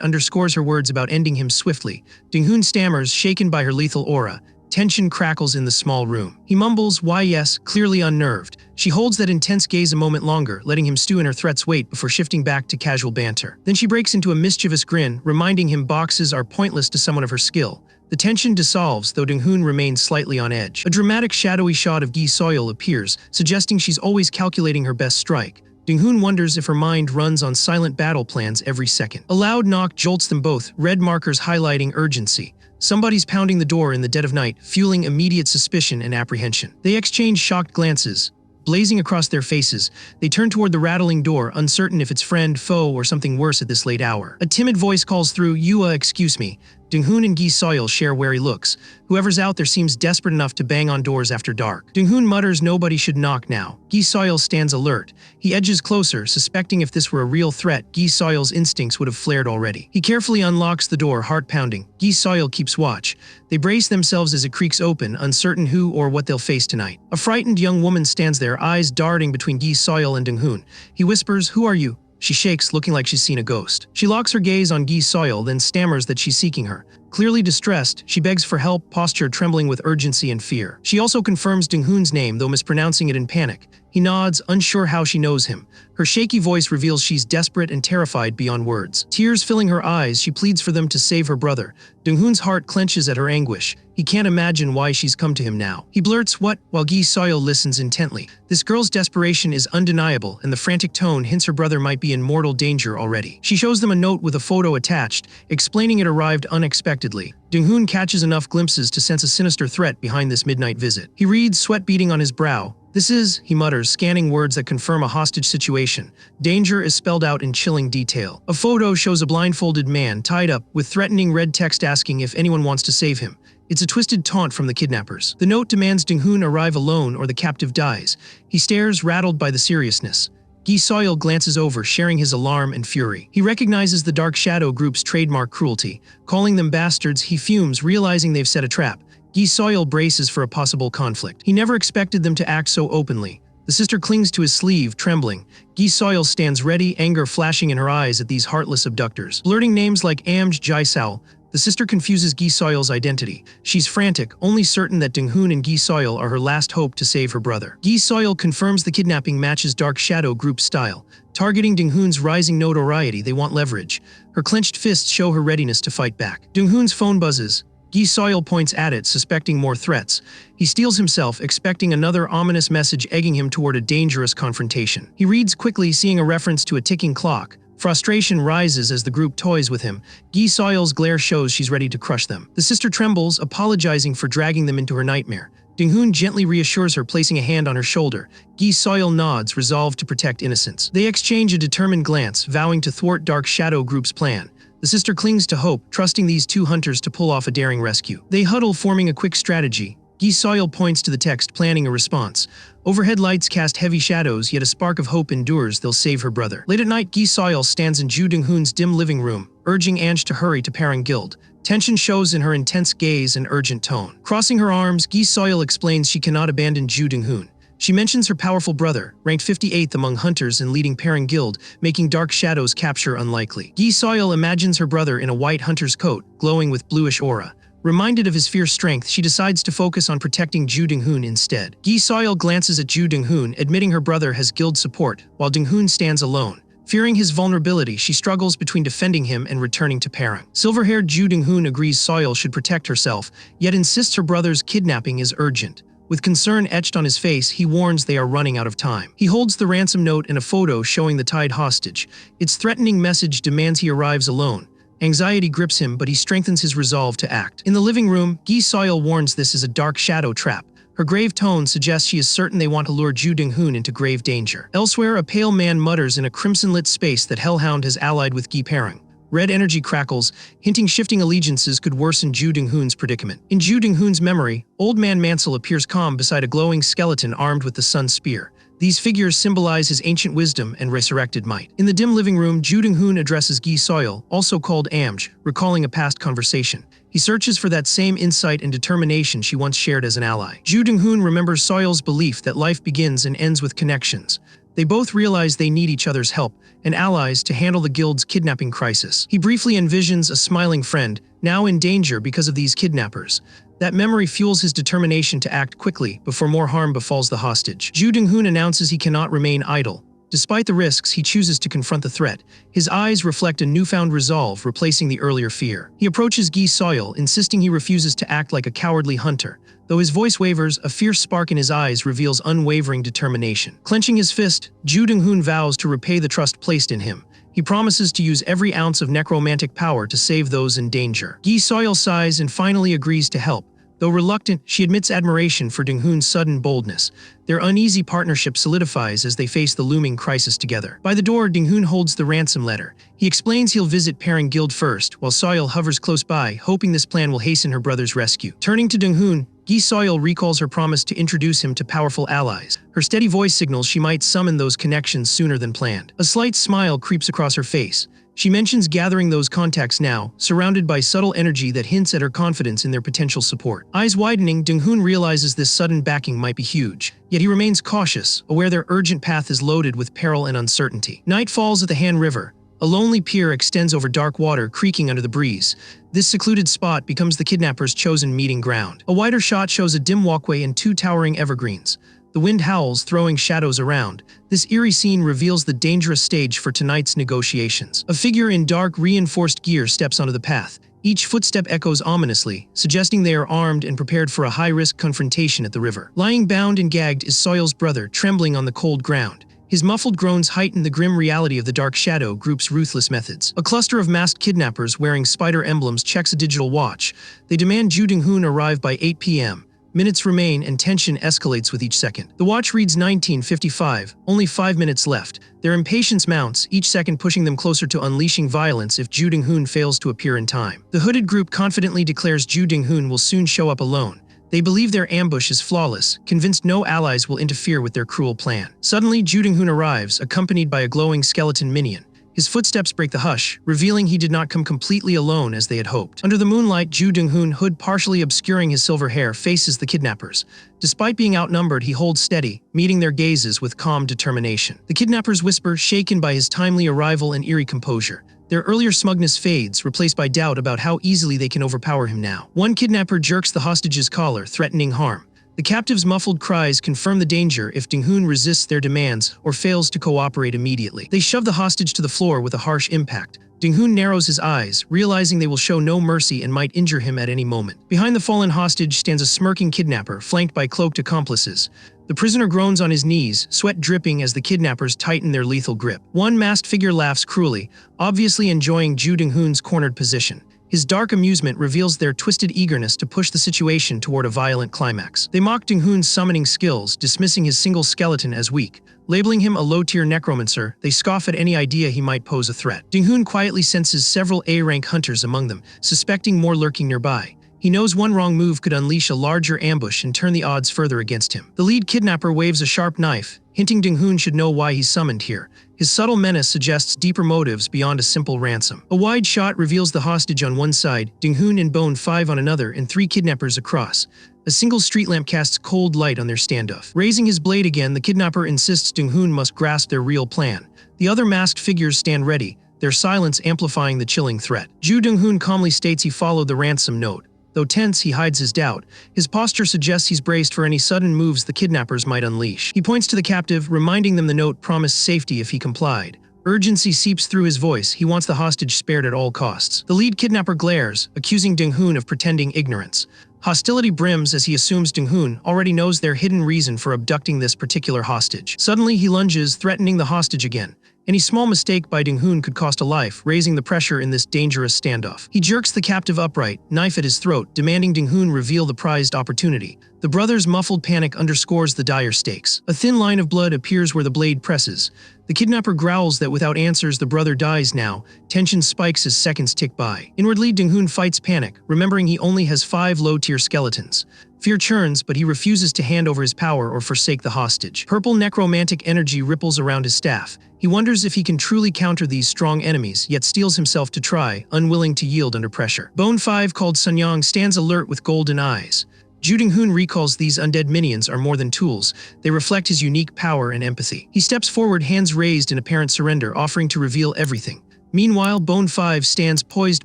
underscores her words about ending him swiftly. Ding-hoon stammers, shaken by her lethal aura. Tension crackles in the small room. He mumbles, "Why yes," clearly unnerved. She holds that intense gaze a moment longer, letting him stew in her threat's weight before shifting back to casual banter. Then she breaks into a mischievous grin, reminding him boxes are pointless to someone of her skill. The tension dissolves, though Ding-hoon remains slightly on edge. A dramatic shadowy shot of Gi Soil appears, suggesting she's always calculating her best strike. Ding-hoon wonders if her mind runs on silent battle plans every second. A loud knock jolts them both, red markers highlighting urgency. Somebody's pounding the door in the dead of night, fueling immediate suspicion and apprehension. They exchange shocked glances. Blazing across their faces, they turn toward the rattling door, uncertain if it's friend, foe, or something worse at this late hour. A timid voice calls through, excuse me." Dong-hoon and Gi Soil share wary looks. Whoever's out there seems desperate enough to bang on doors after dark. Dong-hoon mutters nobody should knock now. Gi Soil stands alert. He edges closer, suspecting if this were a real threat, Gi Soil's instincts would have flared already. He carefully unlocks the door, heart pounding. Gi Soil keeps watch. They brace themselves as it creaks open, uncertain who or what they'll face tonight. A frightened young woman stands there, eyes darting between Gi Soil and Dong-hoon. He whispers, "Who are you?" She shakes, looking like she's seen a ghost. She locks her gaze on Gi Soil, then stammers that she's seeking her. Clearly distressed, she begs for help, posture trembling with urgency and fear. She also confirms Dong-hoon's name, though mispronouncing it in panic. He nods, unsure how she knows him. Her shaky voice reveals she's desperate and terrified beyond words. Tears filling her eyes, she pleads for them to save her brother. Dong-hoon's heart clenches at her anguish. He can't imagine why she's come to him now. He blurts, "What?" while Gi Soil listens intently. This girl's desperation is undeniable, and the frantic tone hints her brother might be in mortal danger already. She shows them a note with a photo attached, explaining it arrived unexpectedly. Dong-hoon catches enough glimpses to sense a sinister threat behind this midnight visit. He reads, sweat beading on his brow. "This is," he mutters, scanning words that confirm a hostage situation. Danger is spelled out in chilling detail. A photo shows a blindfolded man tied up, with threatening red text asking if anyone wants to save him. It's a twisted taunt from the kidnappers. The note demands Dong-hoon arrive alone or the captive dies. He stares, rattled by the seriousness. Gi Soil glances over, sharing his alarm and fury. He recognizes the Dark Shadow group's trademark cruelty. Calling them bastards, he fumes, realizing they've set a trap. Gi Soil braces for a possible conflict. He never expected them to act so openly. The sister clings to his sleeve, trembling. Gi Soil stands ready, anger flashing in her eyes at these heartless abductors. Blurting names like Amj Jaisal, the sister confuses Gi Soil's identity. She's frantic, only certain that Dong-hoon and Gi Soil are her last hope to save her brother. Gi Soil confirms the kidnapping matches Dark Shadow Group style. Targeting Dong-hoon's rising notoriety, they want leverage. Her clenched fists show her readiness to fight back. Dong-hoon's phone buzzes. Gi Soil points at it, suspecting more threats. He steels himself, expecting another ominous message egging him toward a dangerous confrontation. He reads quickly, seeing a reference to a ticking clock. Frustration rises as the group toys with him. Gi Soil's glare shows she's ready to crush them. The sister trembles, apologizing for dragging them into her nightmare. Dong-hoon gently reassures her, placing a hand on her shoulder. Gi Soil nods, resolved to protect innocence. They exchange a determined glance, vowing to thwart Dark Shadow Group's plan. The sister clings to hope, trusting these two hunters to pull off a daring rescue. They huddle, forming a quick strategy. Gi Soil points to the text, planning a response. Overhead lights cast heavy shadows, yet a spark of hope endures they'll save her brother. Late at night, Gi Soil stands in Ju Dong-hoon's dim living room, urging Ange to hurry to Parang Guild. Tension shows in her intense gaze and urgent tone. Crossing her arms, Gi Soil explains she cannot abandon Ju Dong-hoon. She mentions her powerful brother, ranked 58th among hunters and leading Parang Guild, making Dark Shadow's capture unlikely. Gi Soil imagines her brother in a white hunter's coat, glowing with bluish aura. Reminded of his fierce strength, she decides to focus on protecting Ju Dong-hoon instead. Gi Soil glances at Ju Dong-hoon, admitting her brother has guild support, while Dong-hoon stands alone. Fearing his vulnerability, she struggles between defending him and returning to Parang. Silver-haired Ju Dong-hoon agrees Soil should protect herself, yet insists her brother's kidnapping is urgent. With concern etched on his face, he warns they are running out of time. He holds the ransom note and a photo showing the tied hostage. Its threatening message demands he arrives alone. Anxiety grips him, but he strengthens his resolve to act. In the living room, Gi Soil warns this is a dark shadow trap. Her grave tone suggests she is certain they want to lure Ju Dong-hoon into grave danger. Elsewhere, a pale man mutters in a crimson-lit space that Hellhound has allied with Gi Parang. Red energy crackles, hinting shifting allegiances could worsen Ju Dong-hoon's predicament. In Ju Dong-hoon's memory, Old Man Mansell appears calm beside a glowing skeleton armed with the sun's spear. These figures symbolize his ancient wisdom and resurrected might. In the dim living room, Ju Dong-hoon addresses Gi Soil, also called Amj, recalling a past conversation. He searches for that same insight and determination she once shared as an ally. Ju Dong-hoon remembers Soil's belief that life begins and ends with connections. They both realize they need each other's help and allies to handle the guild's kidnapping crisis. He briefly envisions a smiling friend, now in danger because of these kidnappers. That memory fuels his determination to act quickly before more harm befalls the hostage. Ju Dong-hoon announces he cannot remain idle. Despite the risks, he chooses to confront the threat. His eyes reflect a newfound resolve, replacing the earlier fear. He approaches Gi Soil, insisting he refuses to act like a cowardly hunter. Though his voice wavers, a fierce spark in his eyes reveals unwavering determination. Clenching his fist, Ju Dong-hoon vows to repay the trust placed in him. He promises to use every ounce of necromantic power to save those in danger. Gi Soil sighs and finally agrees to help. Though reluctant, she admits admiration for Dong-hoon's sudden boldness. Their uneasy partnership solidifies as they face the looming crisis together. By the door, Dong-hoon holds the ransom letter. He explains he'll visit Parang Guild first, while Soil hovers close by, hoping this plan will hasten her brother's rescue. Turning to Dong-hoon, Gi Soil recalls her promise to introduce him to powerful allies. Her steady voice signals she might summon those connections sooner than planned. A slight smile creeps across her face. She mentions gathering those contacts now, surrounded by subtle energy that hints at her confidence in their potential support. Eyes widening, Dong-hoon realizes this sudden backing might be huge. Yet he remains cautious, aware their urgent path is loaded with peril and uncertainty. Night falls at the Han River. A lonely pier extends over dark water, creaking under the breeze. This secluded spot becomes the kidnappers' chosen meeting ground. A wider shot shows a dim walkway and 2 towering evergreens. The wind howls, throwing shadows around. This eerie scene reveals the dangerous stage for tonight's negotiations. A figure in dark, reinforced gear steps onto the path. Each footstep echoes ominously, suggesting they are armed and prepared for a high-risk confrontation at the river. Lying bound and gagged is Soil's brother, trembling on the cold ground. His muffled groans heighten the grim reality of the dark shadow group's ruthless methods. A cluster of masked kidnappers wearing spider emblems checks a digital watch. They demand Ju Dong-hoon arrive by 8 p.m. Minutes remain and tension escalates with each second. The watch reads 19:55, only 5 minutes left. Their impatience mounts, each second pushing them closer to unleashing violence if Ju Dong-hoon fails to appear in time. The hooded group confidently declares Ju Dong-hoon will soon show up alone. They believe their ambush is flawless, convinced no allies will interfere with their cruel plan. Suddenly, Ju Dong-hoon arrives, accompanied by a glowing skeleton minion. His footsteps break the hush, revealing he did not come completely alone as they had hoped. Under the moonlight, Ju Dong-hoon, hood partially obscuring his silver hair, faces the kidnappers. Despite being outnumbered, he holds steady, meeting their gazes with calm determination. The kidnappers whisper, shaken by his timely arrival and eerie composure. Their earlier smugness fades, replaced by doubt about how easily they can overpower him now. One kidnapper jerks the hostage's collar, threatening harm. The captive's muffled cries confirm the danger if Dong-hoon resists their demands or fails to cooperate immediately. They shove the hostage to the floor with a harsh impact. Dong-hoon narrows his eyes, realizing they will show no mercy and might injure him at any moment. Behind the fallen hostage stands a smirking kidnapper, flanked by cloaked accomplices. The prisoner groans on his knees, sweat dripping as the kidnappers tighten their lethal grip. One masked figure laughs cruelly, obviously enjoying Ju Dong-hoon's cornered position. His dark amusement reveals their twisted eagerness to push the situation toward a violent climax. They mock Dong-hoon's summoning skills, dismissing his single skeleton as weak. Labeling him a low-tier necromancer, they scoff at any idea he might pose a threat. Dong-hoon quietly senses several A-rank hunters among them, suspecting more lurking nearby. He knows one wrong move could unleash a larger ambush and turn the odds further against him. The lead kidnapper waves a sharp knife, hinting Dong-hoon should know why he's summoned here. His subtle menace suggests deeper motives beyond a simple ransom. A wide shot reveals the hostage on one side, Dong-hoon and Bone 5 on another, and 3 kidnappers across. A single street lamp casts cold light on their standoff. Raising his blade again, the kidnapper insists Dong-hoon must grasp their real plan. The other masked figures stand ready, their silence amplifying the chilling threat. Ju Dong-hoon calmly states he followed the ransom note. Though tense, he hides his doubt. His posture suggests he's braced for any sudden moves the kidnappers might unleash. He points to the captive, reminding them the note promised safety if he complied. Urgency seeps through his voice. He wants the hostage spared at all costs. The lead kidnapper glares, accusing Dong-hoon of pretending ignorance. Hostility brims as he assumes Dong-hoon already knows their hidden reason for abducting this particular hostage. Suddenly, he lunges, threatening the hostage again. Any small mistake by Dong-hoon could cost a life, raising the pressure in this dangerous standoff. He jerks the captive upright, knife at his throat, demanding Dong-hoon reveal the prized opportunity. The brothers' muffled panic underscores the dire stakes. A thin line of blood appears where the blade presses. The kidnapper growls that without answers the brother dies now. Tension spikes as seconds tick by. Inwardly, Dong-hoon fights panic, remembering he only has 5 low-tier skeletons. Fear churns, but he refuses to hand over his power or forsake the hostage. Purple necromantic energy ripples around his staff. He wonders if he can truly counter these strong enemies, yet steels himself to try, unwilling to yield under pressure. Bone 5, called Sunyang, stands alert with golden eyes. Ju Dong-hoon recalls these undead minions are more than tools. They reflect his unique power and empathy. He steps forward, hands raised in apparent surrender, offering to reveal everything. Meanwhile, Bone 5 stands poised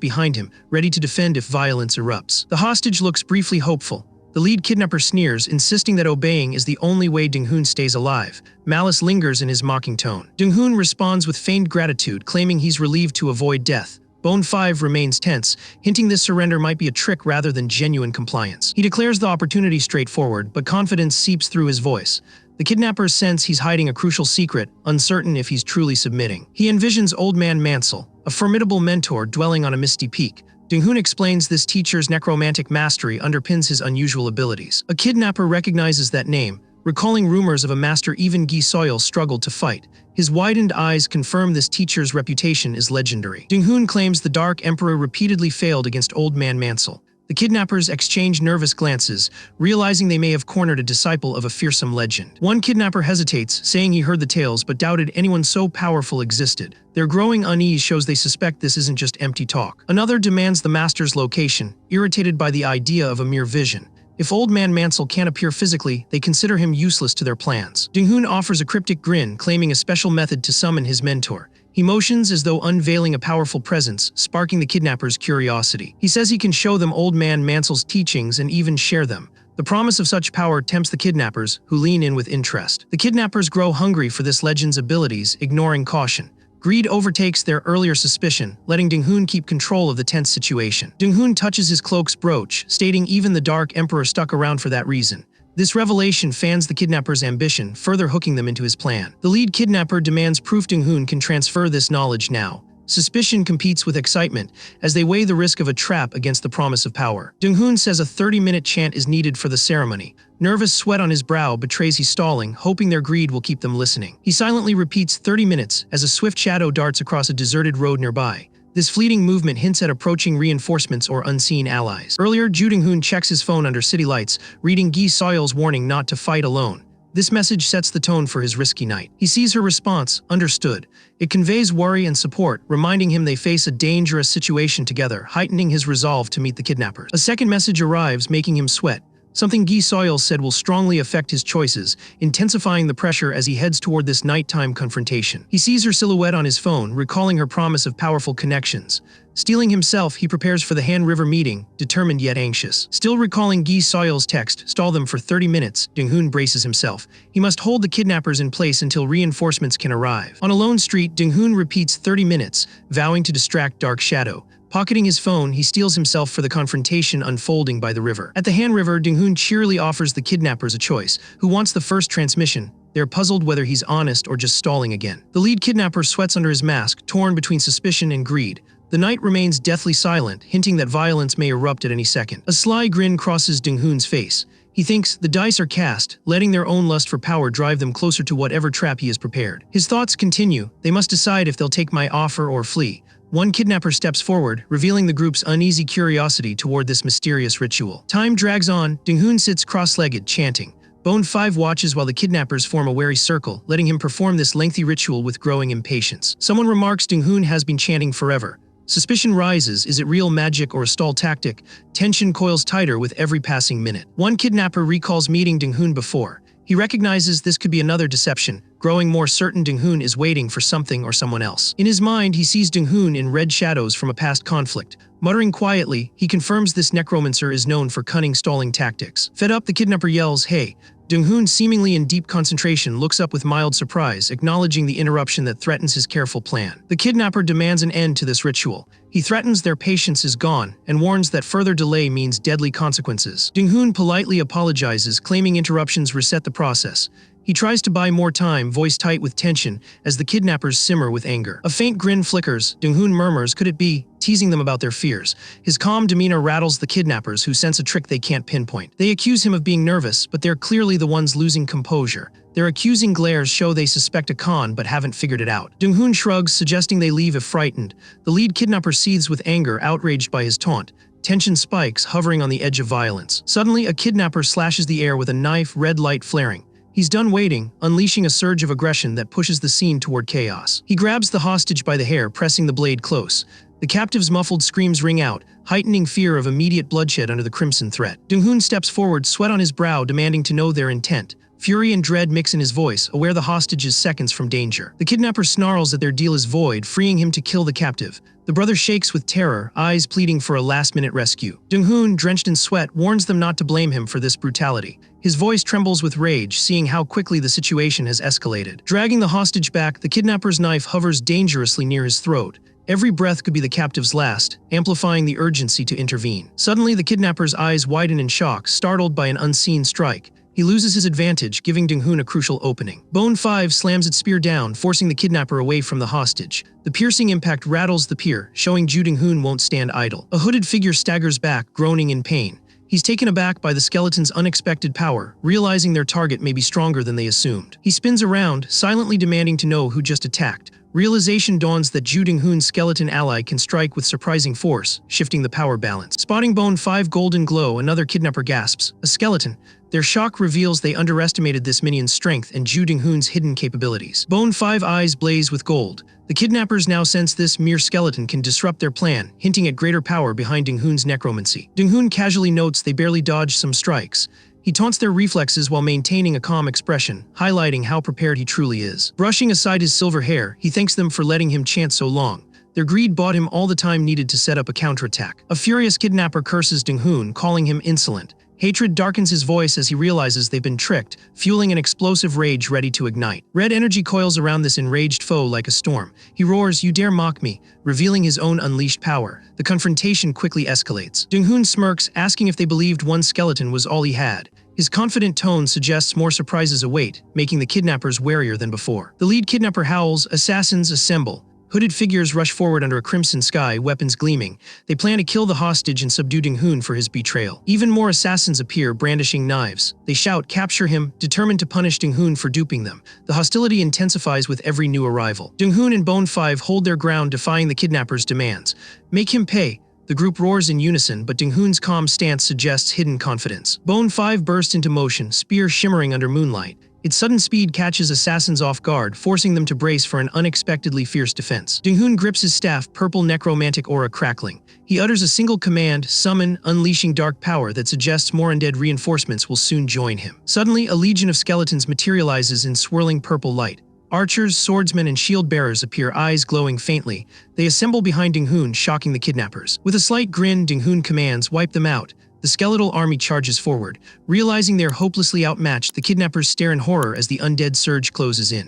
behind him, ready to defend if violence erupts. The hostage looks briefly hopeful. The lead kidnapper sneers, insisting that obeying is the only way Dong-hoon stays alive. Malice lingers in his mocking tone. Dong-hoon responds with feigned gratitude, claiming he's relieved to avoid death. Bone 5 remains tense, hinting this surrender might be a trick rather than genuine compliance. He declares the opportunity straightforward, but confidence seeps through his voice. The kidnappers sense he's hiding a crucial secret, uncertain if he's truly submitting. He envisions Old Man Mansell, a formidable mentor dwelling on a misty peak. Dong-hoon explains this teacher's necromantic mastery underpins his unusual abilities. A kidnapper recognizes that name, recalling rumors of a master even Gi Soil struggled to fight. His widened eyes confirm this teacher's reputation is legendary. Dong-hoon claims the Dark Emperor repeatedly failed against Old Man Mansell. The kidnappers exchange nervous glances, realizing they may have cornered a disciple of a fearsome legend. One kidnapper hesitates, saying he heard the tales but doubted anyone so powerful existed. Their growing unease shows they suspect this isn't just empty talk. Another demands the master's location, irritated by the idea of a mere vision. If Old Man Mansell can't appear physically, they consider him useless to their plans. Dong-hoon offers a cryptic grin, claiming a special method to summon his mentor. He motions as though unveiling a powerful presence, sparking the kidnappers' curiosity. He says he can show them Old Man Mansell's teachings and even share them. The promise of such power tempts the kidnappers, who lean in with interest. The kidnappers grow hungry for this legend's abilities, ignoring caution. Greed overtakes their earlier suspicion, letting Dong-hoon keep control of the tense situation. Dong-hoon touches his cloak's brooch, stating even the Dark Emperor stuck around for that reason. This revelation fans the kidnapper's ambition, further hooking them into his plan. The lead kidnapper demands proof Dong-hoon can transfer this knowledge now. Suspicion competes with excitement, as they weigh the risk of a trap against the promise of power. Dong-hoon says a 30-minute chant is needed for the ceremony. Nervous sweat on his brow betrays he's stalling, hoping their greed will keep them listening. He silently repeats 30 minutes as a swift shadow darts across a deserted road nearby. This fleeting movement hints at approaching reinforcements or unseen allies. Earlier, Dong-hoon checks his phone under city lights, reading Gi Soil's warning not to fight alone. This message sets the tone for his risky night. He sees her response, understood. It conveys worry and support, reminding him they face a dangerous situation together, heightening his resolve to meet the kidnappers. A second message arrives, making him sweat. Something Gi Soil said will strongly affect his choices, intensifying the pressure as he heads toward this nighttime confrontation. He sees her silhouette on his phone, recalling her promise of powerful connections. Steeling himself, he prepares for the Han River meeting, determined yet anxious. Still recalling Gi Soil's text, stall them for 30 minutes, Dong-hoon braces himself. He must hold the kidnappers in place until reinforcements can arrive. On a lone street, Dong-hoon repeats 30 minutes, vowing to distract Dark Shadow. Pocketing his phone, he steels himself for the confrontation unfolding by the river. At the Han River, Dong-hoon cheerily offers the kidnappers a choice. Who wants the first transmission? They're puzzled whether he's honest or just stalling again. The lead kidnapper sweats under his mask, torn between suspicion and greed. The night remains deathly silent, hinting that violence may erupt at any second. A sly grin crosses Dong-hoon's face. He thinks the dice are cast, letting their own lust for power drive them closer to whatever trap he has prepared. His thoughts continue. They must decide if they'll take my offer or flee. One kidnapper steps forward, revealing the group's uneasy curiosity toward this mysterious ritual. Time drags on. Dong-hoon sits cross-legged, chanting. Bone 5 watches while the kidnappers form a wary circle, letting him perform this lengthy ritual with growing impatience. Someone remarks Dong-hoon has been chanting forever. Suspicion rises. Is it real magic or a stall tactic? Tension coils tighter with every passing minute. One kidnapper recalls meeting Dong-hoon before. He recognizes this could be another deception. Growing more certain, Dong-hoon is waiting for something or someone else. In his mind, he sees Dong-hoon in red shadows from a past conflict. Muttering quietly, he confirms this Necromancer is known for cunning stalling tactics. Fed up, the kidnapper yells, "Hey!" Dong-hoon, seemingly in deep concentration, looks up with mild surprise, acknowledging the interruption that threatens his careful plan. The kidnapper demands an end to this ritual. He threatens their patience is gone, and warns that further delay means deadly consequences. Dong-hoon politely apologizes, claiming interruptions reset the process. He tries to buy more time, voice tight with tension, as the kidnappers simmer with anger. A faint grin flickers. Dong-hoon murmurs, "Could it be?" teasing them about their fears. His calm demeanor rattles the kidnappers, who sense a trick they can't pinpoint. They accuse him of being nervous, but they're clearly the ones losing composure. Their accusing glares show they suspect a con but haven't figured it out. Dong-hoon shrugs, suggesting they leave if frightened. The lead kidnapper seethes with anger, outraged by his taunt. Tension spikes, hovering on the edge of violence. Suddenly, a kidnapper slashes the air with a knife, red light flaring. He's done waiting, unleashing a surge of aggression that pushes the scene toward chaos. He grabs the hostage by the hair, pressing the blade close. The captive's muffled screams ring out, heightening fear of immediate bloodshed under the crimson threat. Dong-hoon steps forward, sweat on his brow, demanding to know their intent. Fury and dread mix in his voice, aware the hostage is seconds from danger. The kidnapper snarls that their deal is void, freeing him to kill the captive. The brother shakes with terror, eyes pleading for a last-minute rescue. Dong-hoon, drenched in sweat, warns them not to blame him for this brutality. His voice trembles with rage, seeing how quickly the situation has escalated. Dragging the hostage back, the kidnapper's knife hovers dangerously near his throat. Every breath could be the captive's last, amplifying the urgency to intervene. Suddenly, the kidnapper's eyes widen in shock, startled by an unseen strike. He loses his advantage, giving Dong-hoon a crucial opening. Bone 5 slams its spear down, forcing the kidnapper away from the hostage. The piercing impact rattles the pier, showing Ju Dong-hoon won't stand idle. A hooded figure staggers back, groaning in pain. He's taken aback by the skeleton's unexpected power, realizing their target may be stronger than they assumed. He spins around, silently demanding to know who just attacked. Realization dawns that Ju Dong-hoon's skeleton ally can strike with surprising force, shifting the power balance. Spotting Bone 5 golden glow, another kidnapper gasps. A skeleton. Their shock reveals they underestimated this minion's strength and Ju Dong-hoon's hidden capabilities. Bone 5 eyes blaze with gold. The kidnappers now sense this mere skeleton can disrupt their plan, hinting at greater power behind Dong-hoon's necromancy. Dong-hoon casually notes they barely dodged some strikes. He taunts their reflexes while maintaining a calm expression, highlighting how prepared he truly is. Brushing aside his silver hair, he thanks them for letting him chance so long. Their greed bought him all the time needed to set up a counterattack. A furious kidnapper curses Dong-hoon, calling him insolent. Hatred darkens his voice as he realizes they've been tricked, fueling an explosive rage ready to ignite. Red energy coils around this enraged foe like a storm. He roars, "You dare mock me," revealing his own unleashed power. The confrontation quickly escalates. Dong-hoon smirks, asking if they believed one skeleton was all he had. His confident tone suggests more surprises await, making the kidnappers warier than before. The lead kidnapper howls, "Assassins, assemble." Hooded figures rush forward under a crimson sky, weapons gleaming. They plan to kill the hostage and subdue Dong-hoon for his betrayal. Even more assassins appear, brandishing knives. They shout, "Capture him," determined to punish Dong-hoon for duping them. The hostility intensifies with every new arrival. Dong-hoon and Bone 5 hold their ground, defying the kidnappers' demands. "Make him pay." The group roars in unison, but Dong-hoon's calm stance suggests hidden confidence. Bone 5 bursts into motion, spear shimmering under moonlight. Its sudden speed catches assassins off guard, forcing them to brace for an unexpectedly fierce defense. Dong-hoon grips his staff, purple necromantic aura crackling. He utters a single command, "Summon," unleashing dark power that suggests more undead reinforcements will soon join him. Suddenly, a legion of skeletons materializes in swirling purple light. Archers, swordsmen, and shield-bearers appear, eyes glowing faintly. They assemble behind Dong-hoon, shocking the kidnappers. With a slight grin, Dong-hoon commands, "Wipe them out." The skeletal army charges forward. Realizing they're hopelessly outmatched, the kidnappers stare in horror as the undead surge closes in.